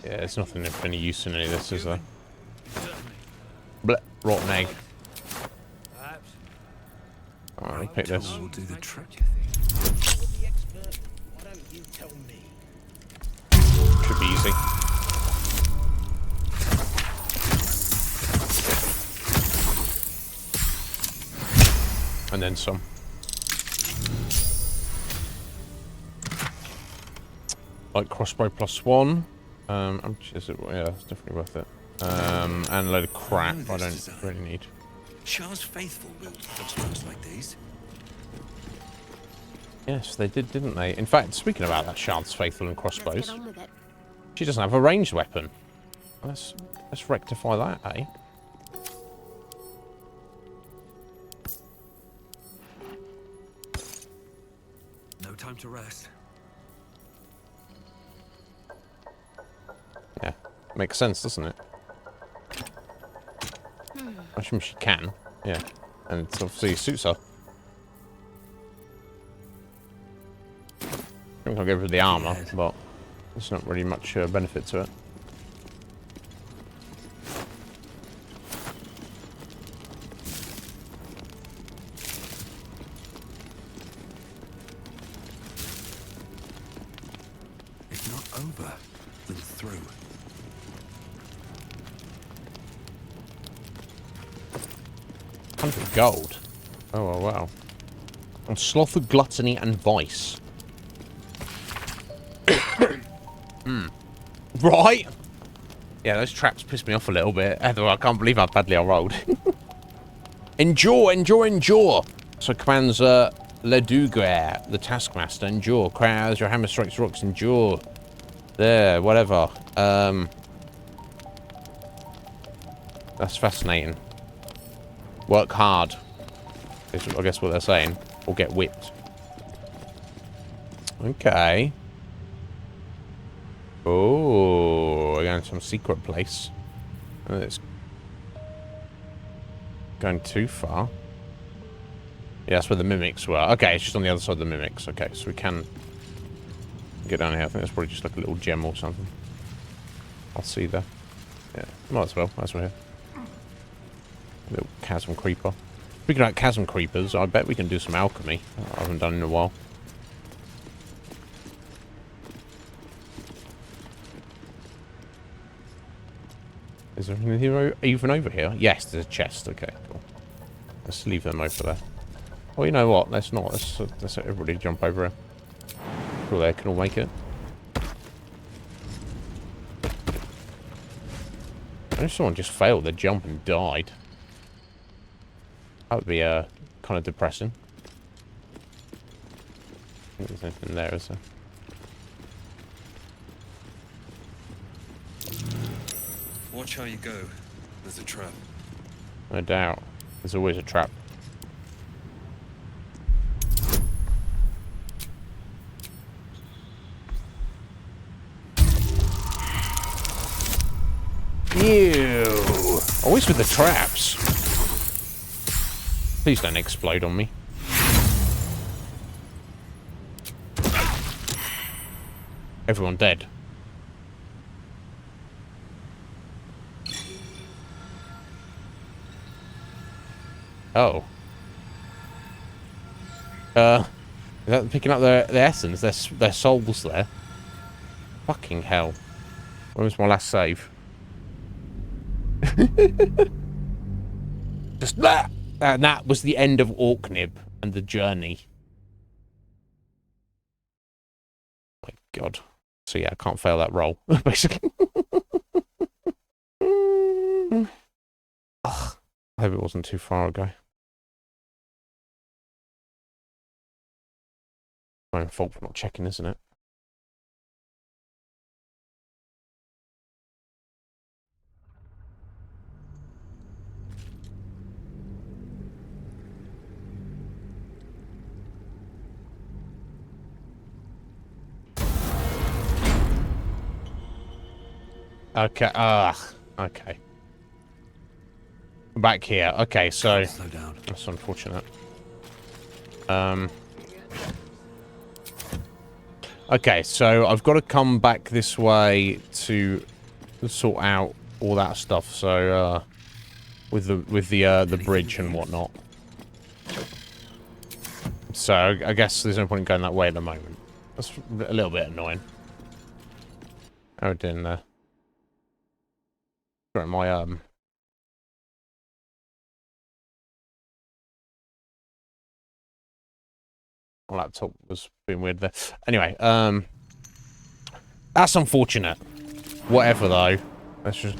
Yeah, there's nothing of any use in any of this, is there? Blech, rotten egg. Alright, I'll pick this.
Will do the trick.
Should be easy. And then some. Like crossbow +1. Is it, yeah, it's definitely worth it. And a load of crap I don't really need.
Shah's faithful built crossbows like these.
Yes, they did, didn't they? In fact, speaking about that, Shard's faithful and crossbows. She doesn't have a ranged weapon. Let's rectify that, eh?
No time to rest.
Yeah, makes sense, doesn't it? I assume she can. Yeah, and it obviously suits her. I think I'll go for the armor, but there's not really much benefit to it.
If not over, then through.
Gold. Oh, wow. On sloth of gluttony and vice. Right? Yeah, those traps piss me off a little bit. Although I can't believe how badly I rolled. Endure, endure, endure. So commands Ledugre, the Taskmaster. Endure. Crowds, your hammer strikes rocks. Endure. There, whatever. That's fascinating. Work hard. Is I guess what they're saying. Or get whipped. Okay. Oh, we're going to some secret place. It's going too far. Yeah, that's where the mimics were. Okay, it's just on the other side of the mimics. Okay, so we can get down here. I think that's probably just like a little gem or something. I'll see there. Yeah, might as well. As we're here. Little chasm creeper. Speaking about chasm creepers, I bet we can do some alchemy. I haven't done in a while. Is there anything even over here? Yes, there's a chest. Okay, cool. Let's leave them over there. Oh, you know what? Let's not. Let's let everybody jump over here. Sure, they can all make it. I know someone just failed their jump and died. That would be kind of depressing. I think there's anything there, is there?
Watch how you go. There's a trap.
No doubt. There's always a trap. Ew. Always with the traps. Please don't explode on me. Everyone dead. Oh. Is that picking up their essence, their souls there? Fucking hell. When was my last save? Just that. And that was the end of Orknib and the journey. My God. So yeah, I can't fail that roll, basically. Ugh. I hope it wasn't too far ago. My own fault for not checking, isn't it? Okay, okay. Back here. Okay, so
Slow down.
That's unfortunate. Okay, so I've got to come back this way to sort out all that stuff. So with the bridge and whatnot. So I guess there's no point in going that way at the moment. That's a little bit annoying. How it in there? Sorry, my laptop was being weird there. Anyway, that's unfortunate. Whatever though. Let's just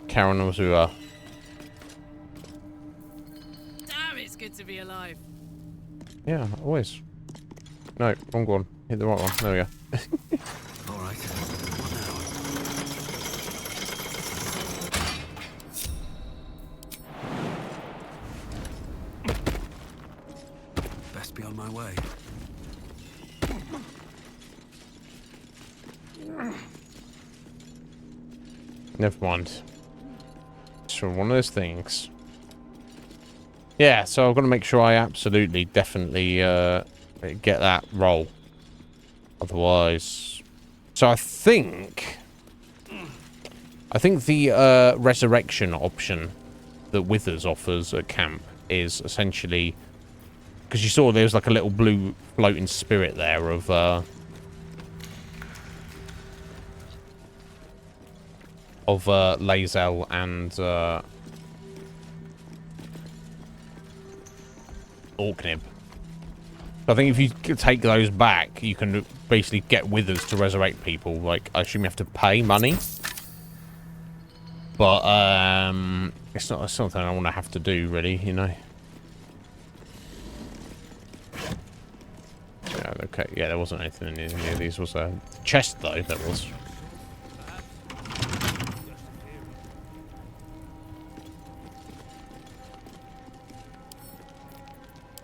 carry on as we are.
Damn, it's good to be alive.
Yeah, always. No, wrong one. Hit the right one. There we go.
Alright. Best be on my way.
Never mind. It's from one of those things. Yeah, so I've got to make sure I absolutely, definitely get that roll. Otherwise... So I think the resurrection option that Withers offers at camp is essentially... Because you saw there was like a little blue floating spirit there of... Lae'zel and Orknib. I think if you take those back, you can basically get Withers to resurrect people. Like, I assume you have to pay money. But, it's not something I want to have to do, really, you know. Yeah, okay. Yeah, there wasn't anything in any of these. Was a chest, though, that was...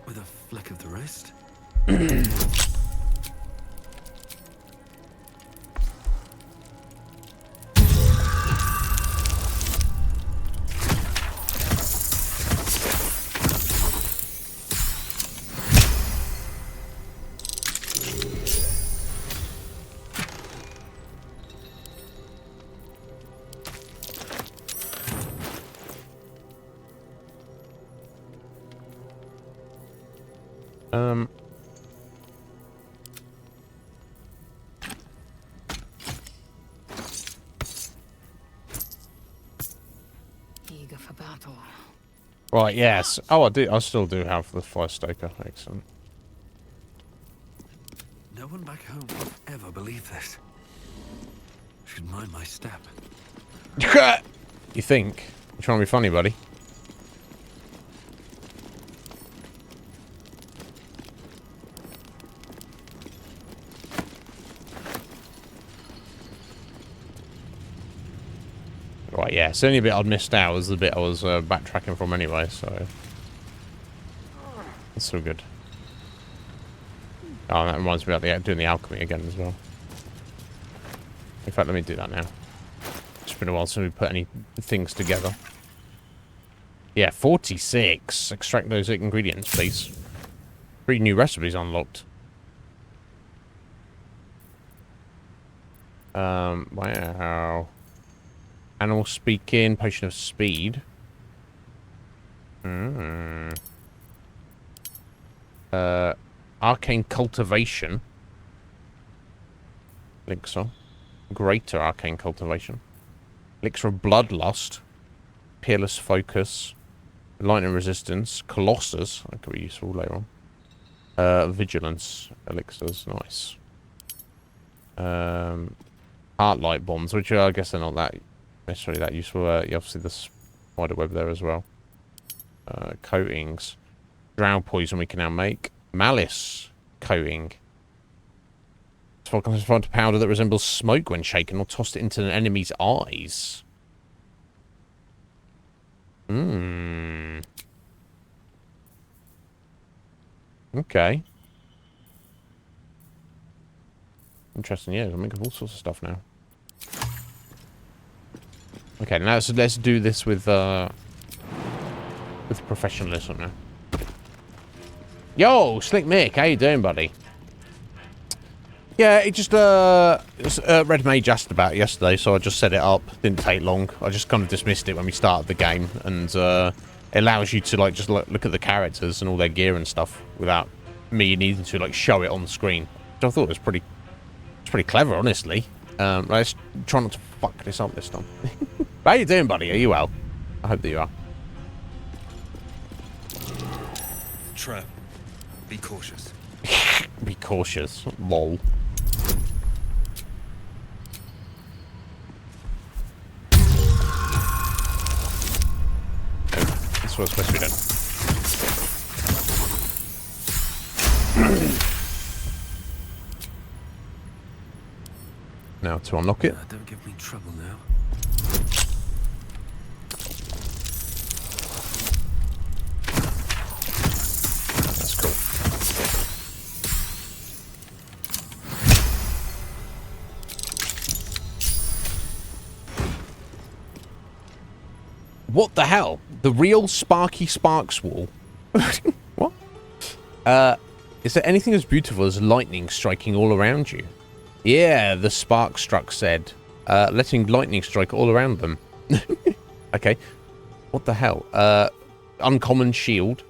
With a flick of the wrist?
Eager for battle.
Right, yes. Oh, I still do have the fire stoker. Excellent.
No one back home would ever believe this. Should mind my step.
You think? You're trying to be funny, buddy. Right, yeah. So the only bit I'd missed out was the bit I was backtracking from anyway, so... That's so good. Oh, that reminds me about doing the alchemy again as well. In fact, let me do that now. It's been a while since we put any things together. Yeah, 46. Extract those ingredients, please. 3 new recipes unlocked. Wow. Animal speaking, potion of speed. Arcane cultivation. Elixir. Greater arcane cultivation. Elixir of bloodlust. Peerless focus. Lightning resistance. Colossus. That could be useful later on. Vigilance. Elixirs. Nice. Heart light bombs, which I guess they're not that necessarily that useful. Obviously the spider web there as well. Coatings. Drow poison we can now make. Malice coating. Find a powder that resembles smoke when shaken or tossed it into an enemy's eyes. Okay. Interesting, yeah, I'm making all sorts of stuff now. Okay, now let's do this with professionalism now. Yo, Slick Mick, how you doing, buddy? Yeah, it just Red Mage asked about it yesterday, so I just set it up. Didn't take long. I just kind of dismissed it when we started the game, and it allows you to like just look at the characters and all their gear and stuff without me needing to like show it on the screen. Which I thought was pretty clever, honestly. Let's try not to fuck this up this time. How you doing, buddy? Are you well? I hope that you are.
Trap. Be cautious.
Be cautious. Lol. That's what it's supposed to be done. Now to unlock it.
Don't give me trouble now.
That's cool. What the hell? The real Sparky Sparks wall? What? Is there anything as beautiful as lightning striking all around you? Yeah, the Spark Struck said. Letting lightning strike all around them. Okay. What the hell? Uncommon shield.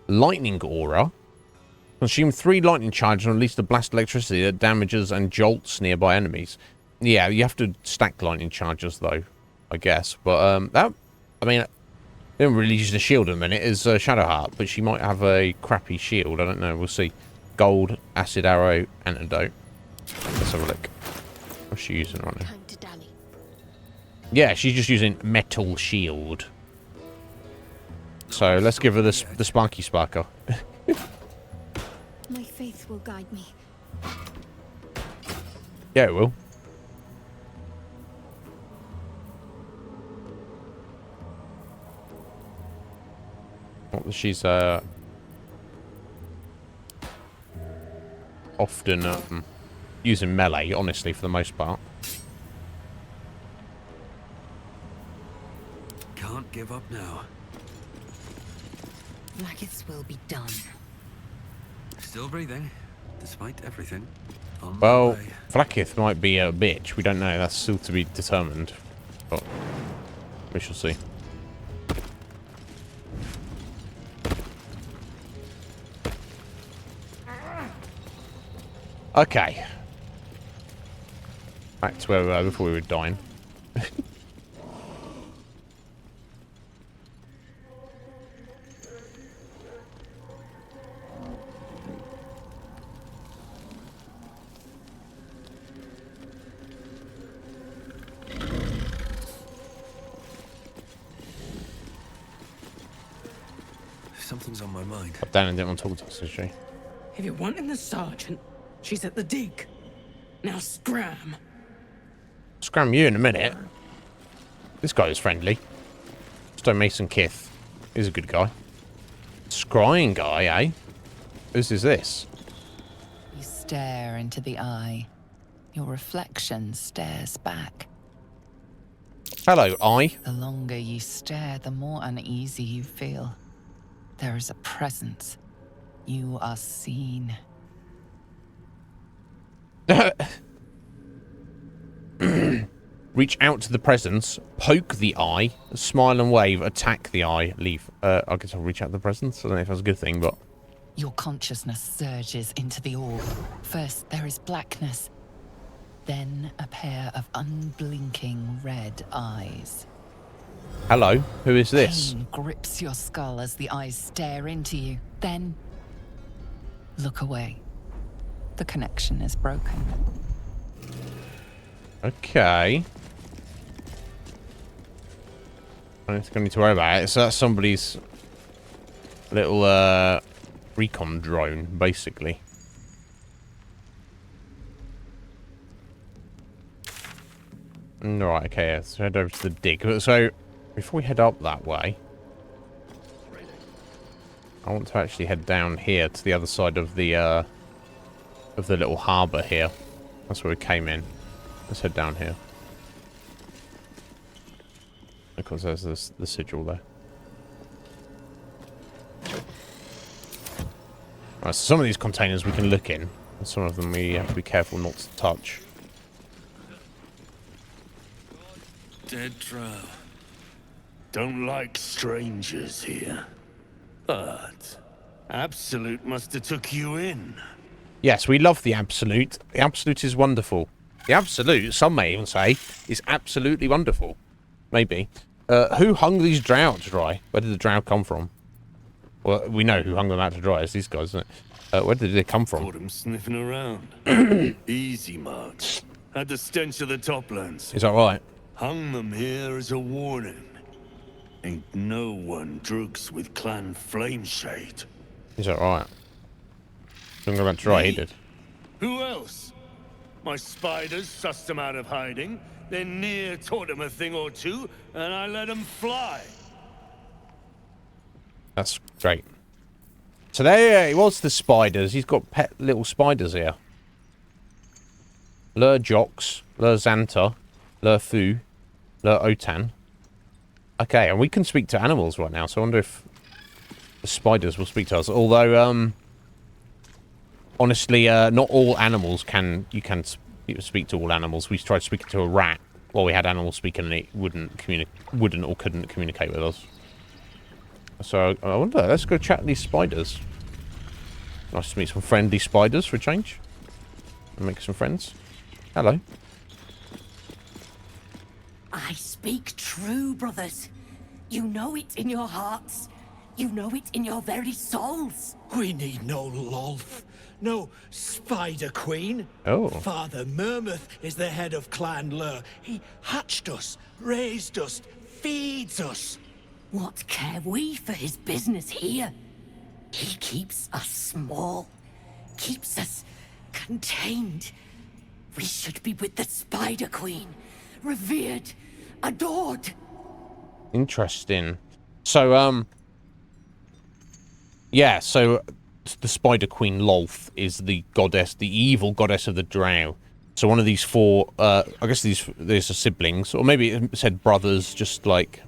Lightning aura. Consume 3 lightning charges and release the blast electricity that damages and jolts nearby enemies. Yeah, you have to stack lightning charges though, I guess. But that, I mean, they haven't really used a shield in a minute. Is Shadowheart, but she might have a crappy shield. I don't know. We'll see. Gold, acid arrow, antidote. Let's have a look. What's she using right now? Yeah, she's just using metal shield. So let's give her the Sparky Sparker.
My faith will guide me.
Yeah, it will. She's often using melee, honestly, for the most part.
Can't give up now.
Blacketh's will be done.
Still breathing, despite everything. On my
Well,
way.
Vlaakith might be a bitch. We don't know. That's still to be determined. But we shall see. Okay. Back to where we were before we were dying.
Something's on my mind.
Dan didn't want to talk to us, is she?
If you're wanting the sergeant, she's at the dig. Now scram.
Scram you in a minute. This guy is friendly. Stonemason Kith. He's a good guy. Scrying guy, eh? Who's is this?
You stare into the eye. Your reflection stares back.
Hello, eye.
The longer you stare, the more uneasy you feel. There is a presence. You are seen.
Reach out to the presence, poke the eye, smile and wave, attack the eye, leave. I guess I'll reach out to the presence. I don't know if that's a good thing, but...
Your consciousness surges into the orb. First, there is blackness. Then, a pair of unblinking red eyes.
Hello, who is this?
Pain grips your skull as the eyes stare into you. Then, look away. The connection is broken.
Okay. I don't think I need to worry about it. So that's somebody's little recon drone, basically. Right, okay, yeah, so head over to the dig. So, before we head up that way, I want to actually head down here to the other side of the little harbour here. That's where we came in. Let's head down here. Of course, there's the sigil there. Right, so some of these containers we can look in. And some of them we have to be careful not to touch.
Dead drow.
Don't like strangers here. But Absolute must have took you in.
Yes, we love the Absolute. The Absolute is wonderful. The Absolute, some may even say, is absolutely wonderful. Maybe. Who hung these drow out to dry? Where did the drow come from? Well, we know who hung them out to dry. It's these guys, isn't it? Where did they come from?
Caught them sniffing around. Easy marks. Had the stench of the Toplands.
Is that right?
Hung them here as a warning. Ain't no one drugs with Clan Flameshade.
Is that right? Hung them out to dry, he did.
Who else? My spiders sussed them out of hiding, then Near taught them a thing or two, and I let them fly.
That's great. So there it was, the spiders. He's got pet little spiders here. Lur Jox, Lur Xanta, Lur Fu, Lur Otan. Okay, and we can speak to animals right now, so I wonder if the spiders will speak to us. Although, honestly, not all animals can... You can speak to all animals. We tried speaking to a rat while we had animals speaking, and it wouldn't or couldn't communicate with us. So, I wonder, let's go chat to these spiders. Nice to meet some friendly spiders for a change. And make some friends. Hello.
I speak true, brothers. You know it in your hearts. You know it in your very souls.
We need no Lolth. No Spider Queen.
Oh.
Father Mermuth is the head of Clan Lur. He hatched us, raised us, feeds us.
What care we for his business here? He keeps us small, keeps us contained. We should be with the Spider Queen, revered, adored.
Interesting. So, yeah, so the Spider Queen Lolth is the goddess, the evil goddess of the drow. So one of these four, I guess these are siblings, or maybe it said brothers, just like...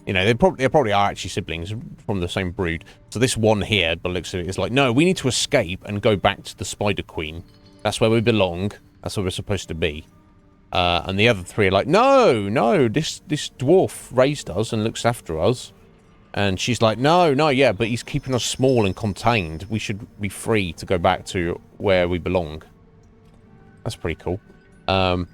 You know, they probably are actually siblings from the same brood. So this one here, by the looks of it, is like, no, we need to escape and go back to the Spider Queen. That's where we belong. That's where we're supposed to be. And the other three are like, no, this dwarf raised us and looks after us. And she's like, no, yeah, but he's keeping us small and contained. We should be free to go back to where we belong. That's pretty cool. So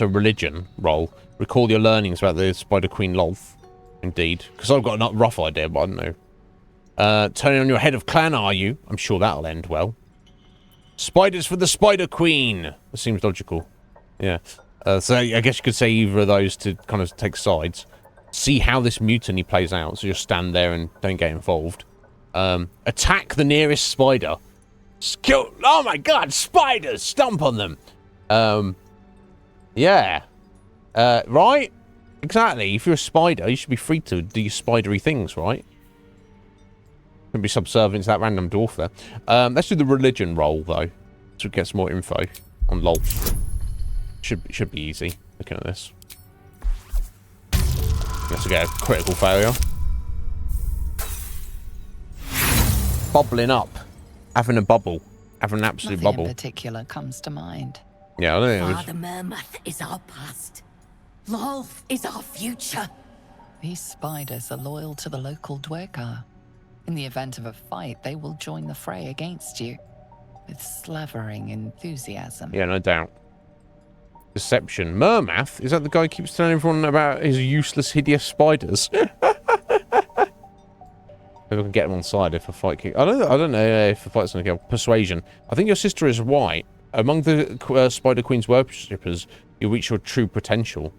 religion roll. Recall your learnings about the Spider Queen Lolth. Indeed. Because I've got a rough idea, but I don't know. Turning on your head of clan, are you? I'm sure that'll end well. Spiders for the Spider Queen! That seems logical. Yeah. So I guess you could say either of those to kind of take sides. See how this mutiny plays out. So just stand there and don't get involved. Attack the nearest spider. Oh my god, spiders! Stomp on them! Yeah. Right? Exactly. If you're a spider, you should be free to do your spidery things, right? Can be subservient to that random dwarf there. Let's do the religion roll, though. So we get some more info on LOL. Should be easy, looking at this. Let's get a critical failure. Bubbling up. Having a bubble. Having an absolute
Nothing
bubble.
in particular comes to mind.
Yeah, I don't think it was...
Father Mermuth is our past. Lolth is our future.
These spiders are loyal to the local Dwergar. In the event of a fight, they will join the fray against you. With slavering enthusiasm.
Yeah, no doubt. Deception. Mermath? Is that the guy who keeps telling everyone about his useless, hideous spiders? Maybe I can get him on side if a fight kick. I don't know if a fight's going to go. Persuasion. I think your sister is right. Among the Spider Queen's worshippers, you reach your true potential.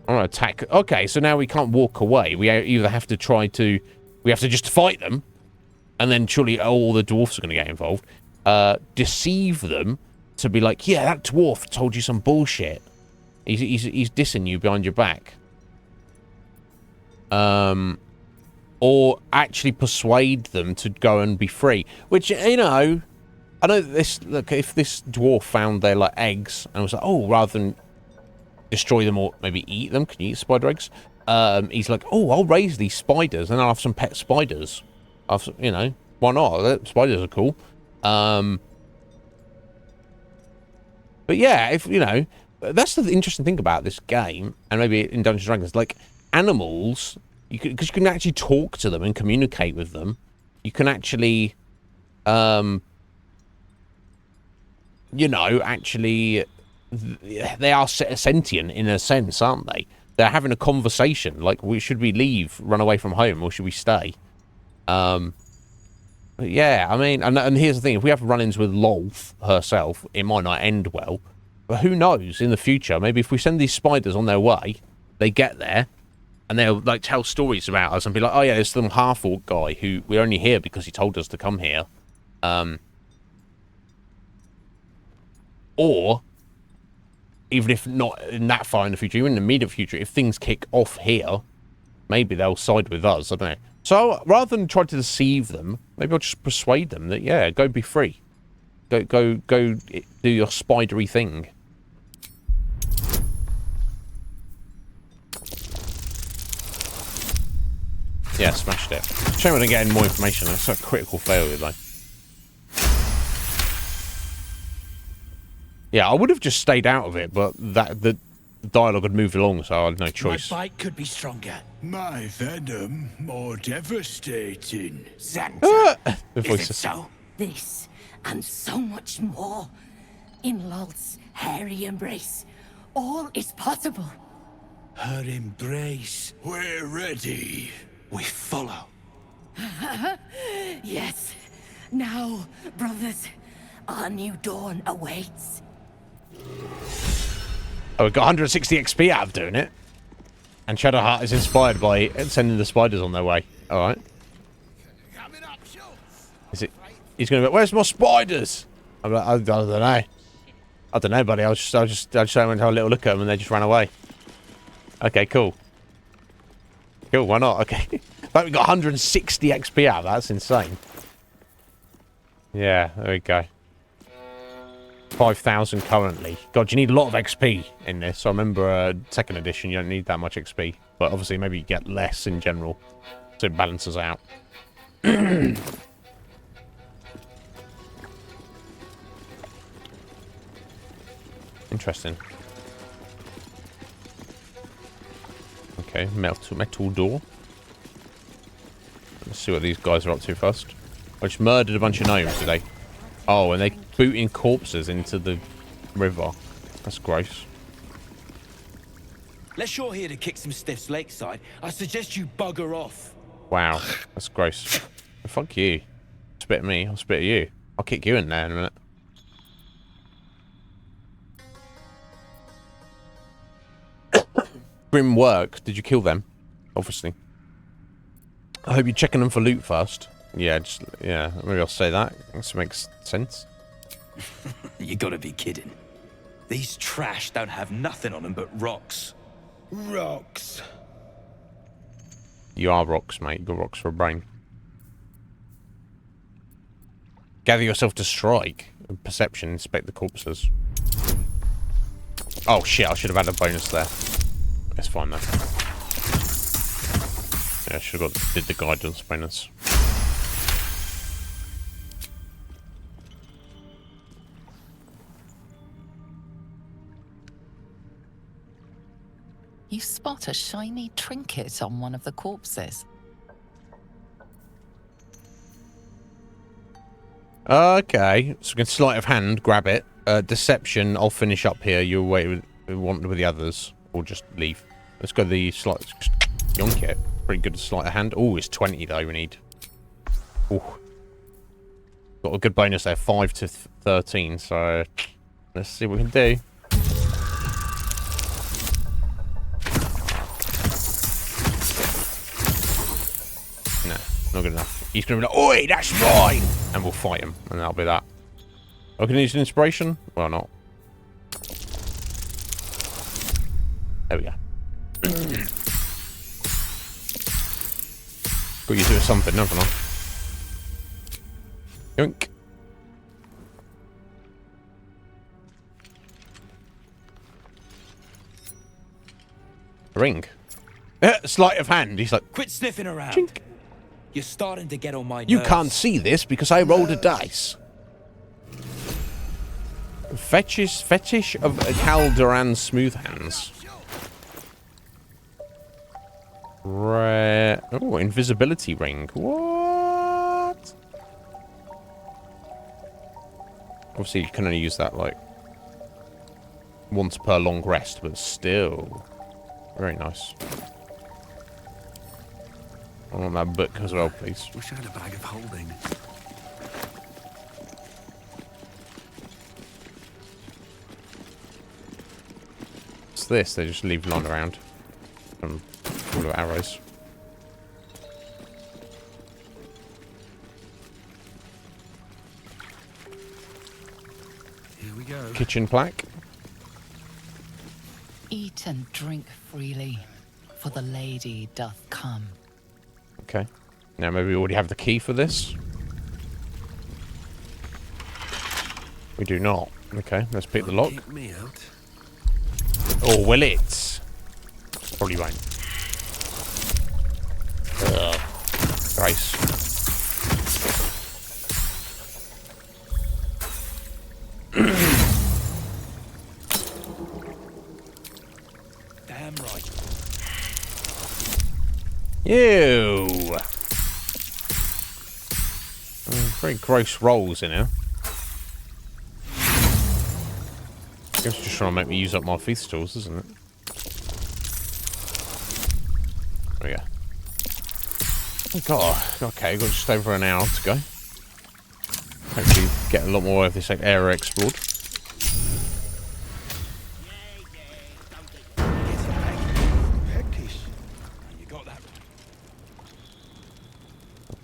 Alright, attack. Okay, so now we can't walk away. We either have to try to... We have to just fight them. And then surely all the dwarfs are going to get involved. Deceive them to be like, yeah, that dwarf told you some bullshit. He's dissing you behind your back. Or actually persuade them to go and be free. Which, you know... I know this... Look, if this dwarf found their, like, eggs... And was like, oh, rather than destroy them or maybe eat them... Can you eat spider eggs? he's like, oh, I'll raise these spiders and I'll have some pet spiders. You know, why not? Spiders are cool. But yeah, if you know, that's the interesting thing about this game, and maybe in Dungeons & Dragons, like animals, because you can actually talk to them and communicate with them. You can actually, you know, actually, they are sentient in a sense, aren't they? They're having a conversation, like, should we leave, run away from home, or should we stay? But yeah, I mean, and here's the thing, if we have run-ins with Lolth herself, it might not end well. But who knows, in the future, maybe if we send these spiders on their way, they get there, and they'll, like, tell stories about us and be like, oh yeah, this little half-orc guy who we're only here because he told us to come here. Or, even if not in that far in the future, even in the immediate future, if things kick off here, maybe they'll side with us, I don't know. So, rather than try to deceive them, maybe I'll just persuade them that, yeah, go be free. Go do your spidery thing. Yeah, smashed it. Shame I didn't get any more information. That's a critical failure, though. Yeah, I would have just stayed out of it, but the dialogue had moved along, so I had no choice.
My bite could be stronger.
My venom more devastating.
Xanta, is it so? This and so much more. In Lolth's hairy embrace, all is possible.
Her embrace. We're ready. We follow.
Yes. Now, brothers, our new dawn awaits.
Oh, we got 160 XP out of doing it. And Shadowheart is inspired by sending the spiders on their way. Alright. Is it? He's going to be, where's my spiders? I'm like, I don't know. I don't know, buddy. I just went to have a little look at them and they just ran away. Okay, cool. Cool, why not? Okay. But we got 160 XP out of that. That's insane. Yeah, there we go. 5,000 currently. God, you need a lot of XP in this. I remember second edition, you don't need that much XP. But obviously, maybe you get less in general. So it balances out. Interesting. Okay, metal door. Let's see what these guys are up to first. I just murdered a bunch of gnomes today. Oh, and they booting corpses into the river. That's gross.
Unless you're here to kick some stiffs lakeside, I suggest you bugger off.
Wow, that's gross. Fuck you. Spit at me, I'll spit at you. I'll kick you in there in a minute. Grim work. Did you kill them? Obviously. I hope you're checking them for loot first. Yeah, yeah, maybe I'll say that. This makes sense.
You gotta be kidding. These trash don't have nothing on them but rocks.
Rocks.
You are rocks, mate. You got rocks for a brain. Gather yourself to strike. Perception, inspect the corpses. Oh shit, I should have had a bonus there. It's fine though. Yeah, I should have did the guidance bonus.
You spot a shiny trinket on one of the corpses.
Okay, so we can sleight of hand, grab it. Deception, I'll finish up here. You'll wait with the others, or just leave. Let's go the sleight. Yonk it. Pretty good sleight of hand. Oh, it's 20 though. We need. Ooh. Got a good bonus there, 5 to 13. So let's see what we can do. No, not good enough. He's gonna be like, "Oi, that's mine!" And we'll fight him, and that'll be that. I can use an inspiration. Well, not. There we go. Got you to do something, haven't I? Yoink. Ring. Sleight of hand. He's like,
quit sniffing around.
Chink.
You're starting to get on my nerves.
You can't see this because I rolled a dice. Fetish of Calderan's smooth hands. Rare. Oh, invisibility ring. What? Obviously, you can only use that like once per long rest, but still, very nice. I want that book as well, please.
Wish I had a bag of holding.
What's this? They just leave lying around. Full of arrows.
Here we go.
Kitchen plaque.
Eat and drink freely, for the lady doth come.
Okay. Now maybe we already have the key for this. We do not. Okay, let's pick the lock.
Keep me out.
Or will it? Probably won't. Ugh. Christ.
Damn right.
Ew. Very gross rolls in here. I guess it's just trying to make me use up my thief tools, isn't it? There we go. Oh god. Okay, we've got just over an hour to go. Hopefully get a lot more of this area explored.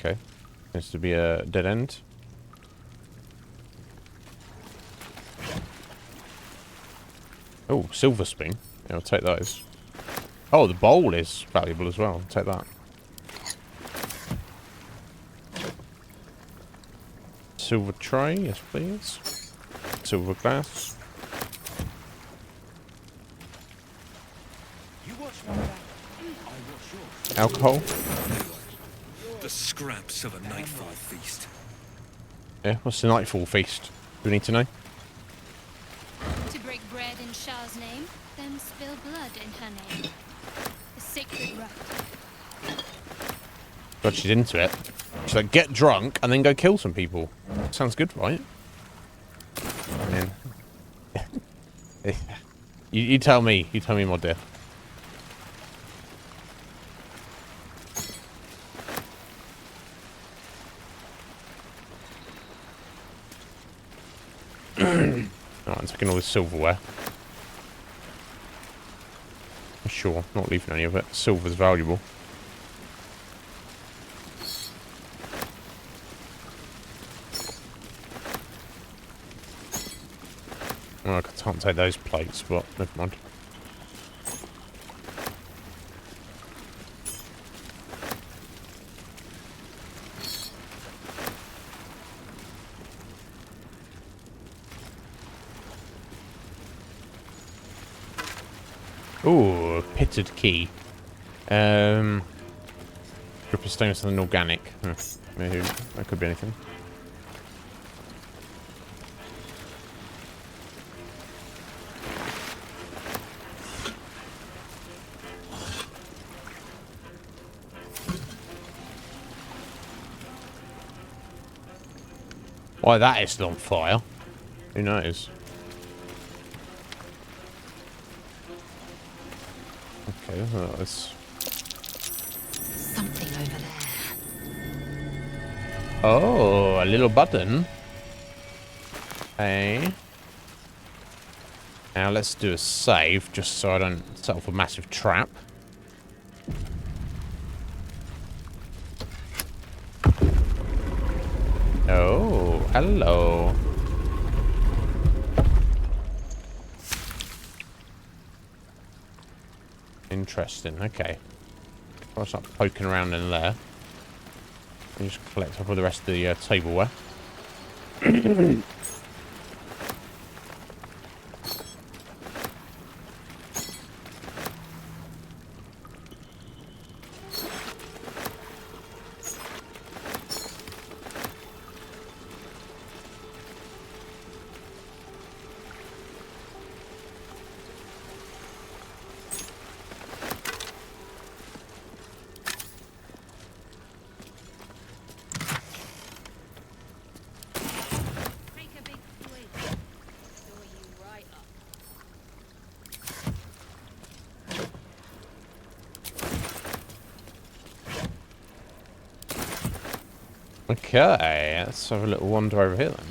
Okay. Seems to be a dead end. Oh, silver spoon. Yeah, I'll take those. Oh, the bowl is valuable as well. I'll take that. Silver tray, yes please. Silver glass. Alcohol.
The scraps of a nightfall feast.
Yeah, what's the nightfall feast? Do we need to know?
To break bread in Shah's name, then spill blood in her name. A sacred rite.
God, she's into it. She's like, get drunk and then go kill some people. Sounds good, right? I mean, you tell me. You tell me, my dear. Alright, I'm taking all this silverware. Sure, not leaving any of it. Silver's valuable. Oh, I can't take those plates, but never mind. Ooh, a pitted key. Strip of stone with something organic. Maybe that could be anything. Why that is still on fire? Who knows? Okay, let's...
Something over there.
Oh, a little button. Okay. Now let's do a save, just so I don't set off a massive trap. Oh, hello. Interesting, okay. I'll start poking around in there. And just collect up all the rest of the tableware. Okay, let's have a little wander over here then.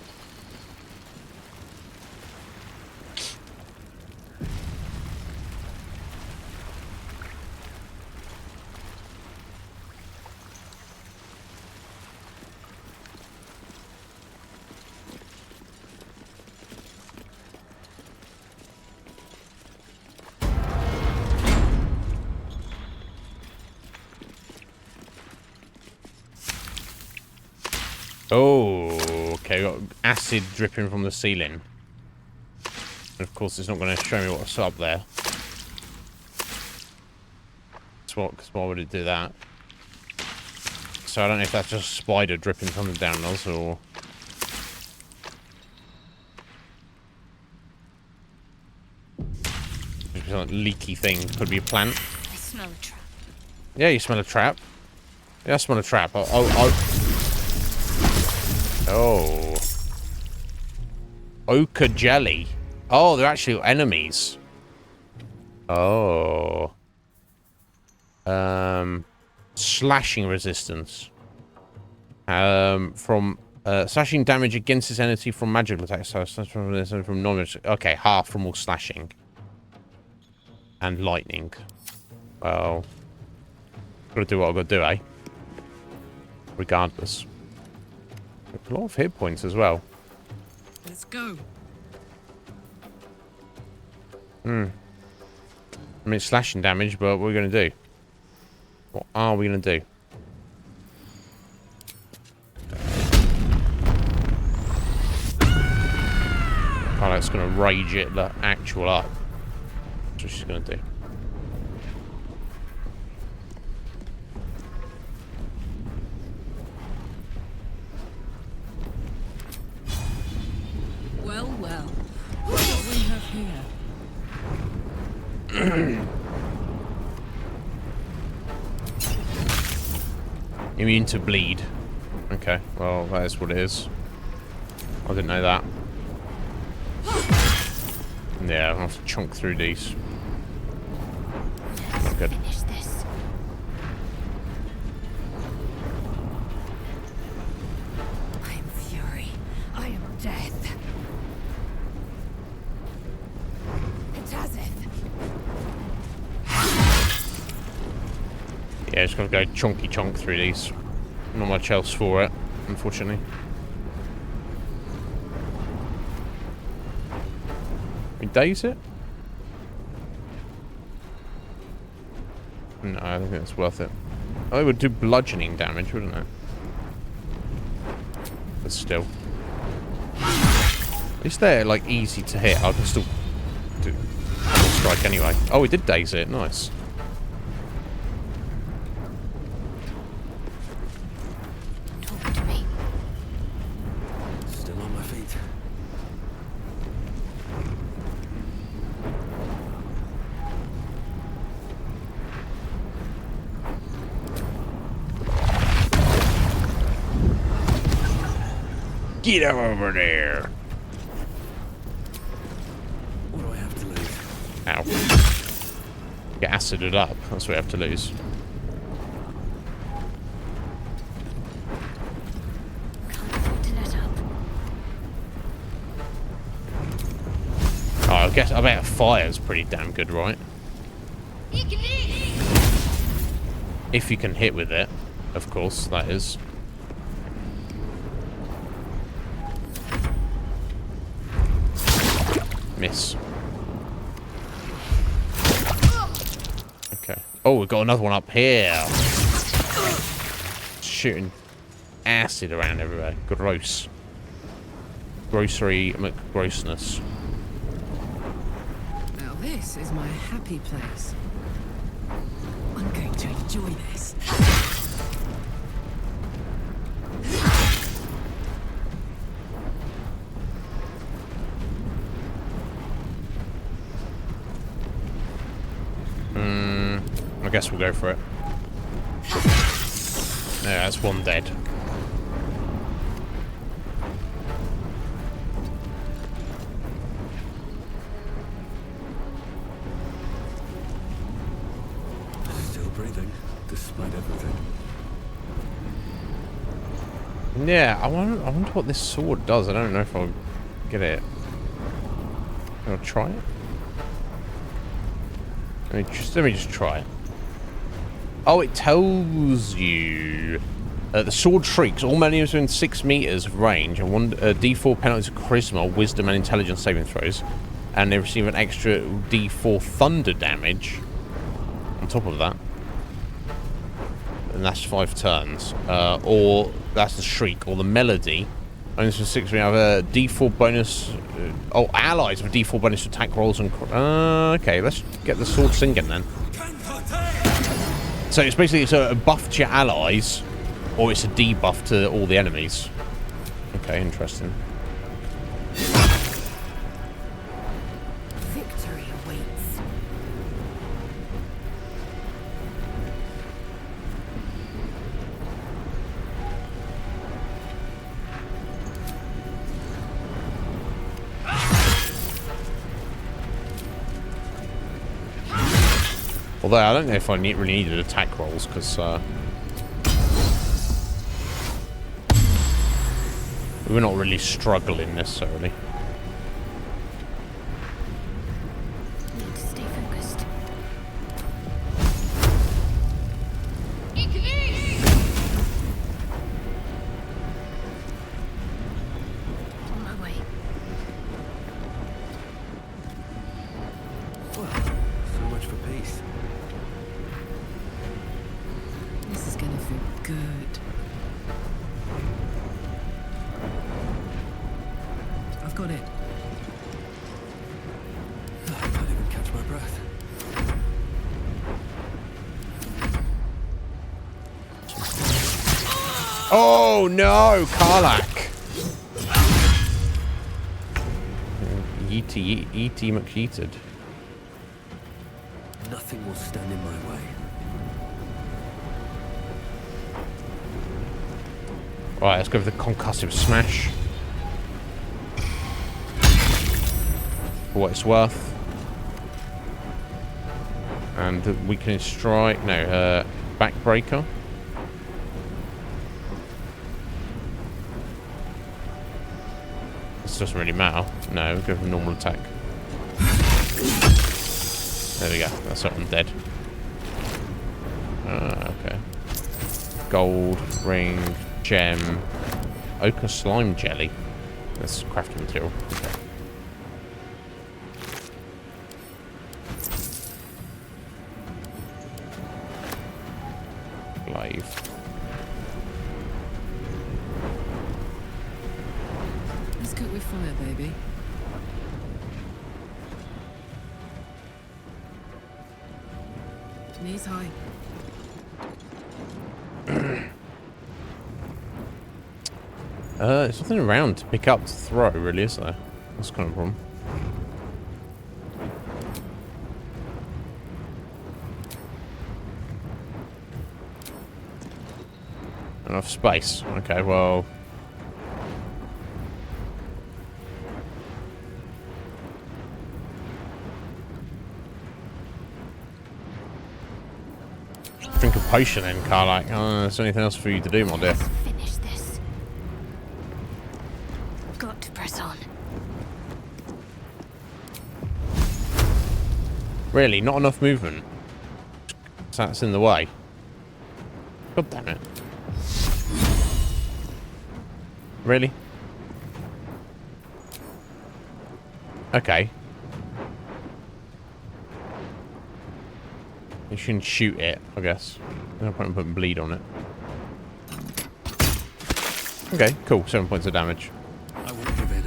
Oh, okay, we've got acid dripping from the ceiling. And of course, it's not going to show me what's up there. Because why would it do that? So I don't know if that's just a spider dripping something down us, or... Some leaky thing. Could be a plant.
I smell a trap.
Yeah, you smell a trap. Yeah, I smell a trap. Oh. Ochre jelly. Oh, they're actually enemies. Oh. Slashing resistance. From slashing damage against this entity from magical attacks. So from non-magic. Okay, half from all slashing. And lightning. Well, gotta do what I've got to do, eh? Regardless. A lot of hit points as well.
Let's go.
I mean, it's slashing damage, but what are we going to do? What are we going to do? Oh, that's going to rage it the actual up. That's what she's going to do.
Well, what do we have here?
Immune to bleed. Okay, well, that is what it is. I didn't know that. Yeah, I'll have to chunk through these. Not good.
Finish this.
I am fury. I am death.
Yeah, just gotta go chunky chunk through these. Not much else for it, unfortunately. We daze it? No, I don't think it's worth it. Oh, it would do bludgeoning damage, wouldn't it? But still. At least they're, like, easy to hit. I can still do strike anyway. Oh, we did daze it. Nice.
Talk to me.
Still on my feet.
Get over there.
What do I have to lose?
Ow. Get acided up. That's what we have to lose. Oh, I bet fire's pretty damn good, right? If you can hit with it, of course, that is. Miss. Okay. Oh, we've got another one up here. Shooting acid around everywhere. Gross. Grocery McGrossness.
Now this is my happy place. I'm going to enjoy this.
I guess we'll go for it. Yeah, that's one dead.
Still breathing, despite everything.
Yeah, I wonder what this sword does. I don't know if I'll get it. I'll try it. Let me just try it. Oh, it tells you the sword shrieks. All enemies within 6 meters of range and one D4 penalties of charisma, wisdom, and intelligence saving throws, and they receive an extra D4 thunder damage on top of that. And that's 5 turns. Or that's the shriek or the melody. Only for 6 we have a D4 bonus. Oh, allies have a D4 bonus to attack rolls and. Okay, let's get the sword singing then. So it's basically a buff to your allies, or it's a debuff to all the enemies. Okay, interesting.
Victory awaits.
Although I don't know if I really needed attack rolls, because we're not really struggling necessarily.
Need to stay focused. On my way.
Well, so much for peace.
This is gonna feel good. I've got it.
I can't even catch my breath.
Oh no, Karlach! E.T. McYeated.
Nothing will stand in my way.
Right, let's go for the concussive smash. For what it's worth. And the weakening strike. No, backbreaker. This doesn't really matter. No, we'll go for normal attack. There we go. That's something dead. Okay. Gold, ring, gem, ochre slime jelly. That's crafting material. Okay. Glaive.
Let's cook with fire, baby. Knees high.
There's nothing around to pick up to throw, really, is there? That's kind of a problem. Enough space. Okay, well. Drink a potion then, Karlach. There's anything else for you to do, my dear.
Finish this. Got to press on.
Really, not enough movement. That's in the way. God damn it. Really? Okay. You shouldn't shoot it, I guess. No point in putting bleed on it. Okay, cool. 7 points of damage.
I won't give in.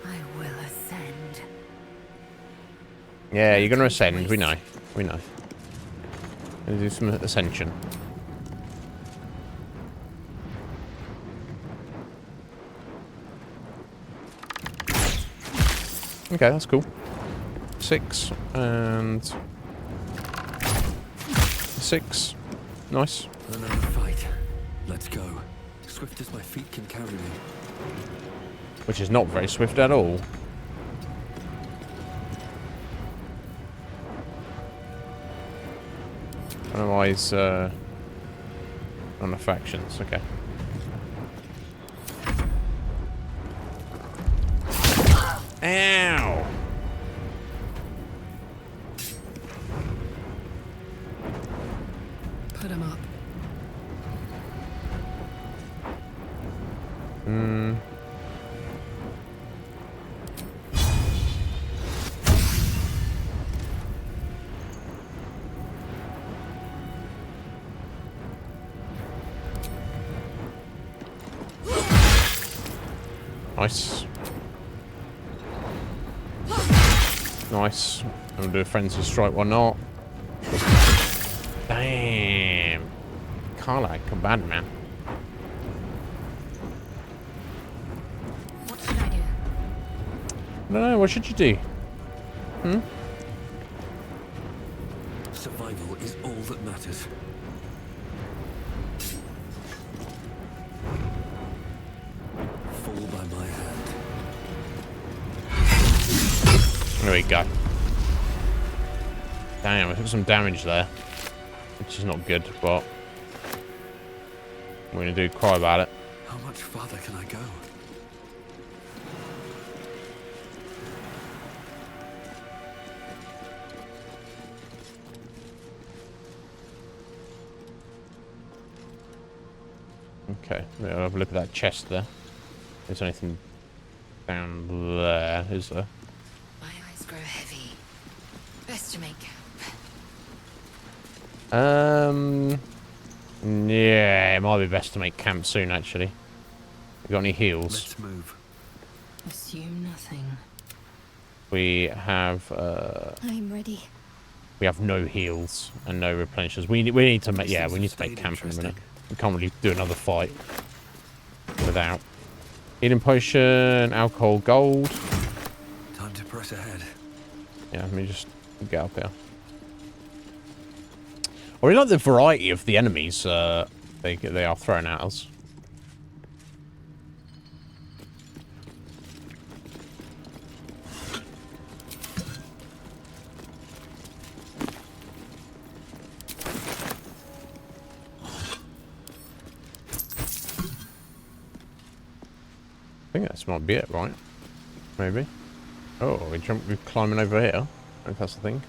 I will ascend.
Yeah, you're going to ascend. We know. We know. Gonna do some ascension. Okay, that's cool. 6 and 6. Nice.
Another fight. Let's go. Swift as my feet can carry me.
Which is not very swift at all. Otherwise, on the factions. Okay. Ow.
Put him up.
Nice. Nice. I'm gonna do a frenzy strike, why not? Damn. Carla, command man.
What should I do?
I don't know, what should you do? Hmm?
Survival is all that matters. Fall by my hand.
There we go. Damn, I took some damage there. Which is not good, but we're gonna do cry about it.
How much farther can I go?
Okay, I'll have a look at that chest there. Is there anything down there, is there?
My eyes grow heavy. Best to make camp.
Yeah, it might be best to make camp soon, actually. You got any heals?
Let's move.
Assume nothing.
We have,
I'm ready.
we have no heals and no replenishers. We need to make, yeah, we need to make camp in a minute. We can't really do another fight without. Healing potion, alcohol, gold.
Time to press ahead.
Yeah, let me just get up here. I really like the variety of the enemies they are throwing at us. I think that's might be it, right? Maybe. Oh, we're climbing over here. I think that's the thing.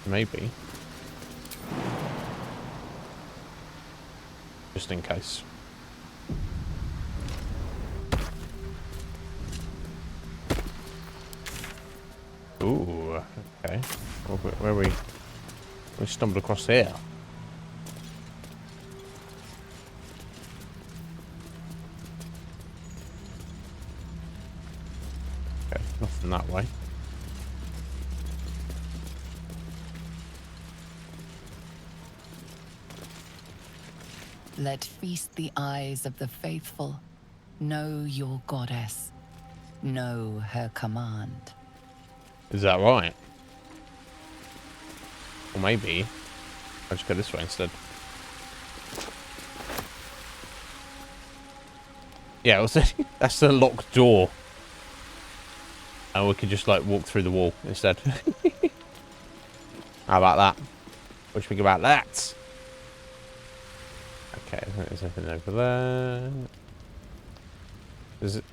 Maybe. Just in case. Ooh, okay. Where we stumbled across here. Okay, nothing that way.
Let feast the eyes of the faithful. Know your goddess. Know her command.
Is that right? Or maybe I'll just go this way instead. Yeah, that's the locked door. And we could just like walk through the wall instead. How about that? What do you think about that? Okay, there's nothing over there.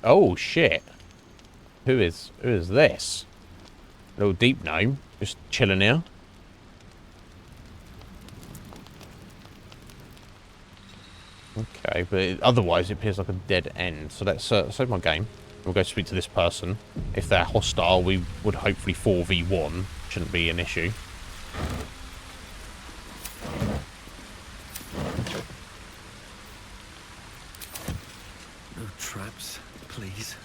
Oh shit. Who is this? Little deep gnome, just chilling here. Okay, but otherwise it appears like a dead end. So let's save my game. We'll go speak to this person. If they're hostile, we would hopefully 4v1. Shouldn't be an issue.
No traps, please.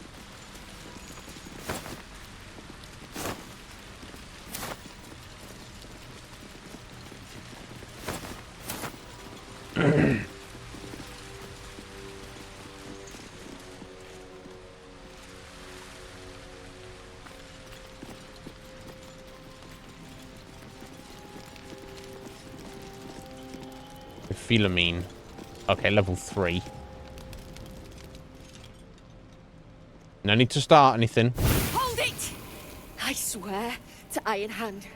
Philamine. Okay, level 3. No need to start anything.
Hold it! I swear, to Iron Hand.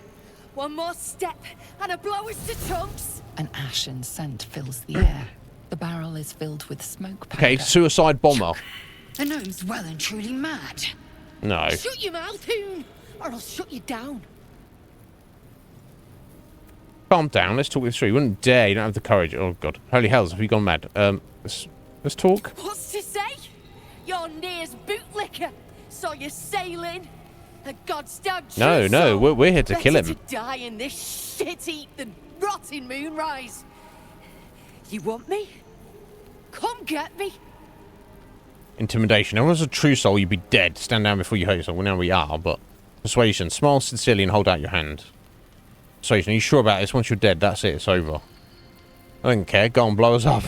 One more step, and a blow us to chunks.
An ashen scent fills the air. The barrel is filled with smoke powder.
Okay, suicide bomber.
The gnome's well and truly mad.
No.
Shut your mouth, Hoon, or I'll shut you down.
Calm down. Let's talk this through. You wouldn't dare. You don't have the courage. Oh, God. Holy hells. Have you gone mad? Let's talk.
What's to say? You're Near's bootlicker. Saw you sailing. A god's damn true
No.
soul.
We're here to kill him.
Better to die in this shit heap than rot in Moonrise. You want me? Come get me.
Intimidation. If I was a true soul, you'd be dead. Stand down before you hurt yourself. Well, now we are, but... Persuasion. Smile sincerely and hold out your hand. Persuasion. Are you sure about this? Once you're dead, that's it. It's over. I don't care. Go and blow us up.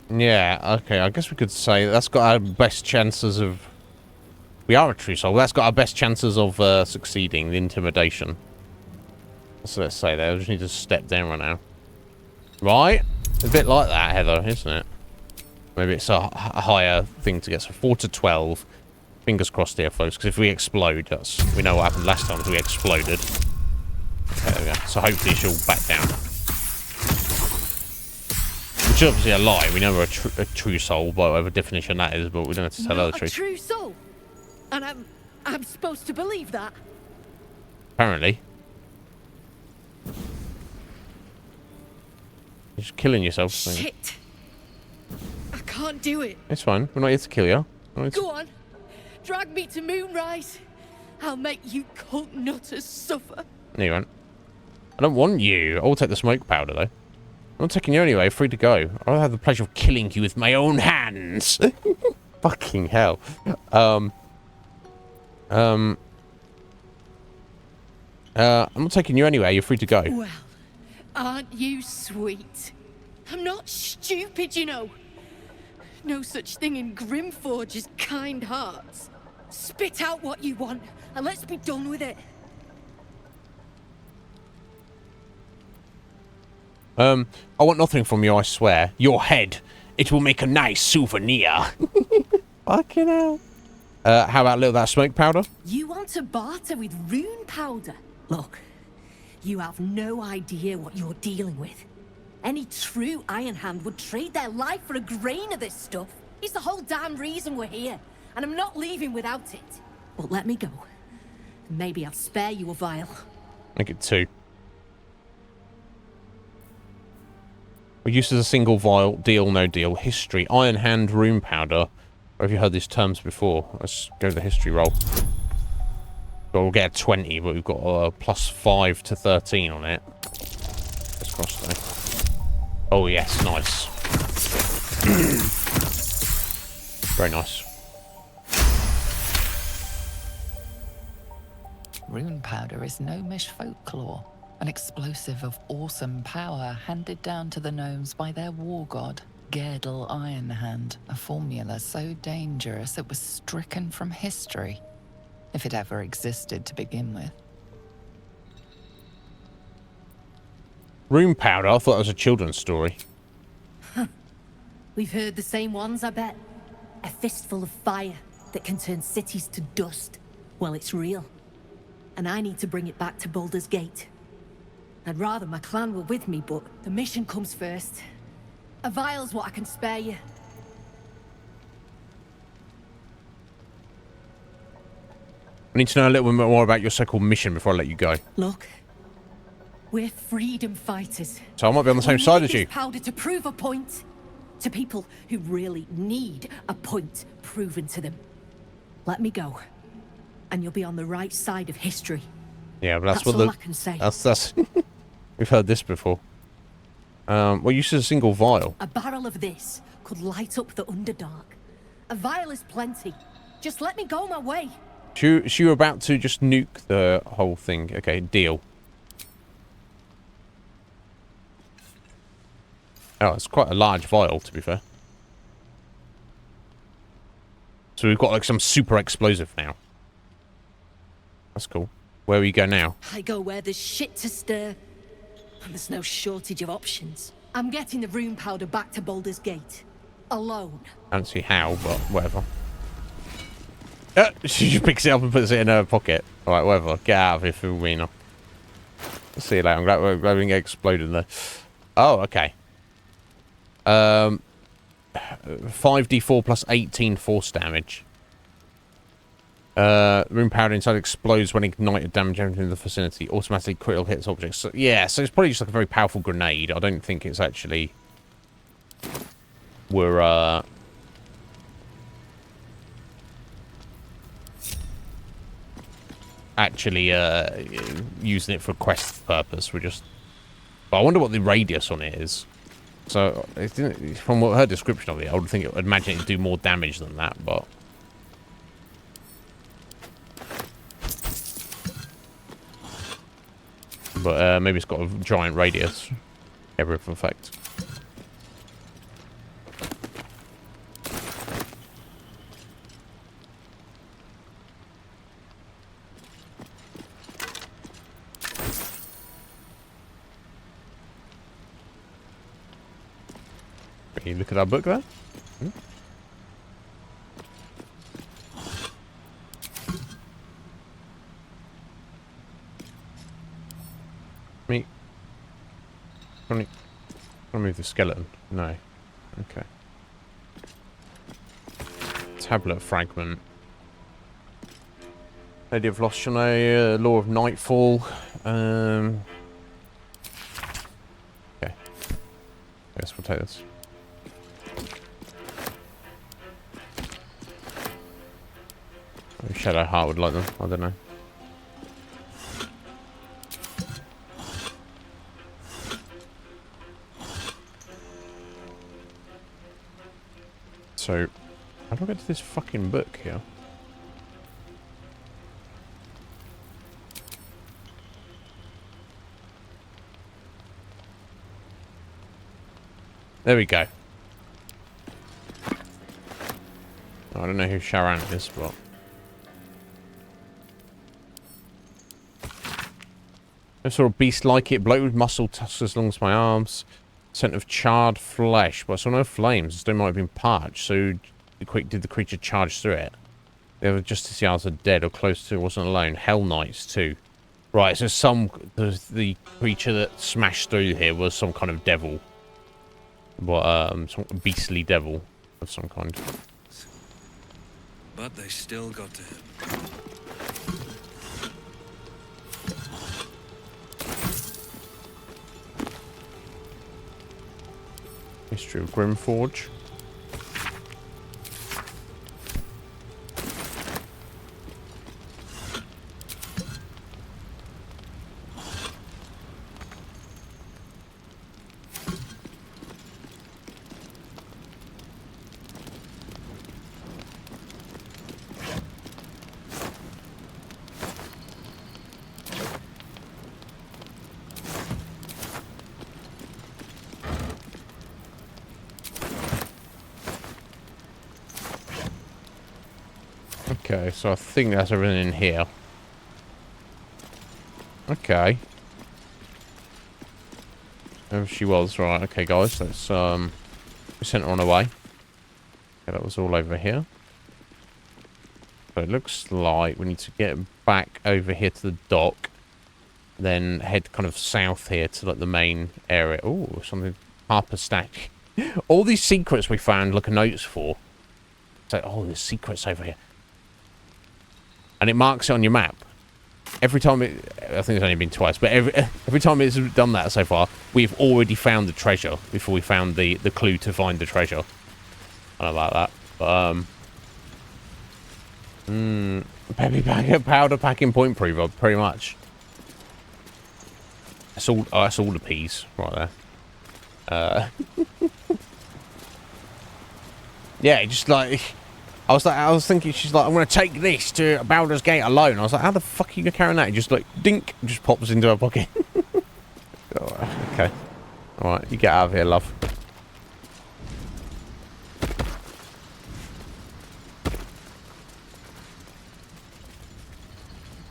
Yeah, okay, I guess we could say that's got our best chances of... We are a true soul. That's got our best chances of succeeding, the intimidation. So let's say that. I just need to step down right now. Right? A bit like that, Heather, isn't it? Maybe it's a higher thing to get. So 4 to 12. Fingers crossed here, folks, because if we explode, we know what happened last time we exploded. Okay, there we go. So hopefully she'll back down. Which is obviously a lie. We know we're a true soul, by whatever definition that is, but we don't have to tell her the truth.
A true soul? And I'm supposed to believe that?
Apparently. You're just killing yourself.
Shit. I can't do it.
It's fine. We're not here to kill you.
Go on. Drag me to Moonrise. I'll make you cunt nutters suffer.
No, you won't. I don't want you. I'll take the smoke powder, though. I'm not taking you anyway. Free to go. I'll have the pleasure of killing you with my own hands. Fucking hell. I'm not taking you anywhere. You're free to go.
Well, aren't you sweet? I'm not stupid, you know. No such thing in Grimforge as kind hearts. Spit out what you want, and let's be done with it.
I want nothing from you, I swear. Your head. It will make a nice souvenir. Fucking hell. How about a little of that smoke powder?
You want to barter with rune powder? Look, you have no idea what you're dealing with. Any true Iron Hand would trade their life for a grain of this stuff. It's the whole damn reason we're here, and I'm not leaving without it. But let me go. Maybe I'll spare you a vial.
Make it 2. We're used as a single vial. Deal, no deal. History. Iron Hand, rune powder. Or have you heard these terms before? Let's go to the history roll. Well, we'll get a 20, but we've got a plus 5 to 13 on it. Let's cross though. Oh, yes. Nice. Very nice.
Rune powder is gnomish folklore. An explosive of awesome power handed down to the gnomes by their war god, Gerdel Ironhand. A formula so dangerous it was stricken from history, if it ever existed to begin with.
Rune powder? I thought it was a children's story.
We've heard the same ones, I bet. A fistful of fire that can turn cities to dust. Well, it's real. And I need to bring it back to Baldur's Gate. I'd rather my clan were with me, but the mission comes first. A vial's what I can spare you.
I need to know a little bit more about your so-called mission before I let you go.
Look, we're freedom fighters.
So I might be on the same side as you.
Powder to prove a point to people who really need a point proven to them. Let me go, and you'll be on the right side of history.
Yeah, but that's what
all I can say.
That's we've heard this before. Well, you said a single vial.
A barrel of this could light up the Underdark. A vial is plenty. Just let me go my way.
So you're about to just nuke the whole thing. Okay, deal. Oh, it's quite a large vial, to be fair. So we've got like some super explosive now. That's cool. Where we go now?
I go where there's shit to stir. And there's no shortage of options. I'm getting the rune powder back to Baldur's Gate. Alone.
I don't see how, but whatever. She just picks it up and puts it in her pocket. Alright, whatever. Get out of here, Filomena. See you later. I'm glad we didn't get exploded there. Oh, okay. 5d4 plus 18 force damage. Rune powder inside explodes when ignited, damage everything in the vicinity. Automatically critical hits objects. So, yeah, so it's probably just like a very powerful grenade. I don't think it's actually... We're, actually, using it for quest purpose. We're just... But I wonder what the radius on it is. So, from what her description of it, I would think I'd imagine it'd do more damage than that, but... But maybe it's got a giant radius. Every effect. Can you look at our book there? Hmm? Can I move the skeleton? No. Okay. Tablet fragment. Lady of Lost Shanae, Law of Nightfall. Okay. I guess we'll take this. Maybe Shadow Heart would like them. I don't know. So, how do I get to this fucking book here? There we go. I don't know who Sharan is, but... I saw a beast like it, bloated with muscle, tusks as long as my arms. Scent of charred flesh, but I saw no flames. The stone might have been parched, so did the creature charge through it? The other Justiciars are dead or close to it, wasn't alone. Hell Knights too. Right, so the creature that smashed through here was some kind of devil. But, some beastly devil of some kind.
But they still got to him.
History of Grimforge. Okay, so I think that's everything in here. Okay. There she was. Right, okay, guys. Let's, we sent her on her way. Okay, that was all over here. So it looks like we need to get back over here to the dock. Then head kind of south here to, like, the main area. Oh, something. Harper Stack. All these secrets we found, look, notes for. It's like, oh, there's secrets over here. And it marks it on your map. Every time it... I think it's only been twice, but every time it's done that so far, we've already found the treasure before we found the clue to find the treasure. I don't know about that. But, powder packing point prover, pretty much. That's all, that's all the P's right there. Yeah, just like... I was thinking, she's like, I'm going to take this to Baldur's Gate alone. I was like, how the fuck are you carrying that? It just like, dink, just pops into her pocket. Oh, okay. Alright, you get out of here, love.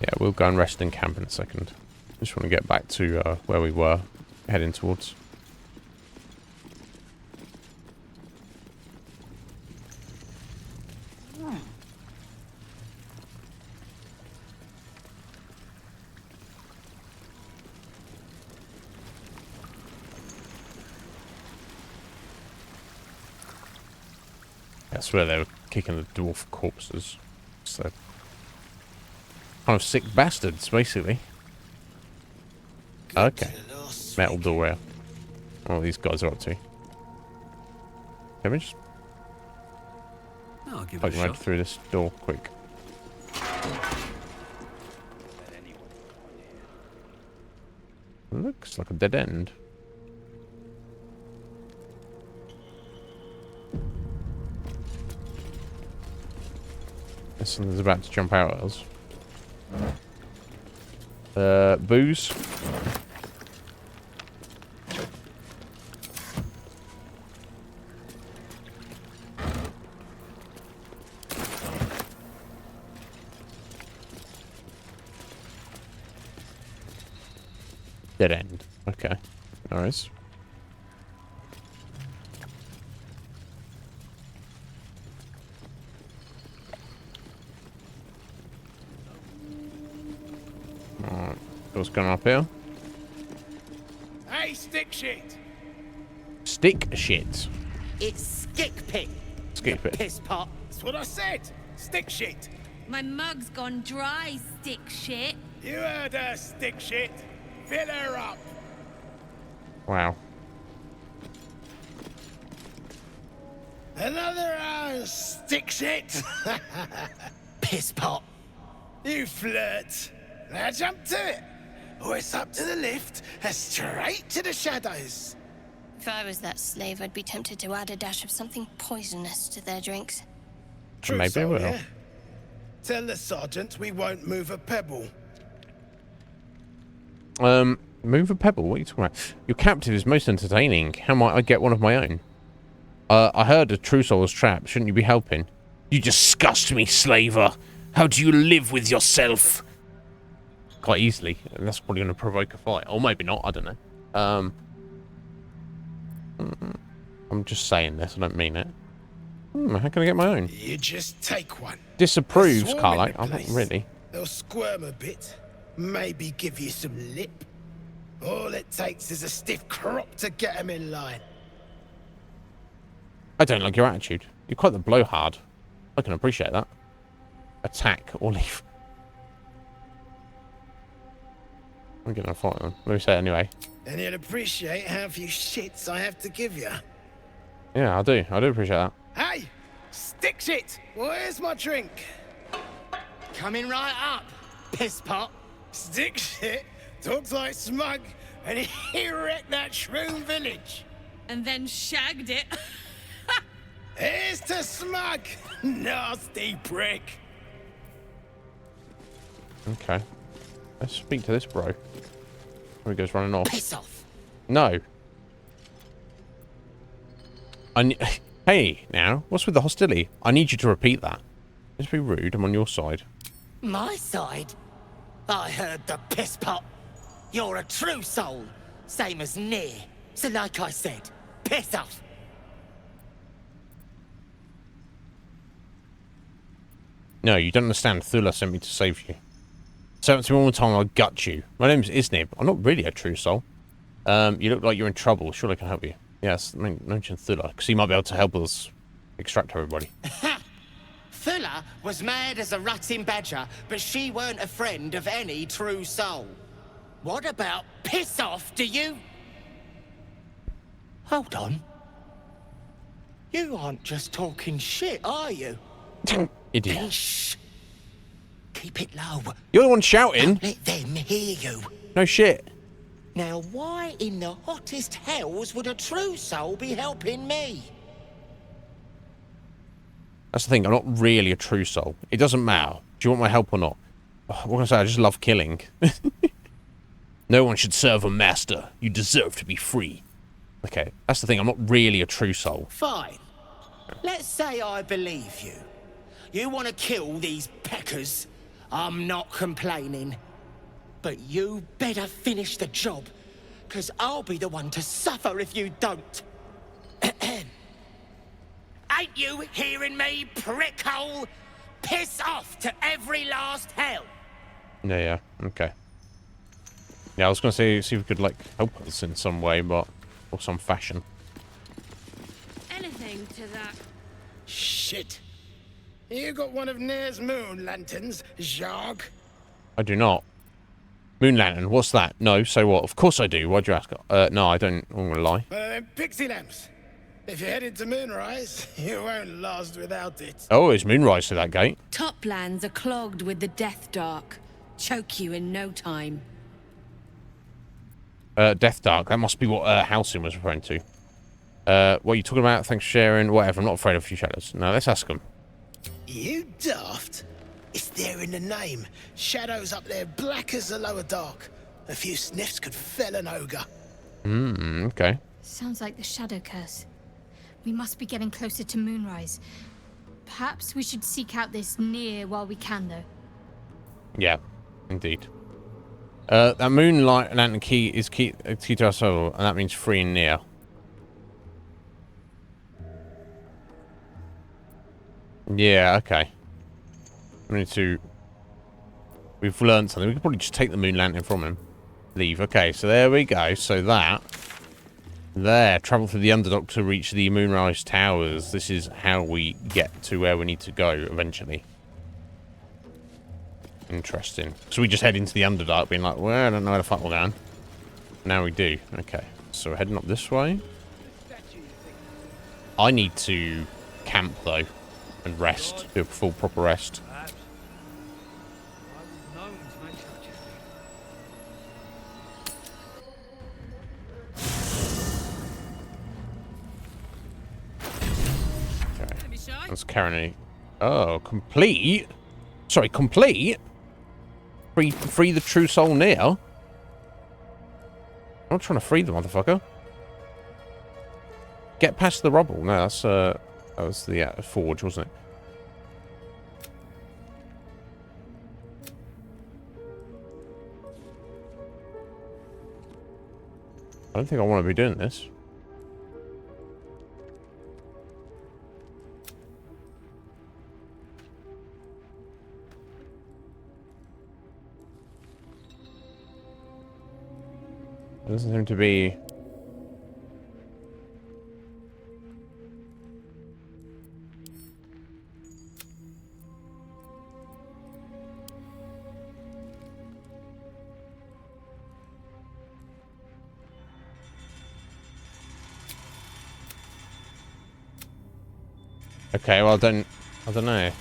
Yeah, we'll go and rest and camp in a second. Just want to get back to where we were heading towards. That's where they were kicking the dwarf corpses. So, kind of sick bastards, basically. Okay. Metal doorway. Oh, these guys are up to. Let me just
I'll give
poke
it a
right
shot.
through this door quick. Looks like a dead end. Something's about to jump out at us. Booze. Dead end. Okay. Nice. Alright. What's going on up here?
Hey, stick shit!
Stick shit.
It's Skick Pit.
Skick Pit.
Piss pot.
That's what I said. Stick shit.
My mug's gone dry, stick shit.
You heard her, stick shit. Fill her up.
Wow.
Another stick shit.
Piss pot.
You flirt. Now jump to it. Or it's up to the lift and straight to the shadows.
If I was that slave, I'd be tempted to add a dash of something poisonous to their drinks.
True,
Maybe I will.
yeah? Tell the sergeant we won't move a pebble.
Move a pebble? What are you talking about? Your captive is most entertaining. How might I get one of my own? I heard a true soul was trapped. Shouldn't you be helping?
You disgust me, slaver. How do you live with yourself?
Quite easily. And that's probably going to provoke a fight. Or maybe not. I don't know. I'm just saying this. I don't mean it. How can I get my own?
You just take one.
Disapproves,
Swarm in
Carlo.
the
I'm not
place.
really.
They'll squirm a bit. Maybe give you some lip. All it takes is a stiff crop to get them in line.
I don't like your attitude. You're quite the blowhard. I can appreciate that. Attack or leave. I'm getting a fight on. Let me say it anyway.
And you'll appreciate how few shits I have to give you.
Yeah, I do. I do appreciate that.
Hey! Stick shit! Where's my drink?
Coming right up, piss pot.
Stick shit talks like smug, and he wrecked that shroom village.
And then shagged it.
Here's to smug, nasty prick.
Okay. Let's speak to this bro. There he goes running off.
Piss off.
No. Hey, now, what's with the hostility? I need you to repeat that. Just be rude. I'm on your side.
My side? I heard the piss pot. You're a true soul, same as Near. So like I said, piss off.
No, you don't understand. Thula sent me to save you. Say it to me one more time, I'll gut you. My name's Iznib. I'm not really a true soul. You look like you're in trouble. Surely I can help you. Yes, mention Thula, because he might be able to help us extract everybody.
Thula was mad as a rutting badger, but she weren't a friend of any true soul. What about piss off, do you? Hold on. You aren't just talking shit, are you?
Idiot.
Shh. Keep it low.
You're the one shouting.
Don't let them hear you.
No shit.
Now, why in the hottest hells would a true soul be helping me?
That's the thing. I'm not really a true soul. It doesn't matter. Do you want my help or not? What can I say? I just love killing.
No one should serve a master. You deserve to be free.
Okay, that's the thing. I'm not really a true soul.
Fine. Let's say I believe you. You want to kill these peckers. I'm not complaining. But you better finish the job, because I'll be the one to suffer if you don't. Ain't you hearing me, prickhole? Piss off to every last hell.
Yeah, okay. Yeah, I was going to say, see if we could, like, help us in some way, but... or some fashion.
Anything to that.
Shit. You got one of Nair's moon lanterns, Zharg?
I do not. Moon lantern, what's that? No, so what? Of course I do. Why'd you ask? No, I don't. I'm going to lie.
Pixie lamps. If you're headed to Moonrise, you won't last without it.
Oh, it's Moonrise to that gate.
Toplands are clogged with the Death Dark. Choke you in no time.
Death Dark. That must be what Halcyon was referring to. What are you talking about? Thanks for sharing. Whatever. I'm not afraid of a few shadows. No, let's ask him.
You daft. It's there in the name. Shadows up there, black as the lower dark. A few sniffs could fell an ogre.
Okay.
Sounds like the shadow curse. We must be getting closer to Moonrise. Perhaps we should seek out this Near while we can, though.
Yeah, indeed. That moonlight lantern key is key to our soul, and that means free and near. Yeah, okay. We need to... We've learned something. We could probably just take the moon lantern from him. Leave. Okay, so there we go. So that... There. Travel through the Underdark to reach the Moonrise Towers. This is how we get to where we need to go, eventually. Interesting. So we just head into the Underdark, being like, well, I don't know where the fuck we're going. Now we do. Okay. So we're heading up this way. I need to camp, though. And rest. Do a full, proper rest. That's currently... Oh, complete? Sorry, complete? Free the true soul Near? I'm not trying to free the motherfucker. Get past the rubble. No, that's, that was the forge, wasn't it? I don't think I want to be doing this. There doesn't seem to be... Okay, well, I don't know.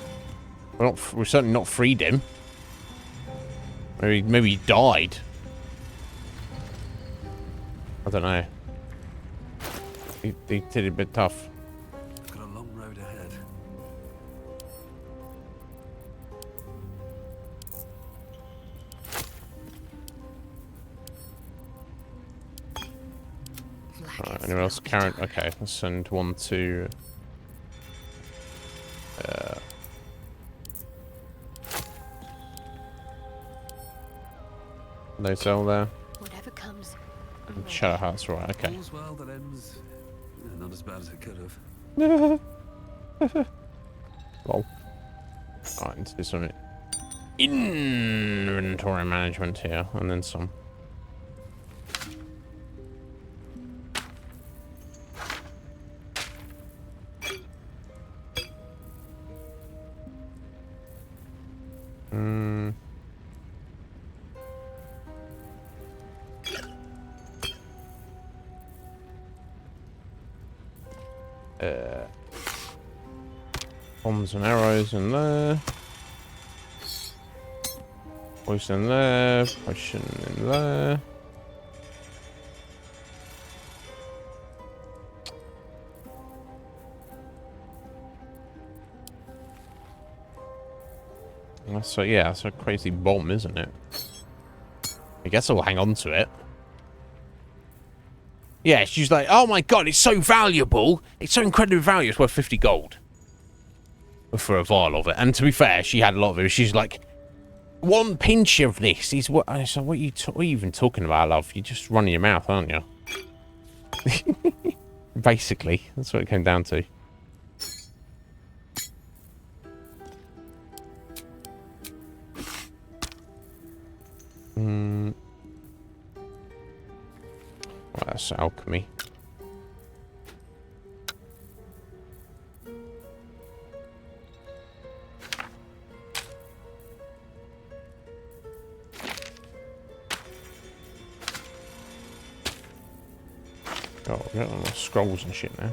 We've certainly not freed him. Maybe he died. I don't know. He did it a bit tough.
Got a long road ahead.
Alright, anyone else? Karen? Okay, let's send one to... no cell there.
Whatever comes.
Shadow Heart's right, okay.
All's well that ends not as bad as it could have.
Lol. Alright, let's do some inventory management here, and then some. Bombs and arrows in there. Poison in there. Potion in there. So yeah, that's a crazy bomb, isn't it? I guess I'll hang on to it. Yeah, she's like, oh my god, it's so valuable. It's so incredibly valuable. It's worth 50 gold. For a vial of it. And to be fair, she had a lot of it. She's like, One pinch of this is what. So what are you even talking about, love? You're just running your mouth, aren't you? Basically, that's what it came down to. Well, that's alchemy. Oh, we got all the scrolls and shit now.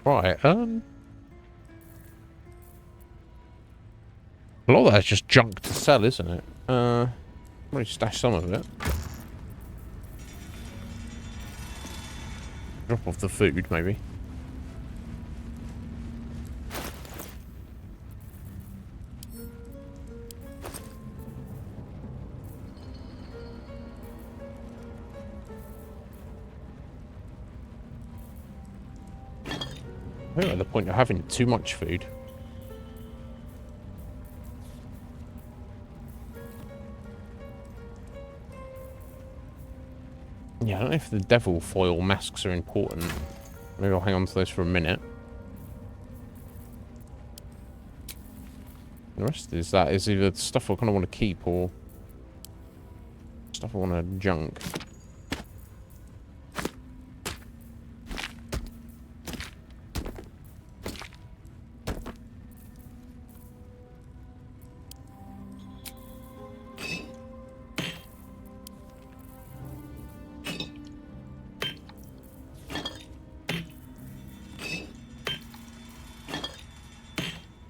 Right, a lot of that's just junk to sell, isn't it? Probably stash some of it. Drop off the food, maybe. We're at the point of having too much food. Yeah, I don't know if the devil foil masks are important. Maybe I'll hang on to those for a minute. The rest is either stuff I kind of want to keep or stuff I want to junk.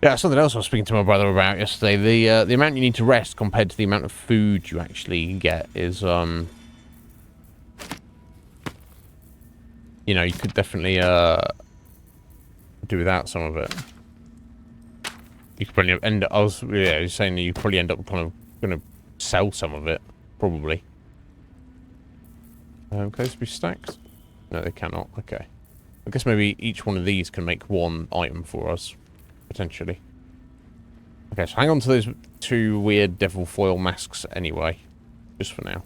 Yeah, something else I was speaking to my brother about yesterday. The amount you need to rest compared to the amount of food you actually get is, you know, you could definitely do without some of it. You could probably end up. I was saying that you probably end up kind of going to sell some of it, probably. Can those be stacked? No, they cannot. Okay, I guess maybe each one of these can make one item for us. Potentially. Okay, so hang on to those two weird devil foil masks anyway. Just for now.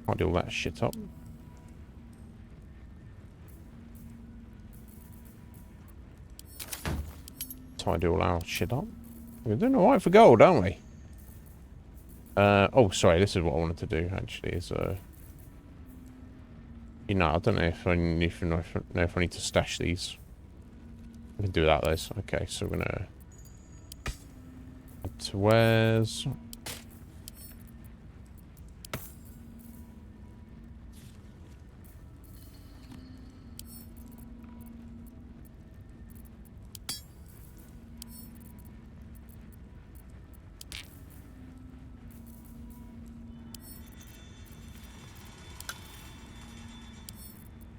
Can't do all that shit up. Tidy all our shit up. We're doing alright for gold, aren't we? Oh, sorry, this is what I wanted to do, actually, is, you know, I don't know if I need to stash these. I can do without those. Okay, so we're gonna add to wares.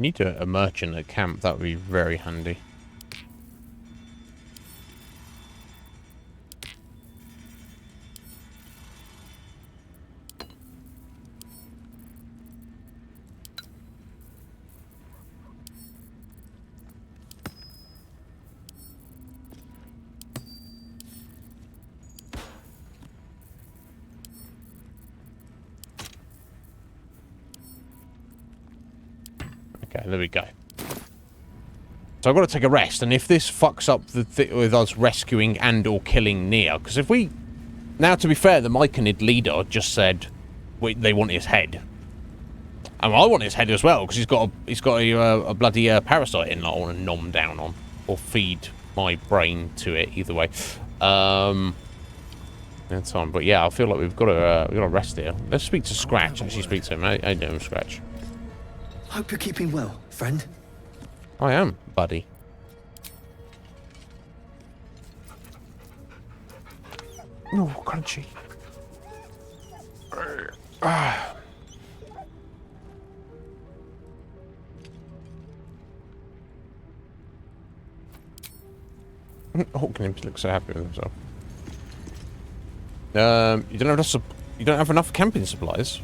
Need a merchant at camp, that would be very handy. Okay, there we go. So I've got to take a rest, and if this fucks up with us rescuing and or killing Nia, because if we... Now, to be fair, the Myconid leader just said they want his head. And I want his head as well, because he's got a bloody parasite in that I want to nom down on. Or feed my brain to it, either way. That's on. But yeah, I feel like we've got to rest here. Let's speak to Scratch. Actually speak to him. How you doing, Scratch?
Hope you're keeping well, friend.
I am, buddy. Oh, crunchy. Hawkins looks so happy with himself. You don't have enough camping supplies.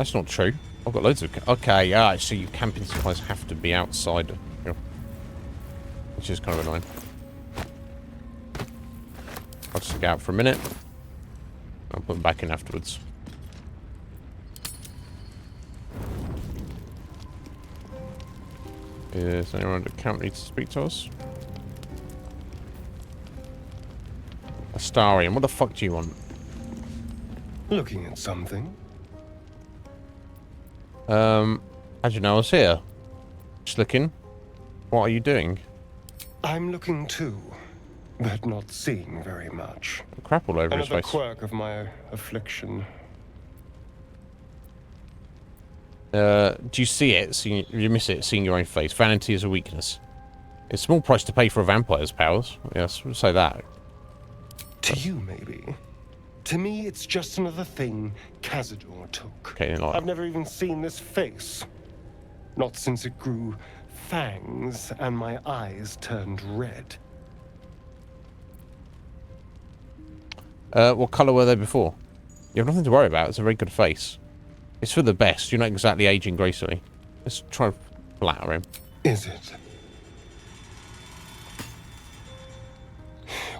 That's not true. I've got loads of... Okay, alright, so your camping supplies have to be outside. Which is kind of annoying. I'll just go out for a minute. I'll put them back in afterwards. Is anyone at the camp need to speak to us? Astarion, what the fuck do you want?
Looking at something?
How'd you know I was here? Just looking. What are you doing?
I'm looking too, but not seeing very much.
Crap all over his
Another
face.
quirk of my affliction.
Do you see it? You miss it, seeing your own face. Vanity is a weakness. It's a small price to pay for a vampire's powers. Yes, we'll say that.
To you, maybe. To me, it's just another thing Cazador took.
Okay, like...
I've never even seen this face. Not since it grew fangs and my eyes turned red.
What colour were they before? You have nothing to worry about. It's a very good face. It's for the best. You're not exactly aging gracefully. Let's try to flatter him.
Is it?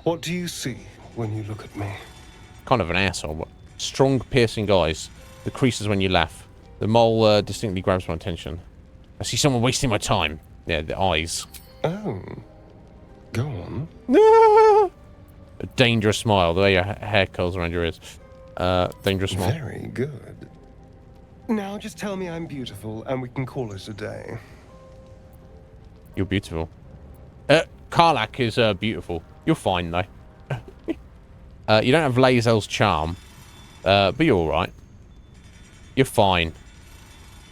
What do you see when you look at me?
Kind of an asshole, but strong, piercing eyes. The creases when you laugh. The mole distinctly grabs my attention. I see someone wasting my time. Yeah, the eyes.
Oh. Go on.
No! A dangerous smile. The way your hair curls around your ears. Dangerous smile.
Very good. Now just tell me I'm beautiful and we can call it a day.
You're beautiful. Karlak is beautiful. You're fine, though. You don't have Lae'zel's charm, but you're alright. You're fine.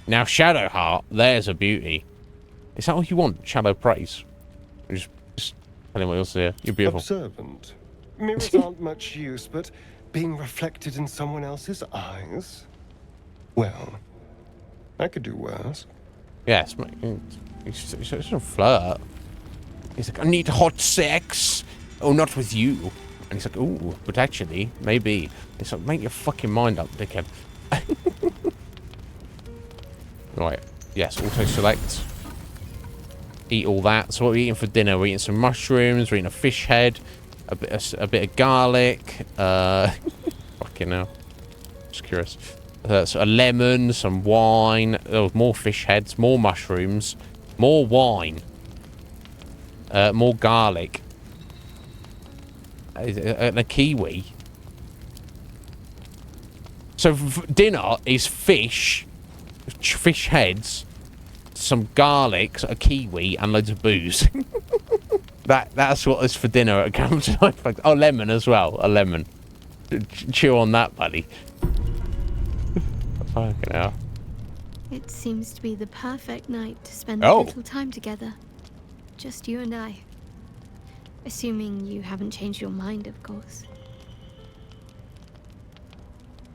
Now, Shadowheart, there's a beauty. Is that all you want? Shadow praise? Just tell him what else here. You're beautiful.
Observant. Mirrors aren't much use, but being reflected in someone else's eyes? Well, I could do worse.
Yes, he's a flirt. He's like, I need hot sex. Oh, not with you. And he's like, ooh, but actually, maybe. It's like, make your fucking mind up, dickhead. Right, yes, auto-select. Eat all that. So what are we eating for dinner? We're eating some mushrooms, we're eating a fish head, a bit of garlic. Fucking hell. Just curious. So a lemon, some wine, more fish heads, more mushrooms, more wine, more garlic, and a kiwi. So dinner is fish heads, some garlic, a kiwi, and loads of booze. That's what is for dinner at Camp Tonight. Oh, lemon as well. A lemon. Chew on that, buddy. Fucking hell.
It seems to be the perfect night to spend a little time together. Just you and I. Assuming you haven't changed your mind, of course.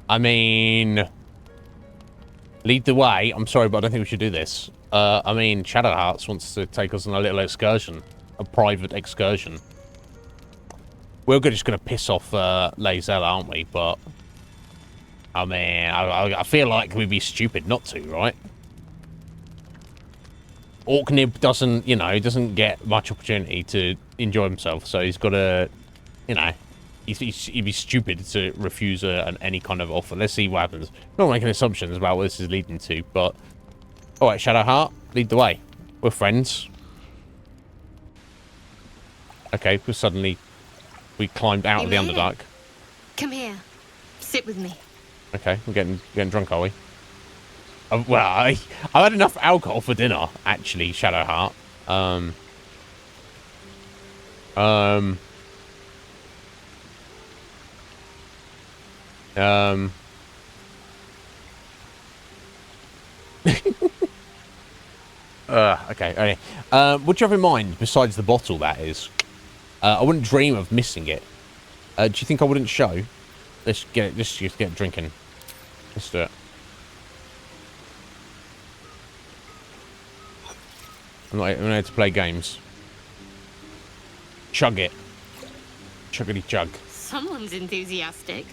I mean... Lead the way. I'm sorry, but I don't think we should do this. I mean, Shadowhearts wants to take us on a little excursion. A private excursion. We're just going to piss off Lae'zel, aren't we? But... I mean, I feel like we'd be stupid not to, right? Orknib doesn't, you know, doesn't get much opportunity to enjoy himself, so he's got to, you know, he'd be stupid to refuse any kind of offer. Let's see what happens. Not making assumptions about what this is leading to, but... Alright, Shadowheart, lead the way. We're friends. Okay, we climbed out of the Underdark.
Come here. Sit with me.
Okay, we're getting drunk, are we? Well, I've had enough alcohol for dinner, actually, Shadowheart. Okay. What do you have in mind, besides the bottle, that is? I wouldn't dream of missing it. Do you think I wouldn't show? Let's just get drinking. Let's do it. I'm not here to play games. Chug it. Chuggity chug.
Someone's enthusiastic.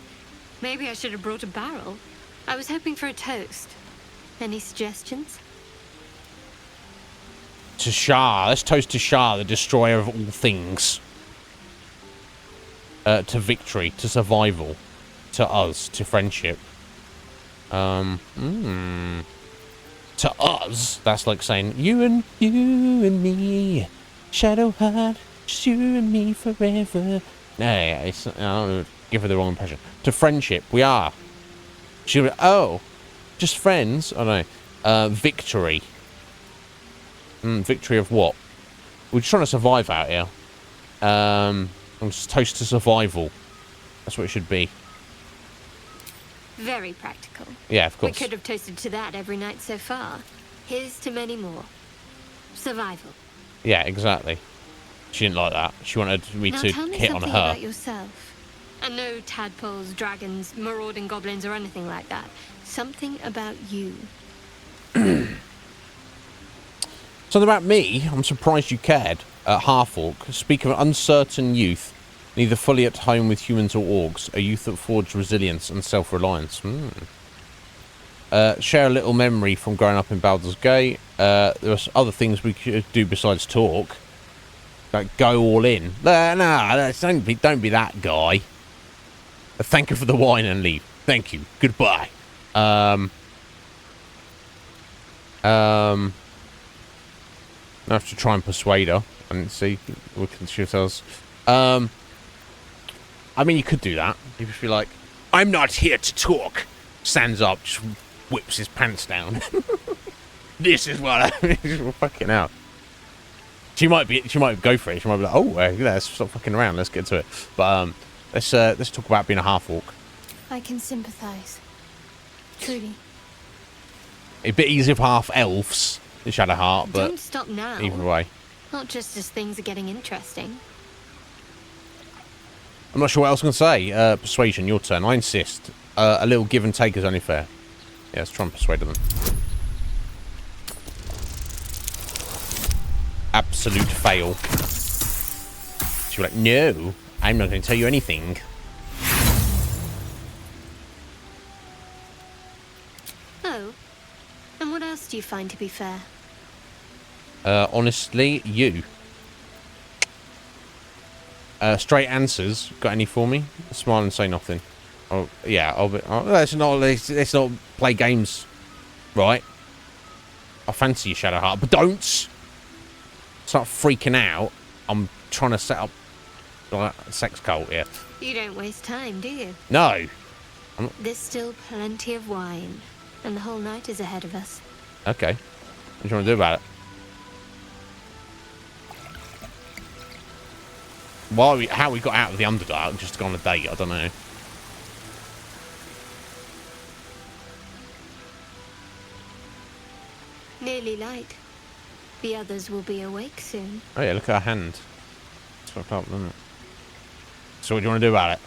Maybe I should have brought a barrel.
I was hoping for a toast. Any suggestions?
To Shah. Let's toast to Shah, the destroyer of all things. To victory, to survival, to us, to friendship. To us, that's like saying you and me, Shadowheart, just you and me forever. No, it's, I don't know, give her the wrong impression. To friendship, we are. She'll be, oh, just friends. Oh no, victory. Victory of what? We're just trying to survive out here. I'm just toast to survival. That's what it should be.
Very practical.
Yeah, of course.
We could have toasted to that every night so far. Here's to many more. Survival.
Yeah, exactly. She didn't like that. She wanted me
Now
to
tell me
hit on
something
her.
about yourself. And no tadpoles, dragons, marauding goblins, or anything like that. Something about you.
Something about me? I'm surprised you cared. Half-orc. Speak of an uncertain youth, neither fully at home with humans or orcs. A youth that forged resilience and self-reliance. Share a little memory from growing up in Baldur's Gate. There are other things we could do besides talk. Like, go all in. No, don't be that guy. Thank you for the wine and leave. Thank you. Goodbye. I have to try and persuade her and see we can shoot us. I mean, you could do that. You just be like, I'm not here to talk. Stands up, just whips his pants down. This is what I mean. Fucking hell. She might go for it. She might be like, oh, let's stop fucking around. Let's get to it. But let's talk about being a half-orc.
I can sympathize. Truly.
A bit easier for half-elves in Shadowheart, but
Don't stop now.
either way.
Not just as things are getting interesting.
I'm not sure what else I can say. Persuasion, your turn. I insist. A little give and take is only fair. Yeah, let's try and persuade them. Absolute fail. She'll be like, no, I'm not going to tell you anything.
Oh. And what else do you find to be fair?
Honestly, you. Straight answers. Got any for me? Smile and say nothing. Oh, yeah. Let's not play games, right? I fancy you, Shadowheart, but don't start freaking out. I'm trying to set up like a sex cult here.
You don't waste time, do you?
No.
There's still plenty of wine, and the whole night is ahead of us.
Okay. What do you want to do about it? How we got out of the Underdark just to go on a date, I don't know.
Nearly light. The others will be awake soon.
Oh yeah, look at her hand. It's fucked up, isn't it? So what do you want to do about it?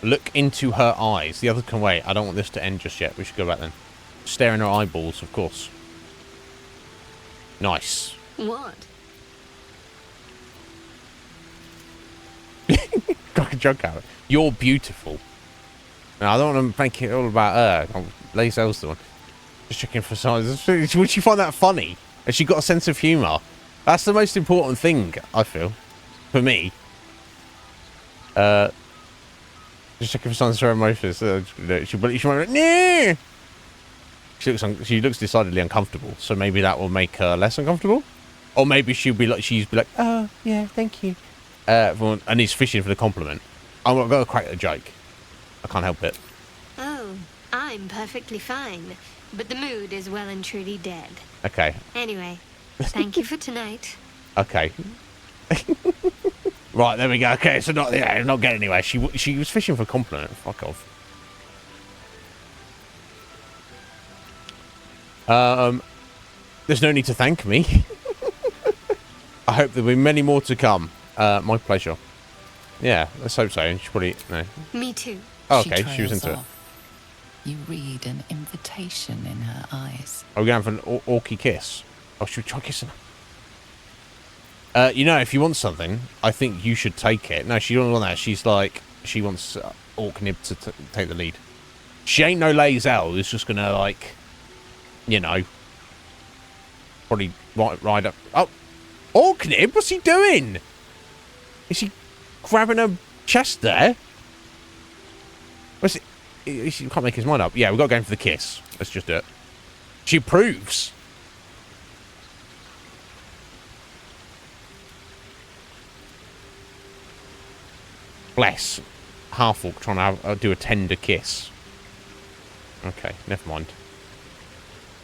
Look into her eyes. The other can wait. I don't want this to end just yet. We should go back then. Stare in her eyeballs, of course. Nice.
What?
Got a joke out of it. You're beautiful. Now, I don't want to make it all about her. Lace Elstone. Just checking for signs. Would she find that funny? Has she got a sense of humour? That's the most important thing, I feel. For me. Just checking for signs of her emotions. She might be like, no! She looks decidedly uncomfortable, so maybe that will make her less uncomfortable. Or maybe she'll be like, oh, yeah, thank you. And he's fishing for the compliment. I'm not going to crack the joke. I can't help it.
Oh, I'm perfectly fine. But the mood is well and truly dead.
Okay.
Anyway, thank you for tonight.
Okay. Right, there we go. Okay, so not getting anywhere. She was fishing for a compliment. Fuck off. There's no need to thank me. I hope there'll be many more to come. My pleasure. Yeah, let's hope so. She probably no.
Me too.
Oh, okay, she was into it.
You read an invitation in her eyes.
Are we going for an orky kiss? Oh, should we try kissing her? You know, if you want something, I think you should take it. No, she doesn't want that. She's like,
she wants Orknib to take the lead. She ain't no Lae'zel who's just gonna, like, you know, probably ride up. Oh, Orknib, what's he doing? Is he grabbing her chest there? What's it? He can't make his mind up. Yeah, we've got to go in for the kiss. Let's just do it. She approves. Bless. Half-orc trying to do a tender kiss. Okay, never mind.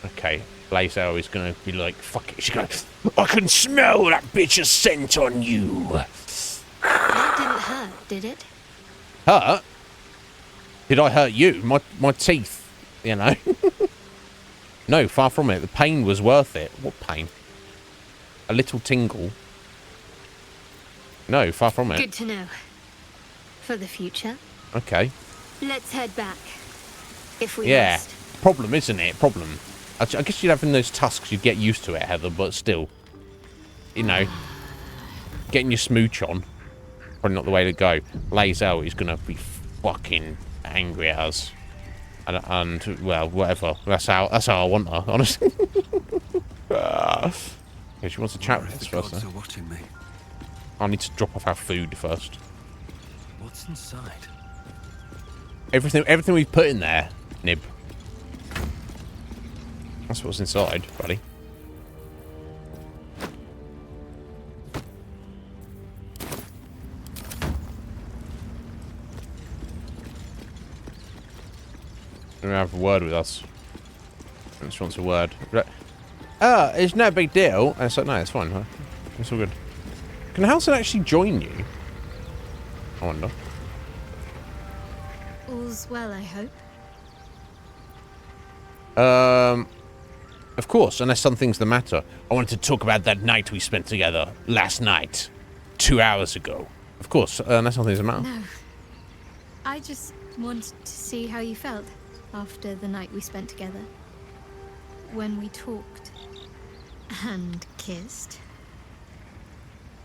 Okay, Lae'zel is going to be like, fuck it. She's going to, I can smell that bitch's scent on you.
That didn't hurt, did it?
Hurt? Did I hurt you? My teeth, you know? No, far from it. The pain was worth it. What pain? A little tingle. No, far from it.
Good to know. For the future.
Okay.
Let's head back. If we
Yeah.
must.
Problem, isn't it? Problem. I guess you'd have in those tusks, you'd get used to it, Heather, but still. You know. Getting your smooch on. Probably not the way to go. Lae'zel is going to be fucking angry at us. And well, whatever. That's how I want her, honestly. Okay, she wants to chat with us first.
Gods are watching me.
I need to drop off our food first.
What's inside?
Everything we've put in there, Nib. That's what's inside, buddy. Gonna have a word with us. Just wants a word. It's no big deal. And it's like, no, it's fine. Huh? It's all good. Can Halson actually join you? I wonder.
All's well, I hope.
Of course, unless something's the matter. I wanted to talk about that night we spent together last night, 2 hours ago. Of course, unless something's the matter.
No. I just wanted to see how you felt after the night we spent together. When we talked and kissed.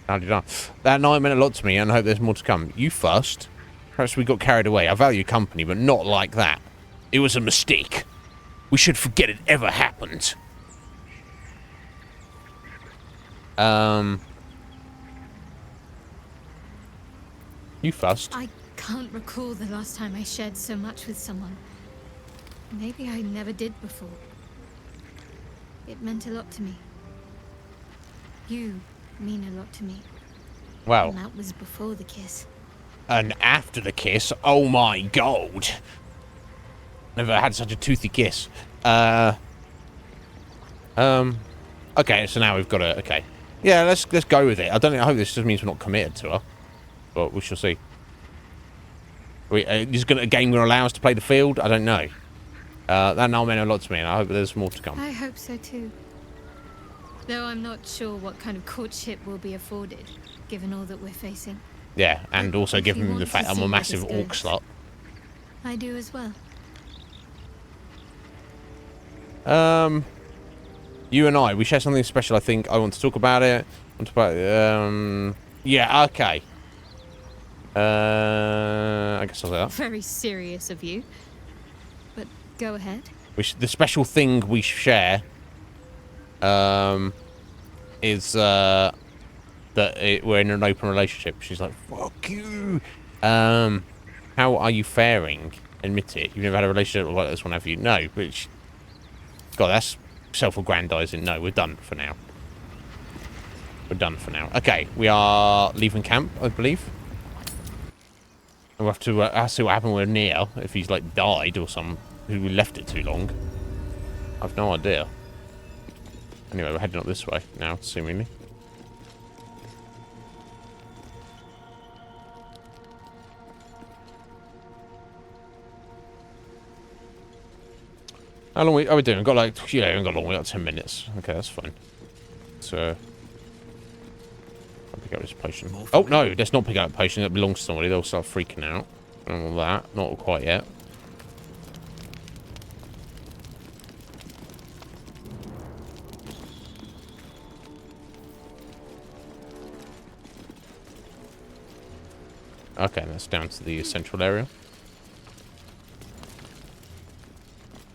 That night meant a lot to me, and I hope there's more to come. You first. Perhaps we got carried away. I value company, but not like that. It was a mistake. We should forget it ever happened. You first.
I can't recall the last time I shared so much with someone. Maybe I never did before. It meant a lot to me. You mean a lot to me.
Wow.
And that was before the kiss.
And after the kiss, oh my god. Never had such a toothy kiss. Okay, so now we've got to, okay. Yeah, let's go with it. I hope this just means we're not committed to her. But we shall see. Is a game going to allow us to play the field? I don't know. That now meant a lot to me, and I hope there's more to come.
I hope so too. Though I'm not sure what kind of courtship will be afforded, given all that we're facing.
Yeah, and also given the fact I'm a massive orc slut.
I do as well.
You and I, we share something special. I think I want to talk about it. Yeah, okay. I guess I'll say that.
Very serious of you. But go ahead.
The special thing we share is that we're in an open relationship. She's like, fuck you. How are you faring? Admit it. You've never had a relationship like this one, have you? No, which... God, that's self-aggrandizing. No, we're done for now. We're done for now. Okay, we are leaving camp, I believe. We'll have to see what happened with Nia, if he's, like, died or something. We left it too long. I've no idea. Anyway, we're heading up this way now, seemingly. How long are we doing? We've got like, yeah, we haven't got long. We've got 10 minutes. Okay, that's fine. So, I'll pick up this potion. Oh, no, let's not pick up a potion. That belongs to somebody. They'll start freaking out. And all that. Not quite yet. Okay, that's down to the central area.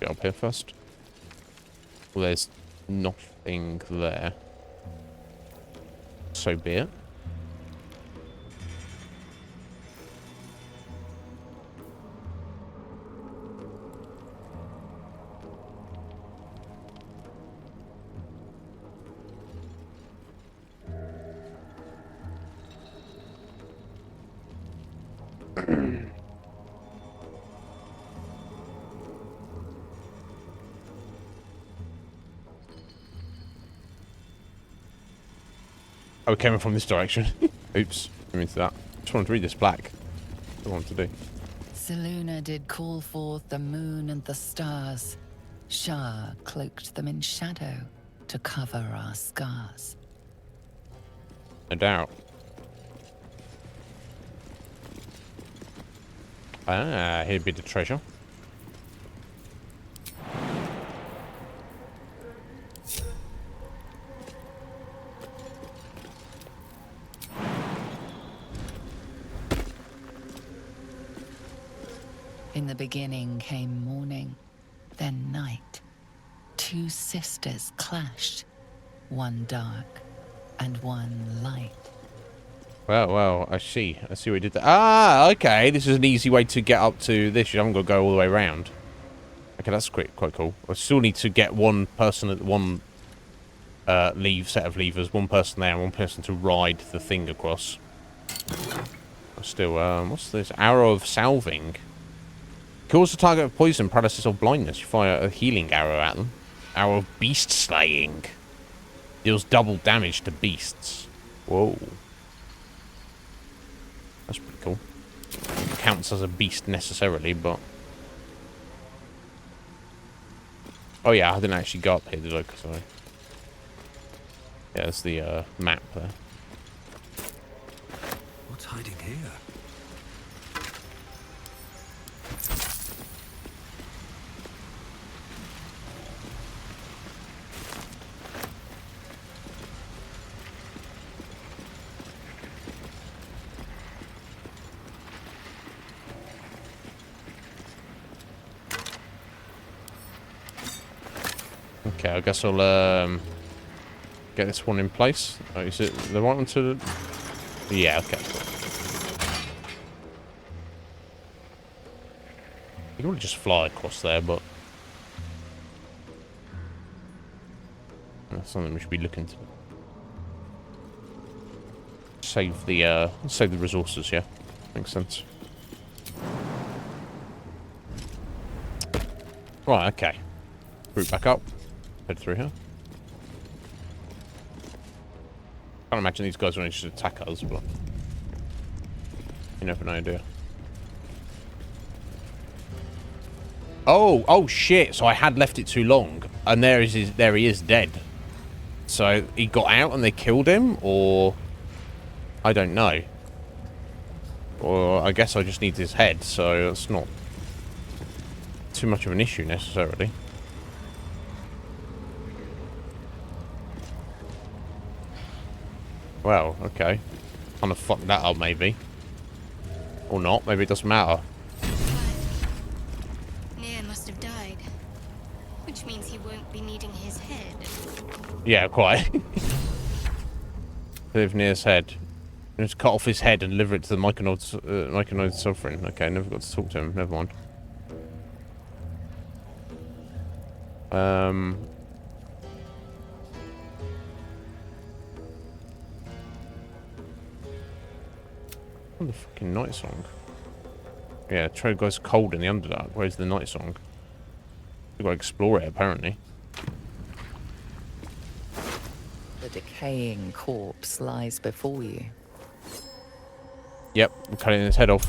Get up here first. Well, there's nothing there. So be it. Oh, it came from this direction. Oops, I'm into that. Just wanted to read this black. That's what I wanted to do.
Selûne did call forth the moon and the stars. Shah cloaked them in shadow to cover our scars.
No doubt. Ah, here'd be the treasure.
In the beginning came morning, then night. Two sisters clashed, one dark and one light.
Well, I see. I see what we did there. Ah, okay. This is an easy way to get up to this. You haven't got to go all the way around. Okay, that's quite cool. I still need to get one person at one set of levers, one person there, and one person to ride the thing across. Still, what's this? Arrow of salving. Kills the target of poison, paralysis, or blindness. You fire a healing arrow at them. Arrow of beast slaying. Deals double damage to beasts. Whoa. That's pretty cool. Counts as a beast necessarily, but... Oh yeah, I didn't actually go up here, did I? Sorry. Yeah, there's the map there.
What's hiding here?
Okay, I guess I'll get this one in place. Oh, is it the right one to... Yeah, okay. Cool. You can probably just fly across there, but... That's something we should be looking to... Save the resources, yeah. Makes sense. Right, okay. Route back up. Head through here. Can't imagine these guys want to just attack us, but you never know, do you? Oh shit! So I had left it too long, and there he is dead. So he got out and they killed him, or I don't know. Or I guess I just need his head, so that's not too much of an issue necessarily. Well, okay. Kind of fucked that up, maybe. Or not. Maybe it doesn't matter.
Nia must have died. Which means he won't be needing his head.
Yeah, quite. Live near his head. You have to cut off his head and deliver it to the Myconid sovereign. Okay, never got to talk to him. Never mind. Oh, the fucking night song. Yeah, trail goes cold in the Underdark. Where's the night song? We've got to explore it, apparently.
The decaying corpse lies before you.
Yep, I'm cutting his head off.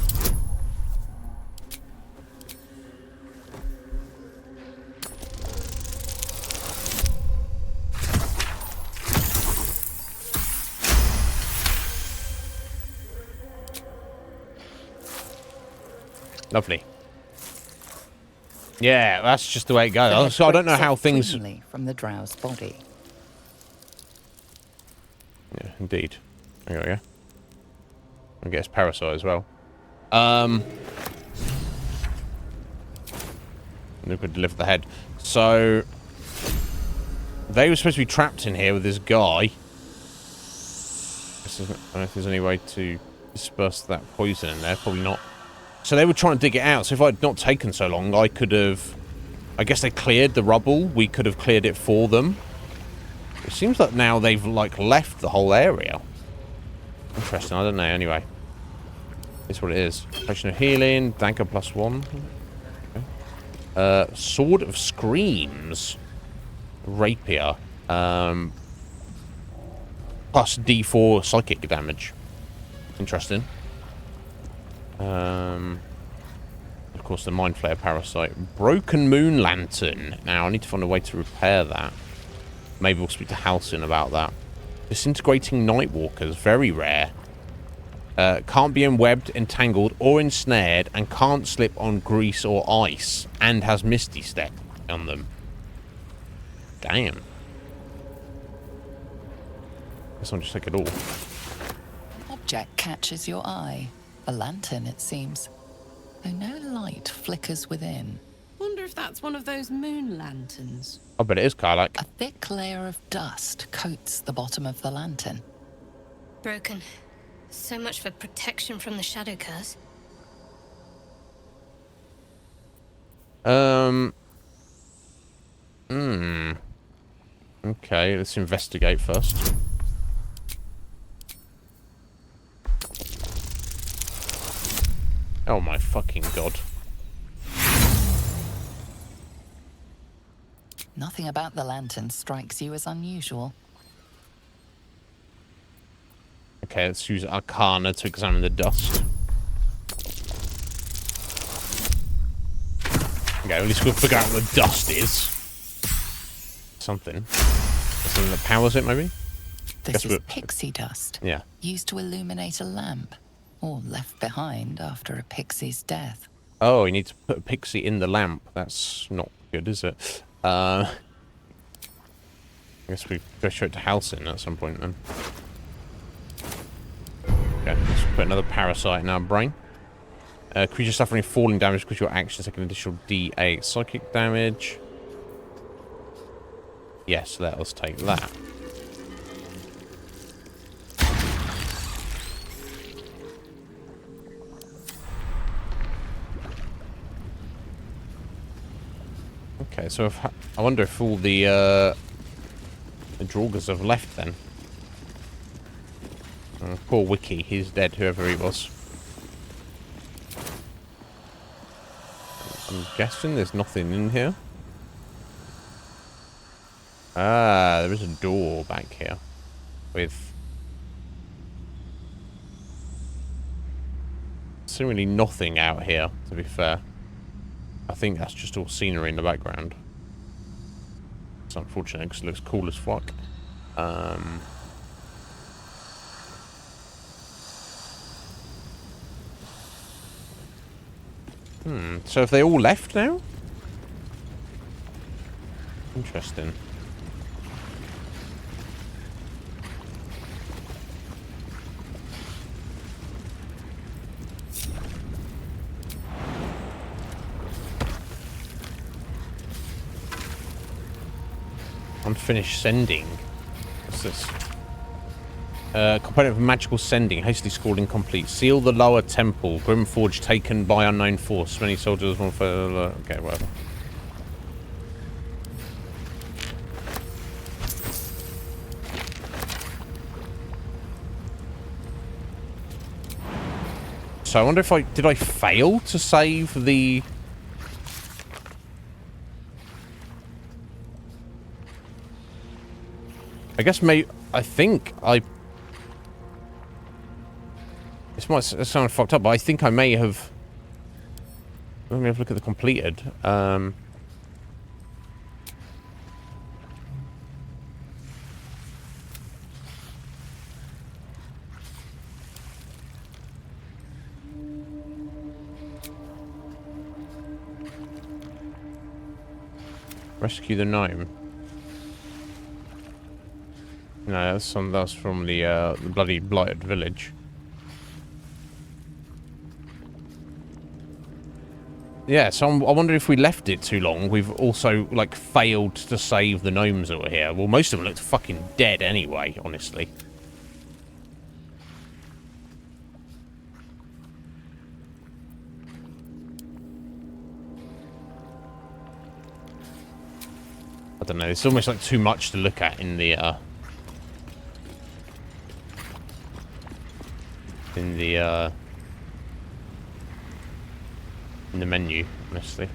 Lovely. Yeah, that's just the way it goes. So I don't know how things...
From the drow's body.
Yeah, indeed. There we go. I guess parasite as well. They could deliver the head. So they were supposed to be trapped in here with this guy. I don't know if there's any way to disperse that poison in there. Probably not. So they were trying to dig it out. So if I'd not taken so long, I could have... I guess they cleared the rubble. We could have cleared it for them. It seems like now they've, like, left the whole area. Interesting. I don't know. Anyway. It's what it is. Potion of healing. Dagger +1. Okay. Sword of Screams. Rapier. Plus D4 psychic damage. Interesting. Of course, the Mind Flayer Parasite. Broken Moon Lantern. Now, I need to find a way to repair that. Maybe we'll speak to Halcyon about that. Disintegrating Nightwalkers. Very rare. Can't be enwebbed, entangled, or ensnared, and can't slip on grease or ice, and has Misty Step on them. Damn. Guess I'll just take it all.
Object catches your eye. A lantern, it seems. Though no light flickers within.
Wonder if that's one of those moon lanterns.
I bet it is, Karlak.
A thick layer of dust coats the bottom of the lantern.
Broken. So much for protection from the shadow curse.
Okay, let's investigate first. Oh my fucking god.
Nothing about the lantern strikes you as unusual.
Okay, let's use Arcana to examine the dust. Okay, at least we'll figure out what the dust is. Something. Something that powers it, maybe?
This is pixie dust.
Yeah.
Used to illuminate a lamp. Or left behind after a pixie's death.
Oh, you need to put a pixie in the lamp. That's not good, is it? I guess we go straight to Halcyon at some point then. Okay, let's put another parasite in our brain. Creature suffering falling damage because your actions take an additional D8 psychic damage. Yes, let us take that. Okay, so if, I wonder if all the Draugrs have left then. Poor Wiki, he's dead, whoever he was. I'm guessing there's nothing in here. Ah, there is a door back here. With... seemingly nothing out here, to be fair. I think that's just all scenery in the background. It's unfortunate because it looks cool as fuck. So have they all left now? Interesting. Unfinished sending. What's this? Component of magical sending. Hastily scored incomplete. Seal the lower temple. Grimforge taken by unknown force. Many soldiers. One for. Okay, whatever. So I wonder if did I fail to save the. I guess I think I... This might sound fucked up, but I think I may have... Let me have a look at the completed. Rescue the gnome. No, that's from the bloody blighted village. Yeah, so I wonder if we left it too long, we've also, like, failed to save the gnomes that were here. Well, most of them looked fucking dead anyway, honestly. I don't know, it's almost like too much to look at in the, in the menu, honestly.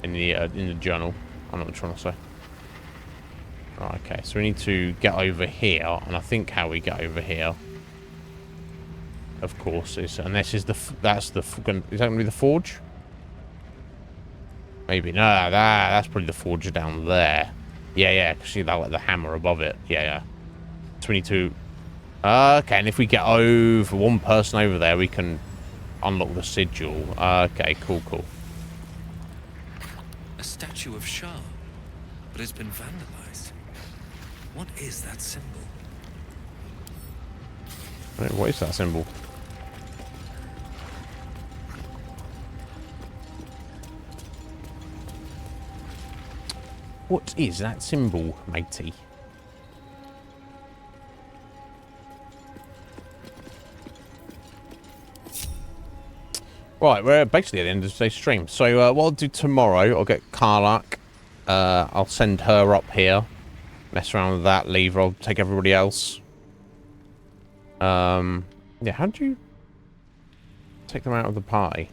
In the journal. I know what I'm trying to say. Right, okay, so we need to get over here, and I think how we get over here, of course, is, and this is the, is that going to be the forge? Maybe, no, that's probably the forge down there. Yeah, see that, like, the hammer above it. Yeah. So we need to, okay, and if we get over one person over there, we can unlock the sigil. Okay, cool.
A statue of Shah, but it's been vandalized. What is that symbol?
Right, what is that symbol? What is that symbol, matey? Right, we're basically at the end of today's stream. So what I'll do tomorrow, I'll get Karlak. I'll send her up here. Mess around with that lever. I'll take everybody else. Yeah, how do you take them out of the party?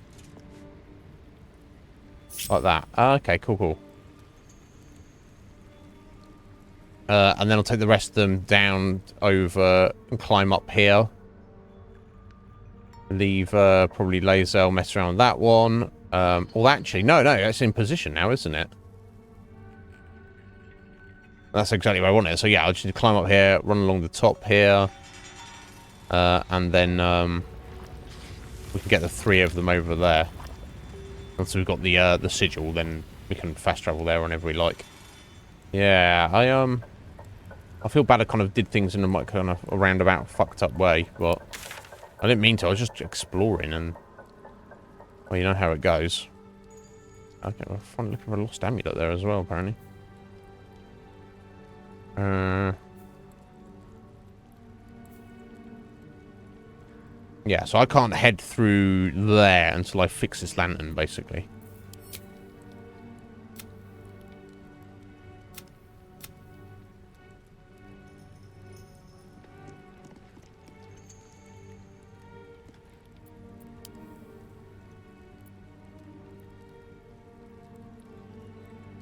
Like that. Okay, cool. And then I'll take the rest of them down over and climb up here. Leave probably Lae'zel, mess around with that one. Well, actually, no, it's in position now, isn't it? That's exactly where I want it. So yeah, I'll just need to climb up here, run along the top here, and then we can get the 3 of them over there. Once we've got the sigil, then we can fast travel there whenever we like. Yeah, I feel bad I kind of did things in a kind of a roundabout, fucked up way, but I didn't mean to. I was just exploring, and well, you know how it goes. Okay, we're looking for a lost amulet there as well, apparently. Yeah, so I can't head through there until I fix this lantern, basically.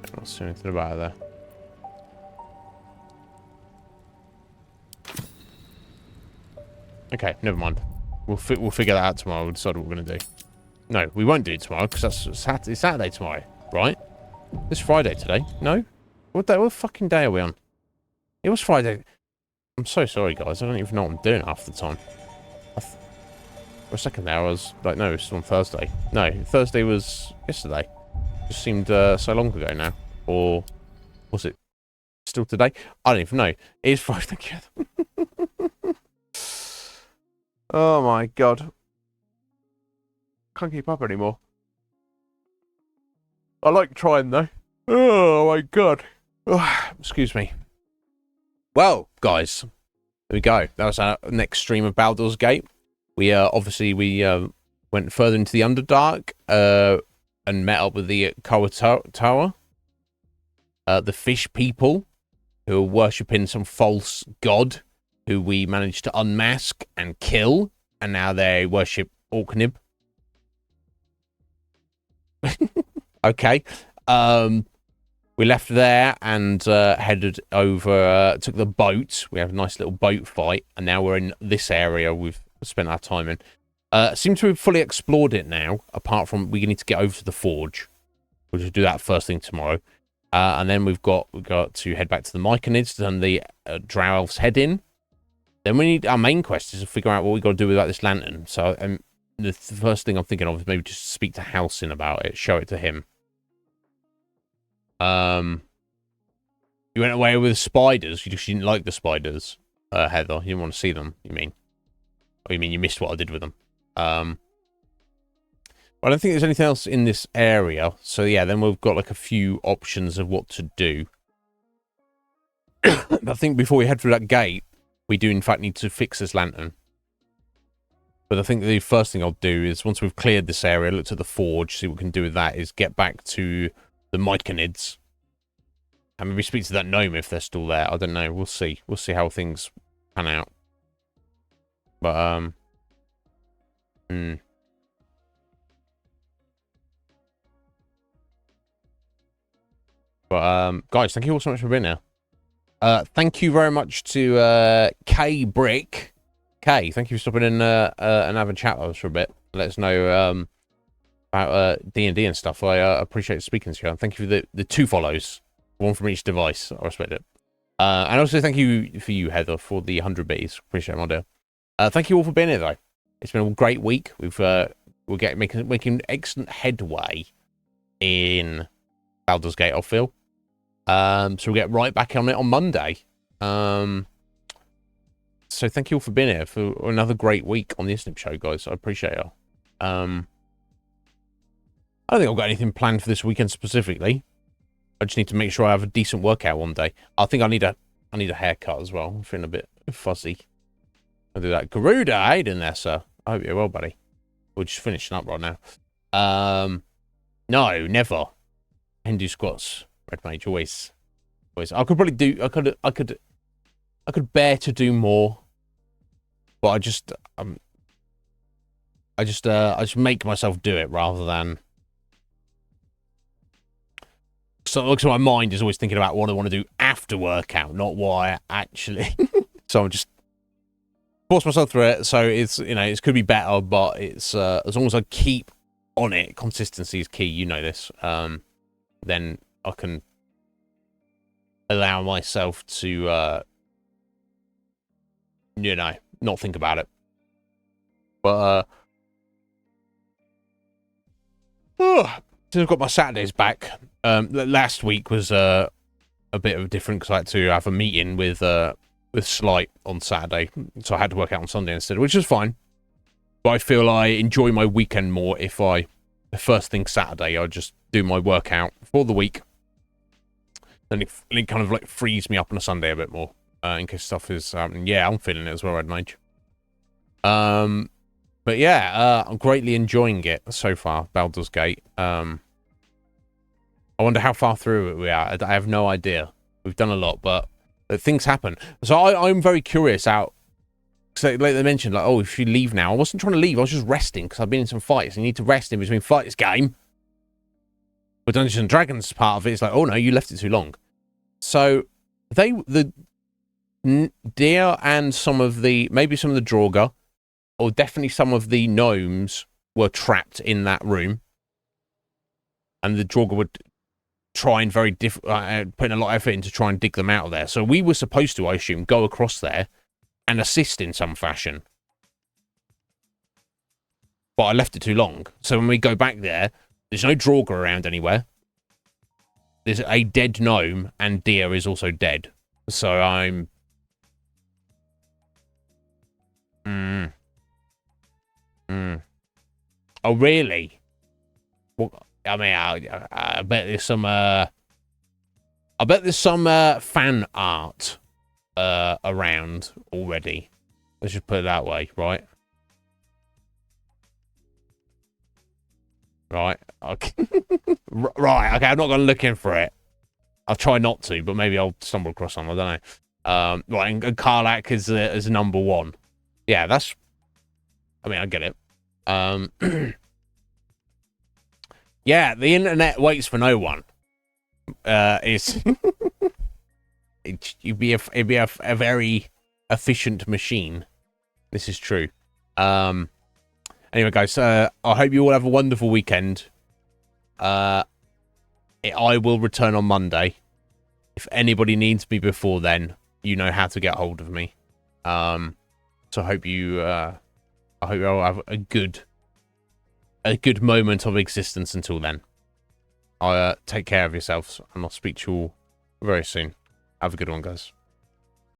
I don't see anything about it there. Okay, never mind. We'll figure that out tomorrow. We'll decide what we're going to do. No, we won't do it tomorrow because that's Saturday tomorrow, right? It's Friday today. No? What fucking day are we on? It was Friday. I'm so sorry, guys. I don't even know what I'm doing half the time. For a second there, I was like, no, it's on Thursday. No, Thursday was yesterday. Just seemed so long ago now. Or was it still today? I don't even know. It is Friday. Oh my god. Can't keep up anymore. I like trying though. Oh my god. Oh, excuse me. Well, guys, there we go. That was our next stream of Baldur's Gate. We obviously went further into the Underdark and met up with the Koa Tower. The fish people who are worshipping some false god who we managed to unmask and kill, and now they worship Orknib. Okay. We left there and headed over, took the boat. We have a nice little boat fight, and now we're in this area we've spent our time in. Seem to have fully explored it now, apart from we need to get over to the forge. We'll just do that first thing tomorrow. And then we've got to head back to the Myconids and the Drow Elves head in. Then we need our main quest is to figure out what we got to do about this lantern. So the first thing I'm thinking of is maybe just speak to Halsin about it, show it to him. You went away with spiders. You didn't like the spiders, Heather. You didn't want to see them. You mean? Or you mean you missed what I did with them? Well, I don't think there's anything else in this area. So yeah, then we've got like a few options of what to do. I think before we head through that gate, we do in fact need to fix this lantern. But I think the first thing I'll do is, once we've cleared this area, looked at the forge, see what we can do with that, is get back to the Myconids. And maybe speak to that gnome if they're still there. I don't know. We'll see. We'll see how things pan out. But, guys, thank you all so much for being here. Thank you very much to K Brick. K, thank you for stopping in and having a chat with us for a bit. Let us know about D&D and stuff. I appreciate speaking to you. And thank you for the 2 follows. 1 from each device. I respect it. And also thank you for you, Heather, for the 100 bits. Appreciate it, my dear. Thank you all for being here, though. It's been a great week. We're making excellent headway in Baldur's Gate, I feel. So we'll get right back on it on Monday. So thank you all for being here for another great week on the Iznib Show, guys. I appreciate it. I don't think I've got anything planned for this weekend specifically. I just need to make sure I have a decent workout one day. I think I need a haircut as well. I'm feeling a bit fuzzy. I'll do that. Garuda, how you doing there, sir? I hope you're well, buddy. We're just finishing up right now. No, never. Hindu squats. Red Mage, always. I could probably do. I could bear to do more, but I just make myself do it rather than. So my mind is always thinking about what I want to do after workout, not what I actually. So I'm just force myself through it. So it's, it could be better, but it's as long as I keep on it, consistency is key. You know this. Then I can allow myself to, not think about it. But since I've got my Saturdays back. Last week was a bit of a different because I had to have a meeting with Slight on Saturday, so I had to work out on Sunday instead, which is fine. But I feel I enjoy my weekend more if the first thing Saturday, I just do my workout for the week. Then it kind of like frees me up on a Sunday a bit more in case stuff is happening. Yeah, I'm feeling it as well, Red Mage. But yeah, I'm greatly enjoying it so far, Baldur's Gate. I wonder how far through it we are. I have no idea. We've done a lot, but things happen. So I'm very curious out. So like they mentioned, like, oh, if you leave now. I wasn't trying to leave. I was just resting because I've been in some fights. You need to rest in between fights, game. But Dungeons and Dragons part of it is like, oh no, you left it too long. So the deer and maybe some of the Draugr, or definitely some of the gnomes were trapped in that room. And the Draugr would try and putting a lot of effort into try and dig them out of there. So we were supposed to, I assume, go across there and assist in some fashion. But I left it too long. So when we go back there, there's no Draugr around anywhere. There's a dead gnome, and deer is also dead. So I'm... Oh, really? Well, I mean, I bet there's some... I bet there's some fan art around already. Let's just put it that way, right? Right. Okay. Right. Okay. I'm not going to look in for it. I'll try not to, but maybe I'll stumble across some. I don't know. Right. And Karlak is number one. Yeah, that's. I mean, I get it. Yeah, the internet waits for no one. It'd be a very efficient machine. This is true. Anyway, guys, I hope you all have a wonderful weekend. I will return on Monday. If anybody needs me before then, you know how to get hold of me. So I hope you all have a good moment of existence until then. Take care of yourselves, and I'll speak to you all very soon. Have a good one, guys.